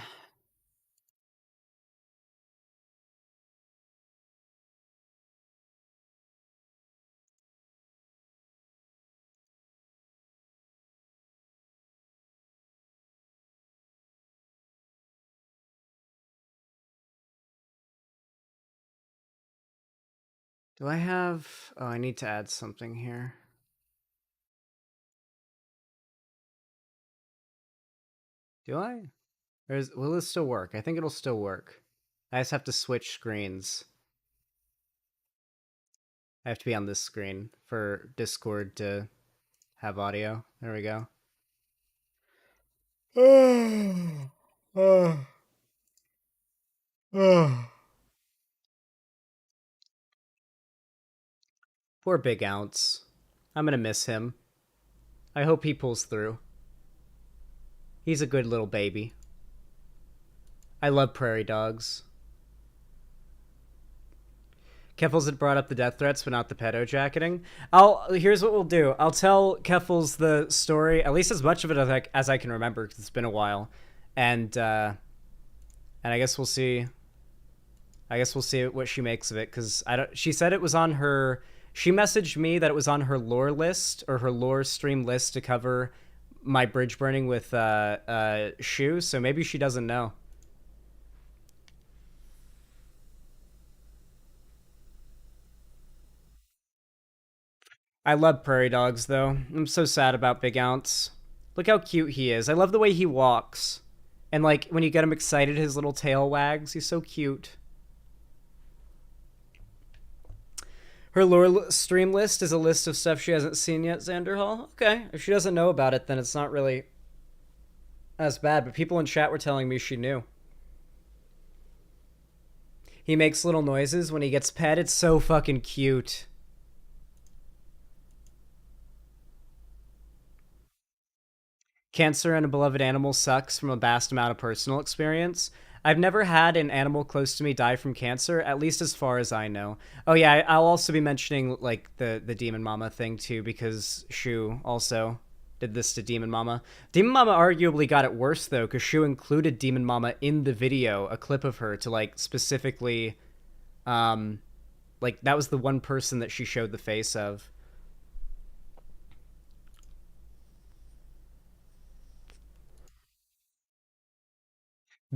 Do I have... Oh, I need to add something here. Do I? Will this still work? I think it'll still work. I just have to switch screens. I have to be on this screen for Discord to have audio. There we go. Poor Big Ounce. I'm gonna miss him. I hope he pulls through. He's a good little baby. I love prairie dogs. Keffels had brought up the death threats, but not the pedo jacketing. Here's what we'll do. I'll tell Keffels the story, at least as much of it as I can remember, because it's been a while, and I guess we'll see. I guess we'll see what she makes of it, because she said it was on her. She messaged me that it was on her lore list or her lore stream list to cover my bridge burning with Shu, so maybe she doesn't know. I love prairie dogs, though. I'm so sad about Big Ounce. Look how cute he is. I love the way he walks. And, like, when you get him excited, his little tail wags. He's so cute. Her lore stream list is a list of stuff she hasn't seen yet, Xander Hall. Okay, if she doesn't know about it, then it's not really as bad. But people in chat were telling me she knew. He makes little noises when he gets pet. It's so fucking cute. Cancer in a beloved animal sucks from a vast amount of personal experience. I've never had an animal close to me die from cancer, at least as far as I know. Oh yeah, I'll also be mentioning like the Demon Mama thing too, because Shu also did this to Demon Mama. Demon Mama arguably got it worse though, because Shu included Demon Mama in the video, a clip of her to like specifically, like that was the one person that she showed the face of.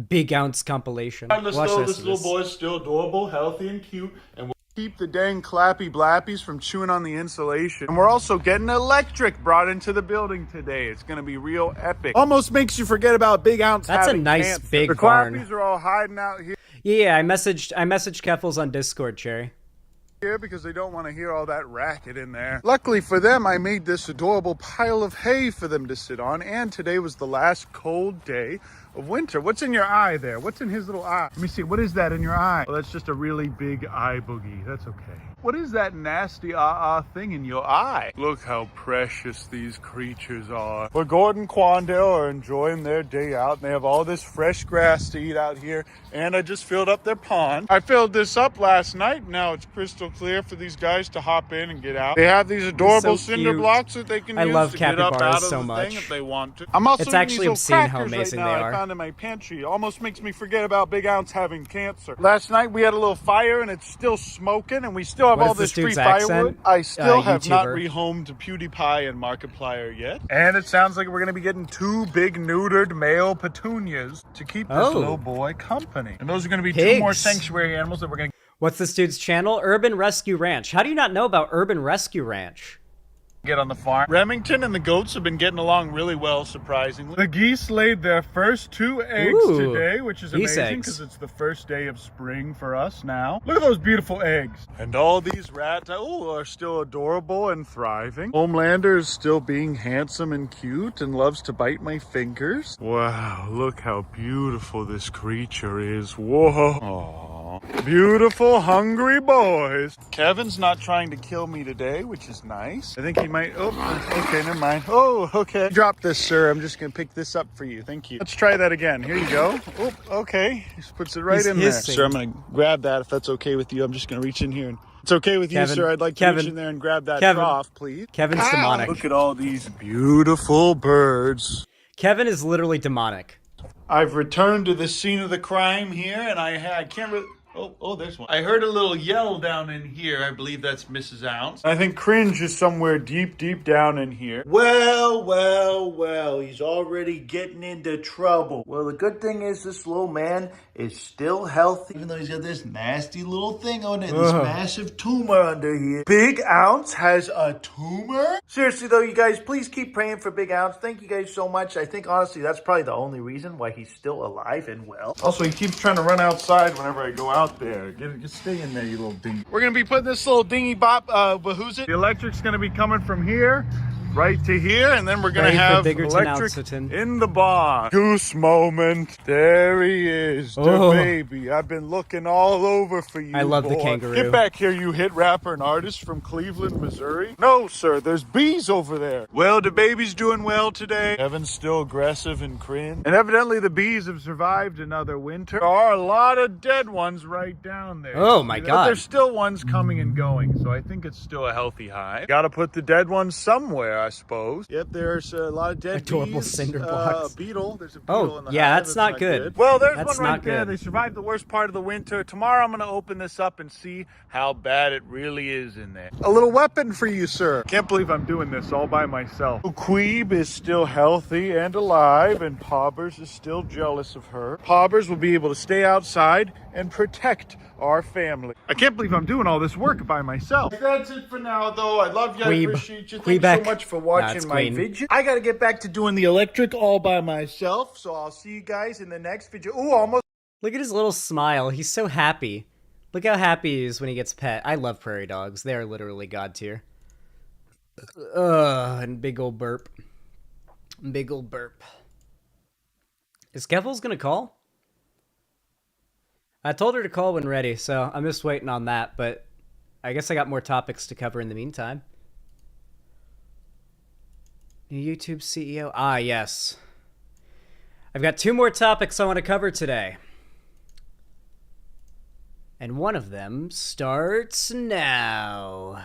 Big Ounce compilation. Watch This little boy's still adorable, healthy, and cute, and we'll keep the dang clappy blappies from chewing on the insulation. And we're also getting electric brought into the building today. It's gonna be real epic. Almost makes you forget about Big Ounce. That's a having nice cancer. big The barn. clappies are all hiding out here. Yeah, I messaged Keffels on Discord, Cherry. Because they don't want to hear all that racket in there. Luckily for them, I made this adorable pile of hay for them to sit on, and today was the last cold day of winter. What's in your eye there? What's in his little eye? Let me see. What is that in your eye? Well, that's just a really big eye boogie. That's okay. What is that nasty thing in your eye? Look how precious these creatures are. Well, Gordon Quandale are enjoying their day out, and they have all this fresh grass to eat out here, and I just filled up their pond. I filled this up last night. Now it's crystal clear for these guys to hop in and get out. They have these adorable cinder blocks that they can use to get up out of the thing if they want to. I'm also It's eating actually these obscene little how crackers amazing right now they I are. found in my pantry. Almost makes me forget about Big Ounce having cancer. Last night we had a little fire and it's still smoking, and we still have What all is this this free dude's firewood. accent? I still have not YouTuber. rehomed PewDiePie and Markiplier yet. And it sounds like we're going to be getting 2 big neutered male petunias to keep this little boy company. And those are going to be 2 more Pigs. sanctuary animals that we're going to What's this dude's channel? Urban Rescue Ranch. How do you not know about Urban Rescue Ranch? get on the farm. Remington and the goats have been getting along really well, surprisingly. The geese laid their first 2 eggs today, which is geese amazing eggs. because it's the first day of spring for us now. Look at those beautiful eggs. And all these rats are still adorable and thriving. Homelander is still being handsome and cute and loves to bite my fingers. Wow, look how beautiful this creature is. Whoa. Aww. Beautiful, hungry boys. Kevin's not trying to kill me today, which is nice. I think he might. Oh, okay, never mind. Oh, okay. Drop this, sir. I'm just going to pick this up for you. Thank you. Let's try that again. Here you go. Oh, okay. He just puts it right in there. Sir, I'm going to grab that if that's okay with you. I'm just going to reach in here and. It's okay with you, Kevin, sir. I'd like to reach in there and grab that trough, please. Kevin's demonic. Look at all these beautiful birds. Kevin is literally demonic. I've returned to the scene of the crime here, and I can't really... Oh, there's one. I heard a little yell down in here. I believe that's Mrs. Ounce. I think cringe is somewhere deep, deep down in here. Well, he's already getting into trouble. Well, the good thing is this little man is still healthy, even though he's got this nasty little thing on it, this massive tumor under here. Big Ounce has a tumor? Seriously though, you guys, please keep praying for Big Ounce. Thank you guys so much. I think honestly that's probably the only reason why he's still alive and well. Also, he keeps trying to run outside whenever I go out there. Get stay in there, you little dingy. We're gonna be putting this little dingy bop, who's it? The electric's gonna be coming from here right to here, and then we're gonna have electric in the barn. Goose moment. There he is, the baby. I've been looking all over for you. I love the boy. kangaroo. Get back here, you hit rapper and artist from Cleveland, Missouri. No, sir, there's bees over there. Well, the baby's doing well today. Kevin's still aggressive and cringe. And evidently the bees have survived another winter. There are a lot of dead ones right down there. Oh my But God. there's still ones coming and going, so I think it's still a healthy hive. Gotta put the dead ones somewhere, I suppose. Yep, there's a lot of dead Adorable bees. cinder blocks. A beetle. There's a beetle in the yeah, hive. that's not good. Well, there's That's one right not there. good. They survived the worst part of the winter. Tomorrow I'm gonna open this up and see how bad it really is in there. A little weapon for you, sir. Can't believe I'm doing this all by myself. Queeb is still healthy and alive, and Pobbers is still jealous of her. Pobbers will be able to stay outside and protect our family. I can't believe I'm doing all this work by myself. That's it for now, though. I love you. I appreciate you. Thank you so much for watching my video. I gotta get back to doing the electric all by myself, so I'll see you guys in the next video. Ooh, almost. Look at his little smile. He's so happy. Look how happy he is when he gets pet. I love prairie dogs. They are literally god tier. And big old burp. Big old burp. Is Keffels gonna call? I told her to call when ready, so I'm just waiting on that, but I guess I got more topics to cover in the meantime. New YouTube CEO. Ah, yes. I've got 2 more topics I want to cover today. And one of them starts now.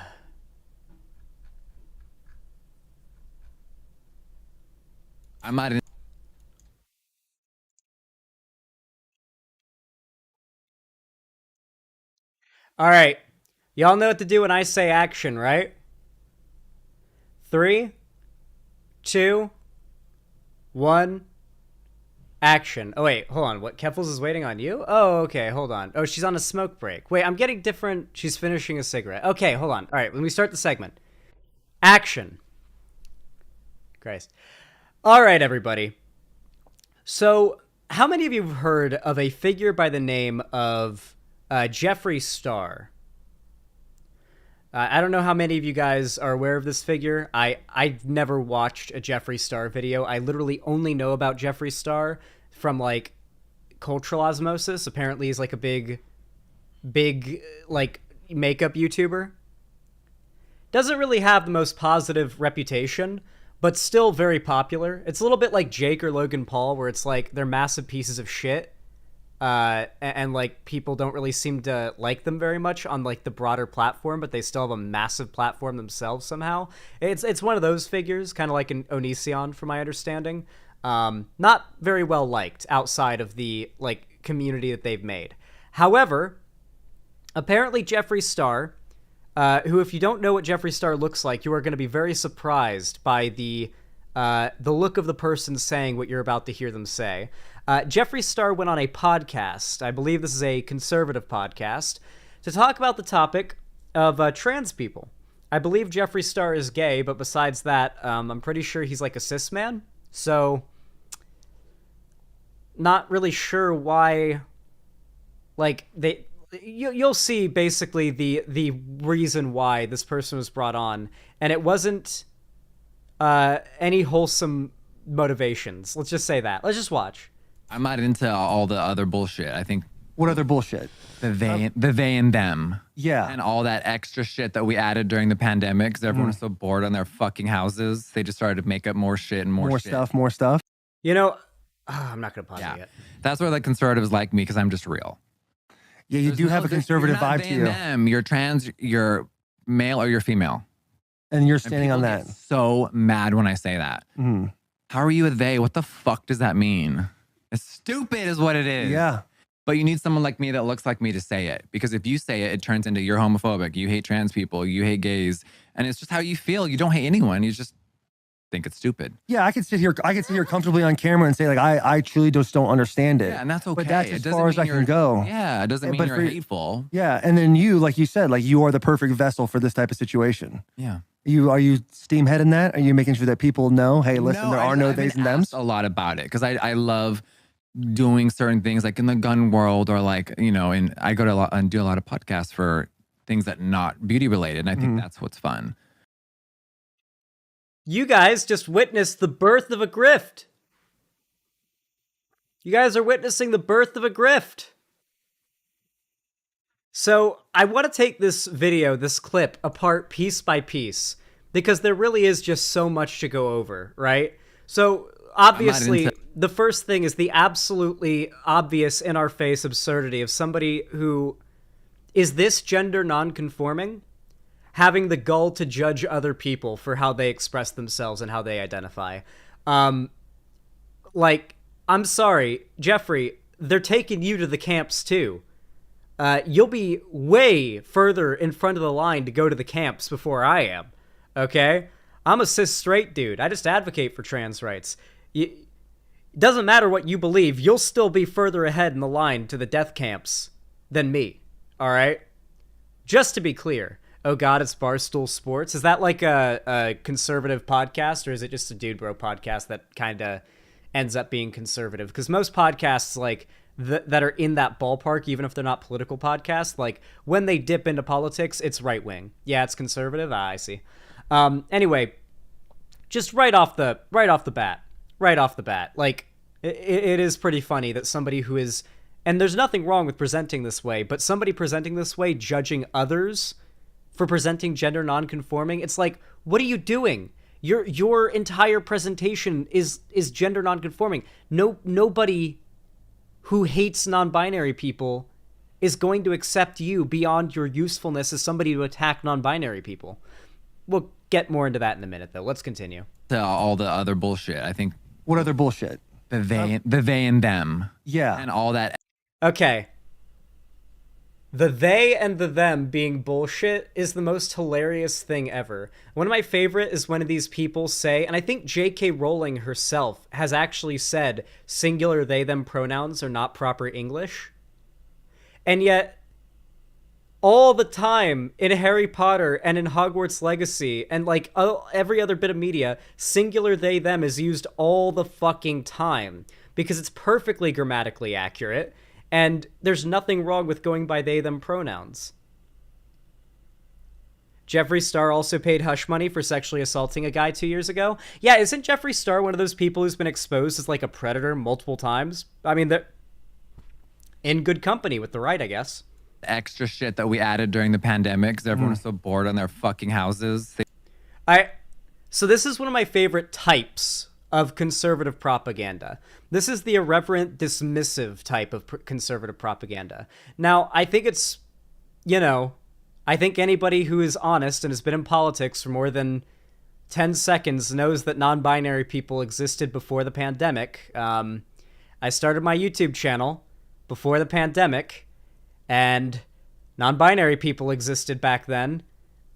I might. All right. Y'all know what to do when I say action, right? 3, 2, 1, Action. Oh, wait, hold on. What? Keffels is waiting on you? Oh, okay, hold on. Oh, she's on a smoke break. Wait, I'm getting different. She's finishing a cigarette. Okay, hold on. All right, when we start the segment. Action. Christ. All right, everybody. So, how many of you have heard of a figure by the name of Jeffree Star? I don't know how many of you guys are aware of this figure. I've never watched a Jeffree Star video. I literally only know about Jeffree Star from, like, cultural osmosis. Apparently he's, like, a big, like, makeup YouTuber. Doesn't really have the most positive reputation, but still very popular. It's a little bit like Jake or Logan Paul, where it's like they're massive pieces of shit. And like people don't really seem to like them very much on like the broader platform, but they still have a massive platform themselves somehow. It's one of those figures, kind of like an Onision from my understanding. Not very well liked outside of the like community that they've made. However, apparently Jeffree Star, who if you don't know what Jeffree Star looks like, you are going to be very surprised by the look of the person saying what you're about to hear them say. Jeffree Star went on a podcast, I believe this is a conservative podcast, to talk about the topic of trans people. I believe Jeffree Star is gay, but besides that, I'm pretty sure he's like a cis man. So, not really sure why, like, you'll see basically the reason why this person was brought on, and it wasn't any wholesome motivations. Let's just say that. Let's just watch. I'm not into all the other bullshit. I think what other bullshit? The they and them. Yeah. And all that extra shit that we added during the pandemic because everyone was so bored on their fucking houses. They just started to make up more shit and more shit. More stuff. You know, I'm not going to pause it yet. That's where the conservatives like me because I'm just real. Yeah, you do have a conservative vibe to you. Them. You're trans, you're male or you're female. And you're standing on that. Get so mad when I say that. How are you a they? What the fuck does that mean? It's stupid is what it is. Yeah. But you need someone like me that looks like me to say it. Because if you say it, it turns into you're homophobic, you hate trans people, you hate gays. And it's just how you feel. You don't hate anyone. You just think it's stupid. Yeah, I can sit here comfortably on camera and say, like, I truly just don't understand it. Yeah, and that's okay. But that's as far as I can go. Yeah, it doesn't mean you're hateful. Yeah, and then you, like you said, like you are the perfect vessel for this type of situation. Yeah. Are you steamhead in that? Are you making sure that people know, hey, listen, there are no theys and thems? A lot about it because I love doing certain things like in the gun world or like, you know, and I go to a lot and do a lot of podcasts for things that not beauty related. And I think that's what's fun. You guys just witnessed the birth of a grift. You guys are witnessing the birth of a grift. So I want to take this video, this clip, apart piece by piece, because there really is just so much to go over, right? So obviously, the first thing is the absolutely obvious in-our-face absurdity of somebody who is this gender non-conforming, having the gall to judge other people for how they express themselves and how they identify. Like, I'm sorry, Jeffree, they're taking you to the camps too. You'll be way further in front of the line to go to the camps before I am, okay? I'm a cis straight dude. I just advocate for trans rights. It doesn't matter what you believe, you'll still be further ahead in the line to the death camps than me, all right? Just to be clear. Oh god, it's Barstool Sports. Is that like a conservative podcast, or is it just a dude bro podcast that kind of ends up being conservative? Because most podcasts like that are in that ballpark, even if they're not political podcasts, like when they dip into politics, it's right wing. Yeah, it's conservative. I see. Anyway, just right off the bat, like it is pretty funny that somebody who is, and there's nothing wrong with presenting this way, but somebody presenting this way, judging others for presenting gender non-conforming, it's like, what are you doing? Your entire presentation is gender non-conforming. Nobody who hates non-binary people is going to accept you beyond your usefulness as somebody to attack non-binary people. We'll get more into that in a minute, though. Let's continue. All the other bullshit. I think. What other bullshit? The they and them. Yeah. And all that. Okay. The they and the them being bullshit is the most hilarious thing ever. One of my favorite is when these people say, and I think J.K. Rowling herself has actually said singular they them pronouns are not proper English. And yet, all the time in Harry Potter and in Hogwarts Legacy and like every other bit of media, singular they them is used all the fucking time because it's perfectly grammatically accurate. And there's nothing wrong with going by they, them pronouns. Jeffree Star also paid hush money for sexually assaulting a guy 2 years ago. Yeah, isn't Jeffree Star one of those people who's been exposed as like a predator multiple times? I mean, they're in good company with the right, I guess. Extra shit that we added during the pandemic because everyone was so bored on their fucking houses. So this is one of my favorite types of conservative propaganda. This is the irreverent, dismissive type of conservative propaganda. Now, I think it's, I think anybody who is honest and has been in politics for more than 10 seconds knows that non-binary people existed before the pandemic. I started my YouTube channel before the pandemic, and non-binary people existed back then,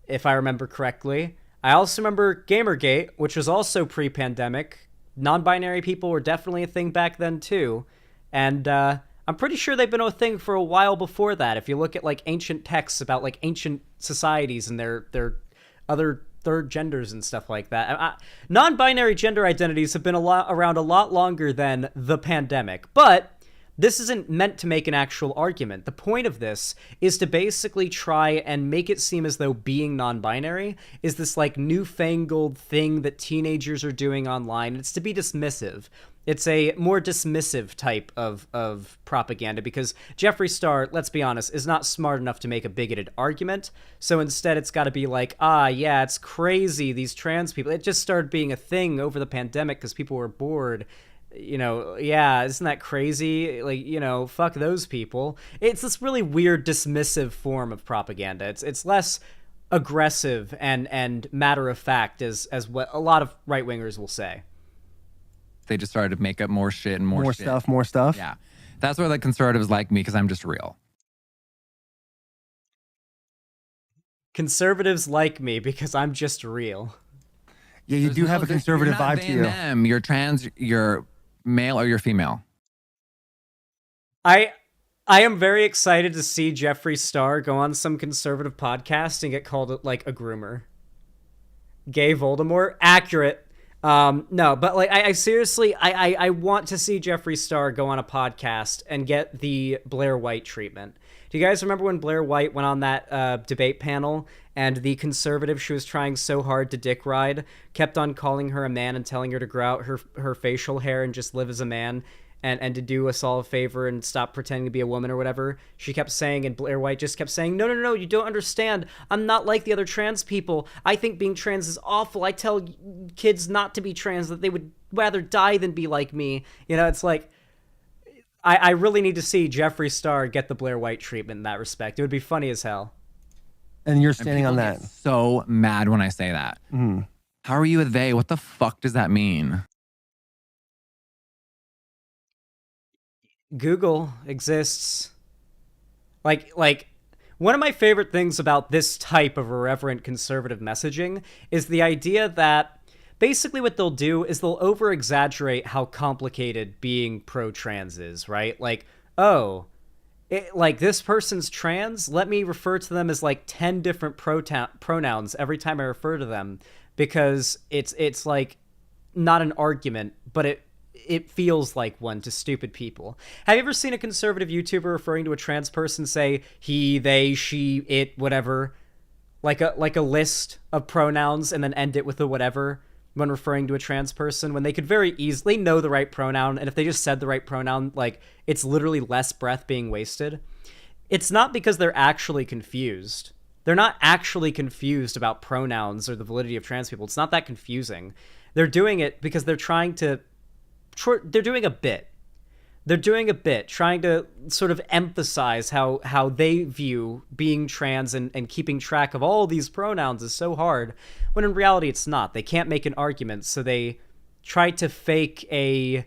if I remember correctly. I also remember Gamergate, which was also pre-pandemic. Non-binary people were definitely a thing back then too, and I'm pretty sure they've been a thing for a while before that. If you look at like ancient texts about like ancient societies and their other third genders and stuff like that, non-binary gender identities have been around a lot longer than the pandemic. But this isn't meant to make an actual argument. The point of this is to basically try and make it seem as though being non-binary is this like newfangled thing that teenagers are doing online. It's to be dismissive. It's a more dismissive type of propaganda because Jeffree Star, let's be honest, is not smart enough to make a bigoted argument. So instead it's got to be like, yeah, it's crazy, these trans people. It just started being a thing over the pandemic because people were bored. Yeah, isn't that crazy? Like, fuck those people. It's this really weird, dismissive form of propaganda. It's less aggressive and matter of fact as what a lot of right wingers will say. They just started to make up more shit and more shit. More stuff. Yeah, that's where the conservatives like me because I'm just real. Conservatives like me because I'm just real. Yeah, you do have a conservative vibe to you. Them. You're trans. You're male or you're female. I am very excited to see Jeffree Star go on some conservative podcast and get called like a groomer. Gay Voldemort? Accurate. No, but like I seriously I want to see Jeffree Star go on a podcast and get the Blair White treatment. Do you guys remember when Blair White went on that debate panel and the conservative she was trying so hard to dick ride kept on calling her a man and telling her to grow out her facial hair and just live as a man and to do us all a favor and stop pretending to be a woman or whatever? She kept saying, and Blair White just kept saying, no, you don't understand. I'm not like the other trans people. I think being trans is awful. I tell kids not to be trans, that they would rather die than be like me. It's like, I really need to see Jeffree Star get the Blair White treatment in that respect. It would be funny as hell. And you're standing on that. So mad when I say that. Mm. How are you a they? What the fuck does that mean? Google exists. Like one of my favorite things about this type of irreverent conservative messaging is the idea that basically what they'll do is they'll over-exaggerate how complicated being pro-trans is, right? Like, like this person's trans, let me refer to them as like 10 different pronouns every time I refer to them because it's like not an argument, but it feels like one to stupid people. Have you ever seen a conservative YouTuber referring to a trans person say he, they, she, it, whatever, like a list of pronouns and then end it with a whatever when referring to a trans person when they could very easily know the right pronoun, and if they just said the right pronoun, like it's literally less breath being wasted? It's not because they're actually confused. They're not actually confused about pronouns or the validity of trans people. It's not that confusing. They're doing it because they're they're doing a bit. They're doing a bit, trying to sort of emphasize how they view being trans and keeping track of all these pronouns is so hard, when in reality it's not. They can't make an argument, so they try to fake a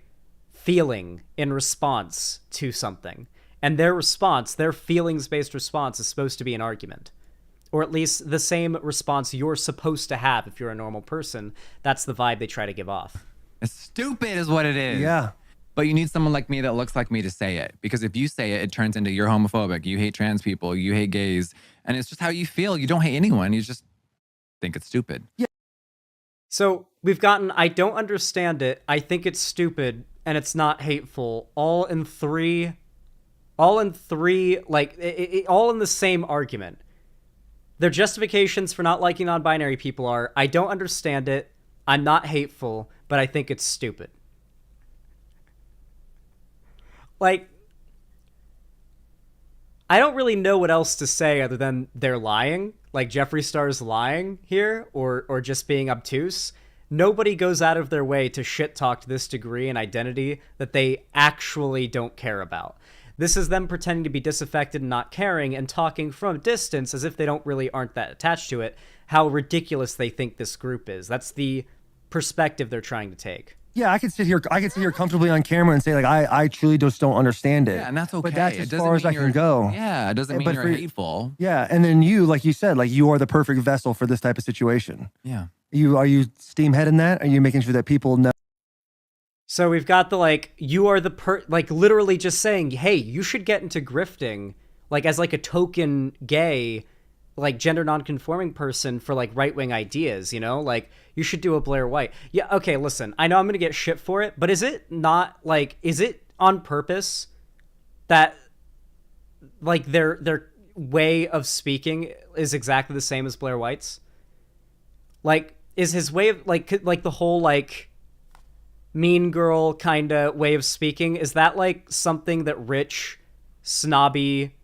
feeling in response to something. And their response, their feelings-based response, is supposed to be an argument. Or at least the same response you're supposed to have if you're a normal person. That's the vibe they try to give off. It's stupid is what it is. Yeah. But you need someone like me that looks like me to say it. Because if you say it, it turns into you're homophobic, you hate trans people, you hate gays. And it's just how you feel. You don't hate anyone. You just think it's stupid. Yeah. So we've gotten, I don't understand it, I think it's stupid, and it's not hateful, all in three, like, all in the same argument. Their justifications for not liking non-binary people are, I don't understand it, I'm not hateful, but I think it's stupid. Like, I don't really know what else to say other than they're lying. Like, Jeffree Star's lying here, or just being obtuse. Nobody goes out of their way to shit-talk to this degree an identity that they actually don't care about. This is them pretending to be disaffected and not caring and talking from a distance as if they aren't that attached to it, how ridiculous they think this group is. That's the perspective they're trying to take. Yeah, I can sit here comfortably on camera and say, like, I truly just don't understand it. Yeah, and that's okay. But that's It as doesn't far as mean I can you're- go. Yeah, it doesn't mean But you're for- hateful. Yeah, and then you, like you said, like, you are the perfect vessel for this type of situation. Yeah. Are you steamheading that? Are you making sure that people know? So we've got the, like, you are the like, literally just saying, hey, you should get into grifting, like, as, like, a token gay, like, gender non-conforming person for, like, right-wing ideas, you know? Like, you should do a Blair White. Yeah, okay, listen, I know I'm gonna get shit for it, but is it not, like, is it on purpose that, like, their way of speaking is exactly the same as Blair White's? Like, is his way of, like the whole, like, mean girl kind of way of speaking, is that, like, something that rich, snobby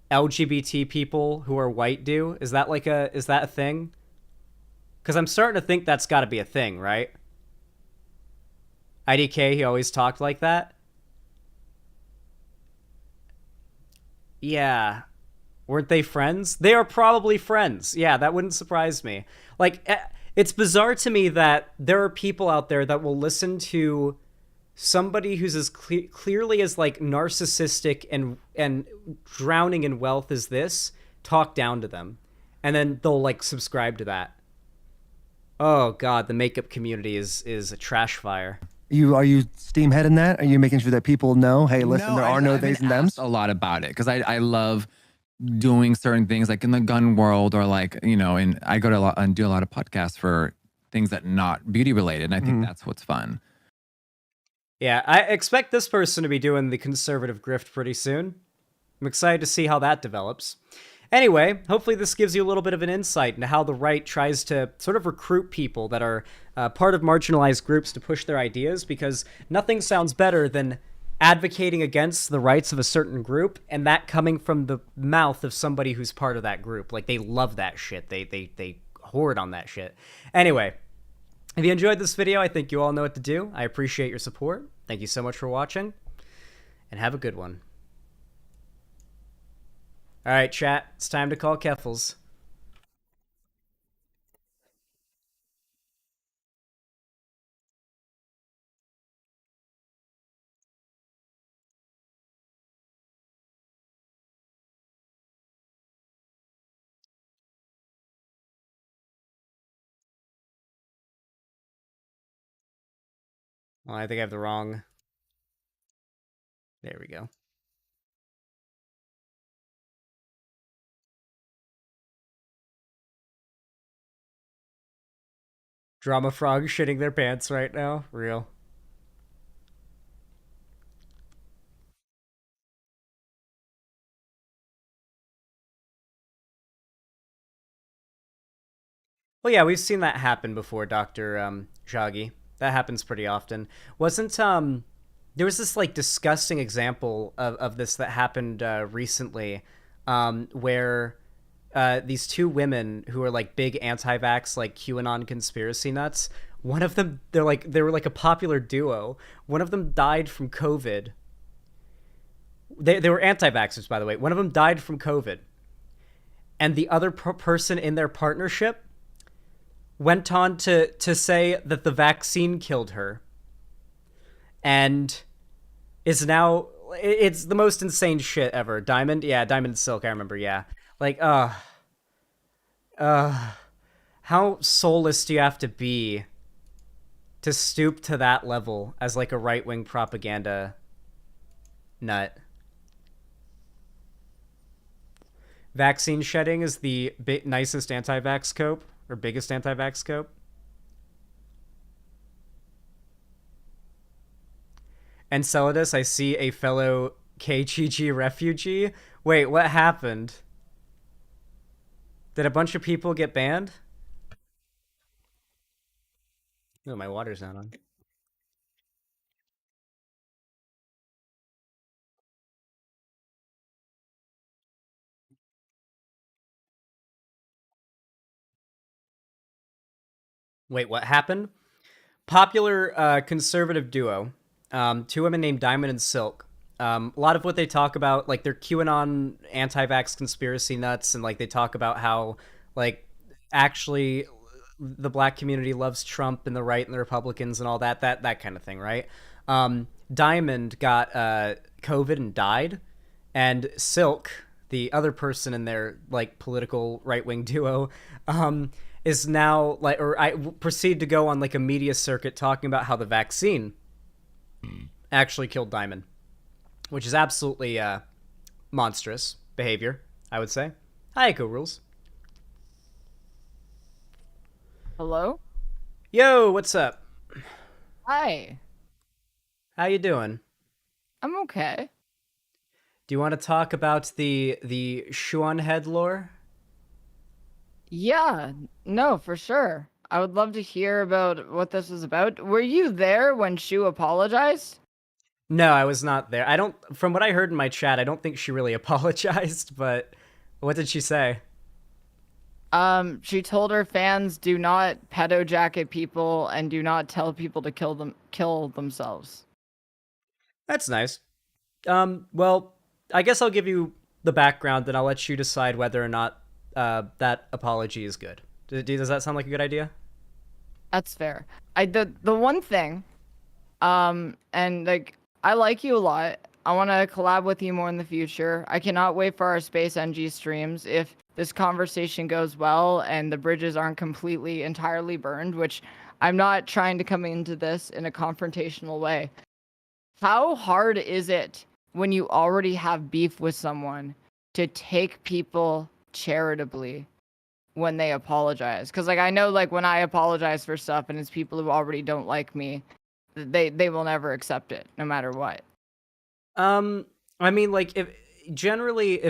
LGBT people who are white do? Is that a thing? Because I'm starting to think that's got to be a thing, right? IDK, he always talked like that. Yeah. Weren't they friends? They are probably friends. Yeah, that wouldn't surprise me. Like, it's bizarre to me that there are people out there that will listen to somebody who's as clearly as, like, narcissistic and drowning in wealth as this talk down to them, and then they'll, like, subscribe to that. Oh god, the makeup community is a trash fire. Are you steamheading that? Are you making sure that people know, hey, listen, there are no I've been theys and thems? asked a lot about it because I love doing certain things, like in the gun world, or, like, you know, and I go to and do a lot of podcasts for things that not beauty related, and I think that's what's fun. Yeah, I expect this person to be doing the conservative grift pretty soon. I'm excited to see how that develops. Anyway, hopefully this gives you a little bit of an insight into how the right tries to sort of recruit people that are part of marginalized groups to push their ideas, because nothing sounds better than advocating against the rights of a certain group, and that coming from the mouth of somebody who's part of that group. Like, they love that shit. They hoard on that shit. Anyway, if you enjoyed this video, I think you all know what to do. I appreciate your support. Thank you so much for watching, and have a good one. All right, chat, it's time to call Keffels. Well, I think I have the wrong... There we go. Drama Frog shitting their pants right now. Real. Well, yeah, we've seen that happen before, Dr. Shaggy. That happens pretty often. Wasn't, there was this, like, disgusting example of this that happened recently, where these two women who are, like, big anti-vax, like, QAnon conspiracy nuts, one of them, they were like a popular duo. One of them died from COVID. They were anti-vaxxers, by the way. One of them died from COVID. And the other person in their partnership went on to say that the vaccine killed her, and is now it's the most insane shit ever. Diamond, yeah, Diamond and Silk. I remember, yeah. Like, how soulless do you have to be to stoop to that level as like a right-wing propaganda nut? Vaccine shedding is the nicest anti-vax cope, or biggest anti-vax cope. Enceladus, I see a fellow KGG refugee. Wait, what happened? Did a bunch of people get banned? Oh, my water's not on. Wait, what happened? Popular conservative duo, two women named Diamond and Silk. A lot of what they talk about, like they're QAnon anti-vax conspiracy nuts, and like they talk about how like actually the black community loves Trump and the right and the Republicans and all that kind of thing, right? Diamond got COVID and died, and Silk, the other person in their like political right-wing duo, is now like, or I proceed to go on like a media circuit talking about how the vaccine actually killed Diamond, which is absolutely monstrous behavior, I would say. Hi, Echo Rules. Hello? Yo, what's up? Hi. How you doing? I'm okay. Do you want to talk about the Shuan head lore? Yeah, no, for sure. I would love to hear about what this is about. Were you there when Shu apologized? No, I was not there. I don't. From what I heard in my chat, I don't think she really apologized. But what did she say? She told her fans do not pedo jacket people and do not tell people to kill themselves. That's nice. Well, I guess I'll give you the background, and I'll let you decide whether or not that apology is good. Does that sound like a good idea? That's fair. The one thing, and like I like you a lot. I want to collab with you more in the future. I cannot wait for our Space NG streams. If this conversation goes well and the bridges aren't completely entirely burned, which I'm not trying to come into this in a confrontational way. How hard is it when you already have beef with someone to take people charitably when they apologize? Because like I know like when I apologize for stuff and it's people who already don't like me, they will never accept it no matter what. I mean, like if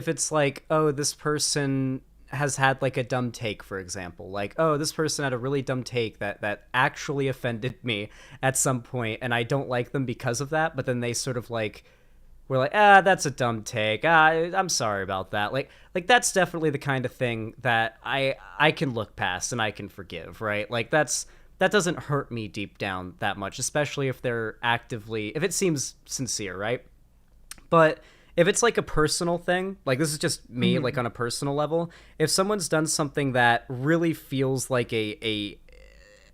it's like, oh, this person has had like a dumb take, for example, like, oh, this person had a really dumb take that actually offended me at some point, and I don't like them because of that, but then they sort of like were like, that's a dumb take. I'm sorry about that. Like that's definitely the kind of thing that I can look past and I can forgive, right? Like that doesn't hurt me deep down that much, especially if if it seems sincere, right? But if it's like a personal thing, like this is just me, like on a personal level, if someone's done something that really feels like an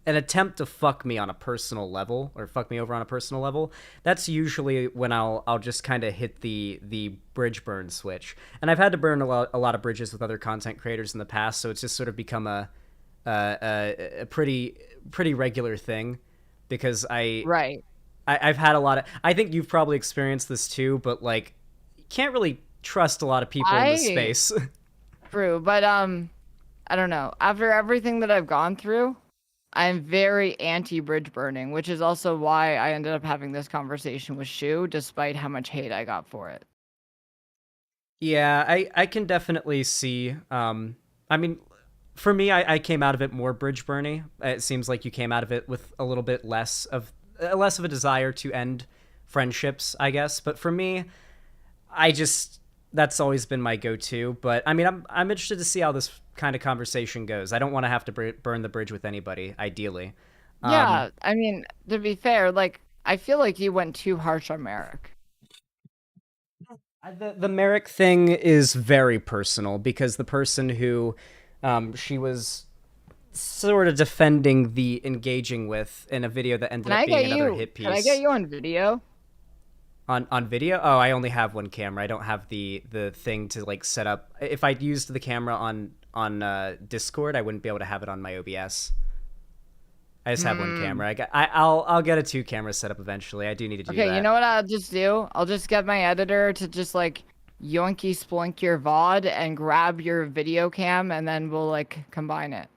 attempt to fuck me on a personal level, or fuck me over on a personal level, that's usually when I'll just kind of hit the bridge burn switch. And I've had to burn a lot of bridges with other content creators in the past, so it's just sort of become a pretty regular thing, because I've had a lot of, I think you've probably experienced this too, but like you can't really trust a lot of people in this space. True, but I don't know. After everything that I've gone through, I'm very anti-bridge burning, which is also why I ended up having this conversation with Shu, despite how much hate I got for it. Yeah, I can definitely see. I mean, for me, I came out of it more bridge burny. It seems like you came out of it with a little bit less of a desire to end friendships, I guess. But for me, that's always been my go-to. But I mean, I'm interested to see how this kind of conversation goes. I don't want to have to burn the bridge with anybody, ideally. Yeah, I mean, to be fair, like I feel like you went too harsh on Merrick. The Merrick thing is very personal, because the person who she was sort of defending the engaging with in a video that ended up being another hit piece. Can I get you on video? On video? Oh, I only have one camera. I don't have the thing to like set up. If I used the camera on Discord, I wouldn't be able to have it on my OBS. I just have one camera. I'll get a 2 camera setup eventually. I do need to do that. Okay, you know what I'll just do? I'll just get my editor to just like yoinky sploink your VOD and grab your video cam, and then we'll like combine it.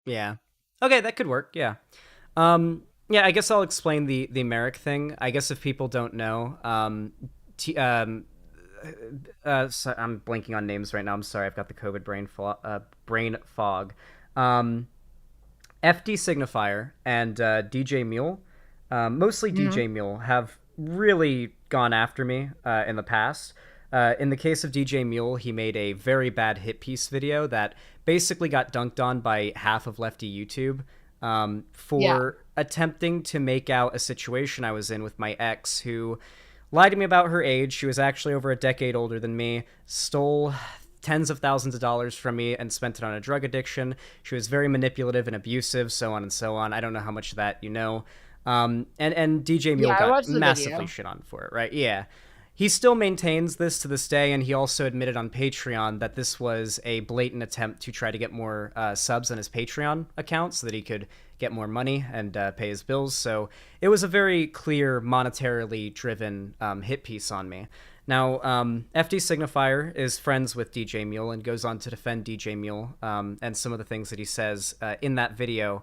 Yeah. Okay, that could work. Yeah. Yeah, I guess I'll explain the Merrick thing. I guess if people don't know, so I'm blanking on names right now. I'm sorry. I've got the COVID brain fog. FD Signifier and DJ Mule, mostly DJ Mule, have really gone after me in the past. In the case of DJ Mule, he made a very bad hit piece video that basically got dunked on by half of Lefty YouTube for attempting to make out a situation I was in with my ex, who lied to me about her age. She was actually over a decade older than me, stole tens of thousands of dollars from me and spent it on a drug addiction. She was very manipulative and abusive, so on and so on. I don't know how much of that you know. And DJ Mule got massively shit on for it, right? Yeah. He still maintains this to this day, and he also admitted on Patreon that this was a blatant attempt to try to get more subs on his Patreon account so that he could get more money and pay his bills. So it was a very clear, monetarily driven hit piece on me. Now, FD Signifier is friends with DJ Mule and goes on to defend DJ Mule and some of the things that he says in that video,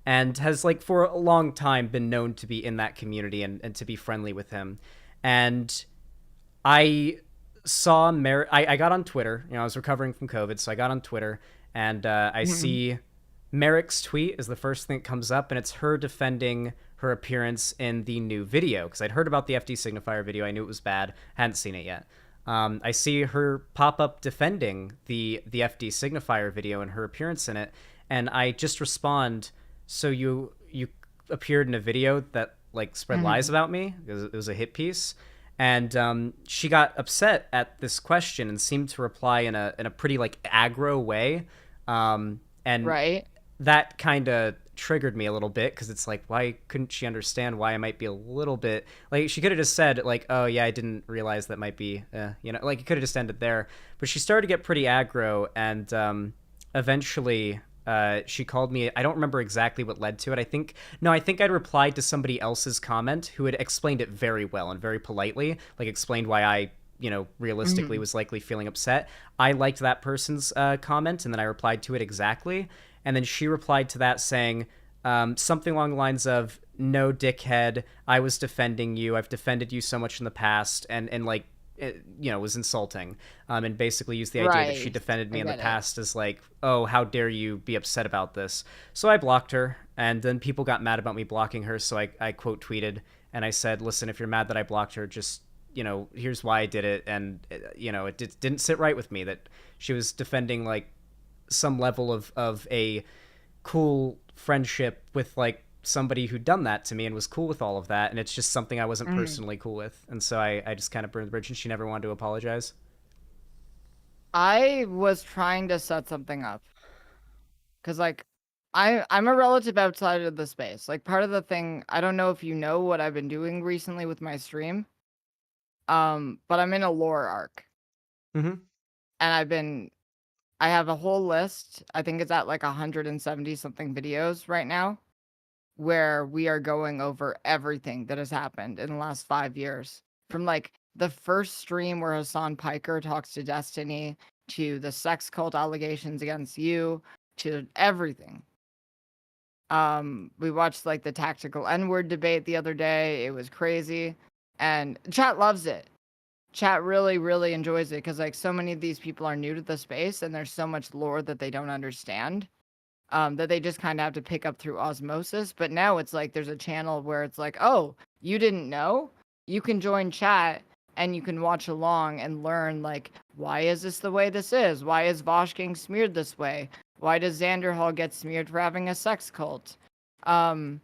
and has, like, for a long time been known to be in that community and to be friendly with him. And I saw I got on Twitter. You know, I was recovering from COVID, so I got on Twitter, and I see Merrick's tweet is the first thing that comes up, and it's her defending her appearance in the new video, because I'd heard about the FD Signifier video. I knew it was bad. Hadn't seen it yet. I see her pop up defending the FD Signifier video and her appearance in it, and I just respond, so you appeared in a video that, like, spread lies about me? It was a hit piece. And she got upset at this question and seemed to reply in a pretty, like, aggro way. And that kind of triggered me a little bit, because it's like, why couldn't she understand why I might be a little bit, like, she could have just said, like, oh yeah, I didn't realize that might be you know, like, it could have just ended there. But she started to get pretty aggro, and eventually she called me. I don't remember exactly what led to it. I think I'd replied to somebody else's comment who had explained it very well and very politely, like, explained why I, you know, realistically was likely feeling upset. I liked that person's comment, and then I replied to it exactly. And then she replied to that saying something along the lines of, no, dickhead, I was defending you. I've defended you so much in the past, and like, it, you know, was insulting, and basically used the idea that she defended me in the past as like, oh, how dare you be upset about this. So I blocked her, and then people got mad about me blocking her, so I quote tweeted, and I said, listen, if you're mad that I blocked her, just, you know, here's why I did it. And, you know, it didn't sit right with me that she was defending, like, some level of a cool friendship with, like, somebody who'd done that to me and was cool with all of that, and it's just something I wasn't personally cool with. And so I just kind of burned the bridge, and she never wanted to apologize. I was trying to set something up, because, like, I'm a relative outside of the space. Like, part of the thing, I don't know if you know what I've been doing recently with my stream, but I'm in a lore arc. And I have a whole list. I think it's at like 170 something videos right now, where we are going over everything that has happened in the last 5 years. From, like, the first stream where Hassan Piker talks to Destiny, to the sex cult allegations against you, to everything. We watched, like, the tactical N-word debate the other day. It was crazy. And chat loves it. Chat really, really enjoys it, because, like, so many of these people are new to the space, and there's so much lore that they don't understand, that they just kind of have to pick up through osmosis. But now it's like there's a channel where it's like, oh, you didn't know? You can join chat, and you can watch along and learn, like, why is this the way this is? Why is Vosh getting smeared this way? Why does Xanderhall get smeared for having a sex cult? But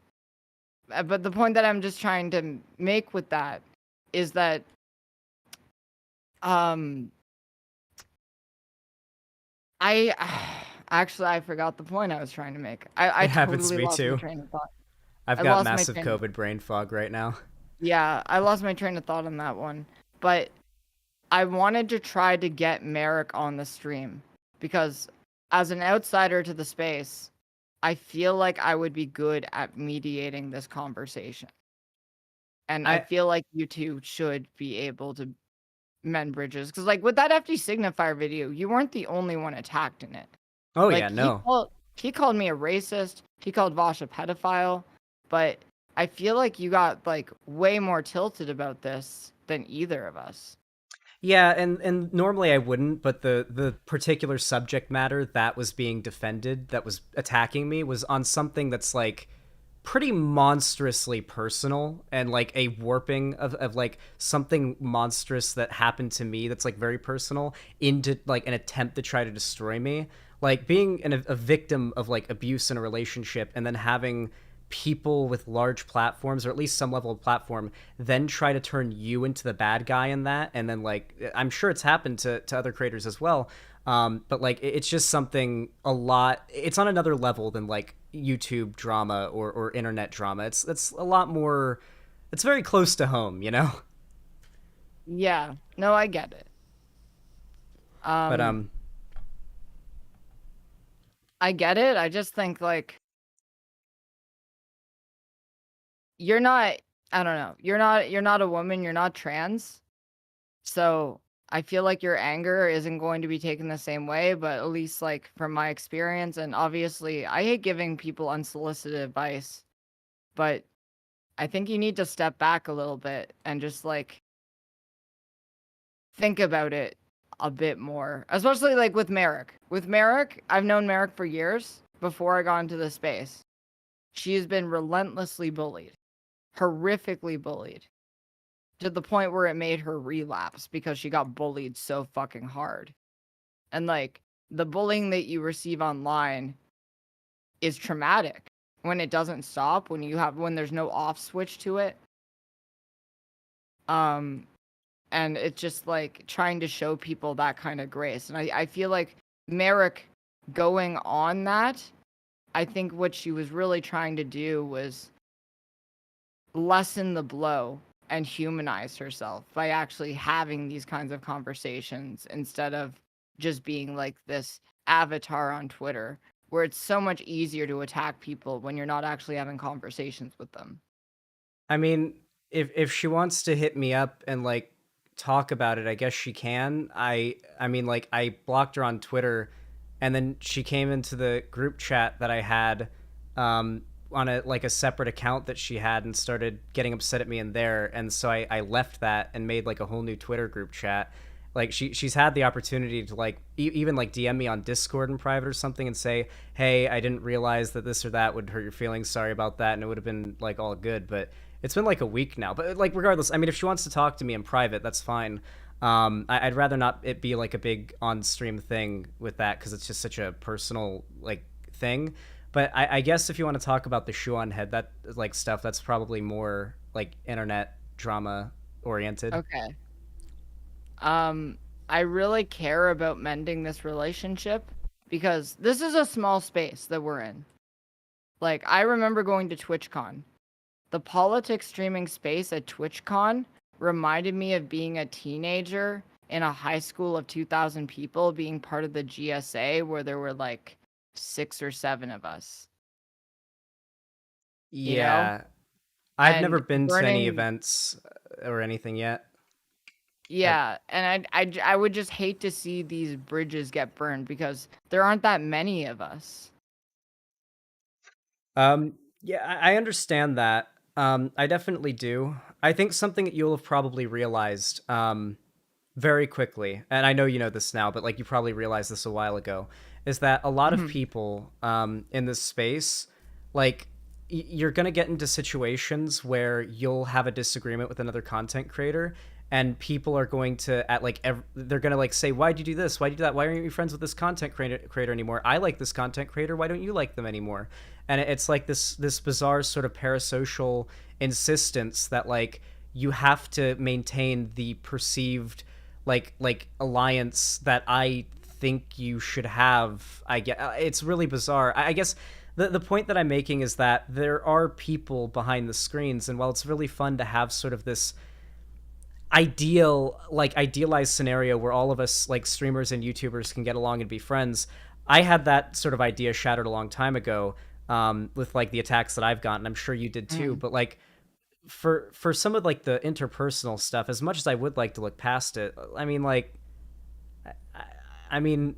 the point that I'm just trying to make with that is that I forgot the point I was trying to make. I it happens totally to me lost too. my train of thought. I've got massive COVID brain fog right now. Yeah, I lost my train of thought on that one. But I wanted to try to get Merrick on the stream because as an outsider to the space, I feel like I would be good at mediating this conversation. And I feel like you two should be able to mend bridges. Because, like, with that FD Signifier video, you weren't the only one attacked in it. Oh, Like, yeah, no. He called me a racist. He called Vosh a pedophile. But I feel like you got, like, way more tilted about this than either of us. Yeah, and normally I wouldn't, but the particular subject matter that was being defended, that was attacking me, was on something that's, like, pretty monstrously personal, and, like, a warping of like, something monstrous that happened to me that's, like, very personal into, like, an attempt to try to destroy me. Like, being a victim of, like, abuse in a relationship and then having people with large platforms, or at least some level of platform, then try to turn you into the bad guy in that, and then, like, I'm sure it's happened to other creators as well, but, like, it's just something it's on another level than, like, YouTube drama or internet drama. It's a lot more, it's very close to home, you know? Yeah, no, I get it. But I get it. I just think, like, you're not, I don't know, you're not a woman, you're not trans. So I feel like your anger isn't going to be taken the same way, but at least, like, from my experience, and obviously I hate giving people unsolicited advice, but I think you need to step back a little bit and just, like, think about it a bit more, especially, like, with Merrick. With Merrick, I've known Merrick for years before I got into this space. She has been relentlessly bullied. Horrifically bullied, to the point where it made her relapse because she got bullied so fucking hard. And, like, the bullying that you receive online is traumatic when it doesn't stop, when there's no off switch to it. And it's just, like, trying to show people that kind of grace. And I feel like Merrick going on that, I think what she was really trying to do was lessen the blow and humanize herself by actually having these kinds of conversations instead of just being like this avatar on Twitter, where it's so much easier to attack people when you're not actually having conversations with them. I mean, if she wants to hit me up and, like, talk about it, I guess she can. I mean, like, I blocked her on Twitter, and then she came into the group chat that I had on a separate account that she had, and started getting upset at me in there. And so I left that and made, like, a whole new Twitter group chat. Like, she's had the opportunity to, like, even, like, DM me on Discord in private or something and say, hey, I didn't realize that this or that would hurt your feelings, sorry about that, and it would have been, like, all good. But it's been, like, a week now. But, like, regardless, I mean, if she wants to talk to me in private, that's fine. I'd rather not it be, like, a big on-stream thing with that, because it's just such a personal, like, thing. But I guess if you want to talk about the shoe on head, that, like, stuff, that's probably more, like, internet drama oriented. Okay. I really care about mending this relationship because this is a small space that we're in. Like, I remember going to TwitchCon. The politics streaming space at TwitchCon reminded me of being a teenager in a high school of 2,000 people being part of the GSA where there were, like, 6 or 7 of us. Yeah. You know? I've never been to any events or anything yet. Yeah, and I would just hate to see these bridges get burned because there aren't that many of us. Yeah, I understand that. I definitely do. I think something that you'll have probably realized very quickly, and I know you know this now, but, like, you probably realized this a while ago, is that a lot of people in this space, like, you're going to get into situations where you'll have a disagreement with another content creator, and people are going to, they're going to, like, say, why'd you do this? Why'd you do that? Why aren't you friends with this content creator anymore? I like this content creator. Why don't you like them anymore? And it's like this bizarre sort of parasocial insistence that, like, you have to maintain the perceived, like alliance that I think you should have. I get it's really bizarre. I guess the point that I'm making is that there are people behind the screens, and while it's really fun to have sort of this idealized scenario where all of us like streamers and YouTubers can get along and be friends, I had that sort of idea shattered a long time ago with like the attacks that I've gotten. I'm sure you did too, but like for some of like the interpersonal stuff, as much as I would like to look past it, I mean, like, I mean,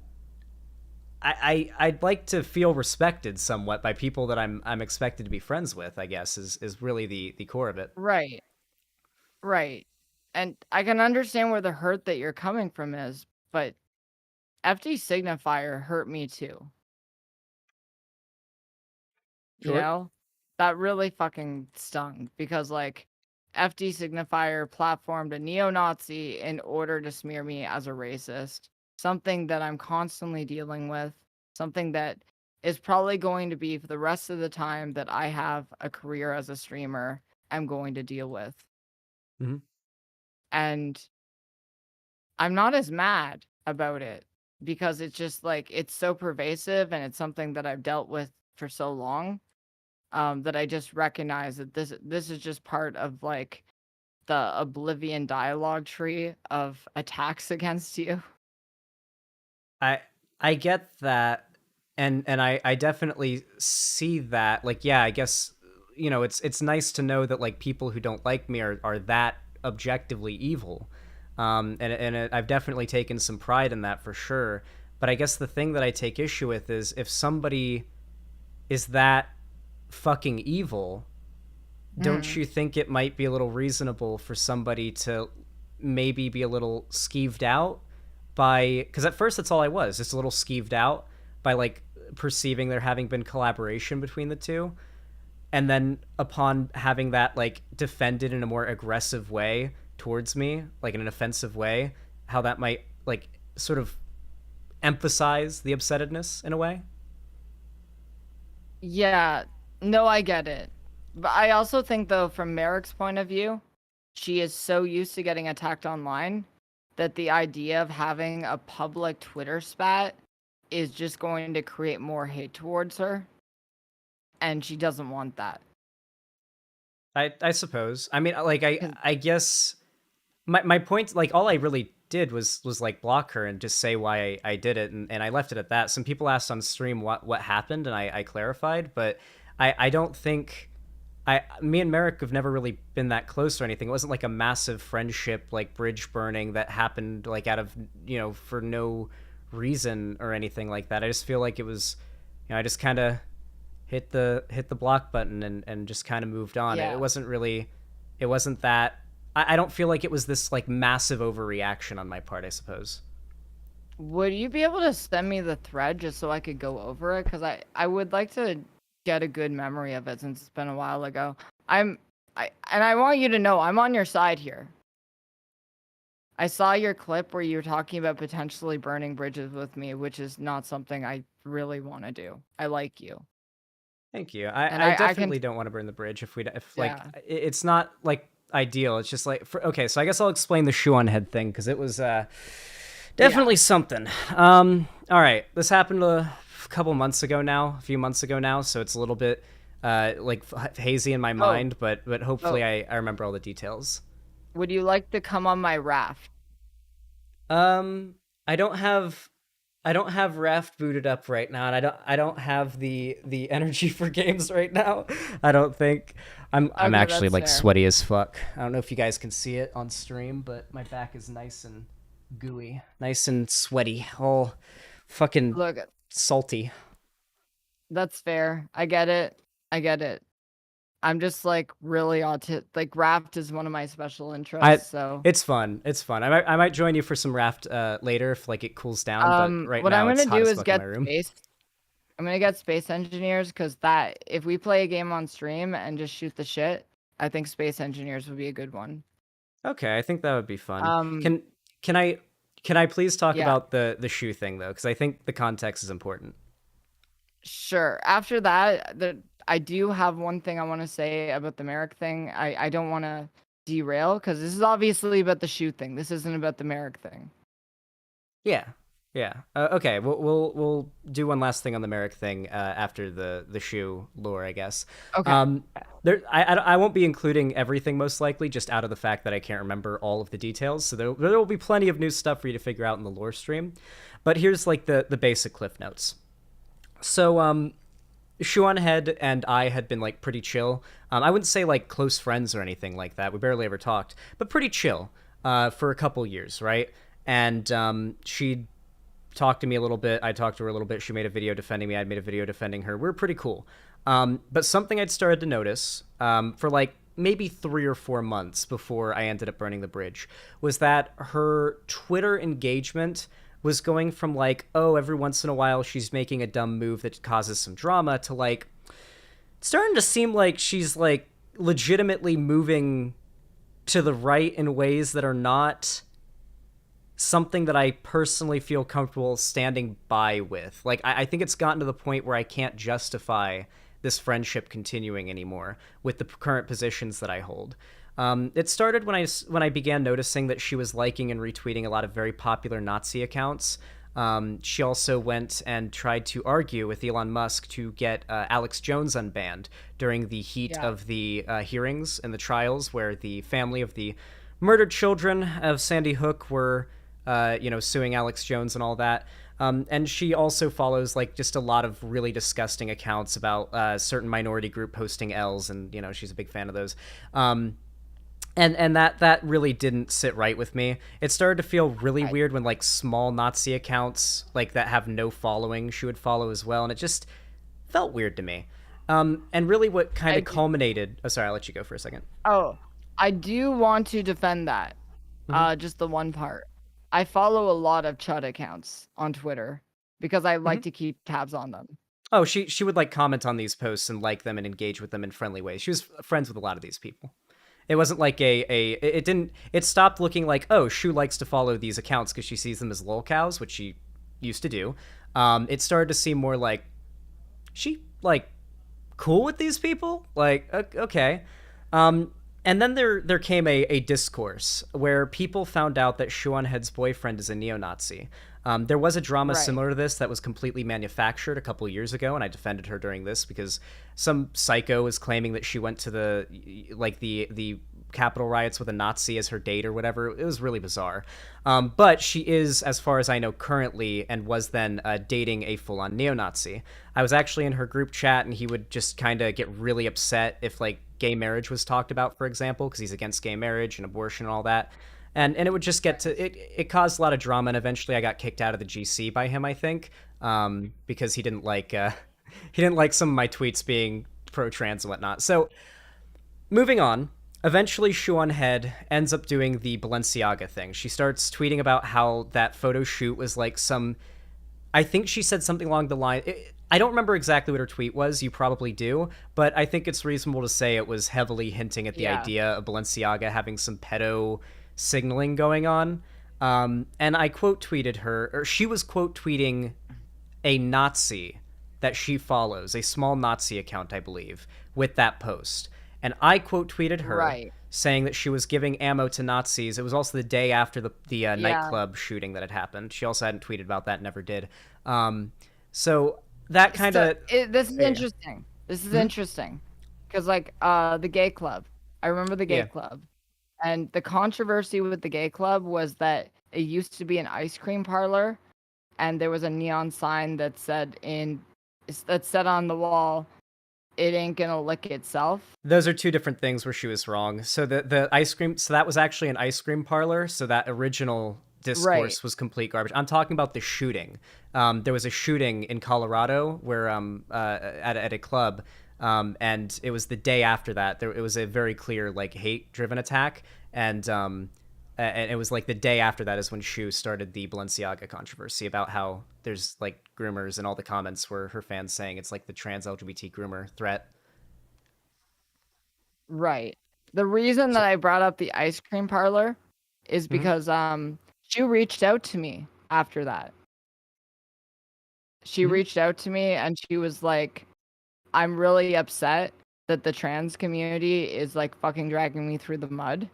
I'd like to feel respected somewhat by people that I'm expected to be friends with, I guess, is really the core of it. Right. Right. And I can understand where the hurt that you're coming from is, but FD Signifier hurt me too. You Sure. know? That really fucking stung because like FD Signifier platformed a neo-Nazi in order to smear me as a racist. Something that I'm constantly dealing with, something that is probably going to be for the rest of the time that I have a career as a streamer, I'm going to deal with. Mm-hmm. And I'm not as mad about it because it's just like it's so pervasive and it's something that I've dealt with for so long that I just recognize that this is just part of like the Oblivion dialogue tree of attacks against you. I get that, and I definitely see that. Like, yeah, I guess, you know, it's nice to know that like people who don't like me are that objectively evil, I've definitely taken some pride in that for sure. But I guess the thing that I take issue with is if somebody is that fucking evil, don't you think it might be a little reasonable for somebody to maybe be a little skeeved out by, because at first that's all I was, just a little skeeved out by like perceiving there having been collaboration between the two, and then upon having that like defended in a more aggressive way towards me, like in an offensive way, how that might like sort of emphasize the upsettedness in a way. Yeah, no, I get it. But I also think though, from Merrick's point of view, she is so used to getting attacked online that the idea of having a public Twitter spat is just going to create more hate towards her. And she doesn't want that. I suppose. I mean, like, I guess my point, like, all I really did was like block her and just say why I did it, and I left it at that. Some people asked on stream what happened, and I clarified, but I don't think me and Merrick have never really been that close or anything. It wasn't like a massive friendship, like bridge burning that happened like out of, you know, for no reason or anything like that. I just feel like it was, you know, I just kind of hit the block button and just kind of moved on. Yeah. It wasn't that, I don't feel like it was this like massive overreaction on my part, I suppose. Would you be able to send me the thread just so I could go over it? Because I would like to get a good memory of it since it's been a while ago. And I want you to know I'm on your side here. I saw your clip where you were talking about potentially burning bridges with me, which is not something I really want to do. I like you. Thank you. I definitely don't want to burn the bridge if like it's not like ideal. It's just like okay, so I guess I'll explain the shoe on head thing because it was definitely something. All right, this happened a few months ago now, so it's a little bit like hazy in my mind, but hopefully I remember all the details. Would you like to come on my raft? I don't have Raft booted up right now, and I don't have the energy for games right now. I don't think I'm actually like sweaty as fuck. I don't know if you guys can see it on stream, but my back is nice and gooey, nice and sweaty, all fucking salty. That's fair. I get it. I'm just like really like Raft is one of my special interests, so it's fun. I might join you for some Raft later if like it cools down. But right what now, I'm it's gonna hot do as is fuck get in my room. I'm gonna get Space Engineers because that if we play a game on stream and just shoot the shit, I think Space Engineers would be a good one. Okay, I think that would be fun. Can I please talk about the shoe thing though? Because I think the context is important. Sure. After that, I do have one thing I want to say about the Merrick thing. I don't want to derail because this is obviously about the shoe thing. This isn't about the Merrick thing. Yeah. Yeah. Okay. We'll do one last thing on the Merrick thing after the shoe lore, I guess. Okay. I won't be including everything most likely, just out of the fact that I can't remember all of the details. So there will be plenty of new stuff for you to figure out in the lore stream. But here's like the basic cliff notes. So Shuan Head and I had been like pretty chill. I wouldn't say like close friends or anything like that. We barely ever talked, but pretty chill for a couple years, right? And she'd talked to me a little bit. I talked to her a little bit. She made a video defending me. I'd made a video defending her. We were pretty cool. But something I'd started to notice for like maybe 3 or 4 months before I ended up burning the bridge was that her Twitter engagement was going from like, oh, every once in a while she's making a dumb move that causes some drama to like starting to seem like she's like legitimately moving to the right in ways that are not something that I personally feel comfortable standing by with. Like, I think it's gotten to the point where I can't justify this friendship continuing anymore with the current positions that I hold. It started when I began noticing that she was liking and retweeting a lot of very popular Nazi accounts. She also went and tried to argue with Elon Musk to get Alex Jones unbanned during the heat of the hearings and the trials where the family of the murdered children of Sandy Hook were suing Alex Jones and all that. And she also follows like just a lot of really disgusting accounts about a certain minority group posting L's, and she's a big fan of those. And that really didn't sit right with me. It started to feel really weird when like small Nazi accounts like that have no following she would follow as well, and it just felt weird to me. And really what kind of culminated... Oh, sorry, I'll let you go for a second. Oh, I do want to defend that. Just the one part. I follow a lot of Chud accounts on Twitter because I like to keep tabs on them. Oh, she would like comment on these posts and like them and engage with them in friendly ways. She was friends with a lot of these people. It wasn't like it stopped looking like, oh, Shu likes to follow these accounts because she sees them as lolcows, which she used to do. It started to seem more like, she like cool with these people? Like, okay. And then there came a discourse where people found out that Shuan Head's boyfriend is a neo-Nazi. There was a drama similar to this that was completely manufactured a couple years ago, and I defended her during this because some psycho was claiming that she went to the Capitol riots with a Nazi as her date or whatever. It was really bizarre. But she is, as far as I know, currently and was then dating a full-on neo-Nazi. I was actually in her group chat, and he would just kind of get really upset if like gay marriage was talked about, for example, because he's against gay marriage and abortion and all that. And it would just get to it caused a lot of drama, and eventually I got kicked out of the GC by him, I think, because he didn't like some of my tweets being pro-trans and whatnot. So moving on, eventually Shuan Head ends up doing the Balenciaga thing. She starts tweeting about how that photo shoot was like I think she said something along the line. I don't remember exactly what her tweet was. You probably do, but I think it's reasonable to say it was heavily hinting at the idea of Balenciaga having some pedo signaling going on. And I quote tweeted her, or she was quote tweeting a Nazi that she follows, a small Nazi account, I believe, with that post. And I quote tweeted her saying that she was giving ammo to Nazis. It was also the day after the nightclub shooting that had happened. She also hadn't tweeted about that, never did. So that kind of... This is interesting. This is interesting. Because, like, the gay club. I remember the gay club. And the controversy with the gay club was that it used to be an ice cream parlor, and there was a neon sign that said on the wall, "It ain't gonna lick itself." Those are two different things where she was wrong. So the ice cream, so that was actually an ice cream parlor. So that original discourse was complete garbage. I'm talking about the shooting. There was a shooting in Colorado where at a club. And it was the day after that. It was a very clear like hate-driven attack, and it was like the day after that is when Shu started the Balenciaga controversy about how there's like groomers, and all the comments were her fans saying it's like the trans LGBT groomer threat. Right. The reason that I brought up the ice cream parlor is because Shu reached out to me after that. She reached out to me and she was like, I'm really upset that the trans community is like fucking dragging me through the mud.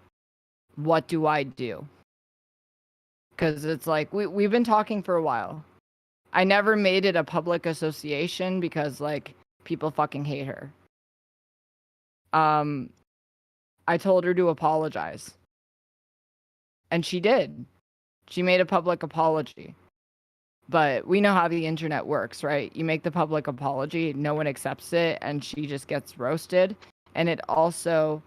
What do I do? because it's like we've been talking for a while. I never made it a public association because like people fucking hate her. I told her to apologize. And she did. She made a public apology. But we know how the internet works, right? You make the public apology, no one accepts it, and she just gets roasted. And it also...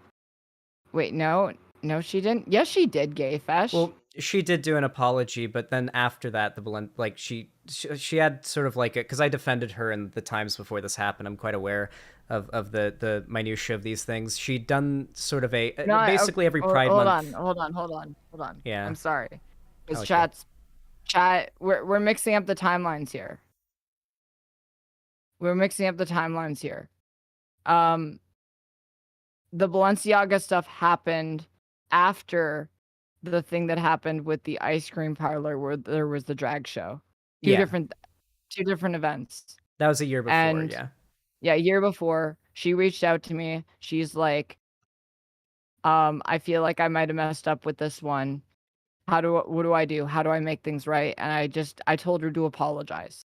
Wait, no, she didn't. Yes, she did, Gay Fesh. Well, she did do an apology, but then after that, she had sort of like because I defended her in the times before this happened. I'm quite aware of the minutiae of these things. She'd done sort of a basically every Pride Month. Hold on. Yeah, I'm sorry. Because okay. we're mixing up the timelines here. The Balenciaga stuff happened after the thing that happened with the ice cream parlor where there was the drag show. Two different events. That was a year before, and, yeah. A year before, she reached out to me. She's like, I feel like I might have messed up with this one. What do I do? How do I make things right? And I told her to apologize.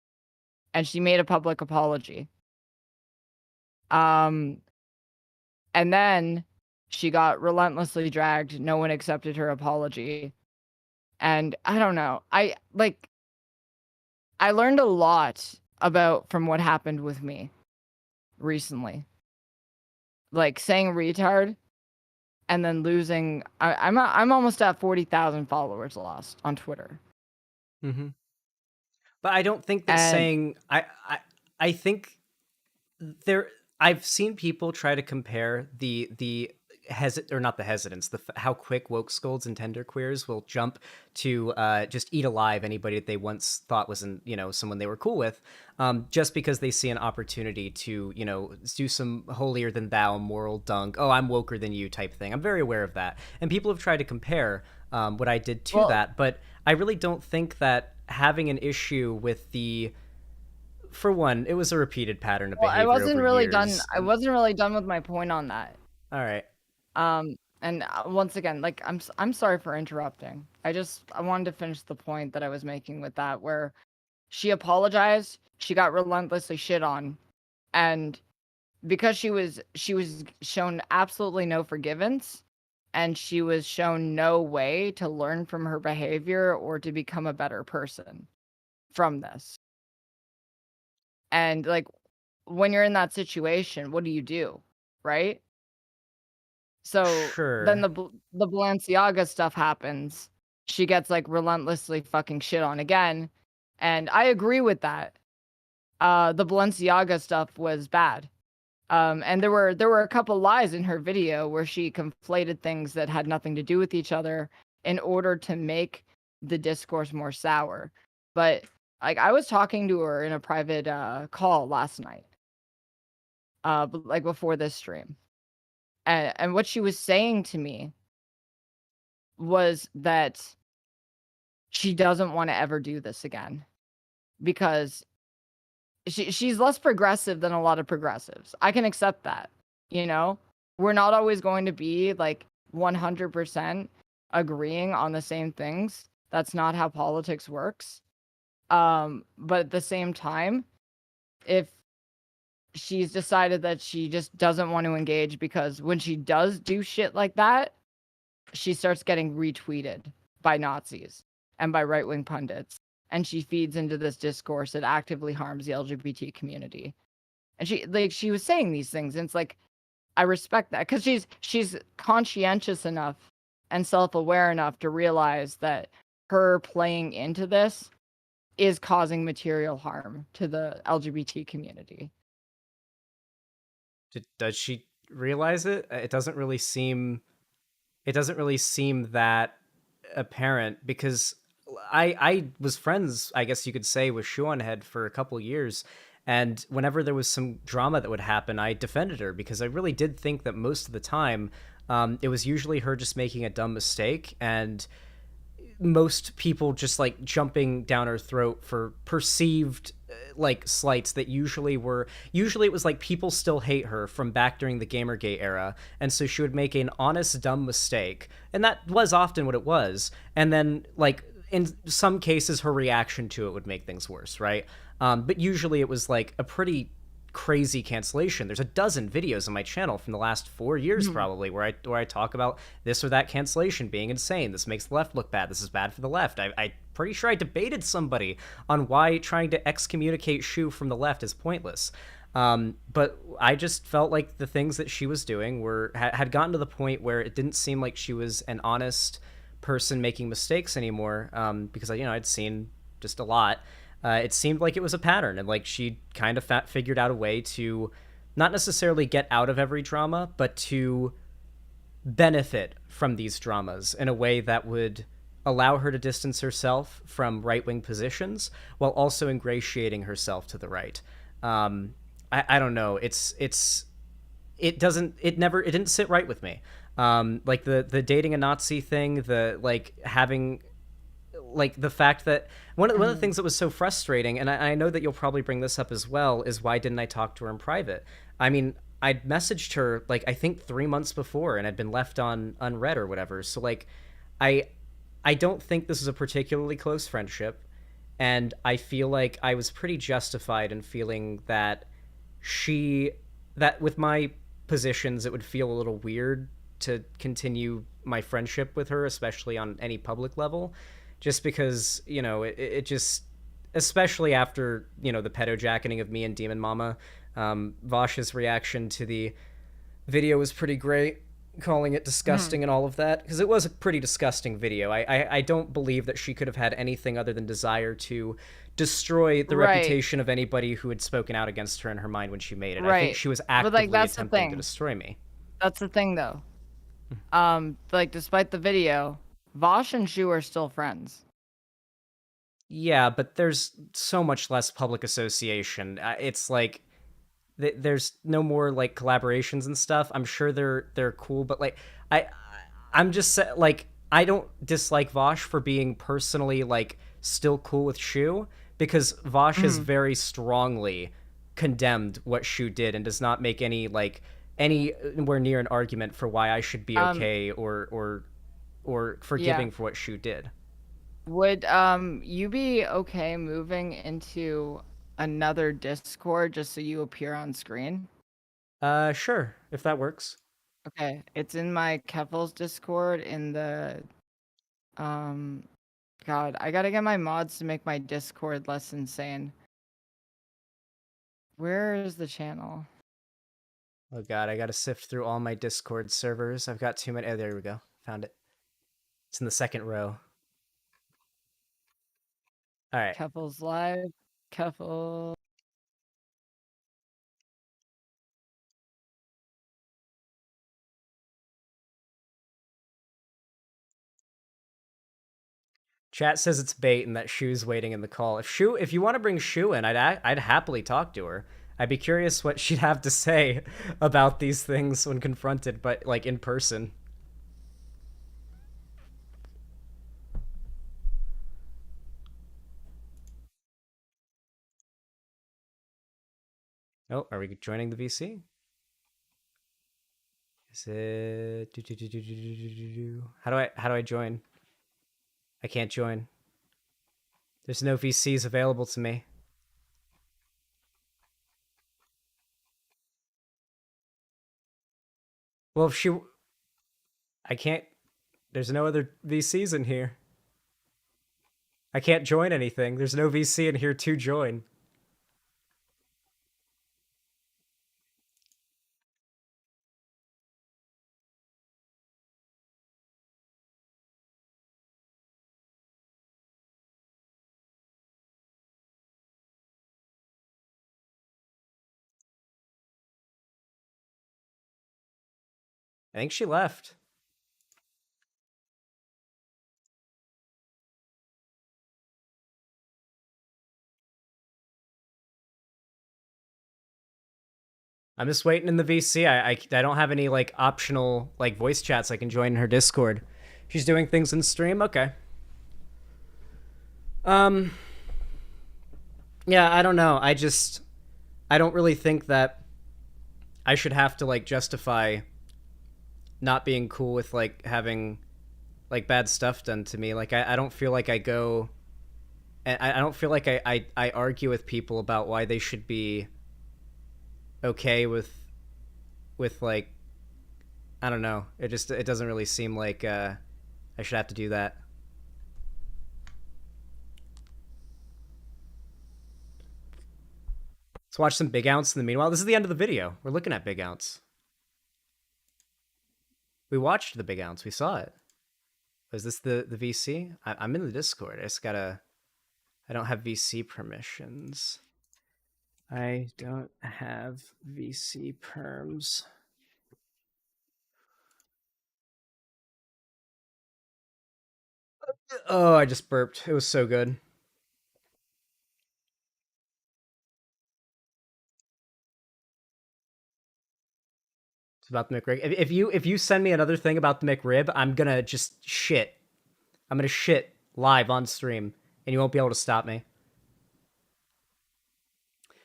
And she made a public apology. And then she got relentlessly dragged. No one accepted her apology. And I don't know. I learned a lot from what happened with me recently. Like saying retard and then losing. I'm almost at 40,000 followers lost on Twitter. Mm-hmm. But I don't think that saying I think there. I've seen people try to compare how quick woke scolds and genderqueers will jump to just eat alive anybody that they once thought was someone they were cool with, just because they see an opportunity to do some holier than thou moral dunk. Oh, I'm woker than you type thing. I'm very aware of that, and people have tried to compare what I did to that, but I really don't think that having an issue with for one, it was a repeated pattern of behavior. I wasn't really years. done. I wasn't really done with my point on that. All right. And once again, like I'm sorry for interrupting. I wanted to finish the point that I was making with that, where she apologized, she got relentlessly shit on, and because she was shown absolutely no forgiveness, and she was shown no way to learn from her behavior or to become a better person from this. And like when you're in that situation, what do? Right? So then the Balenciaga stuff happens. She gets like relentlessly fucking shit on again. And I agree with that. The Balenciaga stuff was bad. And there were a couple lies in her video where she conflated things that had nothing to do with each other in order to make the discourse more sour. But like I was talking to her in a private call last night, like before this stream, and what she was saying to me was that she doesn't want to ever do this again because she's less progressive than a lot of progressives. I can accept that. We're not always going to be like 100% agreeing on the same things. That's not how politics works. But at the same time, if she's decided that she just doesn't want to engage because when she does do shit like that, she starts getting retweeted by Nazis and by right-wing pundits. And she feeds into this discourse that actively harms the LGBT community. And she was saying these things, and it's like, I respect that because she's conscientious enough and self-aware enough to realize that her playing into this is causing material harm to the LGBT community. Does she realize it? It doesn't really seem that apparent, because I was friends, I guess you could say, with Seanhead for a couple years, and whenever there was some drama that would happen, I defended her because I really did think that most of the time it was usually her just making a dumb mistake, and most people just like jumping down her throat for perceived like slights that usually it was like people still hate her from back during the Gamergate era, and so she would make an honest dumb mistake, and that was often what it was, and then like in some cases her reaction to it would make things worse, right? But usually it was like a pretty crazy cancellation. There's a dozen videos on my channel from the last 4 years probably where I talk about this or that cancellation being insane. This makes the left look bad. This is bad for the left. I pretty sure I debated somebody on why trying to excommunicate Shu from the left is pointless. But I just felt like the things that she was doing had gotten to the point where it didn't seem like she was an honest person making mistakes anymore, because I'd seen just a lot. It seemed like it was a pattern, and like she kind of figured out a way to not necessarily get out of every drama, but to benefit from these dramas in a way that would allow her to distance herself from right-wing positions while also ingratiating herself to the right. I don't know. It didn't sit right with me. Like the dating a Nazi thing, the like having like the fact that one of the things that was so frustrating, and I know that you'll probably bring this up as well, is why didn't I talk to her in private? I mean, I'd messaged her like I think 3 months before and had been left on unread or whatever. So like I don't think this is a particularly close friendship, and I feel like I was pretty justified in feeling that with my positions it would feel a little weird to continue my friendship with her, especially on any public level, just because, it just, especially after, the pedo-jacketing of me and Demon Mama. Vosh's reaction to the video was pretty great, calling it disgusting and all of that, because it was a pretty disgusting video. I don't believe that she could have had anything other than desire to destroy the reputation of anybody who had spoken out against her in her mind when she made it. I think she was actively attempting to destroy me. That's the thing, though. Like, despite the video, Vosh and Shu are still friends. Yeah, but there's so much less public association. It's like there's no more like collaborations and stuff. I'm sure they're cool, but like I'm just like, I don't dislike Vosh for being personally like still cool with Shu, because Vosh has very strongly condemned what Shu did and does not make anywhere near an argument for why I should be okay or forgiving for what Shu did. Would you be okay moving into another Discord just so you appear on screen? Sure, if that works. Okay, it's in my Keffel's Discord in the God, I gotta get my mods to make my Discord less insane. Where is the channel? Oh god, I gotta sift through all my Discord servers. I've got too many. Oh, there we go. Found it. It's in the second row. All right. Keffel's live. Keffel. Chat says it's bait and that Shu's waiting in the call. If you want to bring Shu in, I'd happily talk to her. I'd be curious what she'd have to say about these things when confronted, but like in person. Oh, are we joining the VC? Is it How do I join? I can't join. There's no VCs available to me. Well, I can't. There's no other VCs in here. I can't join anything. There's no VC in here to join. I think she left. I'm just waiting in the VC. I don't have any like optional like voice chats I can join in her Discord. She's doing things in stream. Okay. Yeah, I don't know. I don't really think that I should have to like justify not being cool with like having like bad stuff done to me. Like I don't feel like I go, and I don't feel like I argue with people about why they should be okay with like, I don't know. It doesn't really seem like I should have to do that. Let's watch some Big Ounce in the meanwhile. This is the end of the video. We're looking at Big Ounce. We watched the Big Ounce. We saw it. Is this the VC? I'm in the Discord. I just gotta... I don't have VC permissions. I don't have VC perms. Oh, I just burped. It was so good. It's about the McRib. If you send me another thing about the McRib, I'm gonna just shit. I'm gonna shit live on stream, and you won't be able to stop me.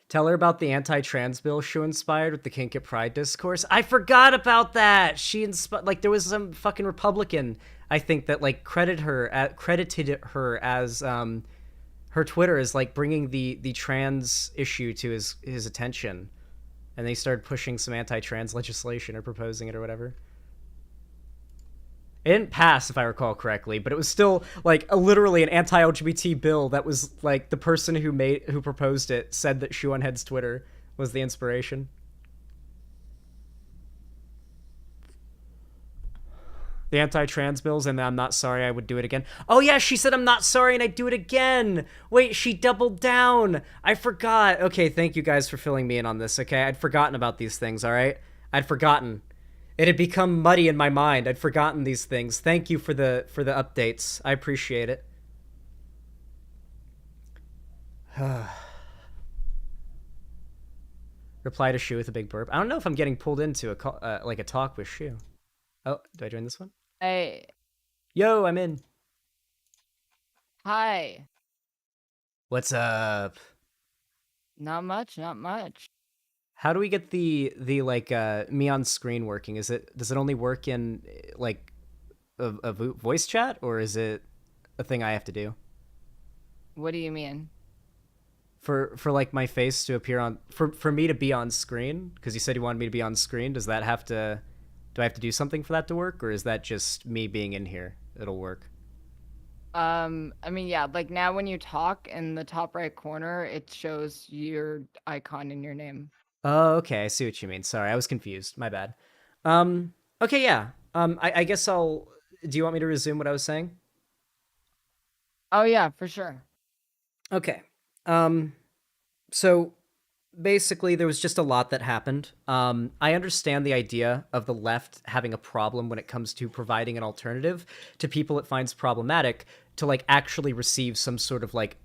Tell her about the anti-trans bill Shu inspired with the Kink at Pride discourse. I forgot about that. She like there was some fucking Republican, I think, that like credited her as her Twitter as like bringing the trans issue to his attention, and they started pushing some anti-trans legislation or proposing it or whatever. It didn't pass, if I recall correctly, but it was still like literally an anti-LGBT bill that was like the person who proposed it said that Shuanhead's Twitter was the inspiration. The anti-trans bills and the I'm not sorry, I would do it again. Oh yeah, she said I'm not sorry and I'd do it again. Wait, she doubled down. I forgot. Okay, thank you guys for filling me in on this, okay? I'd forgotten about these things, all right? I'd forgotten. It had become muddy in my mind. I'd forgotten these things. Thank you for the updates. I appreciate it. Reply to Shu with a big burp. I don't know if I'm getting pulled into a talk with Shu. Oh, do I join this one? Hey. Yo, I'm in. Hi. What's up? Not much, not much. How do we get the like me on screen working? Does it only work in like a voice chat, or is it a thing I have to do? What do you mean? For like my face to appear on for me to be on screen, because you said you wanted me to be on screen. Does that have to? Do I have to do something for that to work, or is that just me being in here? It'll work. I mean, yeah, like now when you talk in the top right corner, it shows your icon in your name. Oh, okay. I see what you mean. Sorry, I was confused. My bad. Okay, yeah. I guess I'll... Do you want me to resume what I was saying? Oh, yeah, for sure. Okay. So, basically, there was just a lot that happened. I understand the idea of the left having a problem when it comes to providing an alternative to people it finds problematic to, like, actually receive some sort of, like,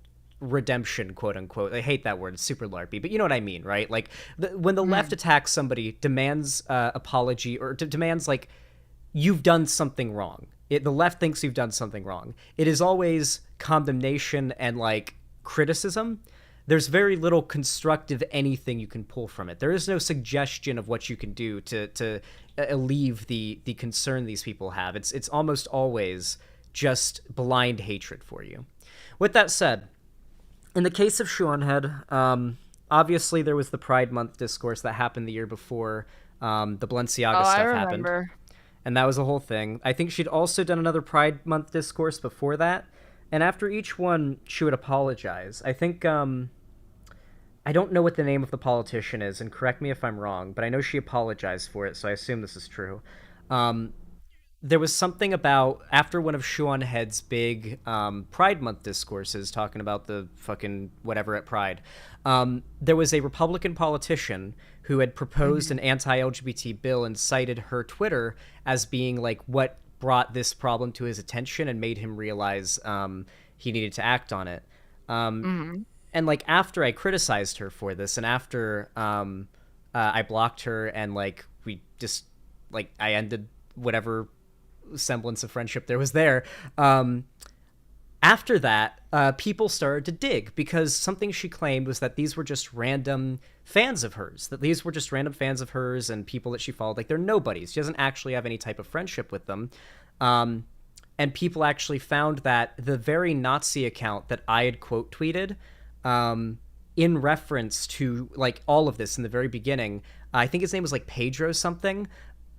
redemption, quote unquote. I hate that word. It's super larpy, but you know what I mean, right? Like when the left attacks somebody, demands apology, or demands like you've done something wrong. The left thinks you've done something wrong. It is always condemnation and like criticism. There's very little constructive anything you can pull from it. There is no suggestion of what you can do to alleviate the concern these people have. It's almost always just blind hatred for you. With that said, in the case of Shuanhead, obviously there was the Pride Month discourse that happened the year before the Balenciaga stuff happened. And that was a whole thing. I think she'd also done another Pride Month discourse before that. And after each one, she would apologize. I think, I don't know what the name of the politician is, and correct me if I'm wrong, but I know she apologized for it, so I assume this is true. There was something about, after one of Shuanhead's big Pride Month discourses talking about the fucking whatever at Pride, there was a Republican politician who had proposed an anti-LGBT bill and cited her Twitter as being like what brought this problem to his attention and made him realize he needed to act on it. And like after I criticized her for this, and after I blocked her and like we just like I ended whatever semblance of friendship there was there, after that people started to dig, because something she claimed was that these were just random fans of hers, and people that she followed, like they're nobodies. She doesn't actually have any type of friendship with them. and people actually found that the very Nazi account that I had quote tweeted, in reference to like all of this in the very beginning, I think his name was like Pedro something,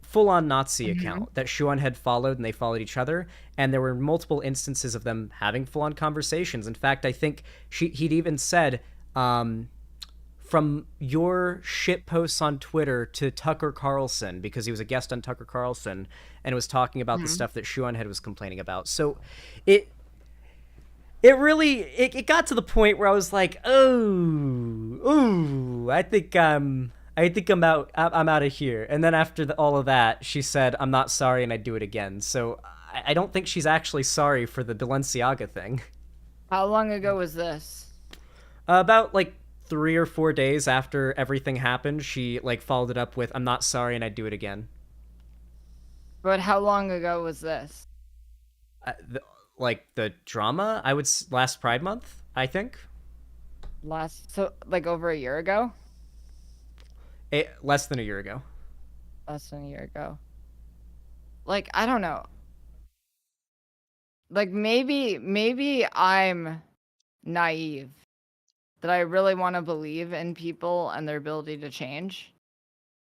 full-on Nazi account that Shuan had followed, and they followed each other, and there were multiple instances of them having full-on conversations. In fact, I think he'd even said, from your shit posts on Twitter to Tucker Carlson, because he was a guest on Tucker Carlson and was talking about the stuff that Shuan was complaining about. So it really got to the point where I was like, I think I'm out of here. And then after all of that, she said, I'm not sorry, and I'd do it again. So I don't think she's actually sorry for the Balenciaga thing. How long ago was this? About like 3 or 4 days after everything happened, she like followed it up with, I'm not sorry, and I'd do it again. But how long ago was this? Like the drama, I would last Pride Month, I think. So like over a year ago? Less than a year ago. Less than a year ago. Like, I don't know. Like maybe I'm naive, that I really want to believe in people and their ability to change.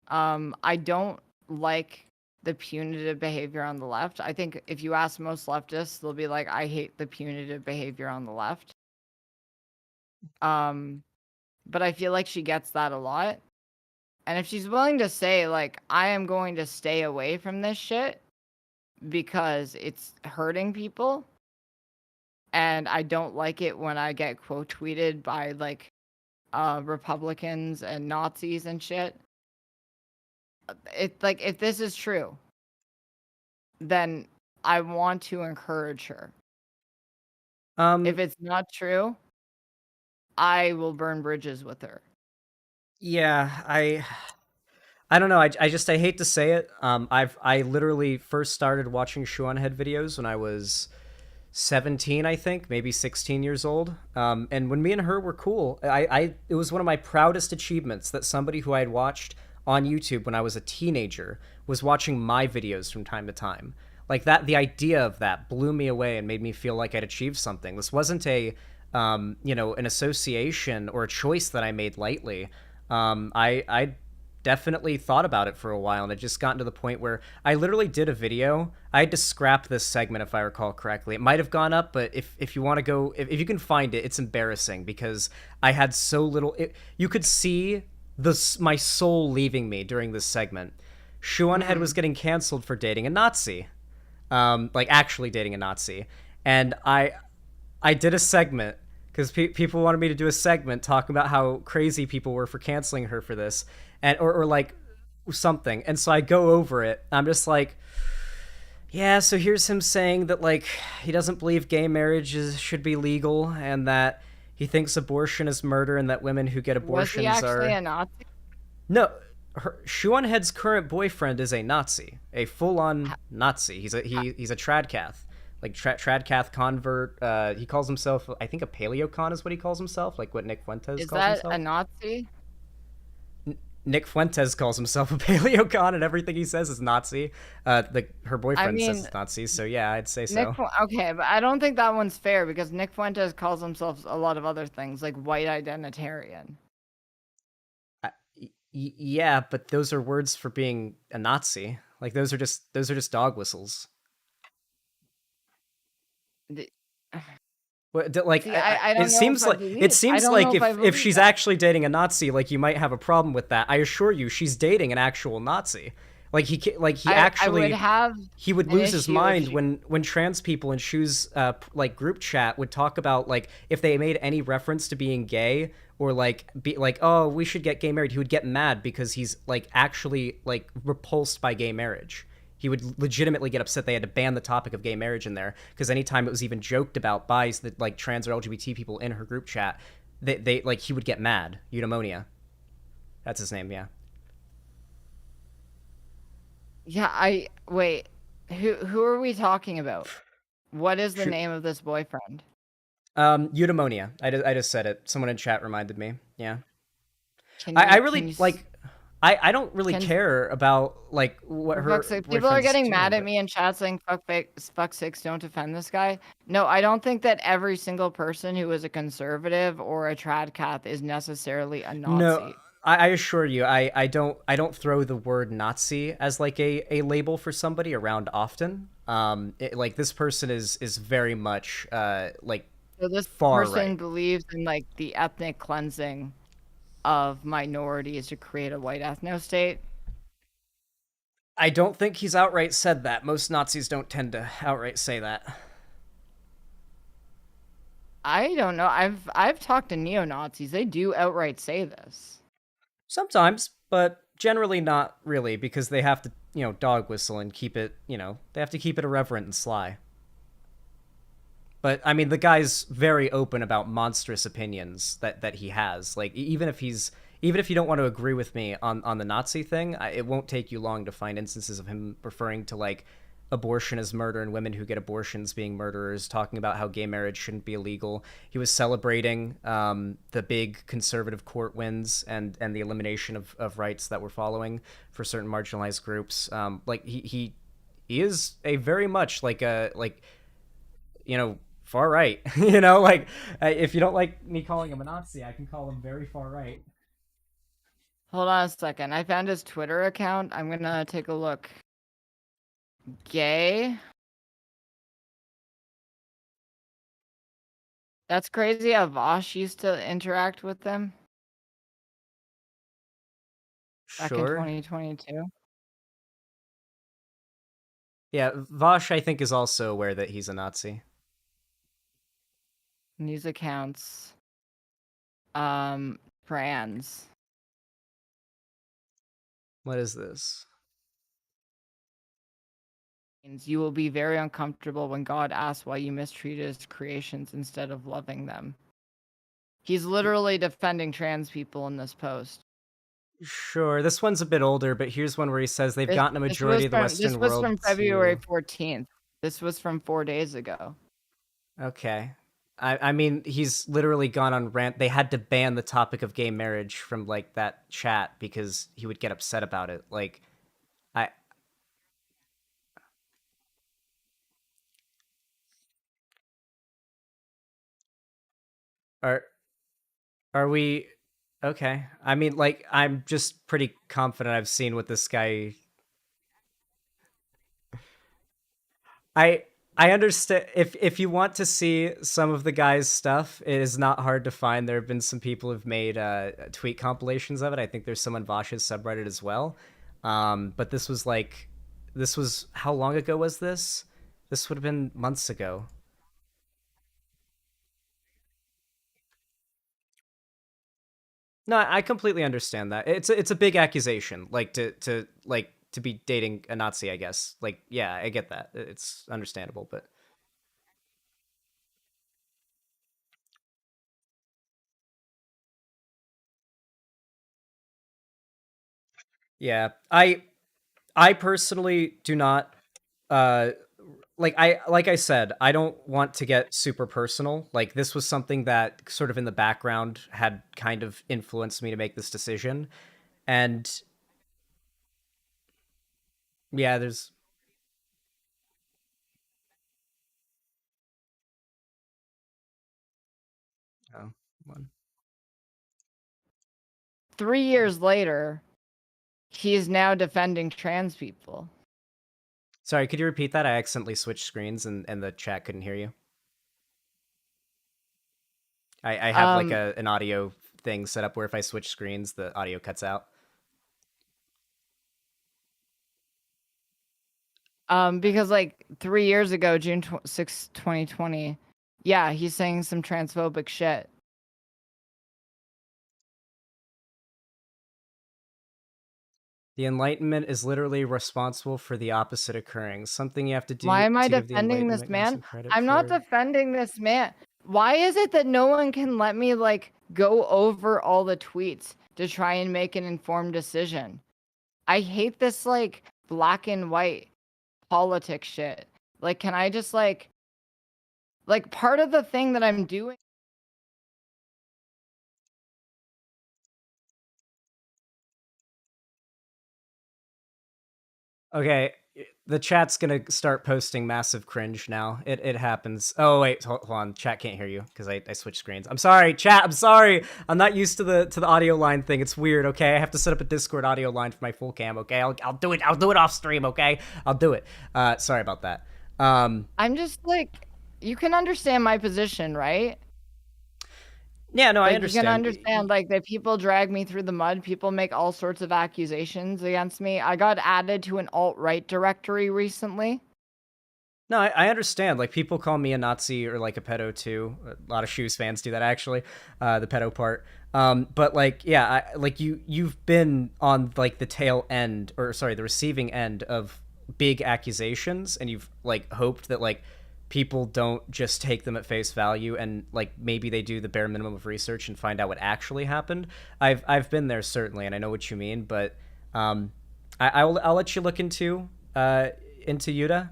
I don't like the punitive behavior on the left. I think if you ask most leftists, they'll be like, I hate the punitive behavior on the left. But I feel like she gets that a lot. And if she's willing to say, like, I am going to stay away from this shit because it's hurting people, and I don't like it when I get quote tweeted by like Republicans and Nazis and shit. It's like, if this is true, then I want to encourage her. If it's not true, I will burn bridges with her. Yeah, I don't know. I hate to say it. I literally first started watching Shuan videos when I was 17, I think, maybe 16 years old. And when me and her were cool, it was one of my proudest achievements that somebody who I had watched on YouTube when I was a teenager was watching my videos from time to time. Like that, the idea of that blew me away and made me feel like I'd achieved something. This wasn't an association or a choice that I made lightly. I definitely thought about it for a while, and it just gotten to the point where I literally did a video. I had to scrap this segment if I recall correctly. It might have gone up, but if you want to go, if you can find it, it's embarrassing because I had so little. You could see my soul leaving me during this segment. Shuan was getting canceled for dating a Nazi, like actually dating a Nazi, and I did a segment because people wanted me to do a segment talking about how crazy people were for canceling her for this, and or like something. And so I go over it. I'm just like, yeah, so here's him saying that like he doesn't believe gay marriage should be legal, and that he thinks abortion is murder, and that women who get abortions Was he actually a Nazi? No. Shuan current boyfriend is a Nazi, a full-on Nazi. He's a tradcath. Like tradcath convert. He calls himself, I think, a paleocon is what he calls himself, like what Nick Fuentes calls himself. Is that a Nazi? Nick Fuentes calls himself a paleocon, and everything he says is Nazi. Her boyfriend says it's Nazi, so yeah, I'd say so. Okay, but I don't think that one's fair because Nick Fuentes calls himself a lot of other things, like white identitarian. Yeah, but those are words for being a Nazi. Like those are just dog whistles. Like See, I don't it seems like if she's actually dating a Nazi, like you might have a problem with that. I assure you, she's dating an actual Nazi. Like he would lose his mind when trans people in Shu's like group chat would talk about like if they made any reference to being gay or like be like, oh, we should get gay married. He would get mad because he's like actually like repulsed by gay marriage. He would legitimately get upset they had to ban the topic of gay marriage in there because anytime it was even joked about by the like trans or LGBT people in her group chat, they like he would get mad. Eudaimonia, that's his name. Yeah. Yeah, wait. Who are we talking about? What is the name of this boyfriend? Eudaimonia. I just said it. Someone in chat reminded me. Yeah. I really like. I don't really care about like what For her fuck's sake, people are boyfriend's getting doing, mad at but- me in chat saying fuck sakes, don't defend this guy. No, I don't think that every single person who is a conservative or a trad cath is necessarily a Nazi. No, I assure you, I don't throw the word Nazi as like a label for somebody around often. Like this person is very much like So this far person right. believes in like the ethnic cleansing of minorities to create a white ethno state. I don't think he's outright said that. Most Nazis don't tend to outright say that. I don't know. I've talked to neo-Nazis. They do outright say this. Sometimes, but generally not really, because they have to, dog whistle and keep it, they have to keep it irreverent and sly. But I mean, the guy's very open about monstrous opinions that he has. Like even if you don't want to agree with me on the Nazi thing, it won't take you long to find instances of him referring to like abortion as murder and women who get abortions being murderers, talking about how gay marriage shouldn't be illegal. He was celebrating the big conservative court wins and the elimination of rights that were following for certain marginalized groups. Like he is a very much like far right. Like if you don't like me calling him a Nazi, I can call him very far right. Hold on a second. I found his Twitter account. I'm gonna take a look. Gay. That's crazy how Vosh used to interact with them back in Sure. 2022. Yeah, Vosh, I think, is also aware that he's a Nazi. News accounts. Trans. What is this? You will be very uncomfortable when God asks why you mistreated his creations instead of loving them. He's literally defending trans people in this post. Sure, this one's a bit older, but here's one where he says they've gotten a majority of the Western world. This was from February 14th. This was from 4 days ago. Okay. I mean, he's literally gone on rant. They had to ban the topic of gay marriage from like that chat because he would get upset about it. Like, Are we okay? I mean, like, I'm just pretty confident I've seen what this guy. I understand if you want to see some of the guy's stuff, it is not hard to find. There have been some people who've made tweet compilations of it. I think there's some on Vosh's subreddit as well. But this was how long ago was this? This would have been months ago. No, I completely understand that. It's a big accusation, like to be dating a Nazi, I guess. Like, yeah, I get that. It's understandable, but yeah, I personally do not like I said, I don't want to get super personal. Like this was something that sort of in the background had kind of influenced me to make this decision. And yeah, there's one. 3 years later, he is now defending trans people. Sorry, could you repeat that? I accidentally switched screens and the chat couldn't hear you. I have like an audio thing set up where if I switch screens, the audio cuts out. Because like 3 years ago, June 6, 2020, yeah, he's saying some transphobic shit. The Enlightenment is literally responsible for the opposite occurring. Something you have to do. Why am I to give the defending this Enlightenment man? credit I'm not for. defending this man. Why is it that no one can let me like go over all the tweets to try and make an informed decision? I hate this like black and white politics shit. Like, can I just like part of the thing that I'm doing Okay, the chat's gonna start posting massive cringe now. It happens. Oh wait, hold on. Chat can't hear you because I switched screens. I'm sorry, chat. I'm sorry. I'm not used to the audio line thing. It's weird. Okay, I have to set up a Discord audio line for my full cam. Okay, I'll do it. I'll do it off stream. Okay, I'll do it. Sorry about that. I'm just like, you can understand my position, right? Yeah, no, I Like, understand. you can understand, like, that people drag me through the mud. People make all sorts of accusations against me. I got added to an alt-right directory recently. No, I understand. Like, people call me a Nazi or like a pedo too. A lot of Shoes fans do that actually, the pedo part. But like, yeah, like you've been on like the tail end, or sorry, the receiving end of big accusations, and you've like hoped that like people don't just take them at face value and like maybe they do the bare minimum of research and find out what actually happened. I've been there certainly, and I know what you mean, but I'll let you look into Yuta.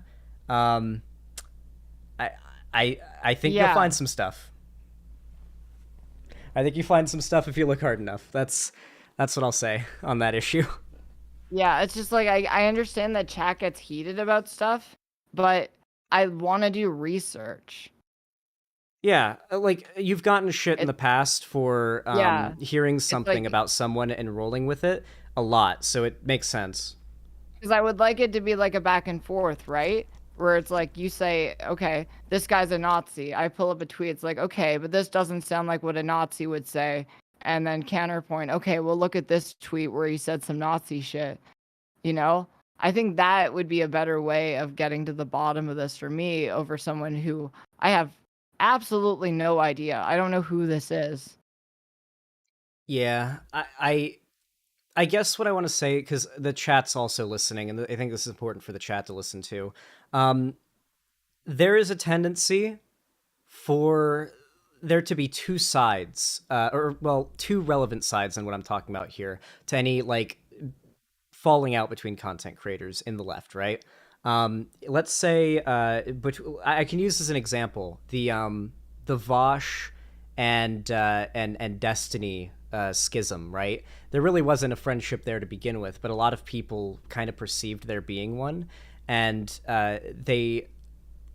I think you'll find some stuff. I think you find some stuff if you look hard enough. That's what I'll say on that issue. Yeah, it's just like, I understand that chat gets heated about stuff, but I want to do research. Yeah, like you've gotten shit in the past for Yeah, hearing something like, about someone and rolling with it a lot, so it makes sense. because I would like it to be like a back and forth, right? Where it's like, you say, okay, this guy's a Nazi. I pull up a tweet. It's like, okay, but this doesn't sound like what a Nazi would say. And then counterpoint, okay, well, look at this tweet where he said some Nazi shit. You know? I think that would be a better way of getting to the bottom of this for me over someone who I have absolutely no idea. I don't know who this is. Yeah, I guess what I want to say, because the chat's also listening, and I think this is important for the chat to listen to. There is a tendency for there to be two sides, or well, two relevant sides in what I'm talking about here, to any like falling out between content creators in the left, right? Let's say, but I can use as an example the Vosh and Destiny schism, right? There really wasn't a friendship there to begin with, but a lot of people kind of perceived there being one, and they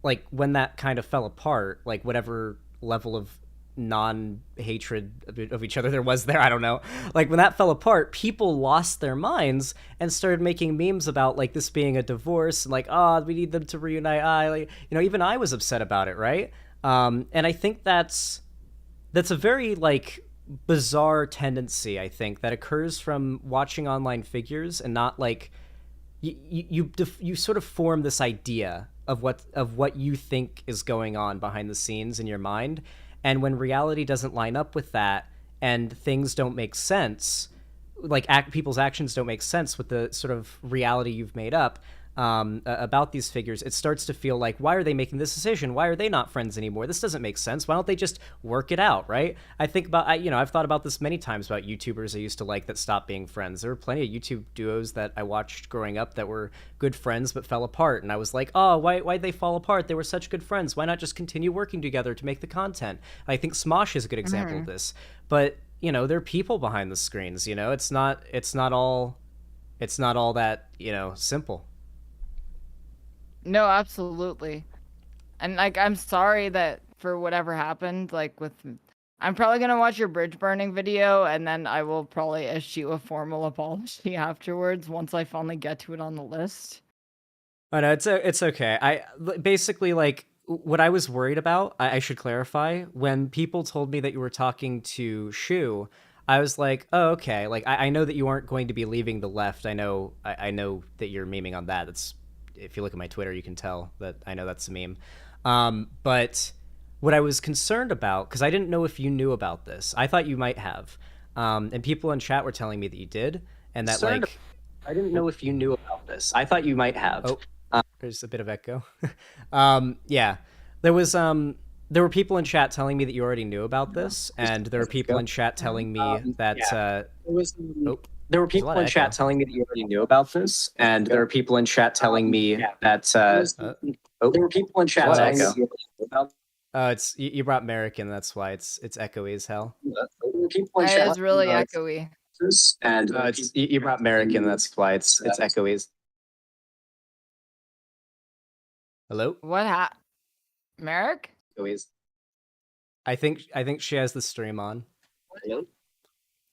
like when that kind of fell apart, like whatever level of non-hatred of each other there was there, I don't know, like when that fell apart, people lost their minds and started making memes about like this being a divorce, and like, oh, we need them to reunite. Like, you know, even I was upset about it, right? And I think that's a very like bizarre tendency, I think, that occurs from watching online figures and not like you sort of form this idea of what you think is going on behind the scenes in your mind, and when reality doesn't line up with that and things don't make sense, like people's actions don't make sense with the sort of reality you've made up about these figures, it starts to feel like, why are they making this decision? Why are they not friends anymore? This doesn't make sense. Why don't they just work it out, right? I think about, I've thought about this many times about YouTubers I used to like that stopped being friends. There were plenty of YouTube duos that I watched growing up that were good friends but fell apart, and I was like, oh, why'd they fall apart? They were such good friends. Why not just continue working together to make the content? I think Smosh is a good example of this. But, there are people behind the screens, it's not all that, simple. No, absolutely. And like, I'm sorry that for whatever happened, like I'm probably going to watch your bridge burning video, and then I will probably issue a formal apology afterwards once I finally get to it on the list. Oh no, it's okay. I basically, like, what I was worried about, I should clarify, when people told me that you were talking to Shu, I was like, oh, okay. Like, I know that you aren't going to be leaving the left. I know that you're memeing on that. That's, if you look at my Twitter, you can tell that I know that's a meme. But what I was concerned about, because I didn't know if you knew about this, I thought you might have. And people in chat were telling me that you did, and that like, I didn't know if you knew about this. I thought you might have. Oh, there's a bit of echo. Yeah, there were people in chat telling me that you already knew about this, and there were people in chat telling me that there were people in chat telling me that you already knew about this, and there were people in chat telling me that there were people in chat telling me that you already knew about. It's you brought American, that's why it's echoey as hell. It is really echoey. And you brought American, that's why it's echoey. Hello? What Merrick? I think she has the stream on.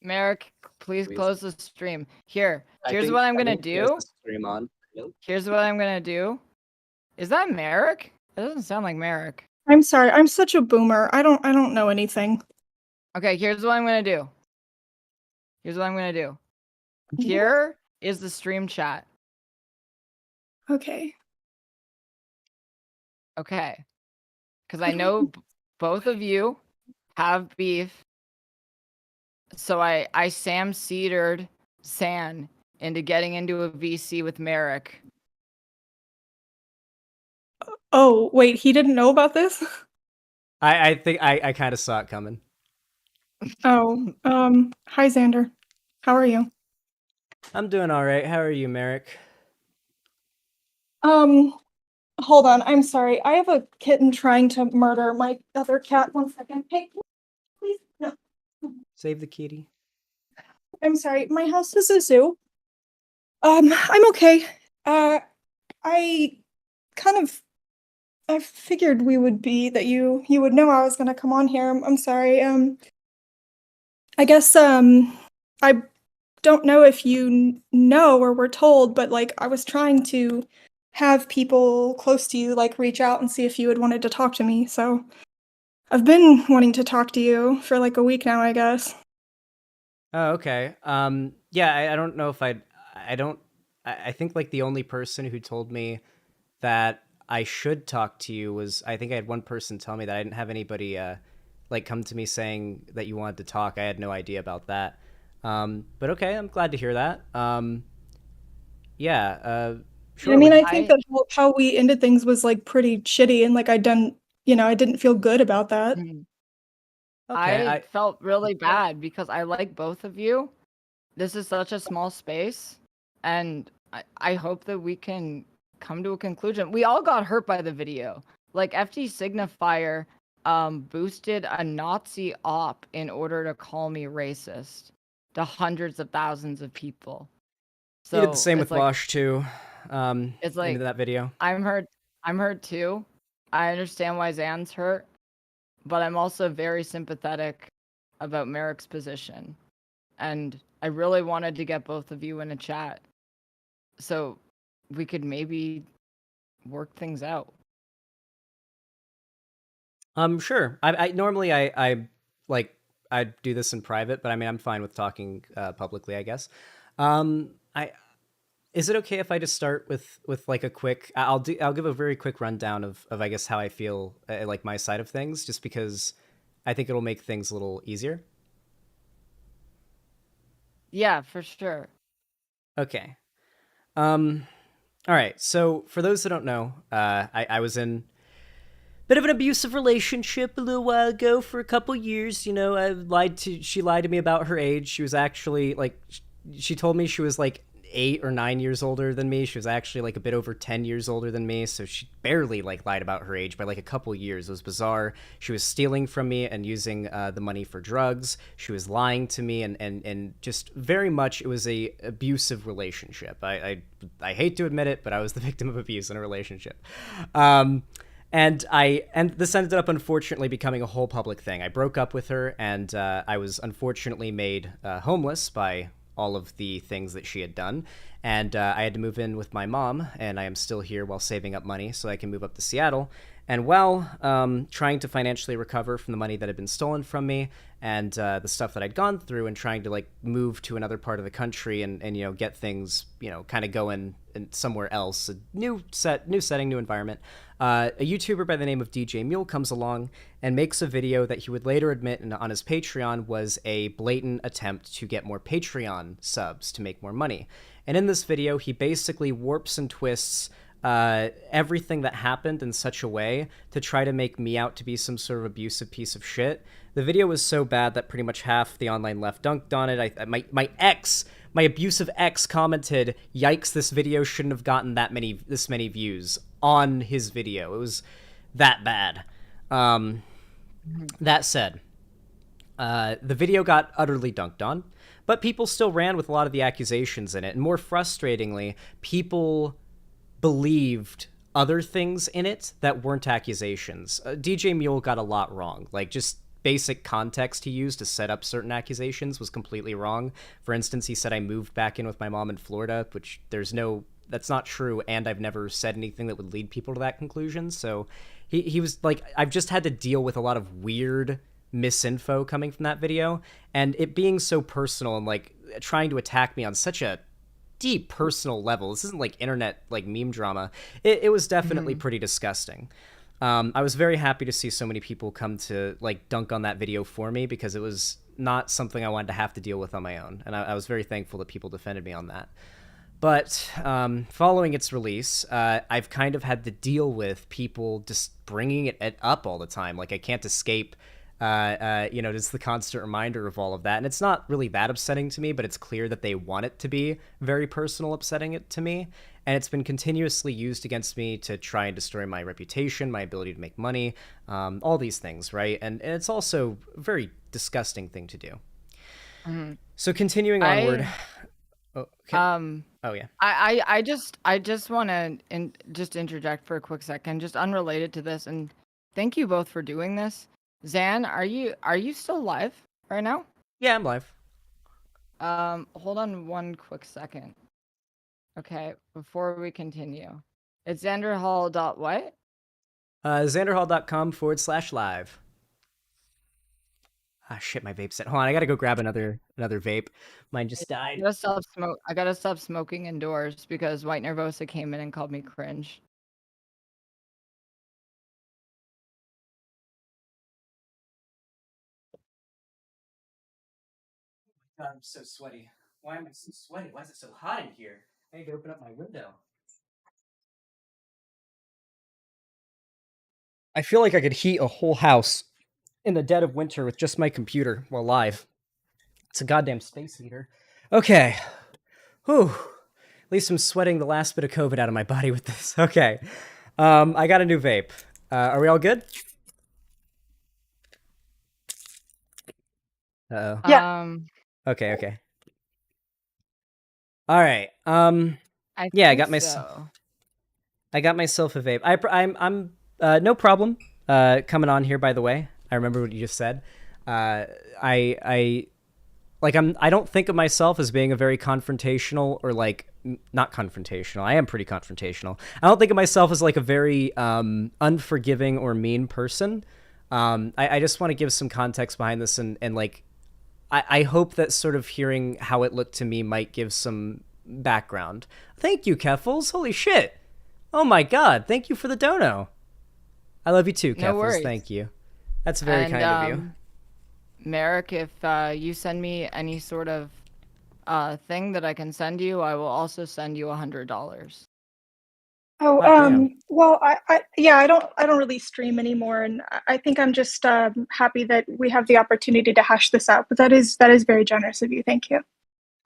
Merrick, please close the stream. Here's what I'm gonna do. Here's what I'm gonna do. Is that Merrick? That doesn't sound like Merrick. I'm sorry. I'm such a boomer. I don't know anything. Okay, here's what I'm gonna do. Here is the stream chat. Okay. Okay. Because I know both of you have beef. So I Sam Cedered San into getting into a VC with Merrick. Oh, wait, he didn't know about this? I think I kind of saw it coming. Oh, hi Xander. How are you? I'm doing all right. How are you, Merrick? Hold on. I'm sorry. I have a kitten trying to murder my other cat. 1 second. Hey, please. No. Save the kitty. I'm sorry. My house is a zoo. I'm okay. I figured that you would know I was gonna come on here. I'm sorry. I guess, I don't know if you know or were told, but like I was trying to have people close to you like reach out and see if you had wanted to talk to me. So I've been wanting to talk to you for like a week now, I guess. Oh, okay. Yeah, I don't know if I think like the only person who told me that I should talk to you was, I think I had one person tell me that I didn't have anybody like come to me saying that you wanted to talk. I had no idea about that. But okay, I'm glad to hear that. Yeah, sure. I mean, I think that how we ended things was like pretty shitty, and like I didn't feel good about that. I felt really bad because I like both of you. This is such a small space, and I hope that we can come to a conclusion. We all got hurt by the video. Like FT Signifier boosted a Nazi op in order to call me racist to hundreds of thousands of people. So you did the same it's with Wash too. It's like into that video. I'm hurt too. I understand why Zan's hurt, but I'm also very sympathetic about Merrick's position. And I really wanted to get both of you in a chat so we could maybe work things out. Sure. I normally I like I do this in private, but I mean I'm fine with talking publicly, I guess. Is it okay if I just start with like a quick? I'll give a very quick rundown of I guess how I feel like my side of things, just because I think it'll make things a little easier. Yeah, for sure. Okay. All right. So for those that don't know, I was in a bit of an abusive relationship a little while ago for a couple years. You know, she lied to me about her age. She was actually like, she told me she was like 8 or 9 years older than me. She was actually like a bit over 10 years older than me, so she barely like lied about her age by like a couple years. It was bizarre. She was stealing from me and using the money for drugs. She was lying to me, and just very much it was a abusive relationship. I hate to admit it, but I was the victim of abuse in a relationship. And this ended up unfortunately becoming a whole public thing. I broke up with her, and I was unfortunately made homeless by all of the things that she had done, and I had to move in with my mom, and I am still here while saving up money so I can move up to Seattle. And while trying to financially recover from the money that had been stolen from me and the stuff that I'd gone through, and trying to like move to another part of the country and you know get things kind of going in somewhere else, a new setting, new environment, a YouTuber by the name of DJ Mule comes along and makes a video that he would later admit on his Patreon was a blatant attempt to get more Patreon subs to make more money. And in this video, he basically warps and twists everything that happened in such a way to try to make me out to be some sort of abusive piece of shit. The video was so bad that pretty much half the online left dunked on it. My abusive ex commented, "Yikes, this video shouldn't have gotten this many views on his video." It was that bad. That said, the video got utterly dunked on, but people still ran with a lot of the accusations in it. And more frustratingly, people believed other things in it that weren't accusations. DJ Mule got a lot wrong. Like, just basic context he used to set up certain accusations was completely wrong. For instance, he said I moved back in with my mom in Florida, which that's not true, and I've never said anything that would lead people to that conclusion. So he was like, I've just had to deal with a lot of weird misinfo coming from that video, and it being so personal and like trying to attack me on such a deep personal level. This isn't like internet like meme drama. It was definitely pretty disgusting. I was very happy to see so many people come to like dunk on that video for me, because it was not something I wanted to have to deal with on my own, and I was very thankful that people defended me on that. But following its release, I've kind of had to deal with people just bringing it up all the time. Like, I can't escape just the constant reminder of all of that. And it's not really that upsetting to me, but it's clear that they want it to be very personal, upsetting it to me. And it's been continuously used against me to try and destroy my reputation, my ability to make money, all these things, right? And it's also a very disgusting thing to do. So continuing onward. Oh, okay. Oh yeah. I just want to just interject for a quick second, just unrelated to this, and thank you both for doing this. Zan, are you still live right now? Yeah, I'm live. Hold on one quick second. Okay, before we continue, it's XanderHall. What? XanderHall.com/live. Ah, shit, my vape's set. Hold on, I gotta go grab another vape. Mine just died. I gotta stop smoking indoors because White Nervosa came in and called me cringe. God, I'm so sweaty. Why am I so sweaty? Why is it so hot in here? I need to open up my window. I feel like I could heat a whole house in the dead of winter with just my computer while live. It's a goddamn space heater. Okay. Whew. At least I'm sweating the last bit of COVID out of my body with this. Okay. I got a new vape. Are we all good? Uh-oh. Yeah. Okay. All right. I got myself. I got myself a vape. I'm no problem. Coming on here, by the way. I remember what you just said. I don't think of myself as being a very confrontational or like not confrontational. I am pretty confrontational. I don't think of myself as like a very unforgiving or mean person. I just want to give some context behind this and like I hope that sort of hearing how it looked to me might give some background. Thank you, Keffels. Holy shit. Oh my god. Thank you for the dono. I love you too, Keffels. No worries. Thank you. That's very kind of you. Merrick, if you send me any sort of thing that I can send you, I will also send you $100. Oh, well, I don't really stream anymore, and I think I'm just happy that we have the opportunity to hash this out. But that is very generous of you. Thank you.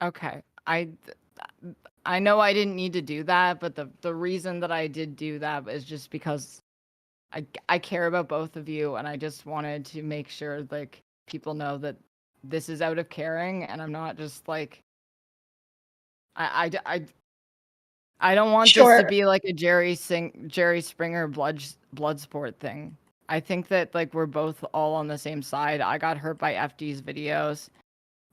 Okay, I know I didn't need to do that, but the reason that I did do that is just because I care about both of you, and I just wanted to make sure like people know that this is out of caring, and I'm not just like I don't want this to be like a Jerry Springer blood sport thing. I think that like we're both all on the same side. I got hurt by FD's videos.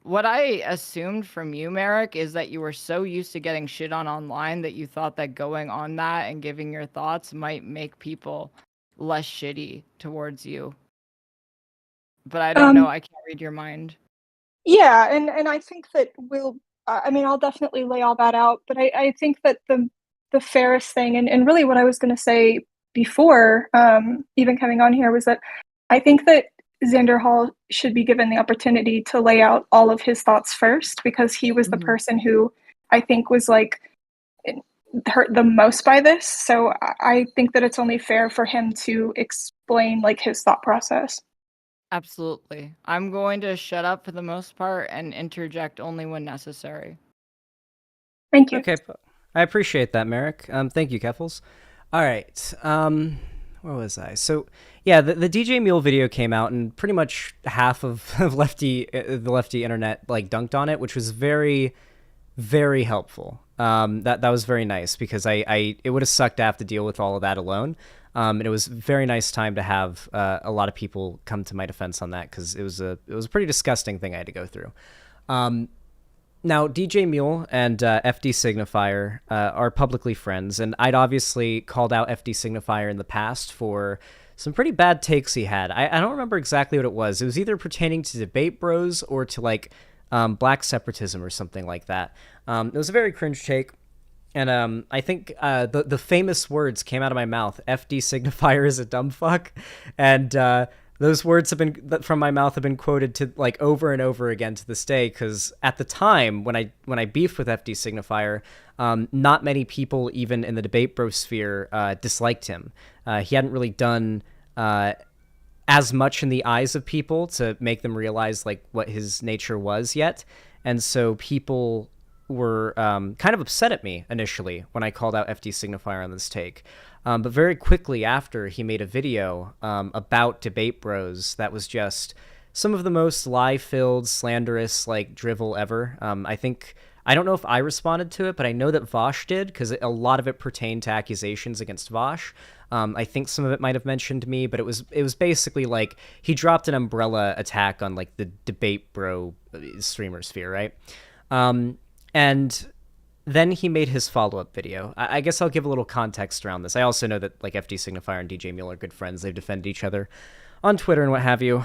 What I assumed from you, Merrick, is that you were so used to getting shit on online that you thought that going on that and giving your thoughts might make people less shitty towards you. But I don't know. I can't read your mind. Yeah, and I think that I'll definitely lay all that out, but I think that the fairest thing, and really what I was going to say before even coming on here, was that I think that Xander Hall should be given the opportunity to lay out all of his thoughts first, because he was the person who I think was like hurt the most by this. So I think that it's only fair for him to explain like his thought process. Absolutely. I'm going to shut up for the most part and interject only when necessary. Thank you. Okay, I appreciate that, Merrick. Thank you, Keffels. All right. Where was I? So, yeah, the DJ Mule video came out, and pretty much half of the lefty internet like dunked on it, which was very very helpful. That was very nice because it would have sucked to have to deal with all of that alone. And it was a very nice time to have a lot of people come to my defense on that because it was a pretty disgusting thing I had to go through. Now, DJ Mule and FD Signifier are publicly friends, and I'd obviously called out FD Signifier in the past for some pretty bad takes he had. I don't remember exactly what it was. It was either pertaining to Debate Bros or to like black separatism or something like that. It was a very cringe take. And I think the famous words came out of my mouth. FD Signifier is a dumb fuck. And those words from my mouth have been quoted to like over and over again to this day. Because at the time when I beefed with FD Signifier, not many people even in the debate bro sphere disliked him. He hadn't really done as much in the eyes of people to make them realize like what his nature was yet. And so people were kind of upset at me initially when I called out FD Signifier on this take. But very quickly after, he made a video about Debate Bros that was just some of the most lie-filled, slanderous, like, drivel ever. I don't know if I responded to it, but I know that Vosh did, because a lot of it pertained to accusations against Vosh. I think some of it might have mentioned me, but it was basically like he dropped an umbrella attack on like the Debate Bro streamer sphere, right? And then he made his follow-up video. I guess I'll give a little context around this. I also know that like FD Signifier and DJ Mule are good friends. They've defended each other on Twitter and what have you.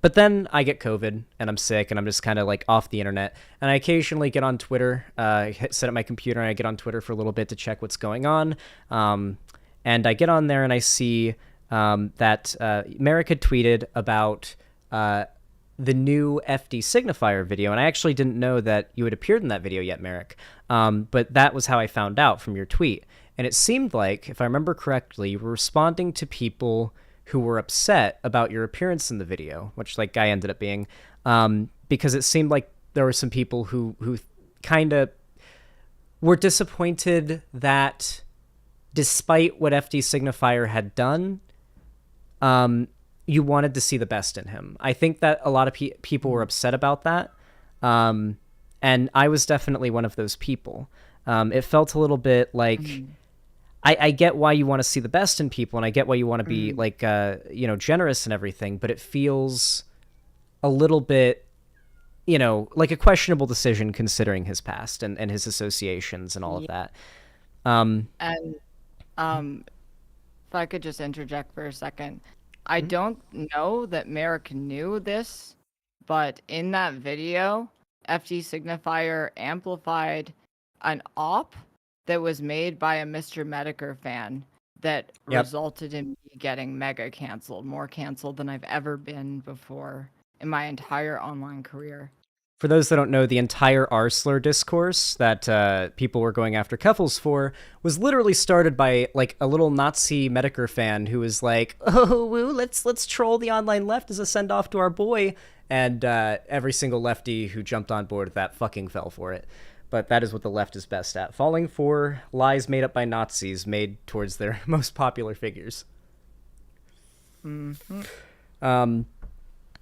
But then I get COVID and I'm sick and I'm just kind of like off the internet. And I occasionally get on Twitter, set up my computer and I get on Twitter for a little bit to check what's going on. And I get on there and I see that Merrick had tweeted about the new FD Signifier video, and I actually didn't know that you had appeared in that video yet, Merrick. But that was how I found out from your tweet. And it seemed like, if I remember correctly, you were responding to people who were upset about your appearance in the video, which like guy ended up being, because it seemed like there were some people who kind of were disappointed that despite what FD Signifier had done, you wanted to see the best in him. I think that a lot of people were upset about that. And I was definitely one of those people. It felt a little bit like, I get why you want to see the best in people, and I get why you want to be like, generous and everything, but it feels a little bit, like a questionable decision considering his past and his associations and all of that. If I could just interject for a second. I don't know that Merrick knew this, but in that video, FD Signifier amplified an op that was made by a Mr. Mediker fan that resulted in me getting mega canceled, more canceled than I've ever been before in my entire online career. For those that don't know, the entire R-slur discourse that people were going after Keffels for was literally started by like a little Nazi Mediker fan who was like, "Oh, woo, let's troll the online left as a send off to our boy," and every single lefty who jumped on board with that fucking fell for it. But that is what the left is best at: falling for lies made up by Nazis made towards their most popular figures.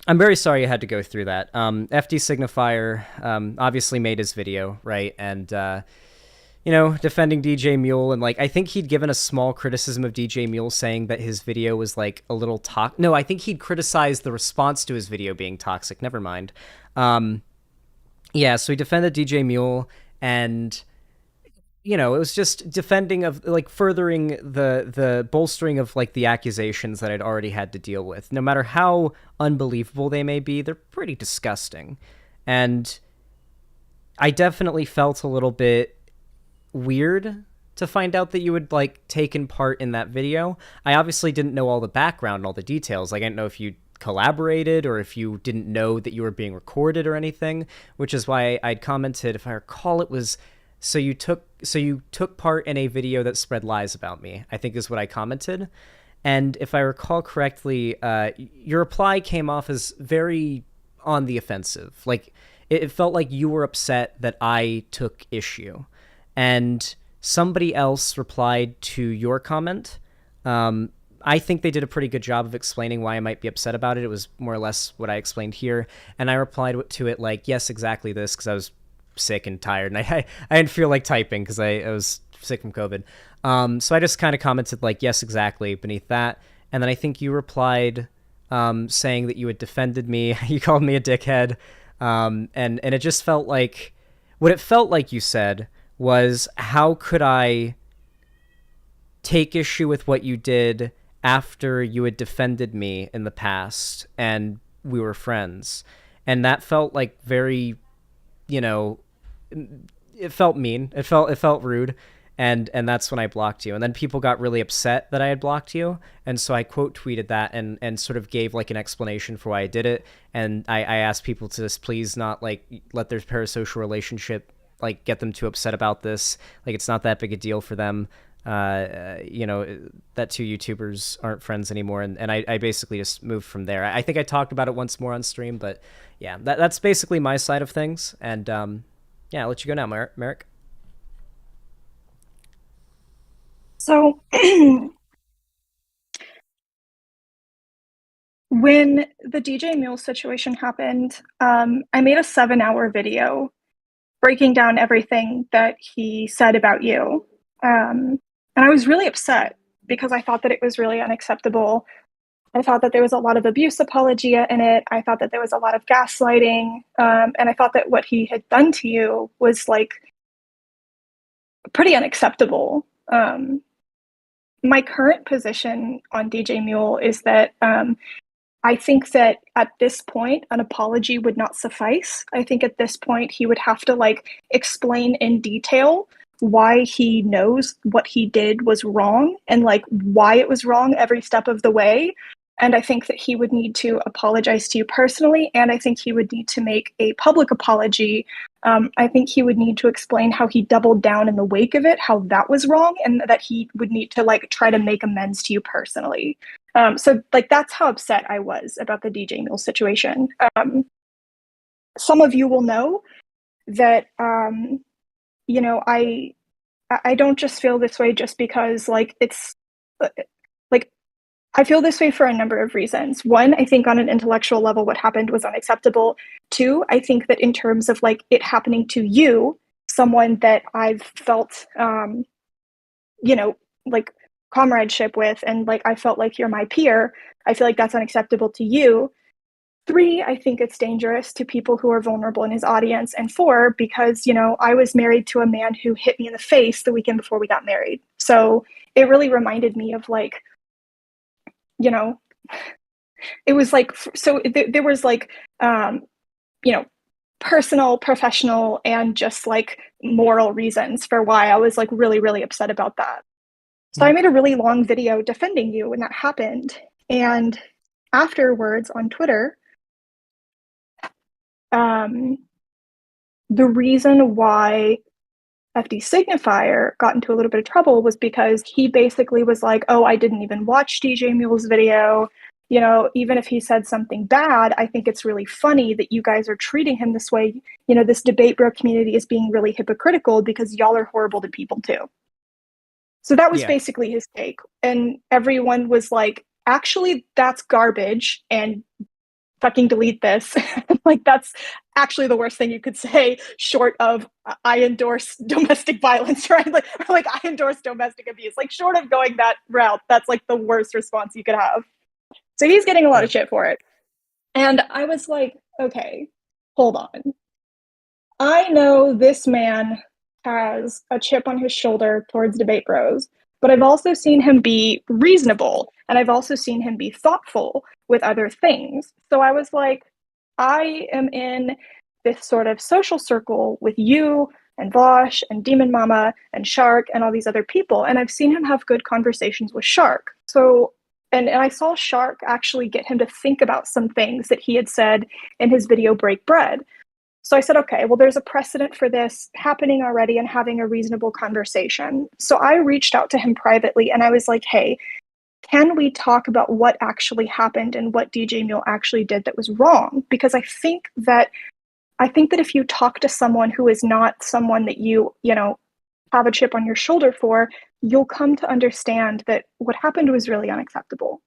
I'm very sorry you had to go through that. FD Signifier obviously made his video, right? And, defending DJ Mule. And, like, I think he'd given a small criticism of DJ Mule saying that his video was, like, a little toxic. No, I think he'd criticized the response to his video being toxic. Never mind. So he defended DJ Mule and... it was just defending of like furthering the bolstering of like the accusations that I'd already had to deal with. No matter how unbelievable they may be, they're pretty disgusting. And I definitely felt a little bit weird to find out that you had like taken part in that video. I obviously didn't know all the background and all the details. Like I didn't know if you collaborated or if you didn't know that you were being recorded or anything, which is why I'd commented, if I recall, it was So you took part in a video that spread lies about me, I think is what I commented. And if I recall correctly, your reply came off as very on the offensive. Like it felt like you were upset that I took issue. And somebody else replied to your comment. I think they did a pretty good job of explaining why I might be upset about it. It was more or less what I explained here. And I replied to it like, yes, exactly this, because I was sick and tired, and I didn't feel like typing because I was sick from COVID. So I just kind of commented like, yes, exactly, beneath that. And then I think you replied saying that you had defended me. You called me a dickhead. And it just felt like, what it felt like you said was, how could I take issue with what you did after you had defended me in the past and we were friends? And that felt like very, you know, it felt mean. It felt rude. And that's when I blocked you. And then people got really upset that I had blocked you. And so I quote tweeted that and sort of gave like an explanation for why I did it. And I asked people to just please not like let their parasocial relationship like get them too upset about this. Like, it's not that big a deal for them. You know, that two YouTubers aren't friends anymore. And I basically just moved from there. I think I talked about it once more on stream, but yeah, that's basically my side of things. And yeah, I'll let you go now, Merrick. So when the DJ Mule situation happened, I made a 7-hour video breaking down everything that he said about you. And I was really upset because I thought that it was really unacceptable. I thought that there was a lot of abuse apologia in it. I thought that there was a lot of gaslighting. And I thought that what he had done to you was like pretty unacceptable. My current position on DJ Mule is that I think that at this point, an apology would not suffice. I think at this point, he would have to like explain in detail why he knows what he did was wrong and like why it was wrong every step of the way. And I think that he would need to apologize to you personally, and I think he would need to make a public apology. I think he would need to explain how he doubled down in the wake of it, how that was wrong, and that he would need to like try to make amends to you personally. So like that's how upset I was about the DJ Mule situation. Some of you will know that you know, I don't just feel this way just because like it's like I feel this way for a number of reasons. One, I think on an intellectual level, what happened was unacceptable. Two, I think that in terms of like it happening to you, someone that I've felt, you know, like comradeship with, and like I felt like you're my peer, I feel like that's unacceptable to you. Three, I think it's dangerous to people who are vulnerable in his audience. And four, because, you know, I was married to a man who hit me in the face the weekend before we got married. So it really reminded me of like, you know, it was like, so there was like, you know, personal, professional, and just like moral reasons for why I was like really, really upset about that. So I made a really long video defending you when that happened. And afterwards on Twitter, the reason why FD Signifier got into a little bit of trouble was because he basically was like, oh, I didn't even watch DJ Mule's video. You know, even if he said something bad, I think it's really funny that you guys are treating him this way. You know, this debate bro community is being really hypocritical because y'all are horrible to people too. So that was basically his take. And everyone was like, actually, that's garbage and fucking delete this. Like, that's actually the worst thing you could say, short of I endorse domestic violence, right? Like, or like I endorse domestic abuse. Like, short of going that route, that's like the worst response you could have. So he's getting a lot of shit for it. And I was like, okay, hold on. I know this man has a chip on his shoulder towards debate bros, but I've also seen him be reasonable, and I've also seen him be thoughtful with other things. So I was like, I am in this sort of social circle with you and Vosh and Demon Mama and Shark and all these other people, and I've seen him have good conversations with Shark. So, and I saw Shark actually get him to think about some things that he had said in his video Break Bread. So I said, okay, well, there's a precedent for this happening already and having a reasonable conversation. So I reached out to him privately and I was like, hey, can we talk about what actually happened and what DJ Mule actually did that was wrong? Because I think that if you talk to someone who is not someone that you know, have a chip on your shoulder for, you'll come to understand that what happened was really unacceptable.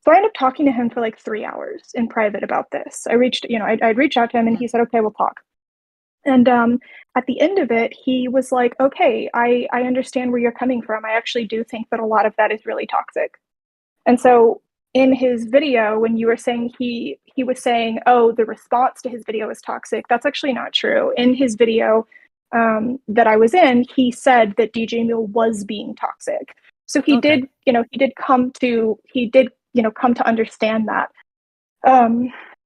So I ended up talking to him for like 3 hours in private about this. I'd reach out to him and he said, okay, we'll talk. And at the end of it, he was like, okay, I understand where you're coming from. I actually do think that a lot of that is really toxic. And so in his video, when you were saying he was saying, oh, the response to his video is toxic, that's actually not true. In his video that I was in, he said that DJ Mule was being toxic. So he did, he did come to understand that.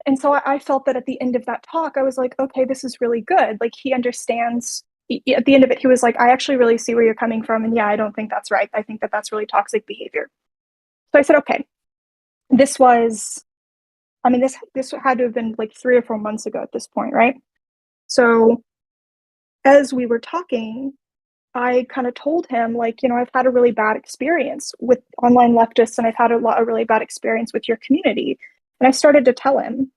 And so I felt that at the end of that talk, I was like, okay, this is really good. Like, he understands. At the end of it, he was like, I actually really see where you're coming from. And yeah, I don't think that's right. I think that that's really toxic behavior. So I said, okay, this had to have been like 3 or 4 months ago at this point, right? So as we were talking, I kind of told him, like, I've had a really bad experience with online leftists, and I've had a really bad experience with your community. And I started to tell him,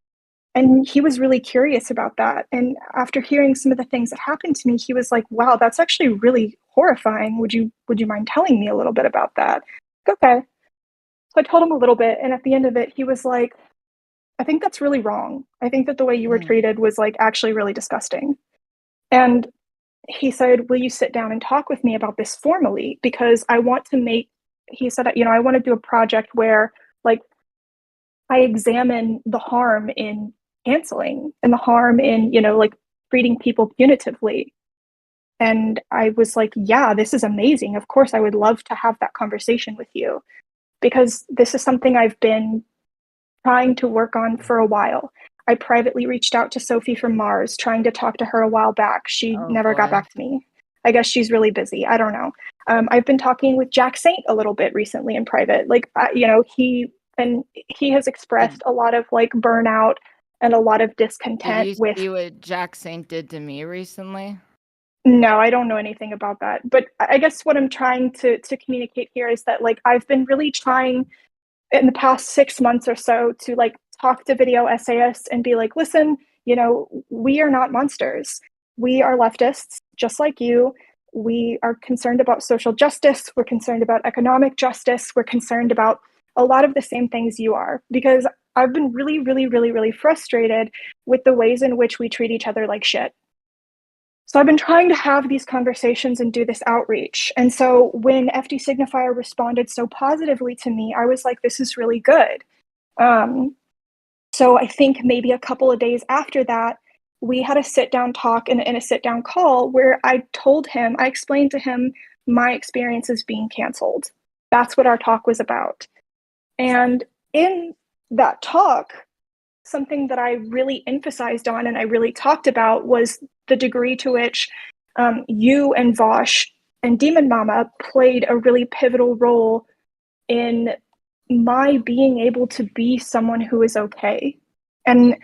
and he was really curious about that. And after hearing some of the things that happened to me, he was like, wow, that's actually really horrifying. Would you mind telling me a little bit about that? Okay. So I told him a little bit, and at the end of it, he was like, I think that's really wrong. I think that the way you were treated was like actually really disgusting. And he said, will you sit down and talk with me about this formally? Because I want to he said, I want to do a project where like I examine the harm in canceling and the harm in, like treating people punitively. And I was like, yeah, this is amazing. Of course, I would love to have that conversation with you, because this is something I've been trying to work on for a while. I privately reached out to Sophie from Mars, trying to talk to her a while back. She never got back to me. I guess she's really busy. I don't know. I've been talking with Jack Saint a little bit recently in private. Like, he has expressed a lot of like burnout and a lot of discontent. Did you see what Jack Saint did to me recently? No, I don't know anything about that. But I guess what I'm trying to communicate here is that like I've been really trying in the past 6 months or so to like talk to video essayists and be like, listen, we are not monsters. We are leftists, just like you. We are concerned about social justice. We're concerned about economic justice. We're concerned about a lot of the same things you are, because I've been really, really, really, really frustrated with the ways in which we treat each other like shit. So I've been trying to have these conversations and do this outreach. And so when FD Signifier responded so positively to me, I was like, this is really good. So I think maybe a couple of days after that, we had a sit-down talk and a sit-down call where I explained to him my experiences being canceled. That's what our talk was about. And in that talk, something that I really emphasized on and I really talked about was the degree to which you and Vosh and Demon Mama played a really pivotal role in my being able to be someone who is okay. And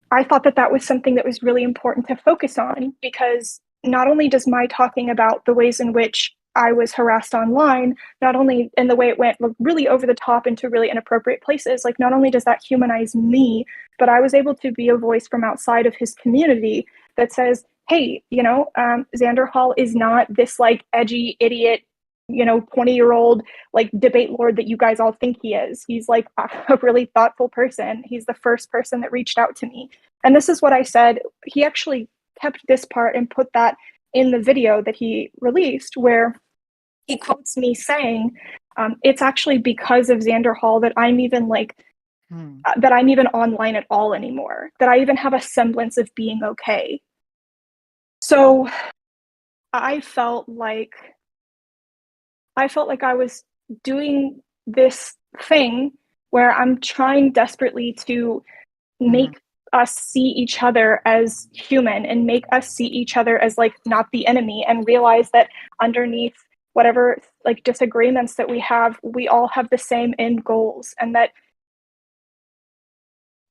I thought that that was something that was really important to focus on, because not only does my talking about the ways in which I was harassed online, not only in the way it went really over the top into really inappropriate places, like not only does that humanize me, but I was able to be a voice from outside of his community that says, hey, Xander Hall is not this like edgy idiot, 20-year-old like debate lord that you guys all think he is. He's like a really thoughtful person. He's the first person that reached out to me. And this is what I said. He actually kept this part and put that in the video that he released, where he quotes me saying, it's actually because of Xander Hall that I'm even that I'm even online at all anymore, that I even have a semblance of being okay. So I felt like I was doing this thing where I'm trying desperately to make us see each other as human and make us see each other as like not the enemy, and realize that underneath whatever like disagreements that we all have the same end goals, and that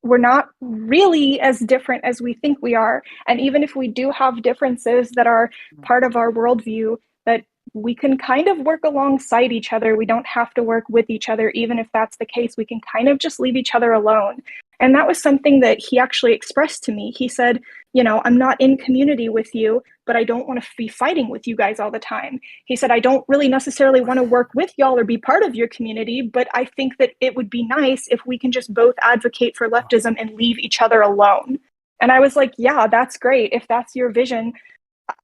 we're not really as different as we think we are. And even if we do have differences that are part of our worldview, that we can kind of work alongside each other. We don't have to work with each other. Even if that's the case, we can kind of just leave each other alone. And that was something that he actually expressed to me. He said, I'm not in community with you, but I don't want to be fighting with you guys all the time. He said, I don't really necessarily want to work with y'all or be part of your community, but I think that it would be nice if we can just both advocate for leftism and leave each other alone. And I was like, yeah, that's great. If that's your vision,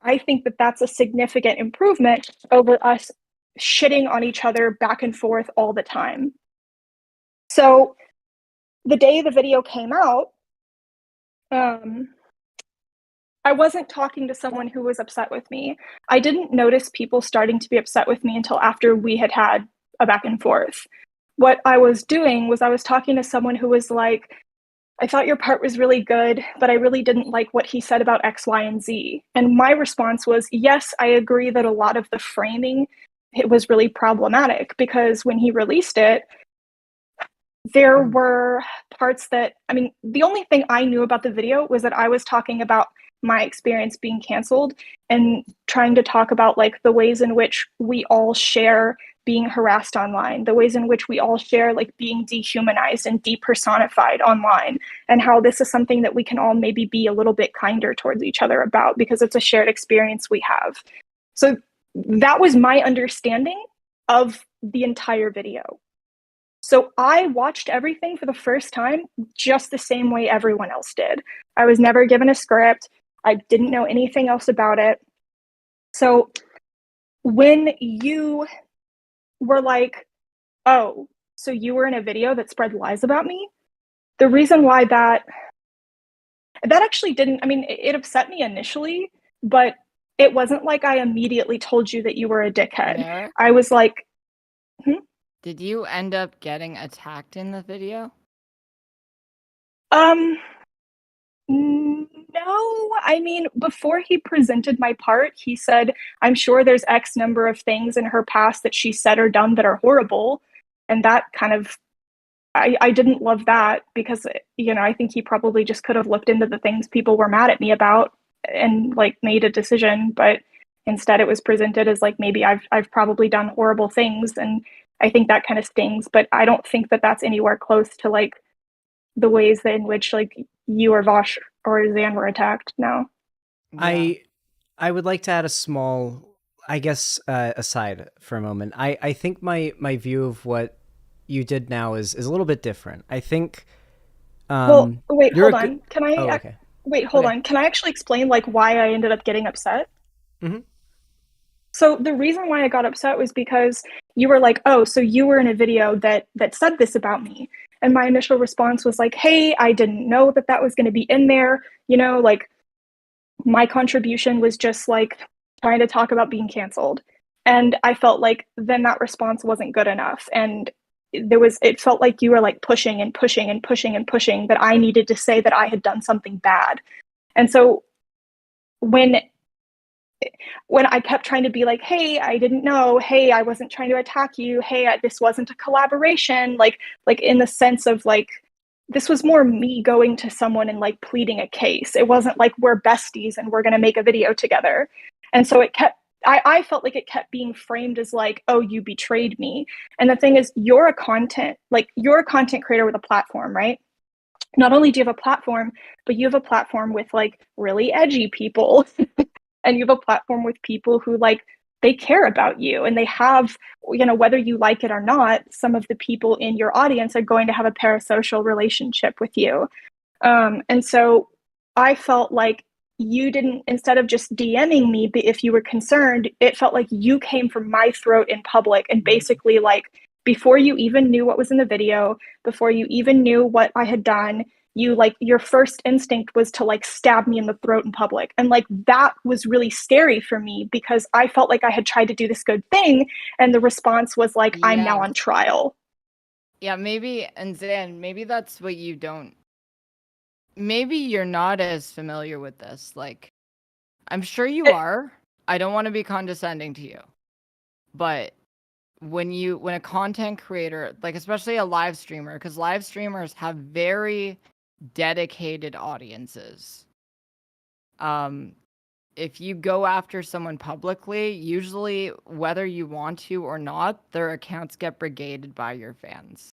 I think that that's a significant improvement over us shitting on each other back and forth all the time. So the day the video came out, I wasn't talking to someone who was upset with me. I didn't notice people starting to be upset with me until after we had had a back and forth. What I was doing was I was talking to someone who was like, I thought your part was really good, but I really didn't like what he said about X, Y, and Z. And my response was, yes, I agree that a lot of the framing, it was really problematic, because when he released it, there were parts that, I mean, the only thing I knew about the video was that I was talking about my experience being canceled and trying to talk about like the ways in which we all share being harassed online, the ways in which we all share like being dehumanized and depersonified online, and how this is something that we can all maybe be a little bit kinder towards each other about because it's a shared experience we have. So that was my understanding of the entire video. So I watched everything for the first time just the same way everyone else did. I was never given a script. I didn't know anything else about it. So when you were like, oh, so you were in a video that spread lies about me? The reason why that actually didn't, I mean, it upset me initially, but it wasn't like I immediately told you that you were a dickhead. Yeah. I was like, Did you end up getting attacked in the video? No, I mean, before he presented my part, he said, I'm sure there's X number of things in her past that she said or done that are horrible. And that kind of, I didn't love that because, you know, I think he probably just could have looked into the things people were mad at me about and like made a decision. But instead it was presented as like, maybe I've probably done horrible things. And I think that kind of stings, but I don't think that that's anywhere close to like the ways in which like you or Vosh or Zan were attacked. No. I would like to add a small, I guess, aside for a moment. I think my view of what you did now is a little bit different. I think. Well, wait, you're hold on. Can I? Oh, okay. Wait, hold on. Can I actually explain like why I ended up getting upset? Mhm. So the reason why I got upset was because you were like, oh, so you were in a video that said this about me. And my initial response was like, hey, I didn't know that that was going to be in there. You know, like my contribution was just like trying to talk about being canceled. And I felt like then that response wasn't good enough. And it felt like you were like pushing and pushing and pushing and pushing that I needed to say that I had done something bad. And so when I kept trying to be like, hey, I didn't know, hey, I wasn't trying to attack you, hey, this wasn't a collaboration, like in the sense of like, this was more me going to someone and like pleading a case. It wasn't like we're besties and we're going to make a video together. And so I felt like it kept being framed as like, oh, you betrayed me. And the thing is, you're a content creator with a platform, right? Not only do you have a platform, but you have a platform with like really edgy people. And you have a platform with people who like they care about you, and they have, you know, whether you like it or not, some of the people in your audience are going to have a parasocial relationship with you. And so I felt like you didn't, instead of just DMing me, but if you were concerned, it felt like you came from my throat in public and basically like before you even knew what was in the video, before you even knew what I had done, you like your first instinct was to like stab me in the throat in public. And like that was really scary for me because I felt like I had tried to do this good thing and the response was like, I'm now on trial. Yeah, maybe, and Zan, maybe that's what you don't, maybe you're not as familiar with this. Like, I'm sure you are. I don't want to be condescending to you. But when a content creator, like especially a live streamer, because live streamers have very dedicated audiences. If you go after someone publicly, usually whether you want to or not, their accounts get brigaded by your fans.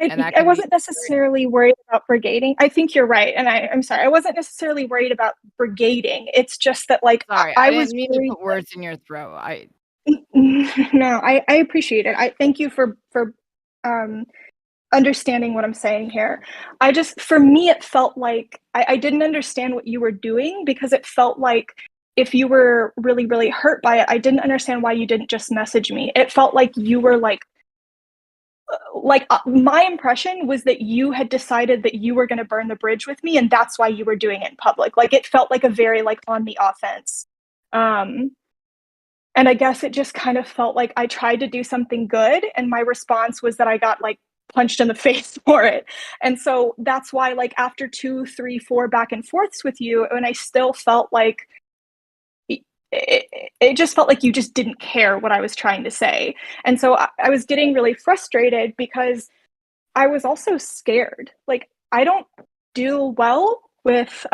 I wasn't necessarily worried about brigading. I think you're right. And I'm sorry. I wasn't necessarily worried about brigading. It's just that like, sorry, I didn't mean to put words in your throat. No, I appreciate it. I thank you for understanding what I'm saying here. For me, it felt like I didn't understand what you were doing, because it felt like if you were really, really hurt by it, I didn't understand why you didn't just message me. It felt like you were my impression was that you had decided that you were going to burn the bridge with me, and that's why you were doing it in public. Like, it felt like a very on the offense. And I guess it just kind of felt like I tried to do something good, and my response was that I got punched in the face for it. And so that's why after 2, 3, 4 back and forths with you, and I still felt like it just felt like you just didn't care what I was trying to say. And so I was getting really frustrated, because I was also scared. I don't deal well with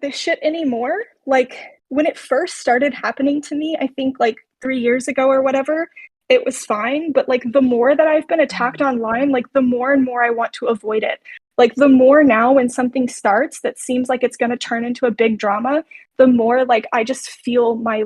this shit anymore. When it first started happening to me, I think 3 years ago or whatever, it was fine. But the more that I've been attacked online, the more and more I want to avoid it. The more now, when something starts that seems like it's going to turn into a big drama, the more I just feel my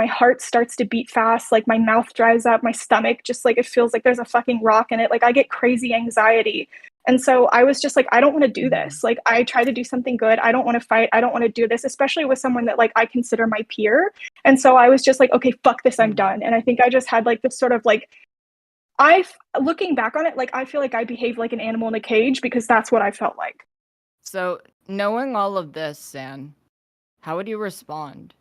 heart starts to beat fast. My mouth dries up, my stomach just it feels like there's a fucking rock in it. I get crazy anxiety. And so I was just I don't want to do this. I try to do something good. I don't want to fight. I don't want to do this, especially with someone that I consider my peer. And so I was just okay, fuck this, I'm done. And I think I just had this sort of looking back on it, I feel like I behaved like an animal in a cage, because that's what I felt like. So, knowing all of this, San, how would you respond?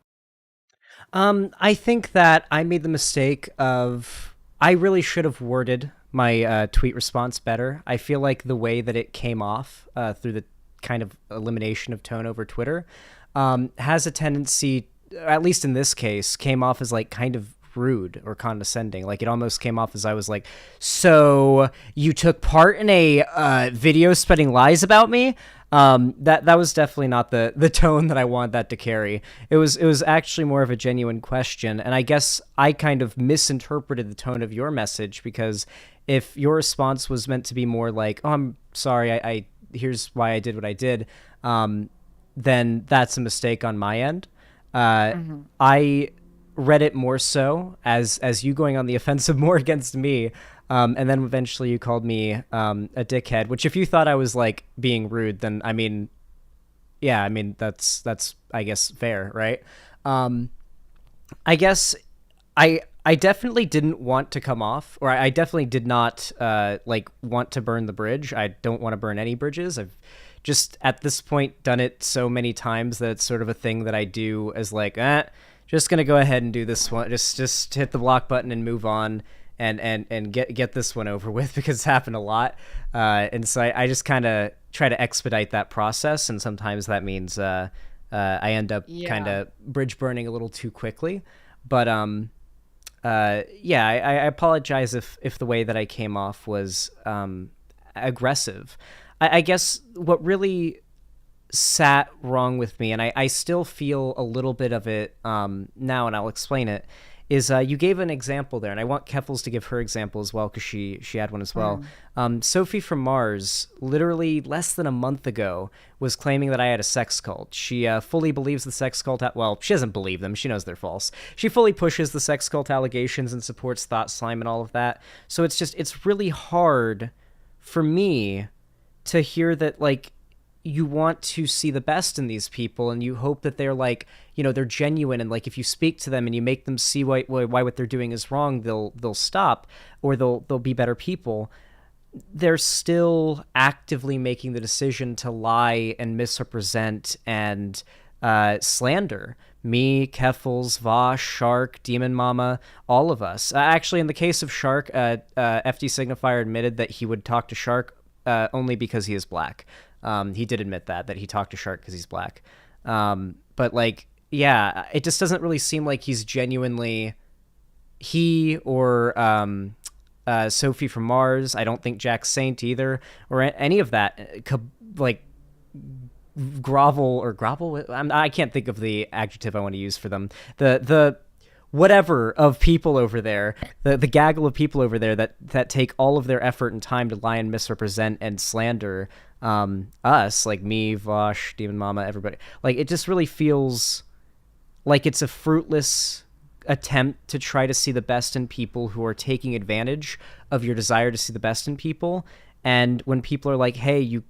I think that I made the mistake of, I really should have worded my tweet response better. I feel like the way that it came off through the kind of elimination of tone over Twitter has a tendency, at least in this case, came off as kind of rude or condescending. It almost came off as I was so you took part in a video spreading lies about me? That was definitely not the tone that I wanted that to carry. It was actually more of a genuine question, and I guess I kind of misinterpreted the tone of your message, because if your response was meant to be more oh, I'm sorry, I here's why I did what I did, then that's a mistake on my end. I read it more so as you going on the offensive more against me, and then eventually you called me a dickhead, which if you thought I was being rude, then that's I guess fair, right? I guess I definitely didn't want to come off, or I definitely did not want to burn the bridge. I don't want to burn any bridges. I've just at this point done it so many times that it's sort of a thing that I do as just gonna go ahead and do this one. Just hit the block button and move on, and get this one over with, because it's happened a lot. And so I just kind of try to expedite that process, and sometimes that means I end up kind of bridge burning a little too quickly. But I apologize if the way that I came off was aggressive. I guess what really sat wrong with me, and I still feel a little bit of it now, and I'll explain it, is you gave an example there, and I want Keffels to give her example as well, because she had one as well. Sophie from Mars, literally less than a month ago, was claiming that I had a sex cult. She fully believes the sex cult, well, she doesn't believe them, she knows they're false. She fully pushes the sex cult allegations and supports Thought Slime and all of that. So it's really hard for me to hear that, you want to see the best in these people, and you hope that they're they're genuine, and if you speak to them and you make them see why what they're doing is wrong, they'll stop, or they'll be better people. They're still actively making the decision to lie and misrepresent and slander me, Keffels, Vosh, Shark, Demon Mama, all of us. Actually, in the case of Shark, FD Signifier admitted that he would talk to Shark only because he is black. He did admit that he talked to Shark because he's black. But it just doesn't really seem like he's genuinely, he or Sophie from Mars. I don't think Jack Saint either, or any of that grovel. I can't think of the adjective I want to use for them. The whatever of people over there, the gaggle of people over there that take all of their effort and time to lie and misrepresent and slander us, me, Vosh, Demon Mama, everybody. It just really feels like it's a fruitless attempt to try to see the best in people who are taking advantage of your desire to see the best in people. And when people are like, hey, you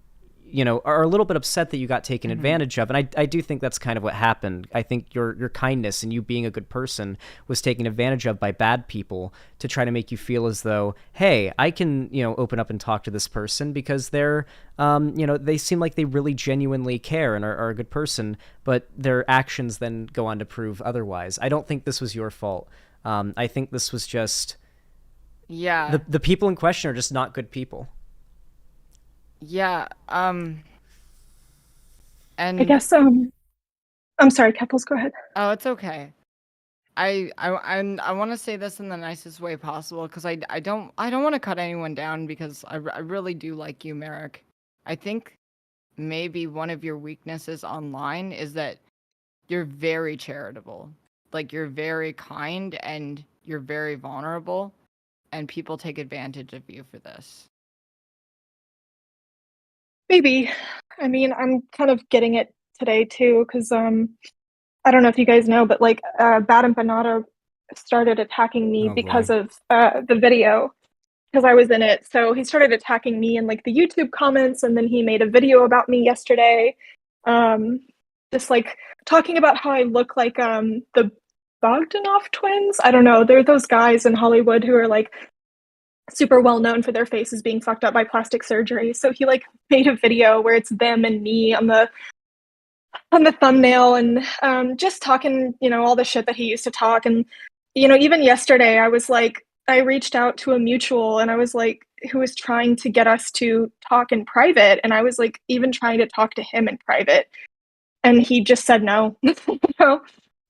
know, are a little bit upset that you got taken advantage of. And I do think that's kind of what happened. I think your kindness and you being a good person was taken advantage of by bad people to try to make you feel as though, hey, I can, you know, open up and talk to this person because they're, you know, they seem like they really genuinely care and are a good person, but their actions then go on to prove otherwise. I don't think this was your fault. I think this was just, the people in question are just not good people. Yeah, and I guess I'm sorry, Keppels, go ahead. Oh, it's okay. I want to say this in the nicest way possible because I don't want to cut anyone down because I really do like you, Merrick. I think maybe one of your weaknesses online is that you're very charitable. Like you're very kind and you're very vulnerable, and people take advantage of you for this. Maybe. I mean, I'm kind of getting it today too, because I don't know if you guys know, but like Bad and Banana started attacking me because of the video, because I was in it. So he started attacking me in like the YouTube comments, and then he made a video about me yesterday, just like talking about how I look like the Bogdanov twins. I don't know. They're those guys in Hollywood who are like super well known for their faces being fucked up by plastic surgery. So he like made a video where it's them and me on the thumbnail, and just talking, you know, all the shit that he used to talk. And you know, even yesterday I was like, I reached out to a mutual and I was like, who was trying to get us to talk in private, and I was like even trying to talk to him in private, and he just said no. You know?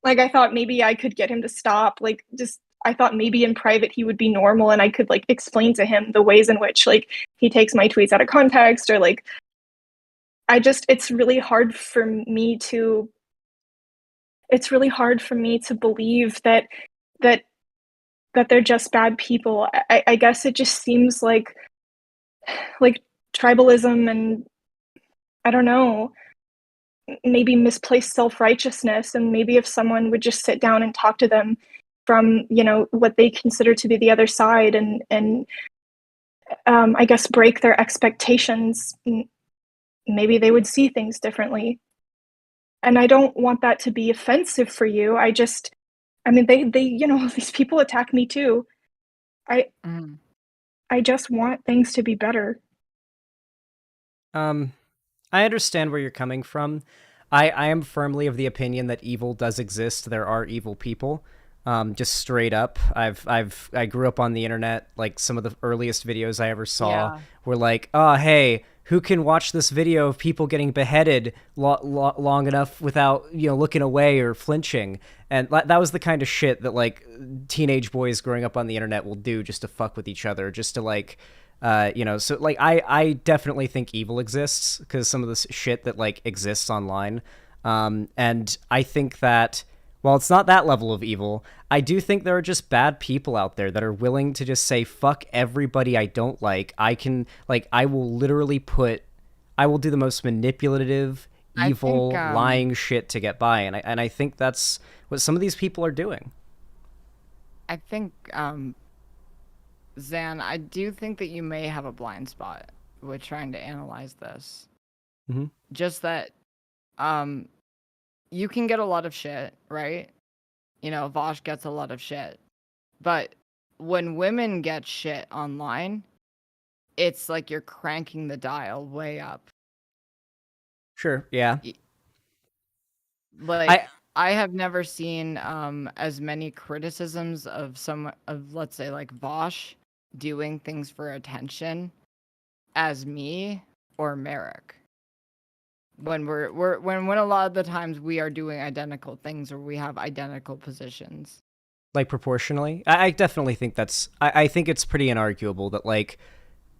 Like I thought maybe I could get him to stop, like just I thought maybe in private he would be normal and I could like explain to him the ways in which like he takes my tweets out of context, or like it's really hard for me to believe that they're just bad people. I guess it just seems like tribalism and I don't know, maybe misplaced self-righteousness, and maybe if someone would just sit down and talk to them from, you know, what they consider to be the other side, and I guess break their expectations, maybe they would see things differently. And I don't want that to be offensive for you. I mean, they you know, these people attack me too. I just want things to be better. I understand where you're coming from. I am firmly of the opinion that evil does exist. There are evil people. Just straight up. I grew up on the internet. Like some of the earliest videos I ever saw were like, oh, hey, who can watch this video of people getting beheaded long enough without, you know, looking away or flinching? And that was the kind of shit that like teenage boys growing up on the internet will do just to fuck with each other, just to like, you know, so like I definitely think evil exists because some of this shit that like exists online. And I think that while it's not that level of evil, I do think there are just bad people out there that are willing to just say, fuck everybody I don't like. I will do the most manipulative, evil, lying shit to get by. And I think that's what some of these people are doing. I think, Zan, I do think that you may have a blind spot with trying to analyze this. Mm-hmm. Just that, you can get a lot of shit, right? You know, Vosh gets a lot of shit. But when women get shit online, it's like you're cranking the dial way up. Sure, yeah. Like, I have never seen as many criticisms of let's say, like Vosh doing things for attention as me or Merrick. When when a lot of the times we are doing identical things or we have identical positions. Like proportionally? I definitely think I think it's pretty inarguable that like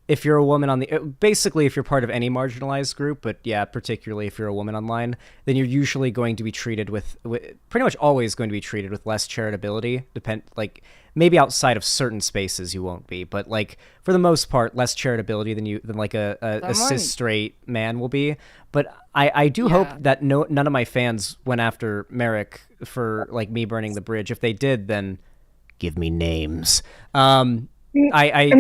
if you're a woman on the basically if you're part of any marginalized group, but yeah, particularly if you're a woman online, then you're usually going to be treated with pretty much always going to be treated with less charitability. Like maybe outside of certain spaces you won't be, but like for the most part, less charitability than like a cis straight man will be. But I do hope that none of my fans went after Merrick for like me burning the bridge. If they did, then give me names. I mean,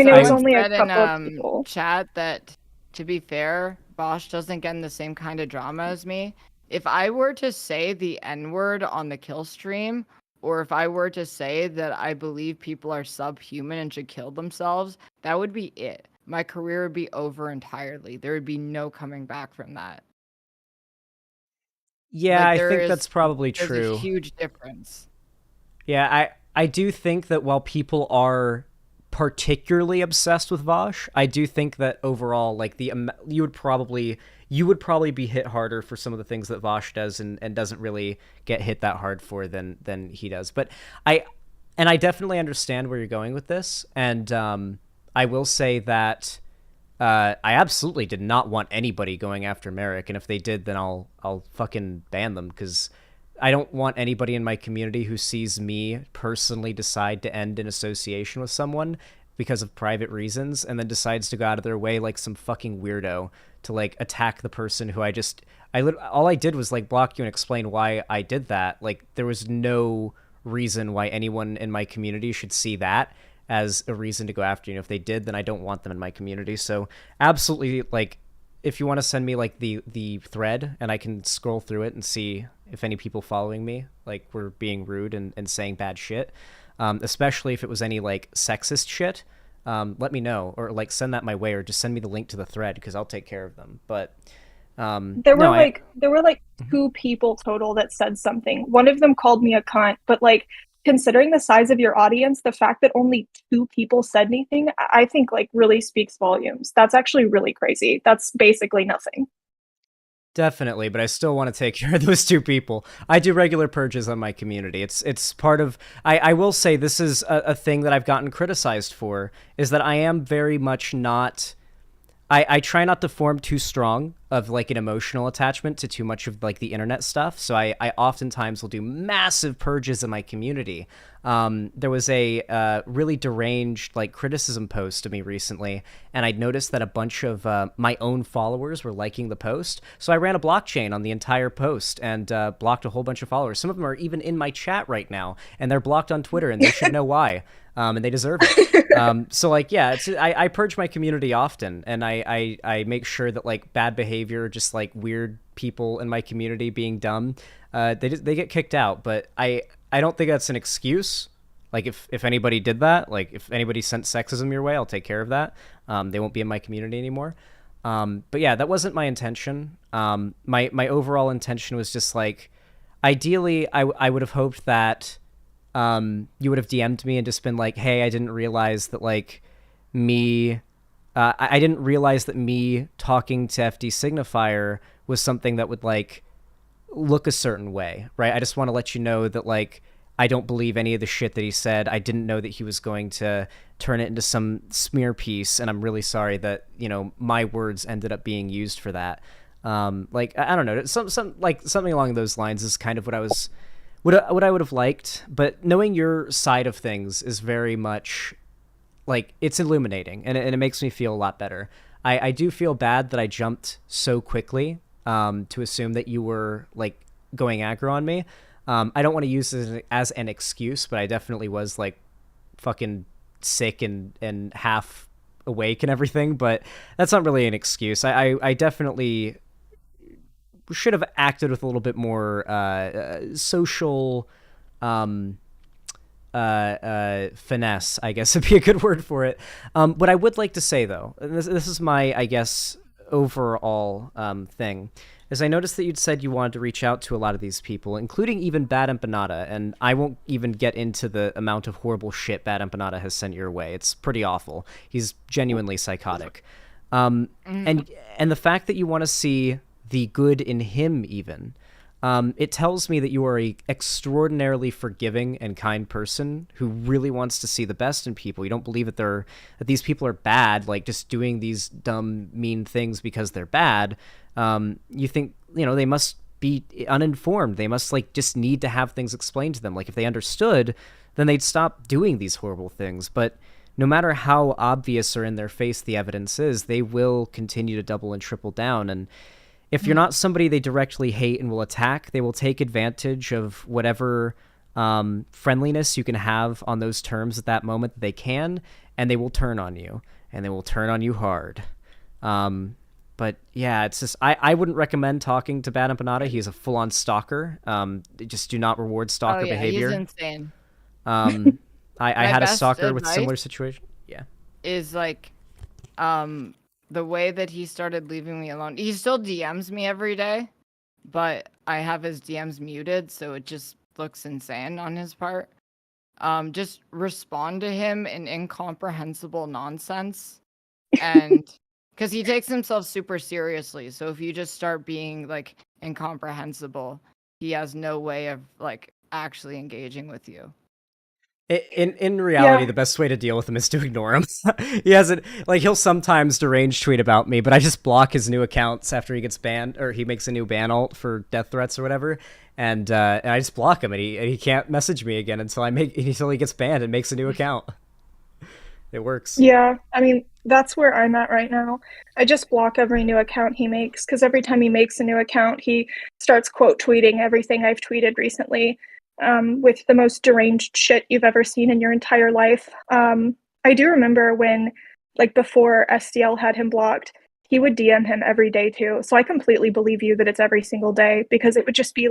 it was only said a couple of in people. chat that, to be fair, Bosch doesn't get in the same kind of drama as me. If I were to say the N-word on the kill stream, or if I were to say that I believe people are subhuman and should kill themselves, that would be it. My career would be over entirely. There would be no coming back from that. Yeah, Like, I think that's probably there's true. a huge difference. Yeah, I do think that while people are particularly obsessed with Vosh, I do think that overall, like you would probably be hit harder for some of the things that Vosh does and doesn't really get hit that hard for than he does. But I definitely understand where you're going with this, and I will say that I absolutely did not want anybody going after Merrick, and if they did, then I'll fucking ban them, because I don't want anybody in my community who sees me personally decide to end an association with someone because of private reasons and then decides to go out of their way like some fucking weirdo to like attack the person who all I did was like block you and explain why I did that. Like there was no reason why anyone in my community should see that as a reason to go after you. If they did, then I don't want them in my community. So absolutely, like, if you want to send me like the thread and I can scroll through it and see if any people following me like were being rude and saying bad shit, especially if it was any like sexist shit, let me know, or like send that my way, or just send me the link to the thread because I'll take care of them. But there were like 2 people total that said something. One of them called me a cunt, but like considering the size of your audience, the fact that only 2 people said anything, I think like really speaks volumes. That's actually really crazy. That's basically nothing. Definitely, but I still want to take care of those 2 people. I do regular purges on my community. It's part of... I will say this is a thing that I've gotten criticized for, is that I am very much not... I try not to form too strong of like an emotional attachment to too much of like the internet stuff. So I oftentimes will do massive purges in my community. There was a really deranged like criticism post of me recently, and I noticed that a bunch of my own followers were liking the post. So I ran a blockchain on the entire post and blocked a whole bunch of followers. Some of them are even in my chat right now, and they're blocked on Twitter, and they should know why. And they deserve it. So like, yeah, I purge my community often, and I make sure that like bad behavior, just like weird people in my community being dumb, they get kicked out. But I don't think that's an excuse. Like if anybody did that, like if anybody sent sexism your way, I'll take care of that. They won't be in my community anymore. But yeah, that wasn't my intention. My overall intention was just like, ideally, I would have hoped that you would have DM'd me and just been like, hey, I didn't realize that like me, I didn't realize that me talking to FD Signifier was something that would like look a certain way, right? I just want to let you know that like I don't believe any of the shit that he said. I didn't know that he was going to turn it into some smear piece, and I'm really sorry that, you know, my words ended up being used for that. Like I don't know, some like something along those lines is kind of what I was. What I would have liked, but knowing your side of things is very much, like, it's illuminating, and it makes me feel a lot better. I do feel bad that I jumped so quickly to assume that you were, like, going aggro on me. I don't want to use this as an excuse, but I definitely was, like, fucking sick and half awake and everything, but that's not really an excuse. I definitely... should have acted with a little bit more social finesse, I guess would be a good word for it. What I would like to say, though, and this is my, I guess, overall thing, is I noticed that you'd said you wanted to reach out to a lot of these people, including even Bad Empanada, and I won't even get into the amount of horrible shit Bad Empanada has sent your way. It's pretty awful. He's genuinely psychotic. And the fact that you want to see the good in him even, it tells me that you are a extraordinarily forgiving and kind person who really wants to see the best in people. You don't believe that these people are bad, like just doing these dumb, mean things because they're bad. You think, they must be uninformed. They must just need to have things explained to them. Like if they understood, then they'd stop doing these horrible things. But no matter how obvious or in their face the evidence is, they will continue to double and triple down. And if you're not somebody they directly hate and will attack, they will take advantage of whatever friendliness you can have on those terms at that moment that they can, and they will turn on you, and they will turn on you hard. But yeah, it's just, I wouldn't recommend talking to Bad Empanada. He's a full-on stalker. Just do not reward stalker behavior. He's insane. I had a stalker with similar situation. Yeah. Is the way that he started leaving me alone. He still DMs me every day, but I have his DMs muted, so it just looks insane on his part. Just respond to him in incomprehensible nonsense. And because he takes himself super seriously. So if you just start being incomprehensible, he has no way of actually engaging with you. In reality, the best way to deal with him is to ignore him. He hasn't, he'll sometimes derange tweet about me, but I just block his new accounts after he gets banned, or he makes a new ban alt for death threats or whatever, and I just block him, and he can't message me again until he gets banned and makes a new account. It works. Yeah, I mean, that's where I'm at right now. I just block every new account he makes, because every time he makes a new account, he starts quote tweeting everything I've tweeted recently. With the most deranged shit you've ever seen in your entire life. I do remember when, before SDL had him blocked, he would DM him every day too. So I completely believe you that it's every single day, because it would just be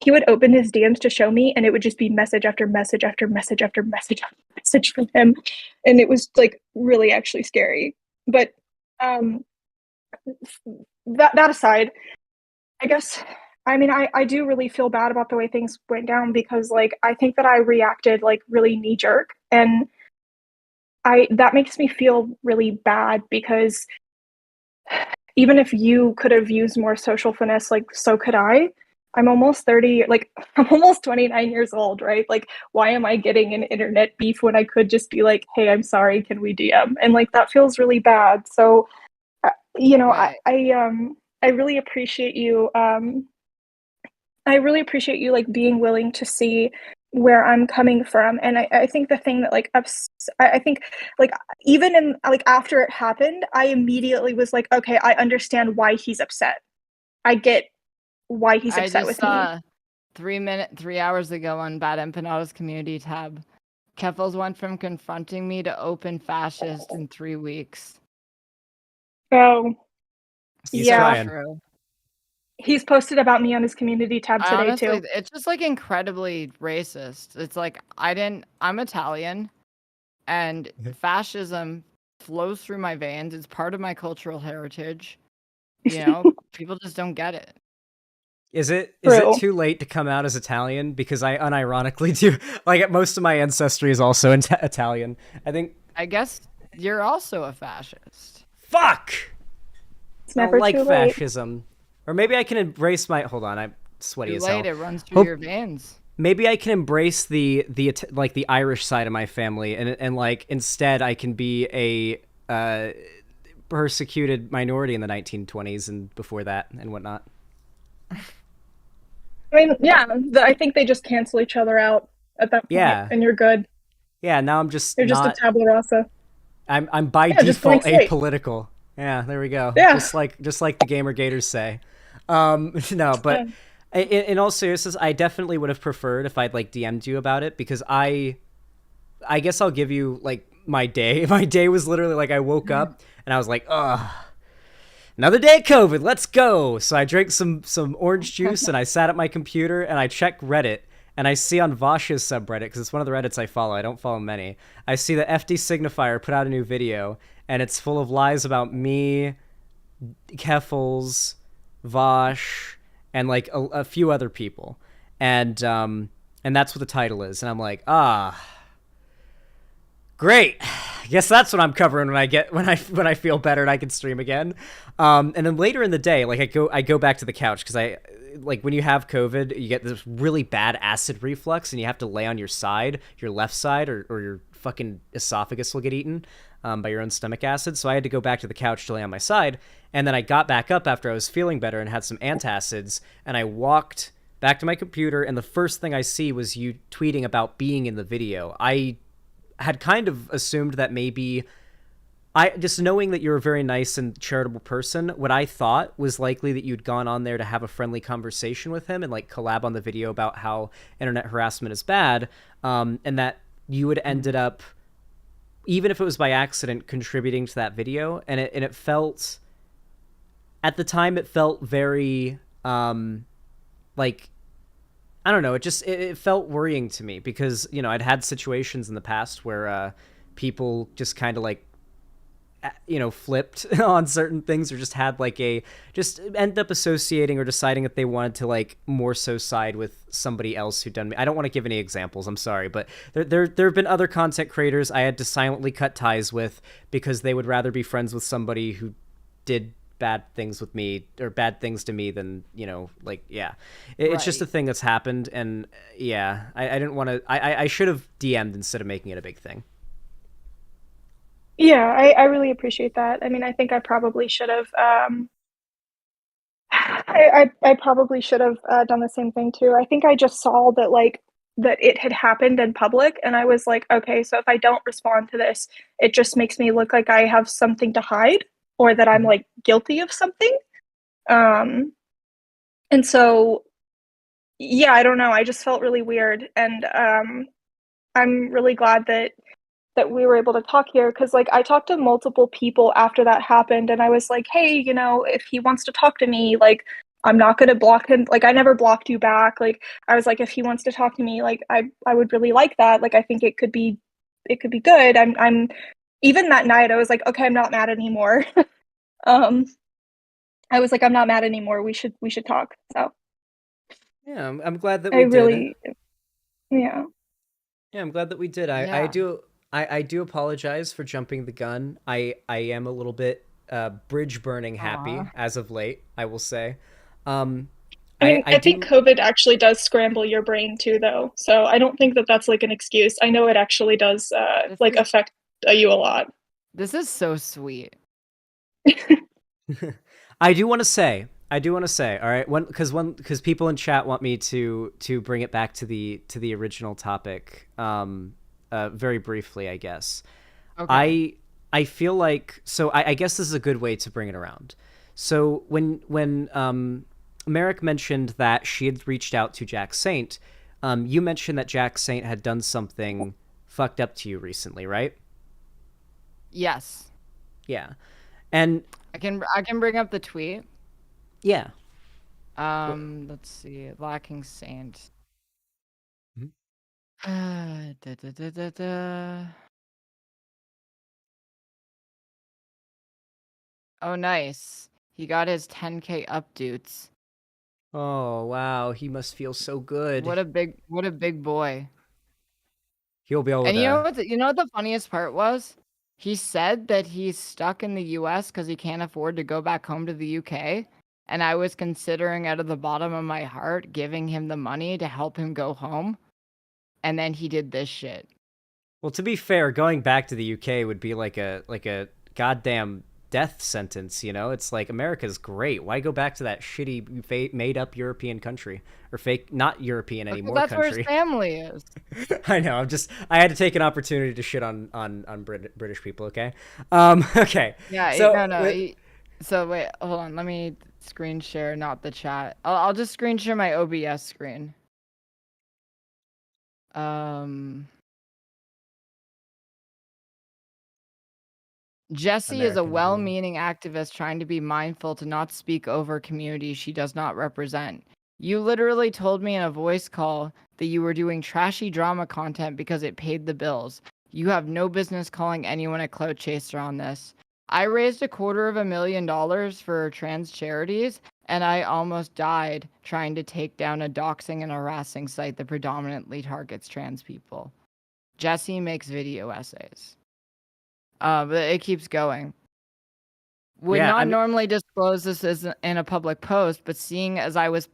he would open his DMs to show me, and it would just be message after message after message after message after message from him. And it was really actually scary. But that aside, I guess, I mean, I do really feel bad about the way things went down, because I think that I reacted really knee jerk, and that makes me feel really bad, because even if you could have used more social finesse, so could I. I'm almost 30, I'm almost 29 years old, right? Why am I getting an internet beef when I could just be hey, I'm sorry, can we DM? And that feels really bad. So, right. I really appreciate you. I really appreciate you being willing to see where I'm coming from. And I think the thing that I think even in after it happened, I immediately was okay, I understand why he's upset. I get why he's upset with me. I just saw 3 hours ago on Bad Empanada's community tab, Keffels went from confronting me to open fascist in 3 weeks. Oh, he's yeah. trying. He's posted about me on his community tab today Honestly, too. it's just incredibly racist. It's I'm Italian, and fascism flows through my veins. It's part of my cultural heritage. People just don't get it. Is it too late to come out as Italian? Because I unironically do. Most of my ancestry is also Italian. I guess you're also a fascist. Fuck! It's never I like too late. fascism. Or maybe I can embrace my... Hold on, I'm sweaty Too as hell. late, it runs through your veins. Maybe I can embrace the Irish side of my family, and instead I can be a persecuted minority in the 1920s and before that and whatnot. I mean, yeah, I think they just cancel each other out at that point, and you're good. Yeah, now I'm You're just a tabula rasa. I'm by default apolitical. Yeah, there we go. Yeah. Just like the Gamer Gators say. No, but in all seriousness, I definitely would have preferred if I'd DM'd you about it, because I guess I'll give you my day. My day was literally I woke up and I was ugh, another day of COVID, let's go. So I drank some orange juice and I sat at my computer and I checked Reddit, and I see on Vosh's subreddit, because it's one of the Reddits I follow, I don't follow many, I see that FD Signifier put out a new video, and it's full of lies about me, Keffels, Vosh, and a few other people, and that's what the title is, and I'm Great. Guess that's what I'm covering when I feel better and I can stream again. And then later in the day, like I go back to the couch because I like when you have COVID, you get this really bad acid reflux and you have to lay on your side, your left side, or your fucking esophagus will get eaten by your own stomach acid. So I had to go back to the couch to lay on my side. And then I got back up after I was feeling better and had some antacids, and I walked back to my computer, and the first thing I see was you tweeting about being in the video. I had kind of assumed that maybe just knowing that you're a very nice and charitable person, what I thought was likely that you'd gone on there to have a friendly conversation with him and like collab on the video about how internet harassment is bad, and that you had ended up, even if it was by accident, contributing to that video. And it felt, at the time, it felt very, like, I don't know, it felt worrying to me because, you know, I'd had situations in the past where people just kind of like, you know, flipped on certain things or just had like just end up associating or deciding that they wanted to like more so side with somebody else who'd done me. I don't want to give any examples, I'm sorry, but there have been other content creators I had to silently cut ties with because they would rather be friends with somebody who did bad things with me or bad things to me than, you know, like, yeah, it's just a thing that's happened. And yeah, I didn't want to, I should have DM'd instead of making it a big thing. Yeah, I really appreciate that. I mean, I think I probably should have. I probably should have done the same thing too. I think I just saw that it had happened in public, and I was like, okay, so if I don't respond to this, it just makes me look like I have something to hide or that I'm like guilty of something. And so, yeah, I don't know. I just felt really weird, and I'm really glad that we were able to talk here because like I talked to multiple people after that happened, and I was like, hey, you know, if he wants to talk to me, like I'm not going to block him. Like I never blocked you back. Like I was like, if he wants to talk to me, like I would really like that. Like I think it could be good. I'm even that night I was like, okay, I'm not mad anymore. I was like, I'm not mad anymore. We should talk. So yeah, I'm glad that we did. Yeah. Yeah, I'm glad that we did. I do apologize for jumping the gun. I am a little bit bridge burning happy as of late, I will say. I mean, I think COVID actually does scramble your brain too, though. So I don't think that that's like an excuse. I know it actually does like affect you a lot. This is so sweet. I do want to say, all right, because people in chat want me to bring it back to the original topic, very briefly, I guess. Okay. I feel like, so I guess this is a good way to bring it around. So when Merrick mentioned that she had reached out to Jack Saint, you mentioned that Jack Saint had done something fucked up to you recently, right? Yes. Yeah. And I can bring up the tweet. Yeah. Let's see. Lacking Saint. Oh, nice. He got his 10K updates. Oh, wow. He must feel so good. What a big boy. He'll be able to. And you know what the funniest part was? He said that he's stuck in the US because he can't afford to go back home to the UK. And I was considering out of the bottom of my heart giving him the money to help him go home. And then he did this shit. Well, to be fair, going back to the UK would be like a goddamn death sentence, you know? It's like, America's great. Why go back to that shitty made-up European country? Or fake, not European anymore that's country. Where his family is. I know, I had to take an opportunity to shit on British people, okay? Okay. Yeah, so, no. So, wait, hold on. Let me screen share, not the chat. I'll just screen share my OBS screen. Jessie is a well-meaning activist trying to be mindful to not speak over communities she does not represent. You literally told me in a voice call that you were doing trashy drama content because it paid the bills. You have no business calling anyone a clout chaser on this. I raised $250,000 for trans charities, and I almost died trying to take down a doxing and harassing site that predominantly targets trans people. Jesse makes video essays. But it keeps going. Would not normally disclose this as in a public post, but seeing as I was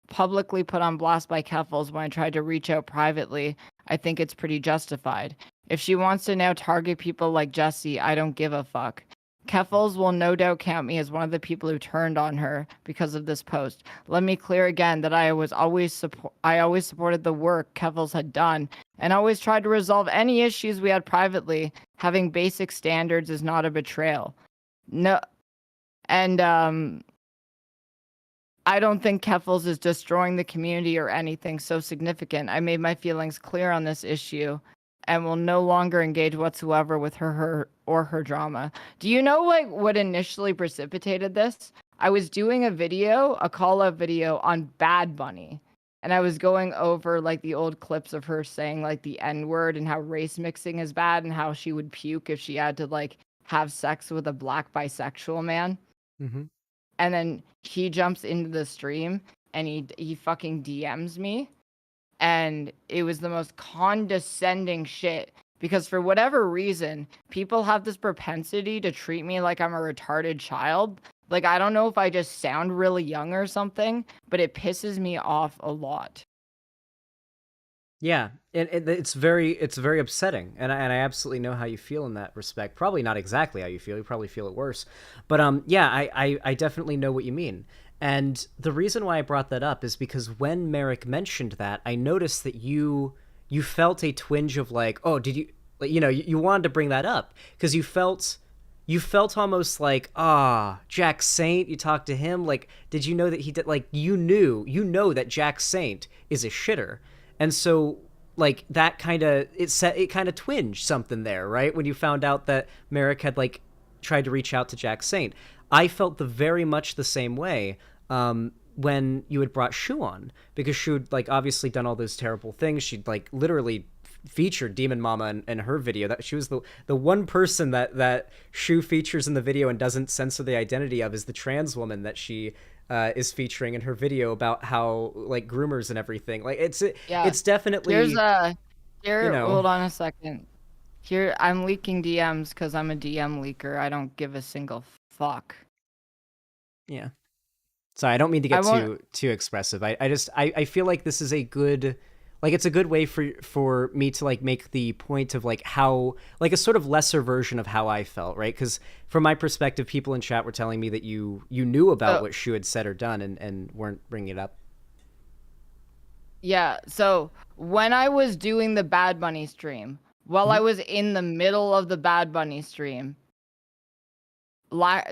publicly put on blast by Keffels when I tried to reach out privately, I think it's pretty justified. If she wants to now target people like Jesse, I don't give a fuck. Keffels will no doubt count me as one of the people who turned on her because of this post. Let me clear again that I always supported the work Keffels had done and always tried to resolve any issues we had privately. Having basic standards is not a betrayal. No, and I don't think Keffels is destroying the community or anything so significant. I made my feelings clear on this issue and will no longer engage whatsoever with her drama. Do you know what initially precipitated this? I was doing a call-out video on Bad Bunny, and I was going over like the old clips of her saying like the N-word and how race mixing is bad and how she would puke if she had to like have sex with a black bisexual man. Mm-hmm. And then he jumps into the stream and he fucking DMs me. And it was the most condescending shit because for whatever reason, people have this propensity to treat me like I'm a retarded child. Like, I don't know if I just sound really young or something, but it pisses me off a lot. Yeah, and it's very upsetting, and I absolutely know how you feel in that respect. Probably not exactly how you feel. You probably feel it worse, but yeah, I definitely know what you mean. And the reason why I brought that up is because when Merrick mentioned that, I noticed that you felt a twinge of like, oh, did you, like, you wanted to bring that up because you felt almost like, Jack Saint, you talked to him, like, did you know that he did, like, you know that Jack Saint is a shitter. And so, like, that kind of, it kind of twinged something there, right? When you found out that Merrick had, like, tried to reach out to Jack Saint. I felt very much the same way when you had brought Shu on, because Shu had, like, obviously done all those terrible things. She'd, like, literally featured Demon Mama in her video. That she was the one person that Shu features in the video and doesn't censor the identity of is the trans woman that she is featuring in her video about how, like, groomers and everything. Like, it's definitely Hold on a second. Here, I'm leaking DMs because I'm a DM leaker. I don't give a single fuck. Yeah. Sorry, I don't mean to get too expressive. I feel like this is a good, like, it's a good way for me to, like, make the point of, like, how, like, a sort of lesser version of how I felt, right? Because from my perspective, people in chat were telling me that you knew about what Shu had said or done and weren't bringing it up. Yeah, so when I was doing the Bad Bunny stream, while I was in the middle of the Bad Bunny stream,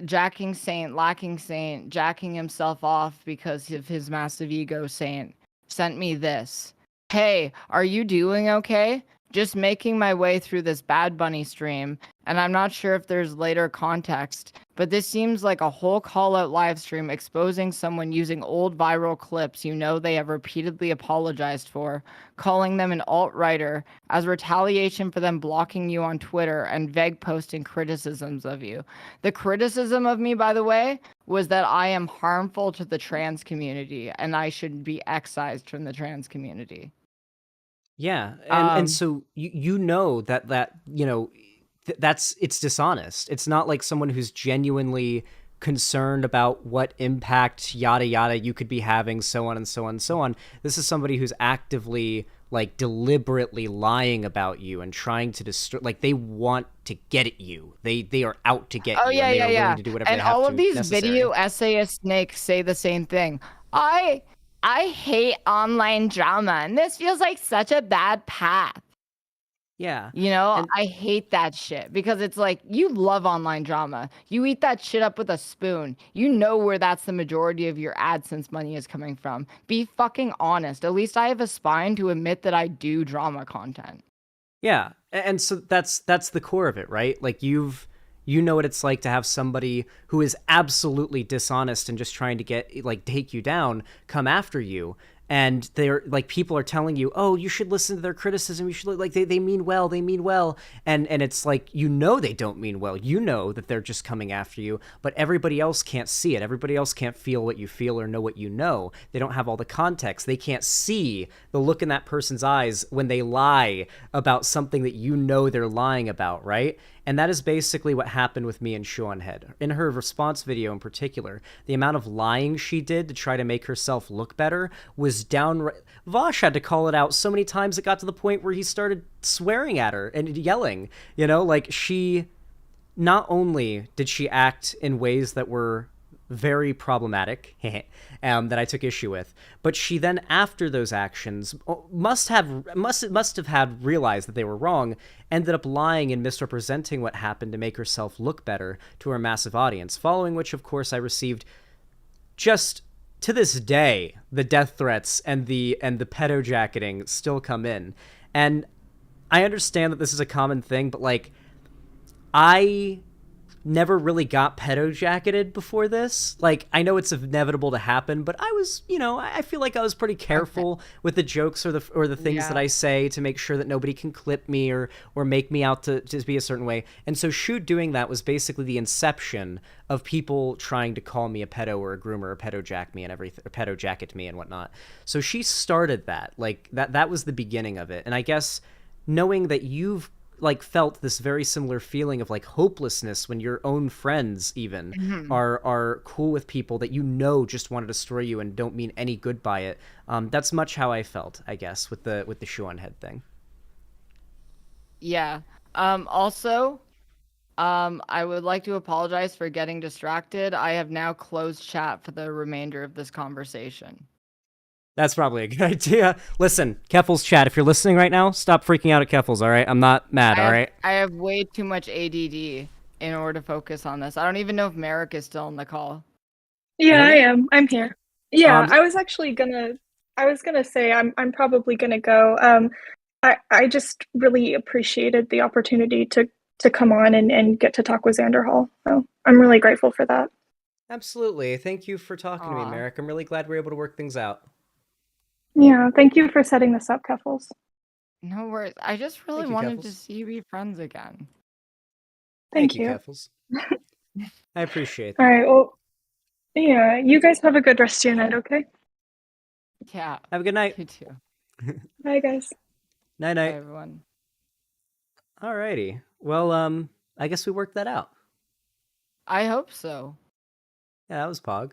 jacking Saint, jacking himself off because of his massive ego, Saint sent me this. Hey, are you doing okay? Just making my way through this Bad Bunny stream, and I'm not sure if there's later context, but this seems like a whole call-out live stream exposing someone using old viral clips they have repeatedly apologized for, calling them an alt-righter as retaliation for them blocking you on Twitter and vague posting criticisms of you. The criticism of me, by the way, was that I am harmful to the trans community and I should be excised from the trans community. Yeah, and so you know that it's dishonest. It's not like someone who's genuinely concerned about what impact yada yada you could be having, so on and so on and so on. This is somebody who's actively, like, deliberately lying about you and trying to destroy. Like, they want to get at you. They are out to get you. Yeah, and they are yeah. willing to do whatever And they have all to of these necessary. video essayist snakes say the same thing. I hate online drama, and this feels like such a bad path. Yeah. I hate that shit because it's like, you love online drama. You eat that shit up with a spoon. You know where that's the majority of your AdSense money is coming from. Be fucking honest. At least I have a spine to admit that I do drama content. Yeah, and so that's the core of it, right? Like, you know what it's like to have somebody who is absolutely dishonest and just trying to take you down come after you. and they're like, people are telling you, oh, you should listen to their criticism, you should, like, they mean well, and it's like, you know, they don't mean well, you know that they're just coming after you, but everybody else can't see it, everybody else can't feel what you feel or know what you know. They don't have all the context, they can't see the look in that person's eyes when they lie about something that you know they're lying about, right? And that is basically what happened with me and Seanhead. In her response video in particular, the amount of lying she did to try to make herself look better was downright... Vosh had to call it out so many times it got to the point where he started swearing at her and yelling. You know, like, she... Not only did she act in ways that were very problematic, that I took issue with, but she then, after those actions, must have had realized that they were wrong, ended up lying and misrepresenting what happened to make herself look better to her massive audience, following which, of course, I received, just to this day, the death threats and the pedo jacketing still come in. And I understand that this is a common thing, but, like, I never really got pedo jacketed before this. Like, I know it's inevitable to happen, but I was, you know, I feel like I was pretty careful with the jokes or the things that I say to make sure that nobody can clip me or make me out to be a certain way. And so Shoot doing that was basically the inception of people trying to call me a pedo or a groomer or pedo jack me and everything, or pedo jacket me and whatnot. So she started that. Like, that was the beginning of it. And I guess knowing that you've, like, felt this very similar feeling of, like, hopelessness when your own friends even are cool with people that you know just want to destroy you and don't mean any good by it. That's much how I felt, I guess, with the Seanhead thing. Yeah. Also, I would like to apologize for getting distracted. I have now closed chat for the remainder of this conversation. That's probably a good idea. Listen, Keffels chat, if you're listening right now, stop freaking out at Keffels, all right? I'm not mad, all right? I have way too much ADD in order to focus on this. I don't even know if Merrick is still on the call. Yeah, I am. I'm here. Yeah, Um, I was gonna say I'm probably gonna go. I just really appreciated the opportunity to come on and get to talk with Xander Hall. So I'm really grateful for that. Absolutely. Thank you for talking to me, Merrick. I'm really glad we're able to work things out. Yeah, thank you for setting this up, Keffels. No worries. I just really Thank you, wanted Keffels. to see you be friends again. Thank you, you. Keffels. I appreciate that. All right, well, yeah, you guys have a good rest of your night, okay? Yeah. Have a good night. You too. Bye, guys. Night-night. Bye, everyone. Alrighty. Well, I guess we worked that out. I hope so. Yeah, that was Pog.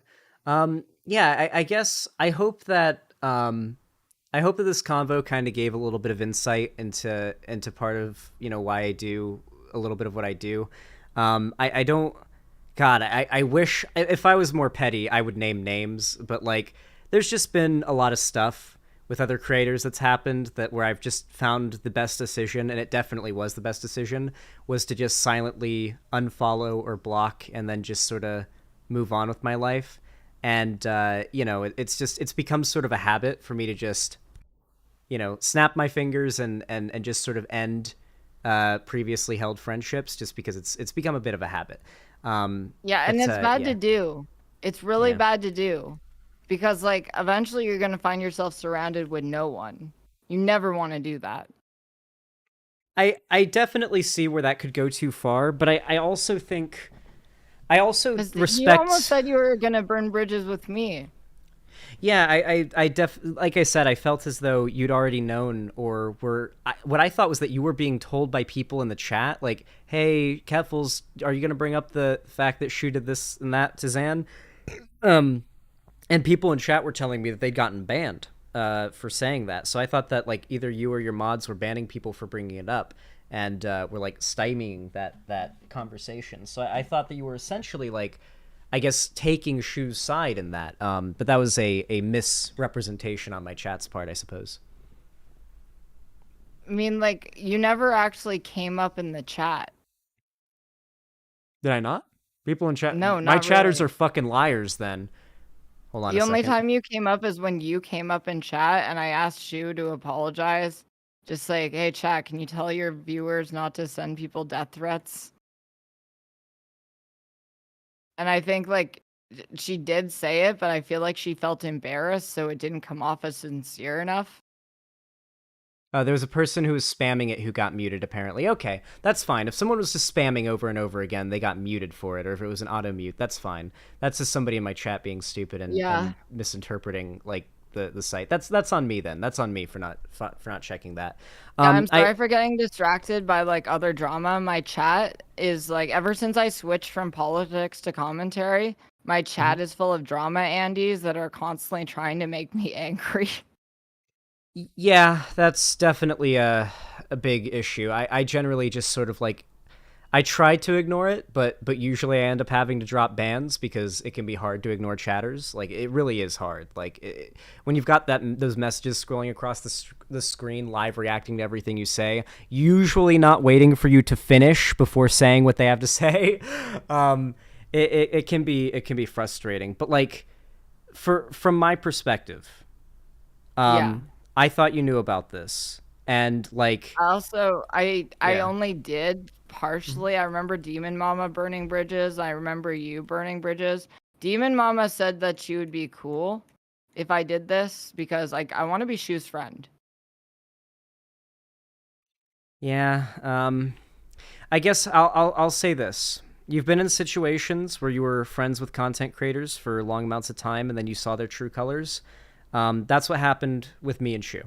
Yeah, I guess I hope that this convo kind of gave a little bit of insight into part of, you know, why I do a little bit of what I do. I don't, God, I wish if I was more petty, I would name names, but, like, there's just been a lot of stuff with other creators that's happened that where I've just found the best decision, and it definitely was the best decision, was to just silently unfollow or block and then just sort of move on with my life. And, you know, it's become sort of a habit for me to just, you know, snap my fingers and just sort of end previously held friendships, just because it's become a bit of a habit. Yeah, and it's bad to do. It's really bad to do. Because, like, eventually you're going to find yourself surrounded with no one. You never want to do that. I definitely see where that could go too far, but I also think... I also respect... You almost said you were going to burn bridges with me. Yeah, like I said, I felt as though you'd already known, or what I thought was that you were being told by people in the chat, like, hey, Keffels, are you going to bring up the fact that Shu did this and that to Zan? And people in chat were telling me that they'd gotten banned for saying that. So I thought that, like, either you or your mods were banning people for bringing it up, and were, like, stymieing that conversation. So I thought that you were essentially, like, I guess, taking Shu's side in that. But that was a misrepresentation on my chat's part, I suppose. I mean, like, you never actually came up in the chat. Did I not? People in chat? No, my not chatters really. are fucking liars then. Hold on The a only second. time you came up is when you came up in chat and I asked Shu to apologize. Just like, hey, chat, can you tell your viewers not to send people death threats? And I think, like, she did say it, but I feel like she felt embarrassed, so it didn't come off as sincere enough. There was a person who was spamming it who got muted, apparently. Okay, that's fine. If someone was just spamming over and over again, they got muted for it, or if it was an auto mute, that's fine. That's just somebody in my chat being stupid and misinterpreting like the site. That's on me then. That's on me for not checking that. Yeah, I'm sorry for getting distracted by like other drama. My chat is like, ever since I switched from politics to commentary, my chat is full of drama Andys that are constantly trying to make me angry. Yeah, that's definitely a big issue. I generally just sort of like, I try to ignore it, but usually I end up having to drop bans because it can be hard to ignore chatters. Like, it really is hard. Like, when you've got those messages scrolling across the screen, live reacting to everything you say, usually not waiting for you to finish before saying what they have to say, it can be frustrating. But like, from my perspective, I thought you knew about this, and like I only did partially. I remember Demon Mama burning bridges. I remember you burning bridges. Demon Mama said that she would be cool if I did this because like I want to be Shu's friend. Yeah, I guess I'll say this. You've been in situations where you were friends with content creators for long amounts of time, and then you saw their true colors. That's what happened with me and Shu.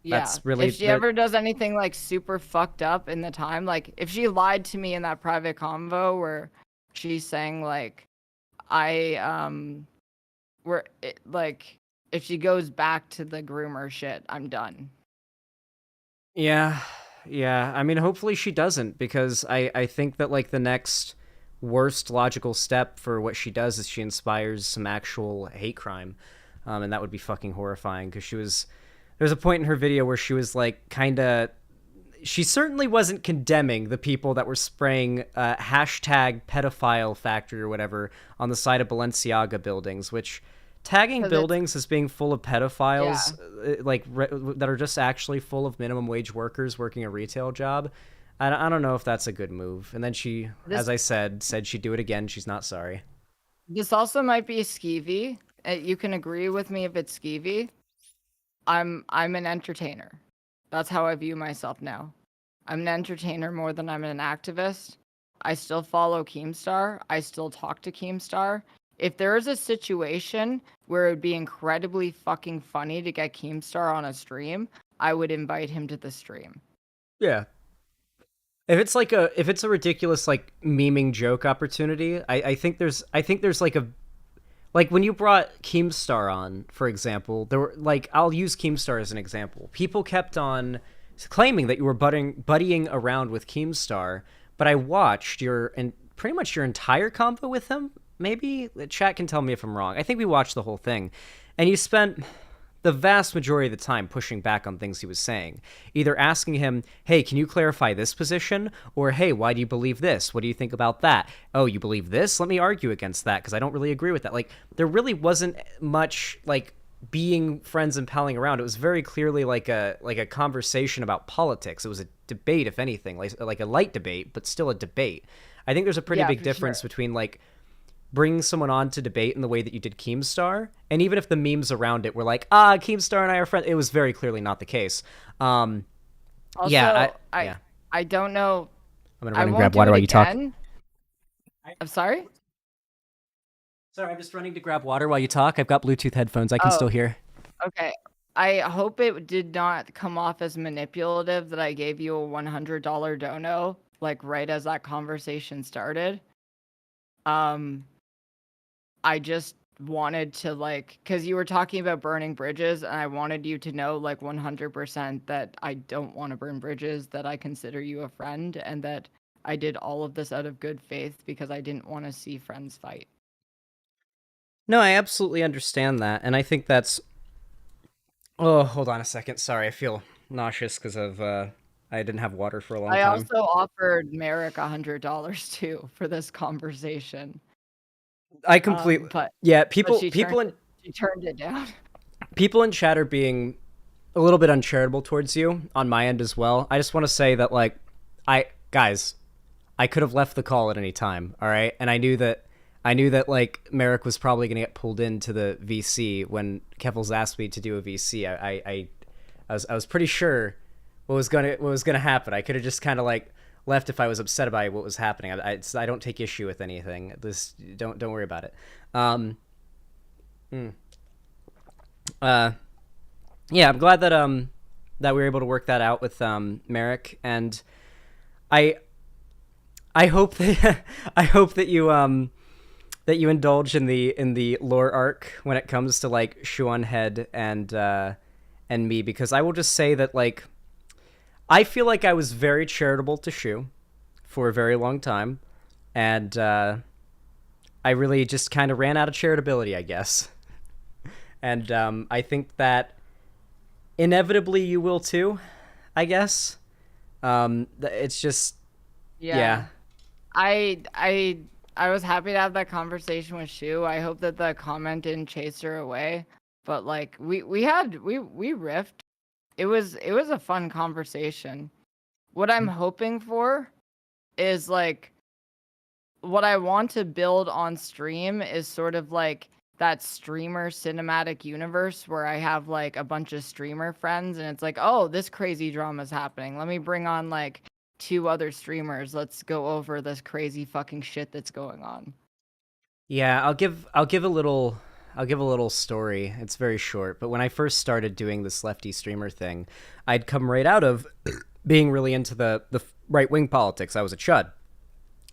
Yeah. That's really, if she ever does anything like super fucked up in the time, like if she lied to me in that private convo where she's saying like if she goes back to the groomer shit, I'm done. Yeah. I mean, hopefully she doesn't, because I think that like the next worst logical step for what she does is she inspires some actual hate crime. And that would be fucking horrifying, because there was a point in her video where she was like she certainly wasn't condemning the people that were spraying hashtag pedophile factory or whatever on the side of Balenciaga buildings, which tagging buildings as being full of pedophiles, that are just actually full of minimum wage workers working a retail job. I don't know if that's a good move. And then she, as I said she'd do it again. She's not sorry. This also might be skeevy. You can agree with me if it's skeevy. I'm an entertainer. That's how I view myself now. I'm an entertainer more than I'm an activist. I still follow Keemstar. I still talk to Keemstar. If there is a situation where it would be incredibly fucking funny to get Keemstar on a stream, I would invite him to the stream. Yeah. If it's a ridiculous like memeing joke opportunity, I think there's like when you brought Keemstar on, for example, there were like, I'll use Keemstar as an example. People kept on claiming that you were buddying around with Keemstar, but I watched pretty much your entire convo with him. Maybe the chat can tell me if I'm wrong. I think we watched the whole thing, and you spent the vast majority of the time pushing back on things he was saying, either asking him, hey, can you clarify this position? Or, hey, why do you believe this? What do you think about that? Oh, you believe this? Let me argue against that, because I don't really agree with that. Like, there really wasn't much, like, being friends and palling around. It was very clearly like a conversation about politics. It was a debate, if anything, like a light debate, but still a debate. I think there's a pretty big difference between, like, bringing someone on to debate in the way that you did Keemstar, and even if the memes around it were like, Keemstar and I are friends, it was very clearly not the case. Also, I don't know. I'm gonna run and grab water while you talk. I'm sorry? Sorry, I'm just running to grab water while you talk. I've got Bluetooth headphones. I can still hear. Okay. I hope it did not come off as manipulative that I gave you a $100 dono, like right as that conversation started. I just wanted to because you were talking about burning bridges, and I wanted you to know 100% that I don't want to burn bridges, that I consider you a friend, and that I did all of this out of good faith because I didn't want to see friends fight. No, I absolutely understand that, and I think that's... Oh, hold on a second. Sorry, I feel nauseous because of I didn't have water for a long time. I also offered Merrick $100 too for this conversation. I completely... She turned it down. People in chat are being a little bit uncharitable towards you on my end as well. I just want to say that, guys, I could have left the call at any time, all right? And I knew that I knew that like Merrick was probably going to get pulled into the VC when Kevils asked me to do a VC. I was pretty sure what was gonna happen. I could have just kind of like left if I was upset about what was happening. I don't take issue with anything. This don't worry about it. Yeah, I'm glad that that we were able to work that out with Merrick, and I hope that that you indulge in the lore arc when it comes to like Shuan Head and me, because I will just say that like I feel like I was very charitable to Shu for a very long time, and I really just kind of ran out of charitability, I guess. And I think that inevitably you will too, I guess. It's just yeah. I was happy to have that conversation with Shu. I hope that the comment didn't chase her away. But like we riffed. It was a fun conversation. What I'm hoping for is like what I want to build on stream is sort of like that streamer cinematic universe where I have like a bunch of streamer friends and it's like, oh, this crazy drama is happening. Let me bring on like 2 other streamers. Let's go over this crazy fucking shit that's going on. Yeah, I'll give a little story. It's very short, but when I first started doing this lefty streamer thing, I'd come right out of being really into the right-wing politics. I was a chud.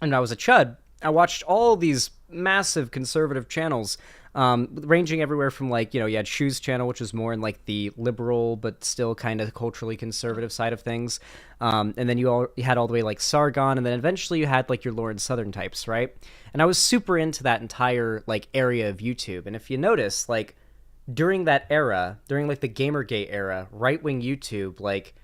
And when I was a chud, I watched all these massive conservative channels, ranging everywhere from like, you had Shu's channel, which was more in like the liberal but still kind of culturally conservative side of things, and then you had all the way like Sargon, and then eventually you had like your Lawrence Southern types, right? And I was super into that entire like area of YouTube. And if you notice, like during that era, during like the Gamergate era, right-wing YouTube, like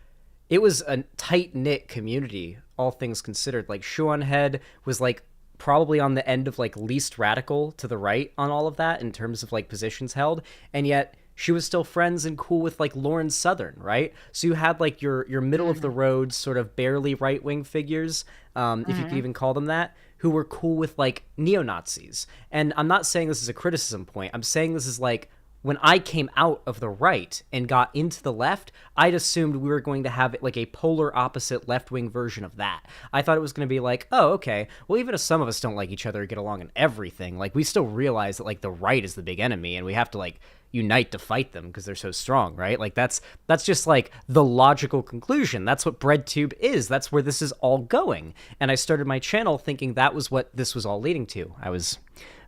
it was a tight-knit community, all things considered. Like Shuan Head was like probably on the end of like least radical to the right on all of that in terms of like positions held, and yet she was still friends and cool with like Lauren Southern, right? So you had like your middle of the road sort of barely right-wing figures, if you could even call them that, who were cool with like neo-Nazis. And I'm not saying this is a criticism point. I'm saying this is like when I came out of the right and got into the left, I'd assumed we were going to have like a polar opposite left-wing version of that. I thought it was going to be like, oh, okay, well, even if some of us don't like each other or get along in everything, like we still realize that like the right is the big enemy and we have to like unite to fight them because they're so strong, right? Like that's just like the logical conclusion. That's what BreadTube is. That's where this is all going. And I started my channel thinking that was what this was all leading to. I was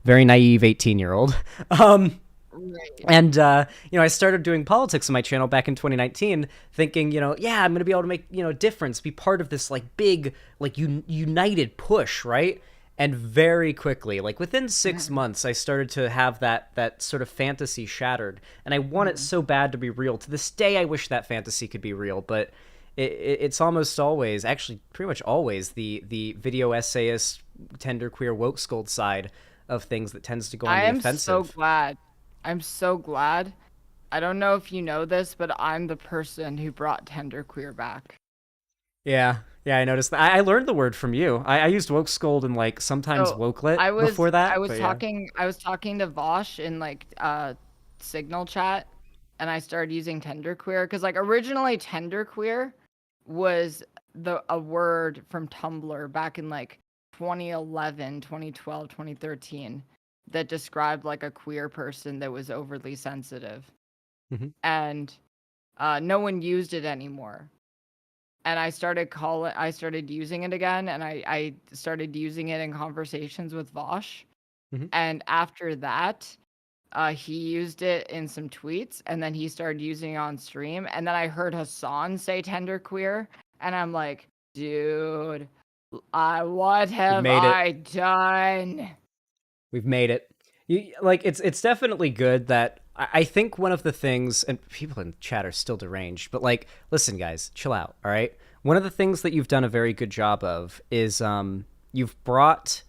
very naive 18-year-old. And, I started doing politics on my channel back in 2019 thinking, I'm going to be able to make, a difference, be part of this like big, like united push, right? And very quickly, like within 6 months, I started to have that sort of fantasy shattered. And I want it so bad to be real. To this day, I wish that fantasy could be real, but it's almost always, actually pretty much always, the video essayist, tender queer woke scold side of things that tends to go on the offensive. I'm so glad. I don't know if you know this, but I'm the person who brought Tenderqueer back. Yeah, I noticed that. I learned the word from you. I used woke scold and like sometimes wokelet before that. I was talking to Vosh in like Signal chat, and I started using Tenderqueer because like originally Tenderqueer was a word from Tumblr back in like 2011, 2012, 2013. That described like a queer person that was overly sensitive. And no one used it anymore. And I started using it again, and I started using it in conversations with Vosh. And after that, he used it in some tweets, and then he started using it on stream. And then I heard Hassan say tenderqueer, and I'm like, dude, what have I done? We've made it. It's definitely good that I think one of the things, and people in chat are still deranged, but like, listen, guys, chill out, all right? One of the things that you've done a very good job of is you've brought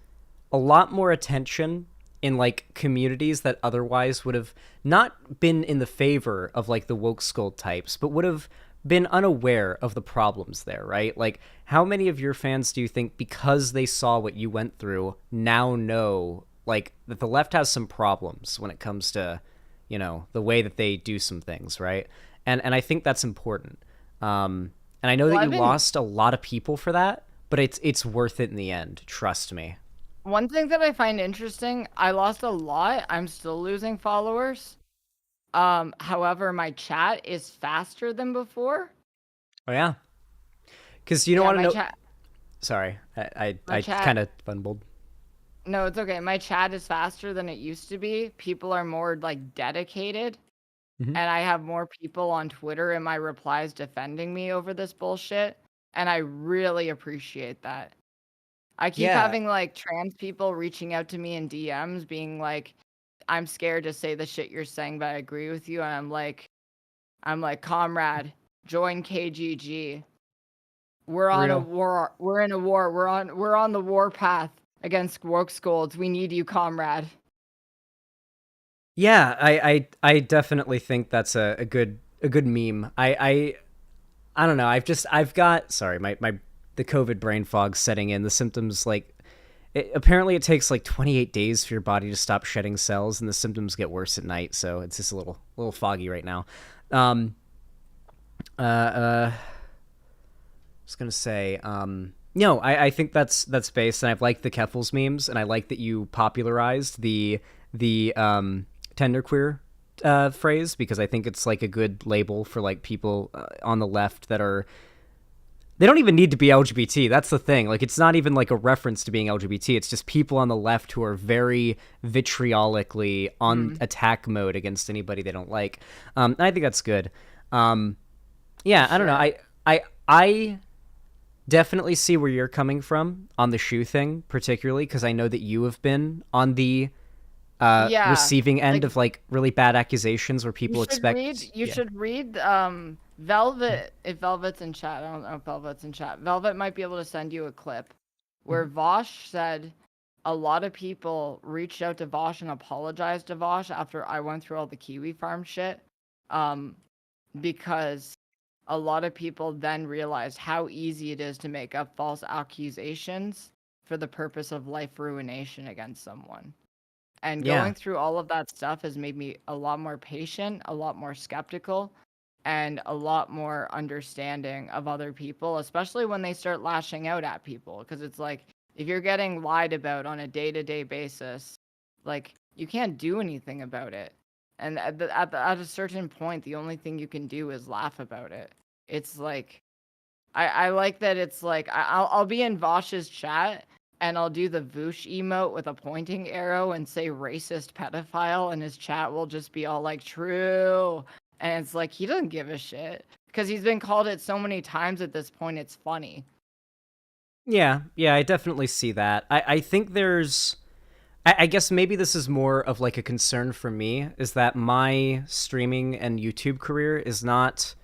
a lot more attention in like communities that otherwise would have not been in the favor of like the woke skull types, but would have been unaware of the problems there, right? Like, how many of your fans do you think, because they saw what you went through, now know like that the left has some problems when it comes to, you know, the way that they do some things, right? And I think that's important. And I know that you lost a lot of people for that, but it's worth it in the end. Trust me. One thing that I find interesting, I lost a lot. I'm still losing followers. However, my chat is faster than before. Oh yeah, because you don't want to know. Sorry, I chat- kind of fumbled. No, it's okay. My chat is faster than it used to be. People are more like dedicated. Mhm. And I have more people on Twitter in my replies defending me over this bullshit. And I really appreciate that. I keep having like trans people reaching out to me in DMs being like, I'm scared to say the shit you're saying, but I agree with you. And I'm like, comrade, join KGG. We're on a war. We're in a war. We're on the war path against woke scolds. We need you, comrade. Yeah, I definitely think that's a good meme. I don't know. I've got the COVID brain fog setting in. The symptoms apparently it takes like 28 days for your body to stop shedding cells, and the symptoms get worse at night. So it's just a little foggy right now. I was gonna say, no, I think that's based, and I've liked the Keffels memes, and I like that you popularized the genderqueer phrase, because I think it's like a good label for like people on the left that are. They don't even need to be LGBT. That's the thing. Like, it's not even like a reference to being LGBT. It's just people on the left who are very vitriolically on attack mode against anybody they don't like. And I think that's good. Yeah, I don't know. I definitely see where you're coming from on the shoe thing, particularly because I know that you have been on the receiving end of like really bad accusations where people expect. You should read Velvet, if Velvet's in chat. I don't know if Velvet's in chat. Velvet might be able to send you a clip where Vosh said a lot of people reached out to Vosh and apologized to Vosh after I went through all the Kiwi Farm shit, because a lot of people then realized how easy it is to make up false accusations for the purpose of life ruination against someone. And going through all of that stuff has made me a lot more patient, a lot more skeptical, and a lot more understanding of other people, especially when they start lashing out at people. Because it's like, if you're getting lied about on a day-to-day basis, like, you can't do anything about it. And at a certain point, the only thing you can do is laugh about it. It's like, I like that it's like, I'll be in Vosh's chat, and I'll do the Voosh emote with a pointing arrow and say racist pedophile, and his chat will just be all like, true. And it's like, he doesn't give a shit. Because he's been called it so many times at this point, it's funny. Yeah, I definitely see that. I think there's... I guess maybe this is more of like a concern for me, is that my streaming and YouTube career is not...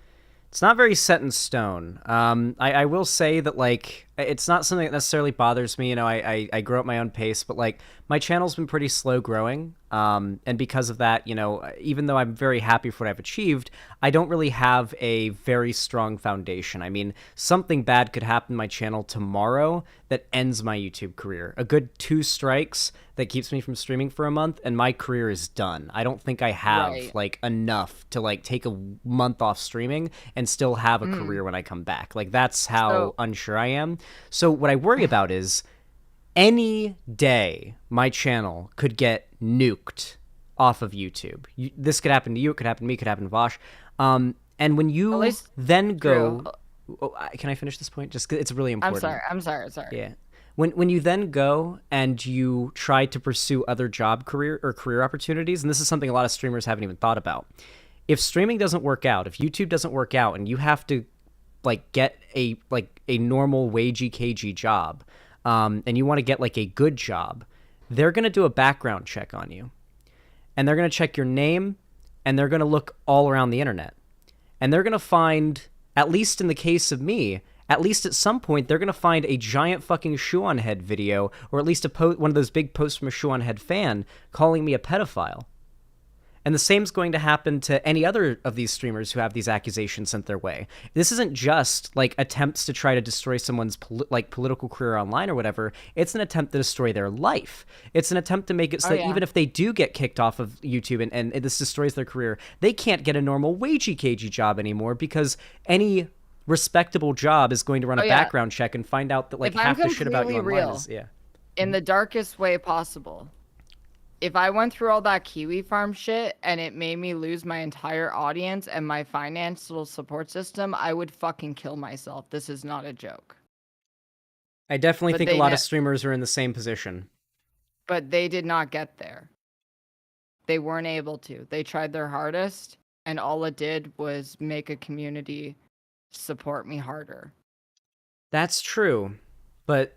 It's not very set in stone. I will say that, like, it's not something that necessarily bothers me. You know, I grow at my own pace, but, like, my channel's been pretty slow growing. And because of that, you know, even though I'm very happy for what I've achieved, I don't really have a very strong foundation. I mean, something bad could happen to my channel tomorrow that ends my YouTube career. A good 2 strikes that keeps me from streaming for a month, and my career is done. I don't think I have, like, enough to, like, take a month off streaming and still have a career when I come back. Like, that's how unsure I am. So what I worry about is any day my channel could get nuked off of YouTube. This could happen to you, it could happen to me, it could happen to Vosh. And when you then go... can I finish this point? Just 'cause it's really important. I'm sorry. Yeah. When you then go and you try to pursue other career opportunities, and this is something a lot of streamers haven't even thought about. If streaming doesn't work out, if YouTube doesn't work out, and you have to like get a normal wagey cagey job, and you want to get like a good job, they're gonna do a background check on you, and they're gonna check your name, and they're gonna look all around the internet, and they're gonna find, at least in the case of me, at least at some point, they're going to find a giant fucking shoe on head video, or at least one of those big posts from a shoe on head fan calling me a pedophile. And the same's going to happen to any other of these streamers who have these accusations sent their way. This isn't just like attempts to try to destroy someone's political career online or whatever. It's an attempt to destroy their life. It's an attempt to make it so that even if they do get kicked off of YouTube and this destroys their career, they can't get a normal wagey cagey job anymore, because any respectable job is going to run a background check and find out that like half the shit about you online is in the darkest way possible. If I went through all that Kiwi Farm shit and it made me lose my entire audience and my financial support system, I would fucking kill myself. This is not a joke. I definitely think a lot of streamers are in the same position. But they did not get there. They weren't able to. They tried their hardest, and all it did was make a community support me harder. That's true. But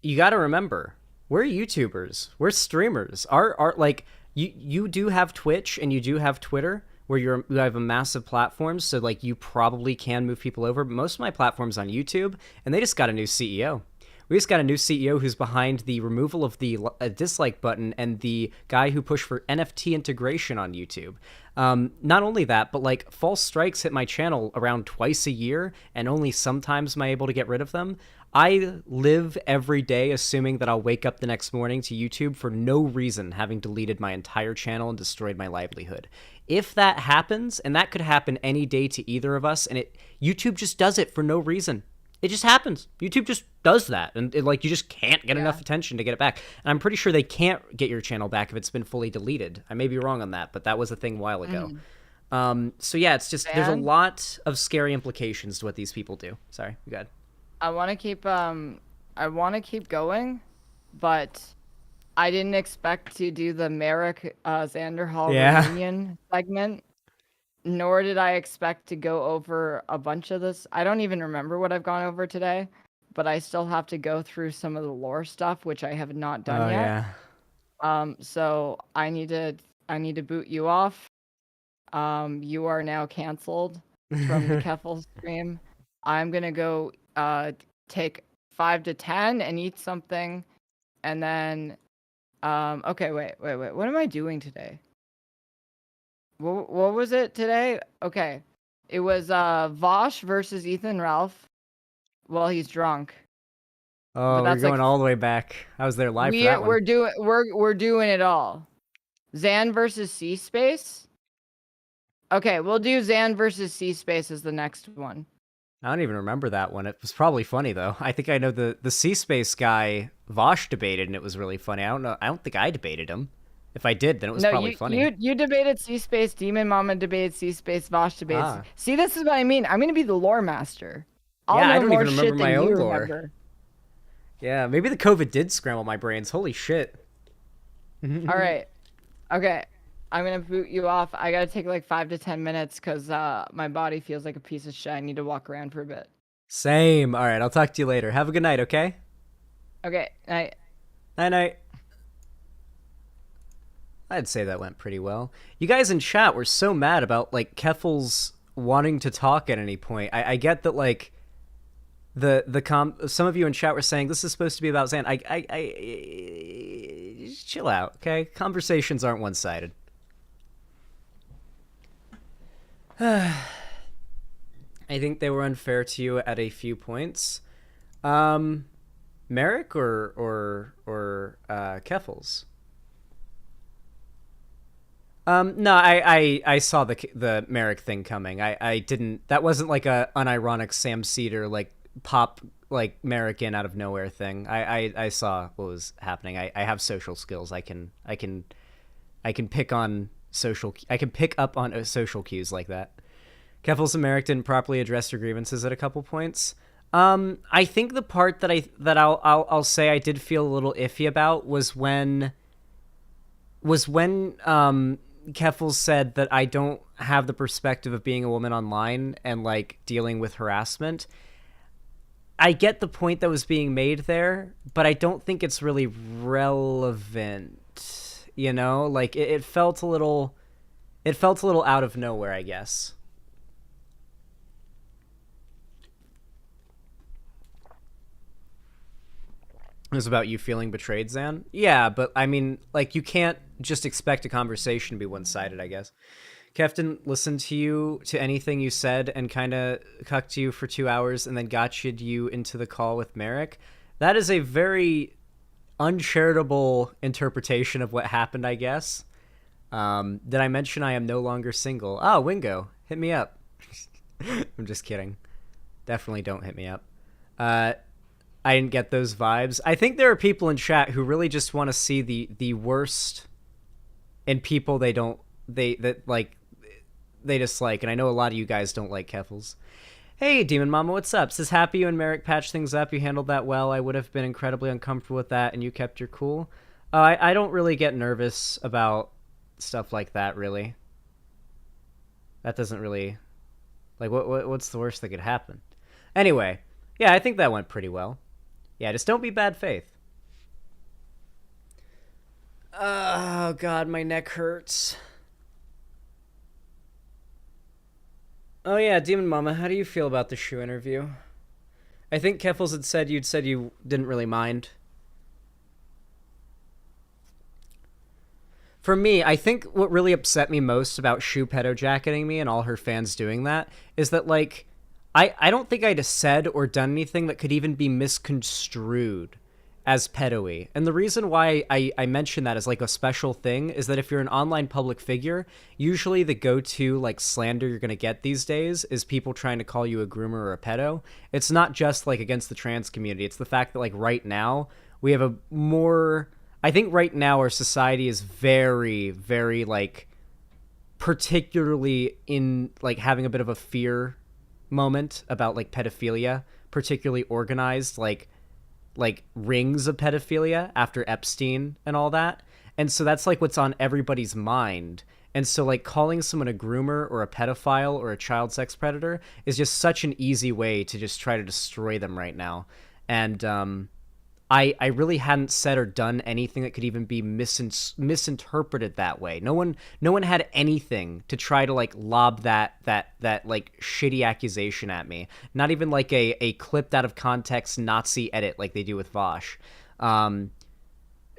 you got to remember, we're YouTubers. We're streamers. Our like you do have Twitch and you do have Twitter where you have a massive platform, so like you probably can move people over. But most of my platform's on YouTube, and they just got a new CEO. We just got a new CEO who's behind the removal of the dislike button and the guy who pushed for NFT integration on YouTube. Not only that, but like false strikes hit my channel around twice a year, and only sometimes am I able to get rid of them. I live every day assuming that I'll wake up the next morning to YouTube for no reason, having deleted my entire channel and destroyed my livelihood. If that happens, and that could happen any day to either of us, and YouTube just does it for no reason. It just happens. YouTube just does that, and like you just can't get enough attention to get it back. And I'm pretty sure they can't get your channel back if it's been fully deleted. I may be wrong on that, but that was a thing a while ago. So yeah, it's just there's a lot of scary implications to what these people do. Sorry, you got it. I want to keep going, but I didn't expect to do the Merrick Xanderhall reunion segment, nor did I expect to go over a bunch of this. I don't even remember what I've gone over today, but I still have to go through some of the lore stuff, which I have not done yet. So I need to boot you off. You are now canceled from the Keffel stream. I'm gonna go take 5 to 10 and eat something, and then okay, wait, what am I doing today? What was it today? Okay, it was Vosh versus Ethan Ralph. Well, he's drunk. Oh, we're going all the way back. I was there live for that one. We're doing it all. Zan versus C Space. Okay, we'll do Zan versus C Space as the next one. I don't even remember that one. It was probably funny though. I think I know the C-Space guy Vosh debated, and it was really funny. I don't know. I don't think I debated him. If I did, then it was probably funny. You debated C-Space. Demon Mama debated C-Space. Vosh debates. See, this is what I mean. I'm gonna be the lore master. I don't even remember my own lore. Yeah, maybe the COVID did scramble my brains. Holy shit. All right. Okay. I'm gonna boot you off. I gotta take like 5 to 10 minutes because my body feels like a piece of shit. I need to walk around for a bit. Same. All right, I'll talk to you later. Have a good night, okay? Okay, night. Night. I'd say that went pretty well. You guys in chat were so mad about like Keffel's wanting to talk at any point. I get that like some of you in chat were saying this is supposed to be about Zan. Just chill out, okay? Conversations aren't one-sided. I think they were unfair to you at a few points. Merrick or Keffels? No, I saw the Merrick thing coming. I didn't. That wasn't like a unironic Sam Cedar like pop like Merrick in out of nowhere thing. I saw what was happening. I have social skills. I can pick on social. I can pick up on social cues like that. Keffels and Merrick didn't properly address their grievances at a couple points. I think the part that I'll say I did feel a little iffy about was when Keffels said that I don't have the perspective of being a woman online and like dealing with harassment. I get the point that was being made there, but I don't think it's really relevant. You know, like it felt a little out of nowhere, I guess. It was about you feeling betrayed, Zan? Yeah, but I mean, like, you can't just expect a conversation to be one-sided, I guess. Kef didn't listen to you, to anything you said, and kind of cucked you for 2 hours and then gotcha'd you into the call with Merrick. That is a very uncharitable interpretation of what happened, I guess. Did I mention I am no longer single? Oh, Wingo, hit me up. I'm just kidding. Definitely don't hit me up. I didn't get those vibes. I think there are people in chat who really just want to see the worst in people they dislike, and I know a lot of you guys don't like Keffels. Hey, Demon Mama, what's up? Says, happy you and Merrick patched things up. You handled that well. I would have been incredibly uncomfortable with that, and you kept your cool. I don't really get nervous about stuff like that, really. That doesn't really... Like, what's the worst that could happen? Anyway, yeah, I think that went pretty well. Yeah, just don't be bad faith. Oh, God, my neck hurts. Oh, yeah, Demon Mama, how do you feel about the Shu interview? I think Keffels had said you didn't really mind. For me, I think what really upset me most about Shu pedo-jacketing me and all her fans doing that is that, like, I don't think I'd have said or done anything that could even be misconstrued as pedo-y. And the reason why I mention that as, like, a special thing is that if you're an online public figure, usually the go-to, like, slander you're going to get these days is people trying to call you a groomer or a pedo. It's not just, like, against the trans community. It's the fact that, like, right now, we have a more... I think right now our society is very, very, like, particularly in, like, having a bit of a fear moment about, like, pedophilia, particularly organized, like rings of pedophilia after Epstein and all that. And so that's, like, what's on everybody's mind. And so, like, calling someone a groomer or a pedophile or a child sex predator is just such an easy way to just try to destroy them right now. And, I really hadn't said or done anything that could even be misinterpreted that way. No one had anything to try to, like, lob that like shitty accusation at me. Not even like a clipped out of context Nazi edit like they do with Vosh. And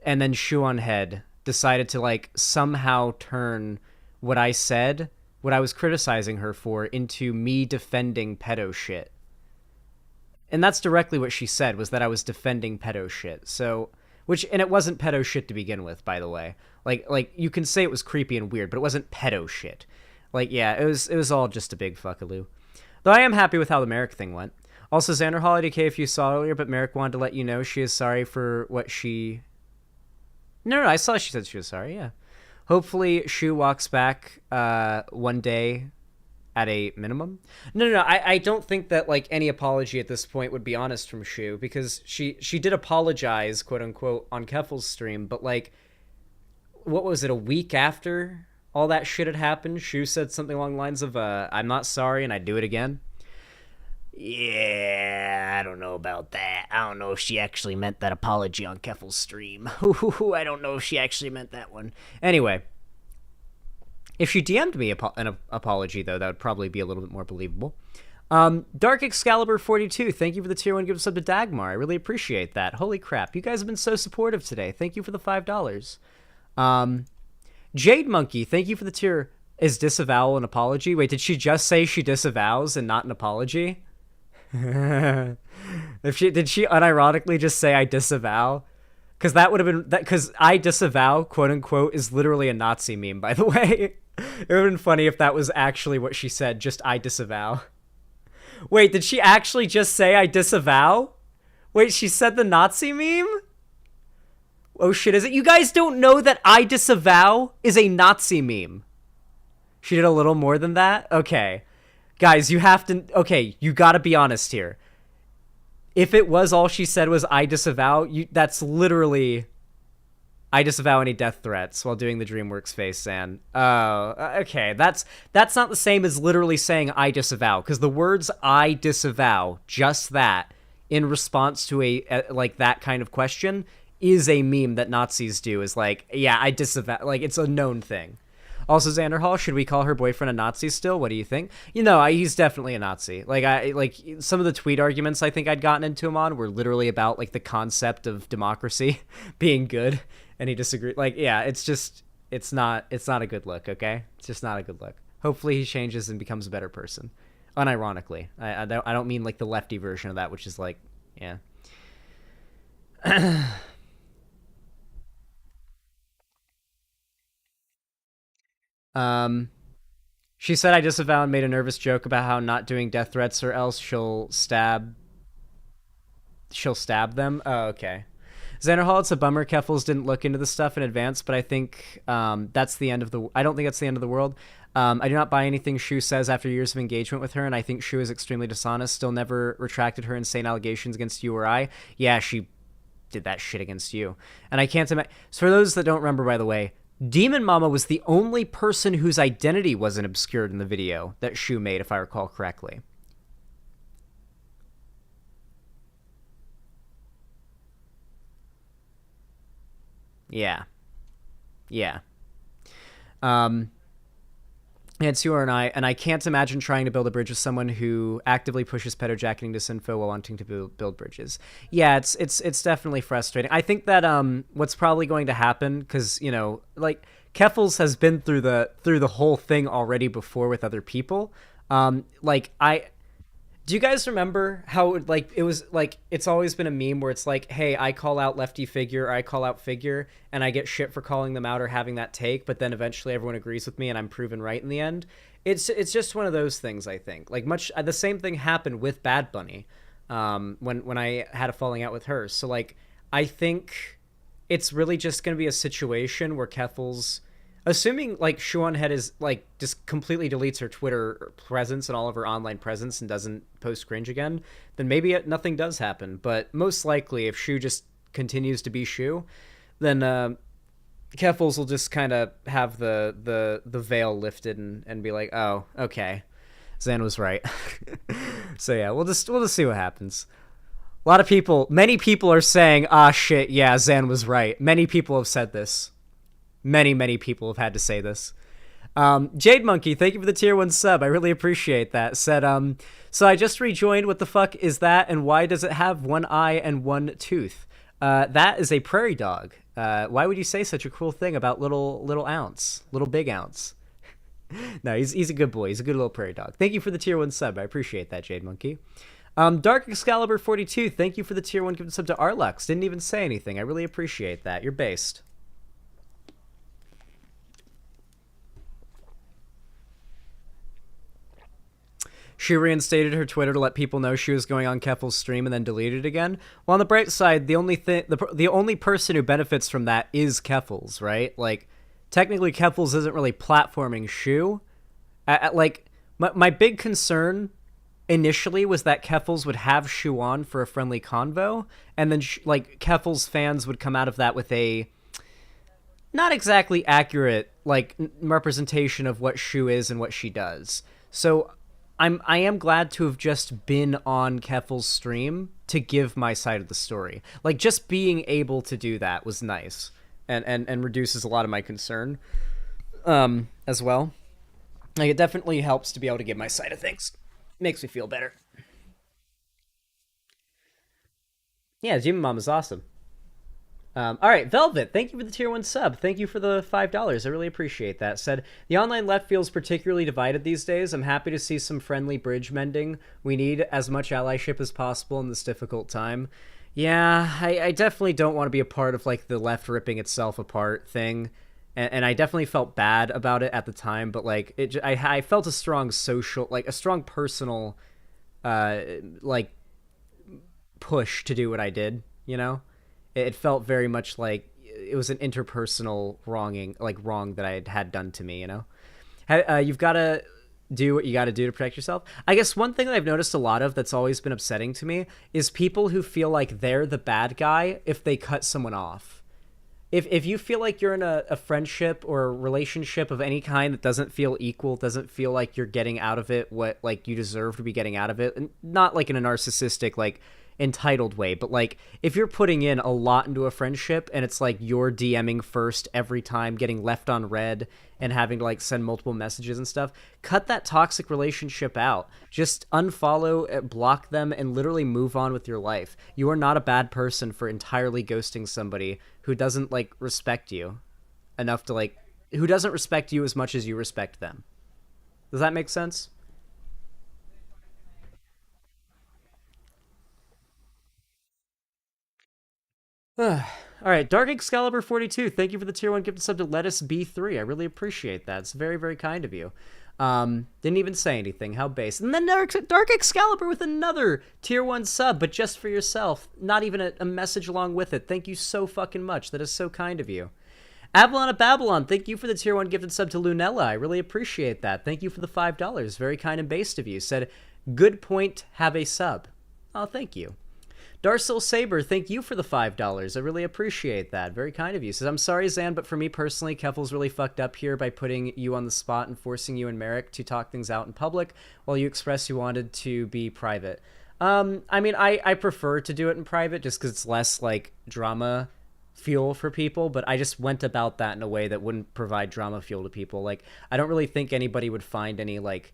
then Shuonhead decided to, like, somehow turn what I said, what I was criticizing her for, into me defending pedo shit. And that's directly what she said, was that I was defending pedo shit. So, and it wasn't pedo shit to begin with, by the way. Like you can say it was creepy and weird, but it wasn't pedo shit. Like, yeah, it was all just a big fuckaloo. Though I am happy with how the Merrick thing went. Also, Xander Holiday K, if you saw earlier, but Merrick wanted to let you know she is sorry for what she... No, I saw she said she was sorry, yeah. Hopefully, Shu walks back one day... at a minimum. No, I don't think that, like, any apology at this point would be honest from Shu, because she did apologize, quote unquote, on Keffel's stream, but, like, what was it, a week after all that shit had happened, Shu said something along the lines of, I'm not sorry and I'd do it again. Yeah, I don't know about that. I don't know if she actually meant that apology on Keffel's stream. I don't know if she actually meant that one. Anyway, if she DM'd me an apology, though, that would probably be a little bit more believable. Dark Excalibur 42, thank you for the tier 1 gift sub to Dagmar. I really appreciate that. Holy crap, you guys have been so supportive today. Thank you for the $5. Jade Monkey, thank you for the tier. Is disavowal an apology? Wait, did she just say she disavows and not an apology? Did she unironically just say I disavow? Because that would have been that. Because I disavow, quote unquote, is literally a Nazi meme, by the way. It would have been funny if that was actually what she said. Just I disavow. Wait, did she actually just say I disavow? Wait, she said the Nazi meme? Oh shit! Is it? You guys don't know that I disavow is a Nazi meme? She did a little more than that. Okay, guys, you have to. Okay, you got to be honest here. If it was all she said was I disavow, that's literally I disavow any death threats while doing the DreamWorks face, San. Oh, okay. That's not the same as literally saying I disavow, because the words I disavow, just that, in response to a like that kind of question, is a meme that Nazis do, is like, yeah, I disavow. Like, it's a known thing. Also, Xander Hall, should we call her boyfriend a Nazi still? What do you think? You know, he's definitely a Nazi. Like some of the tweet arguments I think I'd gotten into him on were literally about like the concept of democracy being good, and he disagreed. Like, yeah, it's not a good look. Okay, it's just not a good look. Hopefully, he changes and becomes a better person. Unironically, I don't mean like the lefty version of that, which is like, yeah. She said I disavow and made a nervous joke about how not doing death threats or else she'll stab them. Oh, okay. Xander Hall, it's a bummer Keffels didn't look into the stuff in advance, but I think that's the end of the... I don't think that's the end of the world. I do not buy anything Shu says after years of engagement with her, and I think Shu is extremely dishonest, still never retracted her insane allegations against you or I. Yeah, she did that shit against you. And I can't imagine... So for those that don't remember, by the way, Demon Mama was the only person whose identity wasn't obscured in the video that Shu made, if I recall correctly. Yeah. Yeah. It's you and I can't imagine trying to build a bridge with someone who actively pushes pedojacketing disinfo while wanting to build bridges. Yeah, it's definitely frustrating. I think that what's probably going to happen, because you know, like Keffels has been through the whole thing already before with other people. Do you guys remember how like it was like it's always been a meme where it's like, hey, I call out lefty figure or I call out figure and I get shit for calling them out or having that take, but then eventually everyone agrees with me and I'm proven right in the end. It's just one of those things, I think. Like the same thing happened with Bad Bunny when I had a falling out with her. So like I think it's really just going to be a situation where Keffels, assuming like Shuan Head is like just completely deletes her Twitter presence and all of her online presence and doesn't post cringe again, then maybe nothing does happen. But most likely, if Shu just continues to be Shu, then Keffels will just kind of have the veil lifted and be like, oh, okay, Zan was right. So yeah, we'll just see what happens. Many people are saying, ah, shit, yeah, Zan was right. Many people have said this. Many people have had to say this. Jade Monkey, thank you for the tier 1 sub. I really appreciate that. Said, so I just rejoined. What the fuck is that? And why does it have one eye and one tooth? That is a prairie dog. Why would you say such a cruel thing about little big ounce? No, he's a good boy. He's a good little prairie dog. Thank you for the tier 1 sub. I appreciate that, Jade Monkey. Dark Excalibur 42, thank you for the tier 1 gift sub to Arlux. Didn't even say anything. I really appreciate that. You're based. She reinstated her Twitter to let people know she was going on Keffels' stream and then deleted it again. Well, on the bright side, the only person who benefits from that is Keffels, right? Like, technically, Keffels isn't really platforming Shu. My big concern initially was that Keffels would have Shu on for a friendly convo, and then Keffels fans would come out of that with a not exactly accurate representation of what Shu is and what she does. So I am glad to have just been on Keffels' stream to give my side of the story. Like, just being able to do that was nice and reduces a lot of my concern as well. Like, it definitely helps to be able to give my side of things. Makes me feel better. Yeah, Demon Mom is awesome. All right, Velvet, thank you for the tier 1 sub. Thank you for the $5. I really appreciate that. Said, the online left feels particularly divided these days. I'm happy to see some friendly bridge mending. We need as much allyship as possible in this difficult time. Yeah, I definitely don't want to be a part of the left ripping itself apart thing. And I definitely felt bad about it at the time, but I felt a strong social, a strong personal, push to do what I did, you know? It felt very much like it was an interpersonal wrong that I had done to me, you know? You've got to do what you got to do to protect yourself. I guess one thing that I've noticed a lot of that's always been upsetting to me is people who feel like they're the bad guy if they cut someone off. If you feel like you're in a friendship or a relationship of any kind that doesn't feel equal, doesn't feel like you're getting out of it what you deserve to be getting out of it, and not in a narcissistic entitled way, but like if you're putting in a lot into a friendship and it's like you're DMing first every time, getting left on red and having to like send multiple messages and stuff, cut that toxic relationship out. Just unfollow, block them, and literally move on with your life. You are not a bad person for entirely ghosting somebody who doesn't like respect you enough to like, who doesn't respect you as much as you respect them. Does that make sense? All right, Dark Excalibur 42, thank you for the tier 1 gifted sub to Lettuce B3. I really appreciate that. It's very, very kind of you. Didn't even say anything. How base. And then Dark Excalibur with another tier 1 sub, but just for yourself. Not even a message along with it. Thank you so fucking much. That is so kind of you. Avalon of Babylon, thank you for the tier 1 gifted sub to Lunella. I really appreciate that. Thank you for the $5. Very kind and based of you. Said, good point, have a sub. Oh, thank you. Darcel Saber, thank you for the $5. I really appreciate that. Very kind of you. Says, I'm sorry, Zan, but for me personally, Keffel's really fucked up here by putting you on the spot and forcing you and Merrick to talk things out in public while you express you wanted to be private. I mean, I prefer to do it in private just because it's less, like, drama fuel for people, but I just went about that in a way that wouldn't provide drama fuel to people. Like, I don't really think anybody would find any, like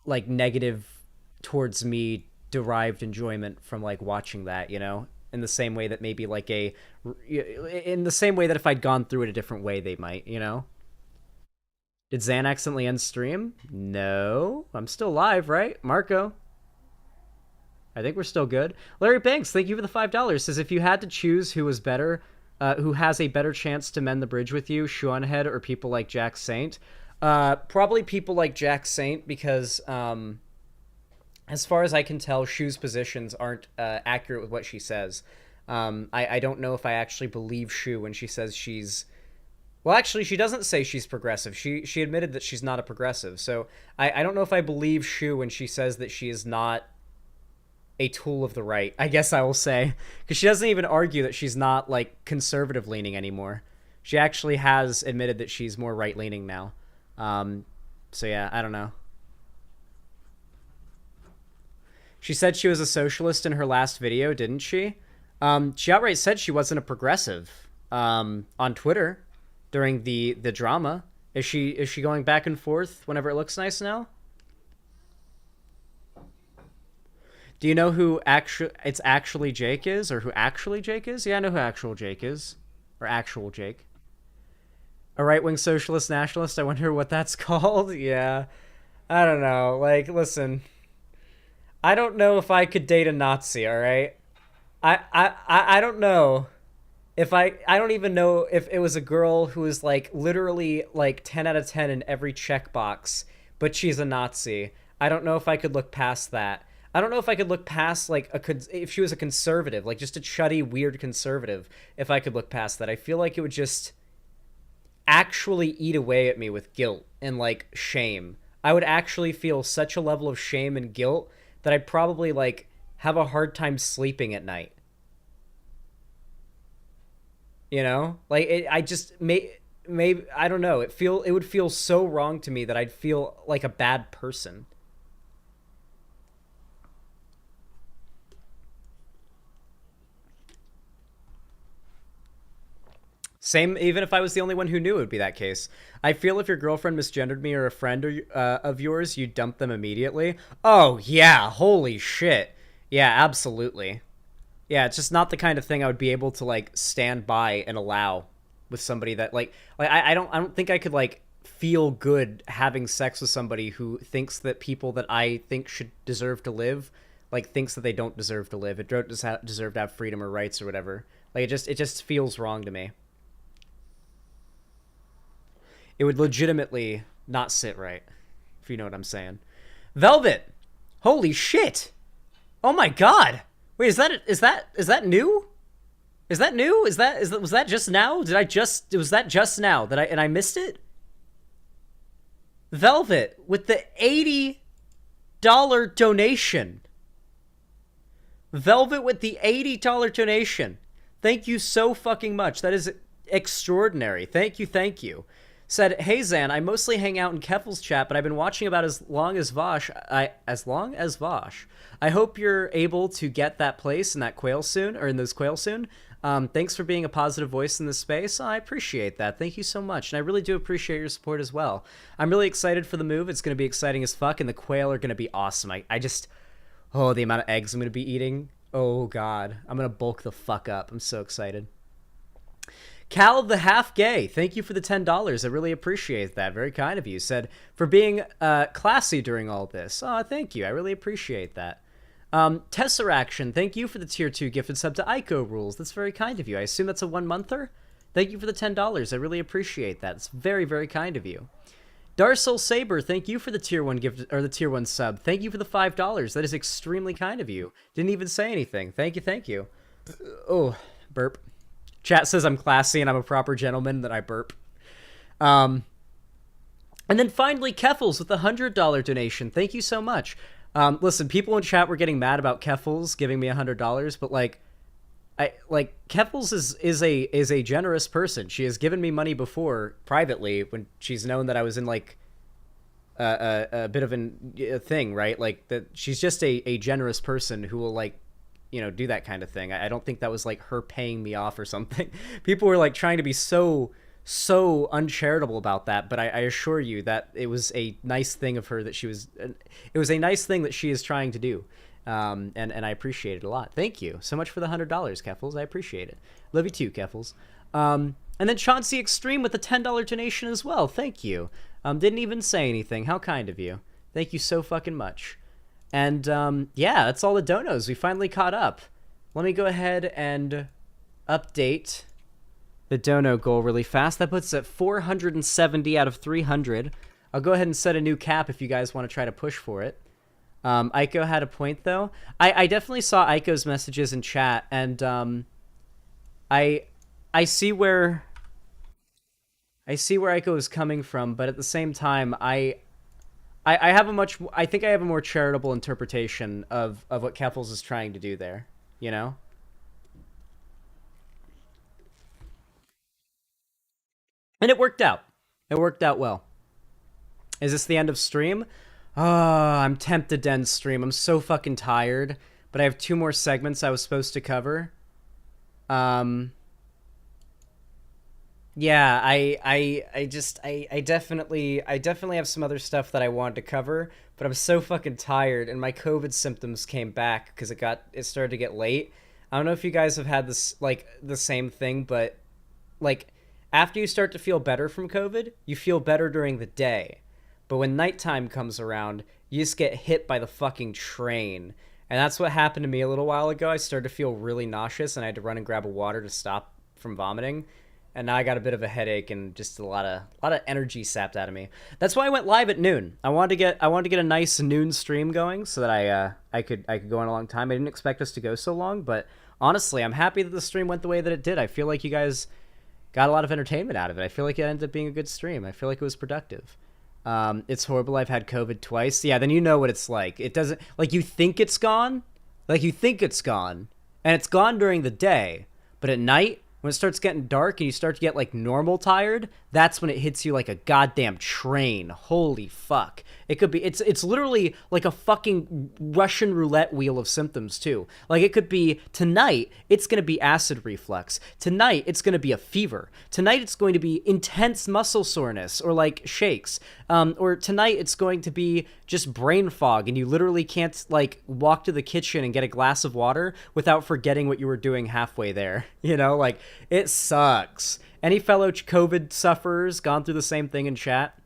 negative towards me derived enjoyment from like watching that, you know, in the same way that maybe like in the same way that if I'd gone through it a different way, they might, you know. Did Zan accidentally end stream? No, I'm still live, right? Marco, I think we're still good. Larry Banks, thank you for the $5. Says, if you had to choose who was better, who has a better chance to mend the bridge with you, Seanhead or people like Jack Saint? Probably people like Jack Saint, because as far as I can tell, Shu's positions aren't accurate with what she says. I don't know if I actually believe Shu when she says she's... Well, actually, she doesn't say she's progressive. She admitted that she's not a progressive. So I don't know if I believe Shu when she says that she is not a tool of the right, I guess I will say. Because she doesn't even argue that she's not, like, conservative-leaning anymore. She actually has admitted that she's more right-leaning now. So yeah, I don't know. She said she was a socialist in her last video, didn't she? She outright said she wasn't a progressive on Twitter during the drama. Is she going back and forth whenever it looks nice now? Do you know who it's actually Jake is, or who actually Jake is? Yeah, I know who actual Jake is, or actual Jake. A right-wing socialist nationalist. I wonder what that's called. Yeah, I don't know. Like, listen. I don't know if I could date a Nazi, all right? I don't know if I don't even know if it was a girl who was like literally like 10 out of 10 in every checkbox, but she's a Nazi. I don't know if I could look past that. I don't know if I could look past like if she was a conservative, like just a chuddy, weird conservative, if I could look past that. I feel like it would just actually eat away at me with guilt and like shame. I would actually feel such a level of shame and guilt that I'd probably like have a hard time sleeping at night. You know, like I just maybe I don't know. It would feel so wrong to me that I'd feel like a bad person. Same, even if I was the only one who knew, it would be that case. I feel if your girlfriend misgendered me or a friend of yours, you'd dump them immediately. Oh, yeah, holy shit. Yeah, absolutely. Yeah, it's just not the kind of thing I would be able to, like, stand by and allow with somebody that, like I don't think I could, like, feel good having sex with somebody who thinks that people that I think should deserve to live, like, thinks that they don't deserve to live. It don't deserve to have freedom or rights or whatever. Like, it just feels wrong to me. It would legitimately not sit right, if you know what I'm saying. Velvet! Holy shit! Oh my god! Wait, is that new? Is that new? Was that just now? Was that just now and I missed it? Velvet with the $80 donation. Velvet with the $80 donation. Thank you so fucking much. That is extraordinary. Thank you. said, "Hey Zan, I mostly hang out in Keffel's chat, but I've been watching about as long as Vosh. I hope you're able to get that place in that quail soon, or in those quail soon. Thanks for being a positive voice in this space. I appreciate that. Thank you so much, and I really do appreciate your support as well. I'm really excited for the move. It's going to be exciting as fuck, and the quail are going to be awesome. I just, oh, the amount of eggs I'm going to be eating. Oh God, I'm going to bulk the fuck up. I'm so excited." Cal the Half Gay, thank you for the $10. I really appreciate that. Very kind of you. Said, "For being classy during all this." Oh, thank you. I really appreciate that. Tesseraction, thank you for the tier 2 gifted sub to Ico Rules. That's very kind of you. I assume that's a 1-monther? Thank you for the $10. I really appreciate that. It's very, very kind of you. Darsol Saber, thank you for the tier 1 gift, or the tier 1 sub. Thank you for the $5. That is extremely kind of you. Didn't even say anything. Thank you, thank you. Oh, burp. Chat says I'm classy and I'm a proper gentleman, that I burp. And then finally, Keffels with the $100 donation. Thank you so much. Listen, people in chat were getting mad about Keffels giving me $100, but Keffels is a generous person. She has given me money before privately when she's known that I was in like a bit of a thing, right? Like that she's just a generous person who will like, you know, do that kind of thing. I don't think that was like her paying me off or something. People were like trying to be so uncharitable about that, but I assure you that it was a nice thing of her that she was, it was a nice thing that she is trying to do. And I appreciate it a lot. Thank you so much for the $100, Keffels. I appreciate it. Love you too, Keffels. And then Chauncey Extreme with a $10 donation as well. Thank you. Didn't even say anything. How kind of you. Thank you so fucking much. And yeah, that's all the donos. We finally caught up. Let me go ahead and update the dono goal really fast. That puts it at 470 out of 300. I'll go ahead and set a new cap if you guys want to try to push for it. Aiko had a point though. I definitely saw Aiko's messages in chat, and I see where Aiko is coming from, but at the same time, I think I have a more charitable interpretation of what Keffels is trying to do there, you know? And it worked out. It worked out well. Is this the end of stream? Oh, I'm tempted to end stream. I'm so fucking tired, but I have 2 more segments I was supposed to cover. Yeah, I definitely have some other stuff that I wanted to cover, but I'm so fucking tired, and my COVID symptoms came back because it started to get late. I don't know if you guys have had this, like, the same thing, but, like, after you start to feel better from COVID, you feel better during the day. But when nighttime comes around, you just get hit by the fucking train. And that's what happened to me a little while ago. I started to feel really nauseous, and I had to run and grab a water to stop from vomiting. And now I got a bit of a headache and just a lot of energy sapped out of me. That's why I went live at noon. I wanted to get a nice noon stream going so that I could go on a long time. I didn't expect us to go so long, but honestly, I'm happy that the stream went the way that it did. I feel like you guys got a lot of entertainment out of it. I feel like it ended up being a good stream. I feel like it was productive. It's horrible. I've had COVID twice. Yeah, then you know what it's like. It doesn't, like, you think it's gone, and it's gone during the day, but at night, when it starts getting dark and you start to get like normal tired, that's when it hits you like a goddamn train. Holy fuck. It could be, it's literally like a fucking Russian roulette wheel of symptoms too. Like it could be tonight, it's going to be acid reflux. Tonight, it's going to be a fever. Tonight, it's going to be intense muscle soreness or like shakes. Or tonight, it's going to be just brain fog and you literally can't like walk to the kitchen and get a glass of water without forgetting what you were doing halfway there. You know, like it sucks. Any fellow COVID sufferers gone through the same thing in chat?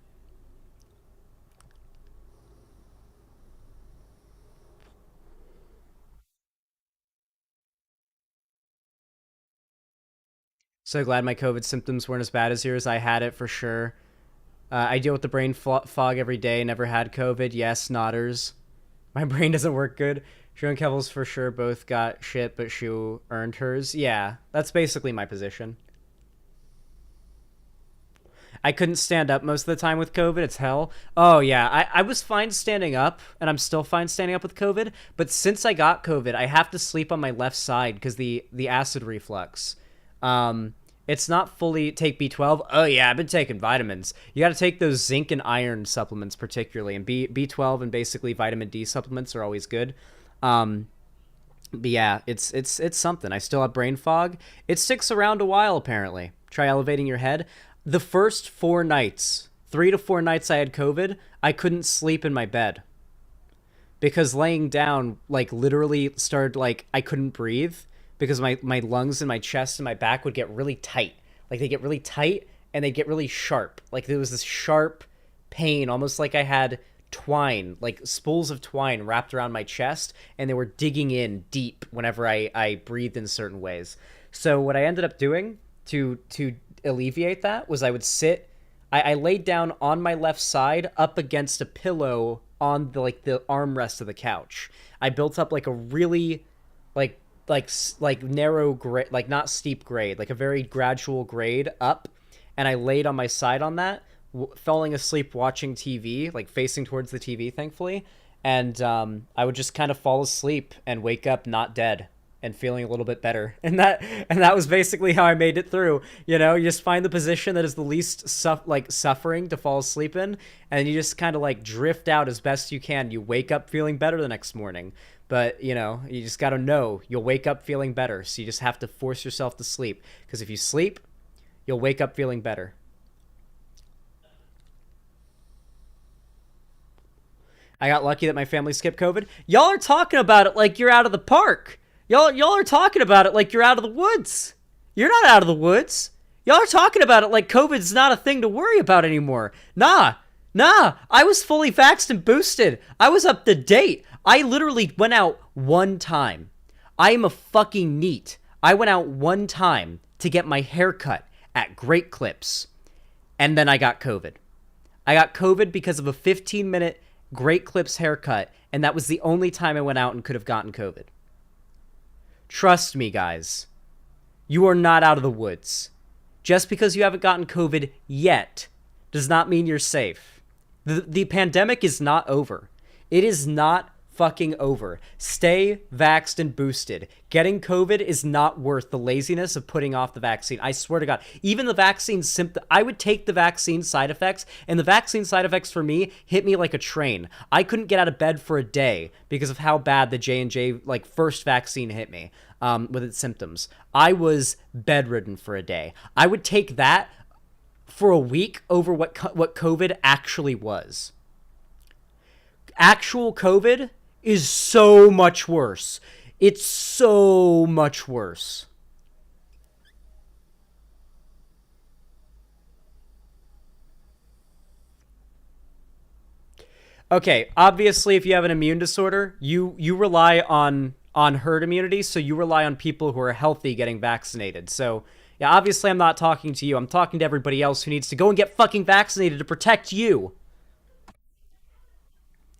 So glad my COVID symptoms weren't as bad as yours. I had it for sure. I deal with the brain fog every day. Never had COVID. Yes, nodders. My brain doesn't work good. Shu and Kevels for sure both got shit, but Shu earned hers. Yeah, that's basically my position. I couldn't stand up most of the time with COVID. It's hell. Oh, yeah. I was fine standing up, and I'm still fine standing up with COVID. But since I got COVID, I have to sleep on my left side because the acid reflux. It's not fully take B12. Oh yeah, I've been taking vitamins. You got to take those zinc and iron supplements particularly, and B12 and basically vitamin D supplements are always good. But yeah, it's something. I still have brain fog. It sticks around a while apparently. Try elevating your head. The first 4 nights, 3 to 4 nights I had COVID, I couldn't sleep in my bed. Because laying down, like, literally started, like, I couldn't breathe because my lungs and my chest and my back would get really tight. Like, they get really tight and they get really sharp. Like, there was this sharp pain, almost like I had twine, like spools of twine wrapped around my chest, and they were digging in deep whenever I breathed in certain ways. So what I ended up doing to alleviate that was I would sit, I laid down on my left side up against a pillow on the armrest of the couch. I built up like a really like narrow grade, like not steep grade, like a very gradual grade up, and I laid on my side on that, falling asleep watching TV, like facing towards the TV, thankfully, and I would just kind of fall asleep and wake up not dead and feeling a little bit better. And that was basically how I made it through. You know, you just find the position that is the least suffering to fall asleep in, and you just kind of like drift out as best you can. You wake up feeling better the next morning. But, you know, you just got to know you'll wake up feeling better. So you just have to force yourself to sleep. Because if you sleep, you'll wake up feeling better. I got lucky that my family skipped COVID. Y'all are talking about it like you're out of the park. Y'all are talking about it like you're out of the woods. You're not out of the woods. Y'all are talking about it like COVID's not a thing to worry about anymore. Nah. I was fully vaxxed and boosted. I was up to date. I literally went out one time. I am a fucking neat. I went out one time to get my hair cut at Great Clips. And then I got COVID. I got COVID because of a 15-minute Great Clips haircut. And that was the only time I went out and could have gotten COVID. Trust me, guys. You are not out of the woods. Just because you haven't gotten COVID yet does not mean you're safe. The pandemic is not over. It is not fucking over. Stay vaxxed and boosted. Getting COVID is not worth the laziness of putting off the vaccine. I swear to God. Even the vaccine I would take the vaccine side effects, and the vaccine side effects for me hit me like a train. I couldn't get out of bed for a day because of how bad the J&J first vaccine hit me with its symptoms. I was bedridden for a day. I would take that for a week over what COVID actually was. Actual COVID is so much worse. It's so much worse. Okay, obviously if you have an immune disorder, you rely on herd immunity, so you rely on people who are healthy getting vaccinated. So, yeah, obviously I'm not talking to you. I'm talking to everybody else who needs to go and get fucking vaccinated to protect you.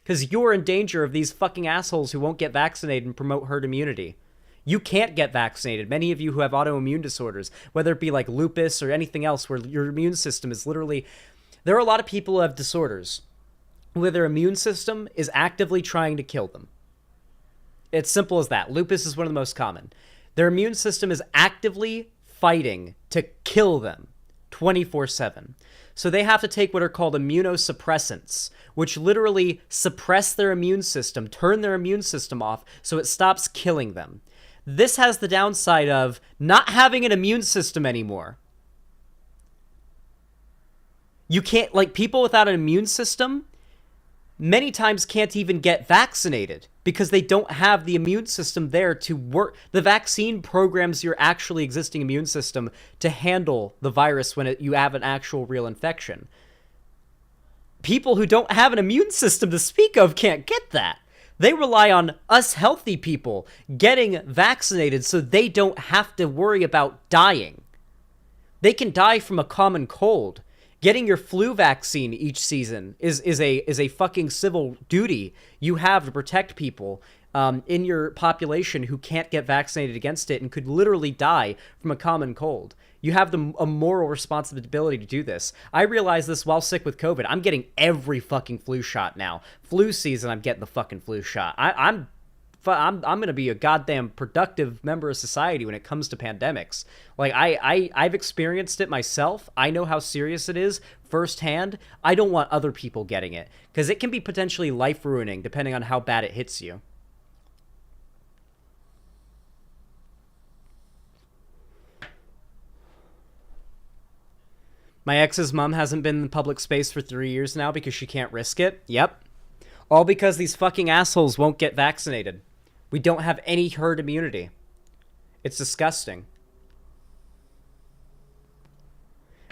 Because you're in danger of these fucking assholes who won't get vaccinated and promote herd immunity. You can't get vaccinated. Many of you who have autoimmune disorders, whether it be like lupus or anything else where your immune system is literally... There are a lot of people who have disorders where their immune system is actively trying to kill them. It's simple as that. Lupus is one of the most common. Their immune system is actively fighting to kill them 24/7. So they have to take what are called immunosuppressants, which literally suppress their immune system, turn their immune system off so it stops killing them. This has the downside of not having an immune system anymore. You can't, people without an immune system many times can't even get vaccinated because they don't have the immune system there to work. The vaccine programs your actually existing immune system to handle the virus when you have an actual real infection. People who don't have an immune system to speak of can't get that. They rely on us healthy people getting vaccinated so they don't have to worry about dying. They can die from a common cold. Getting your flu vaccine each season is a fucking civil duty you have to protect people in your population who can't get vaccinated against it and could literally die from a common cold. You have a moral responsibility to do this. I realized this while sick with COVID. I'm getting every fucking flu shot now. Flu season, I'm getting the fucking flu shot. I'm I'm gonna be a goddamn productive member of society when it comes to pandemics. Like I've experienced it myself. I know how serious it is firsthand. I don't want other people getting it because it can be potentially life ruining depending on how bad it hits you. My ex's mom hasn't been in public space for 3 years now because she can't risk it. Yep. All because these fucking assholes won't get vaccinated. We don't have any herd immunity. It's disgusting.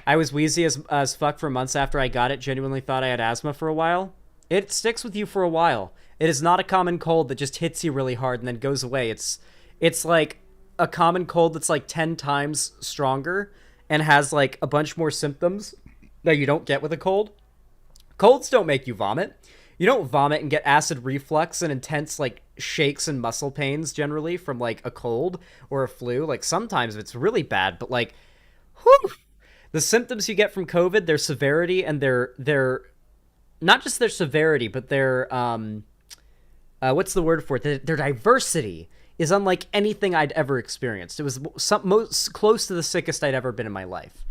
I was wheezy as fuck for months after I got it. Genuinely thought I had asthma for a while. It sticks with you for a while. It is not a common cold that just hits you really hard and then goes away. It's like a common cold that's like 10 times stronger and has like a bunch more symptoms that you don't get with a cold. Colds don't make you vomit. You don't vomit and get acid reflux and intense like shakes and muscle pains generally from like a cold or a flu. Like sometimes it's really bad, but like, whew, the symptoms you get from COVID, their severity and their not just their severity, but their what's the word for it? Their diversity is unlike anything I'd ever experienced. It was most close to the sickest I'd ever been in my life.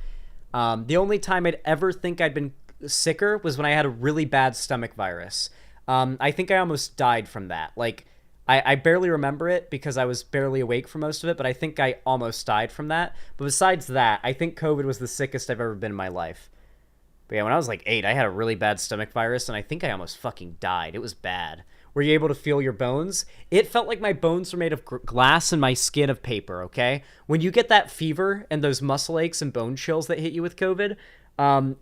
The only time I'd ever think I'd been sicker was when I had a really bad stomach virus. I think I almost died from that. Like, I barely remember it because I was barely awake for most of it, but I think I almost died from that. But besides that, I think COVID was the sickest I've ever been in my life. But yeah, when I was like 8, I had a really bad stomach virus, and I think I almost fucking died. It was bad. Were you able to feel your bones? It felt like my bones were made of glass and my skin of paper, okay? When you get that fever and those muscle aches and bone chills that hit you with COVID,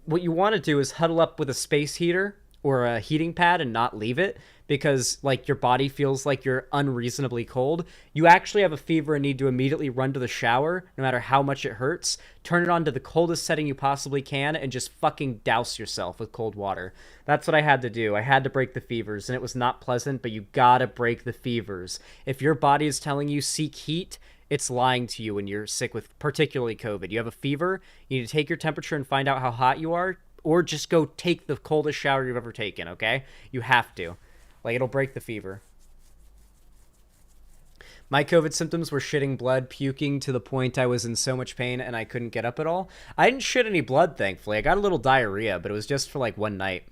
what you want to do is huddle up with a space heater or a heating pad and not leave it because, like, your body feels like you're unreasonably cold. You actually have a fever and need to immediately run to the shower, no matter how much it hurts. Turn it on to the coldest setting you possibly can and just fucking douse yourself with cold water. That's what I had to do. I had to break the fevers, and it was not pleasant, but you gotta break the fevers. If your body is telling you seek heat, it's lying to you when you're sick with particularly COVID. You have a fever, you need to take your temperature and find out how hot you are, or just go take the coldest shower you've ever taken, okay? You have to. Like, it'll break the fever. My COVID symptoms were shitting blood, puking to the point I was in so much pain and I couldn't get up at all. I didn't shit any blood, thankfully. I got a little diarrhea, but it was just for like one night.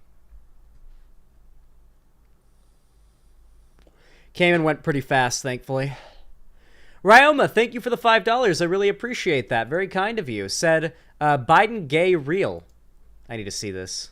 Came and went pretty fast, thankfully. Ryoma, thank you for the $5. I really appreciate that. Very kind of you. Said, Biden gay real. I need to see this.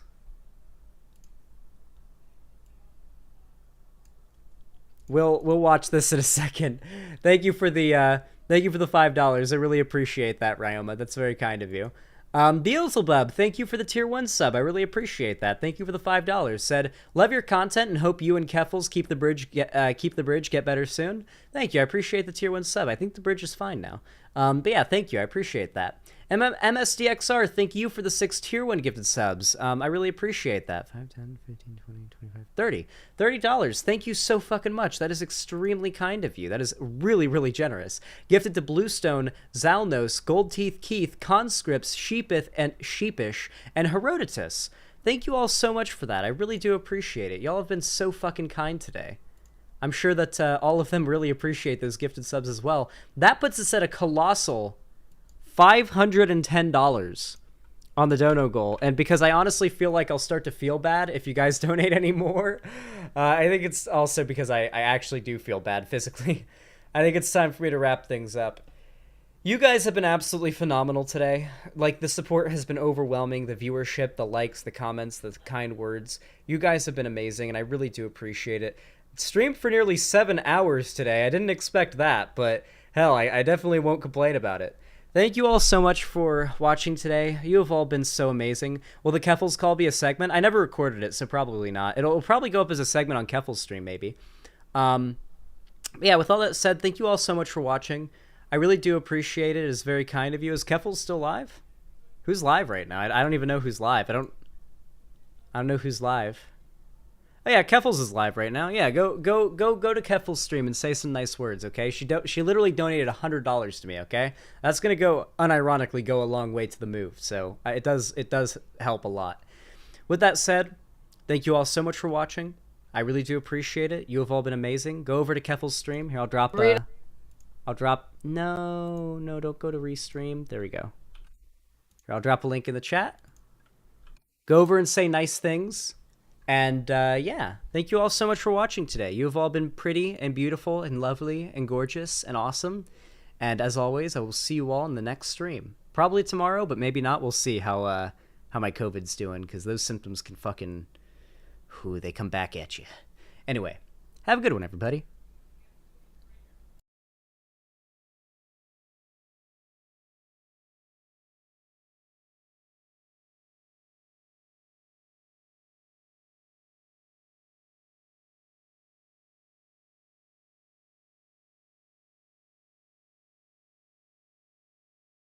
We'll watch this in a second. Thank you for the $5. I really appreciate that, Ryoma. That's very kind of you. Beelzebub, thank you for the tier 1 sub. I really appreciate that. Thank you for the $5. Said, love your content and hope you and Keffels keep the bridge get better soon. Thank you. I appreciate the tier 1 sub. I think the bridge is fine now. But yeah, thank you. I appreciate that. MSDXR, thank you for the 6 tier 1 gifted subs. I really appreciate that. 5, 10, 15, 20, 25, 30. $30. Thank you so fucking much. That is extremely kind of you. That is really, really generous. Gifted to Bluestone, Zalnos, Gold Teeth Keith, Conscripts, Sheepish, and Herodotus. Thank you all so much for that. I really do appreciate it. Y'all have been so fucking kind today. I'm sure that all of them really appreciate those gifted subs as well. That puts us at a colossal $510 on the dono goal, and because I honestly feel like I'll start to feel bad if you guys donate any more, I think it's also because I actually do feel bad physically. I think it's time for me to wrap things up. You guys have been absolutely phenomenal today. Like, the support has been overwhelming, the viewership, the likes, the comments, the kind words. You guys have been amazing, and I really do appreciate it. Streamed for nearly 7 hours today. I didn't expect that, but hell, I definitely won't complain about it. Thank you all so much for watching today. You have all been so amazing. Will the Keffels call be a segment? I never recorded it, so probably not. It'll probably go up as a segment on Keffels' stream, maybe. Yeah, with all that said, thank you all so much for watching. I really do appreciate it. It is very kind of you. Is Keffels still live? Who's live right now? I don't even know who's live. I don't know who's live. Oh yeah, Keffels is live right now. Yeah, go to Keffels' stream and say some nice words, okay? She literally donated $100 to me, okay? That's gonna unironically go a long way to the move. So it does help a lot. With that said, thank you all so much for watching. I really do appreciate it. You have all been amazing. Go over to Keffel's stream. Here, I'll drop... No, don't go to restream. There we go. Here, I'll drop a link in the chat. Go over and say nice things. And, yeah, thank you all so much for watching today. You have all been pretty and beautiful and lovely and gorgeous and awesome. And as always, I will see you all in the next stream. Probably tomorrow, but maybe not. We'll see how my COVID's doing, because those symptoms can fucking... Ooh, they come back at you. Anyway, have a good one, everybody.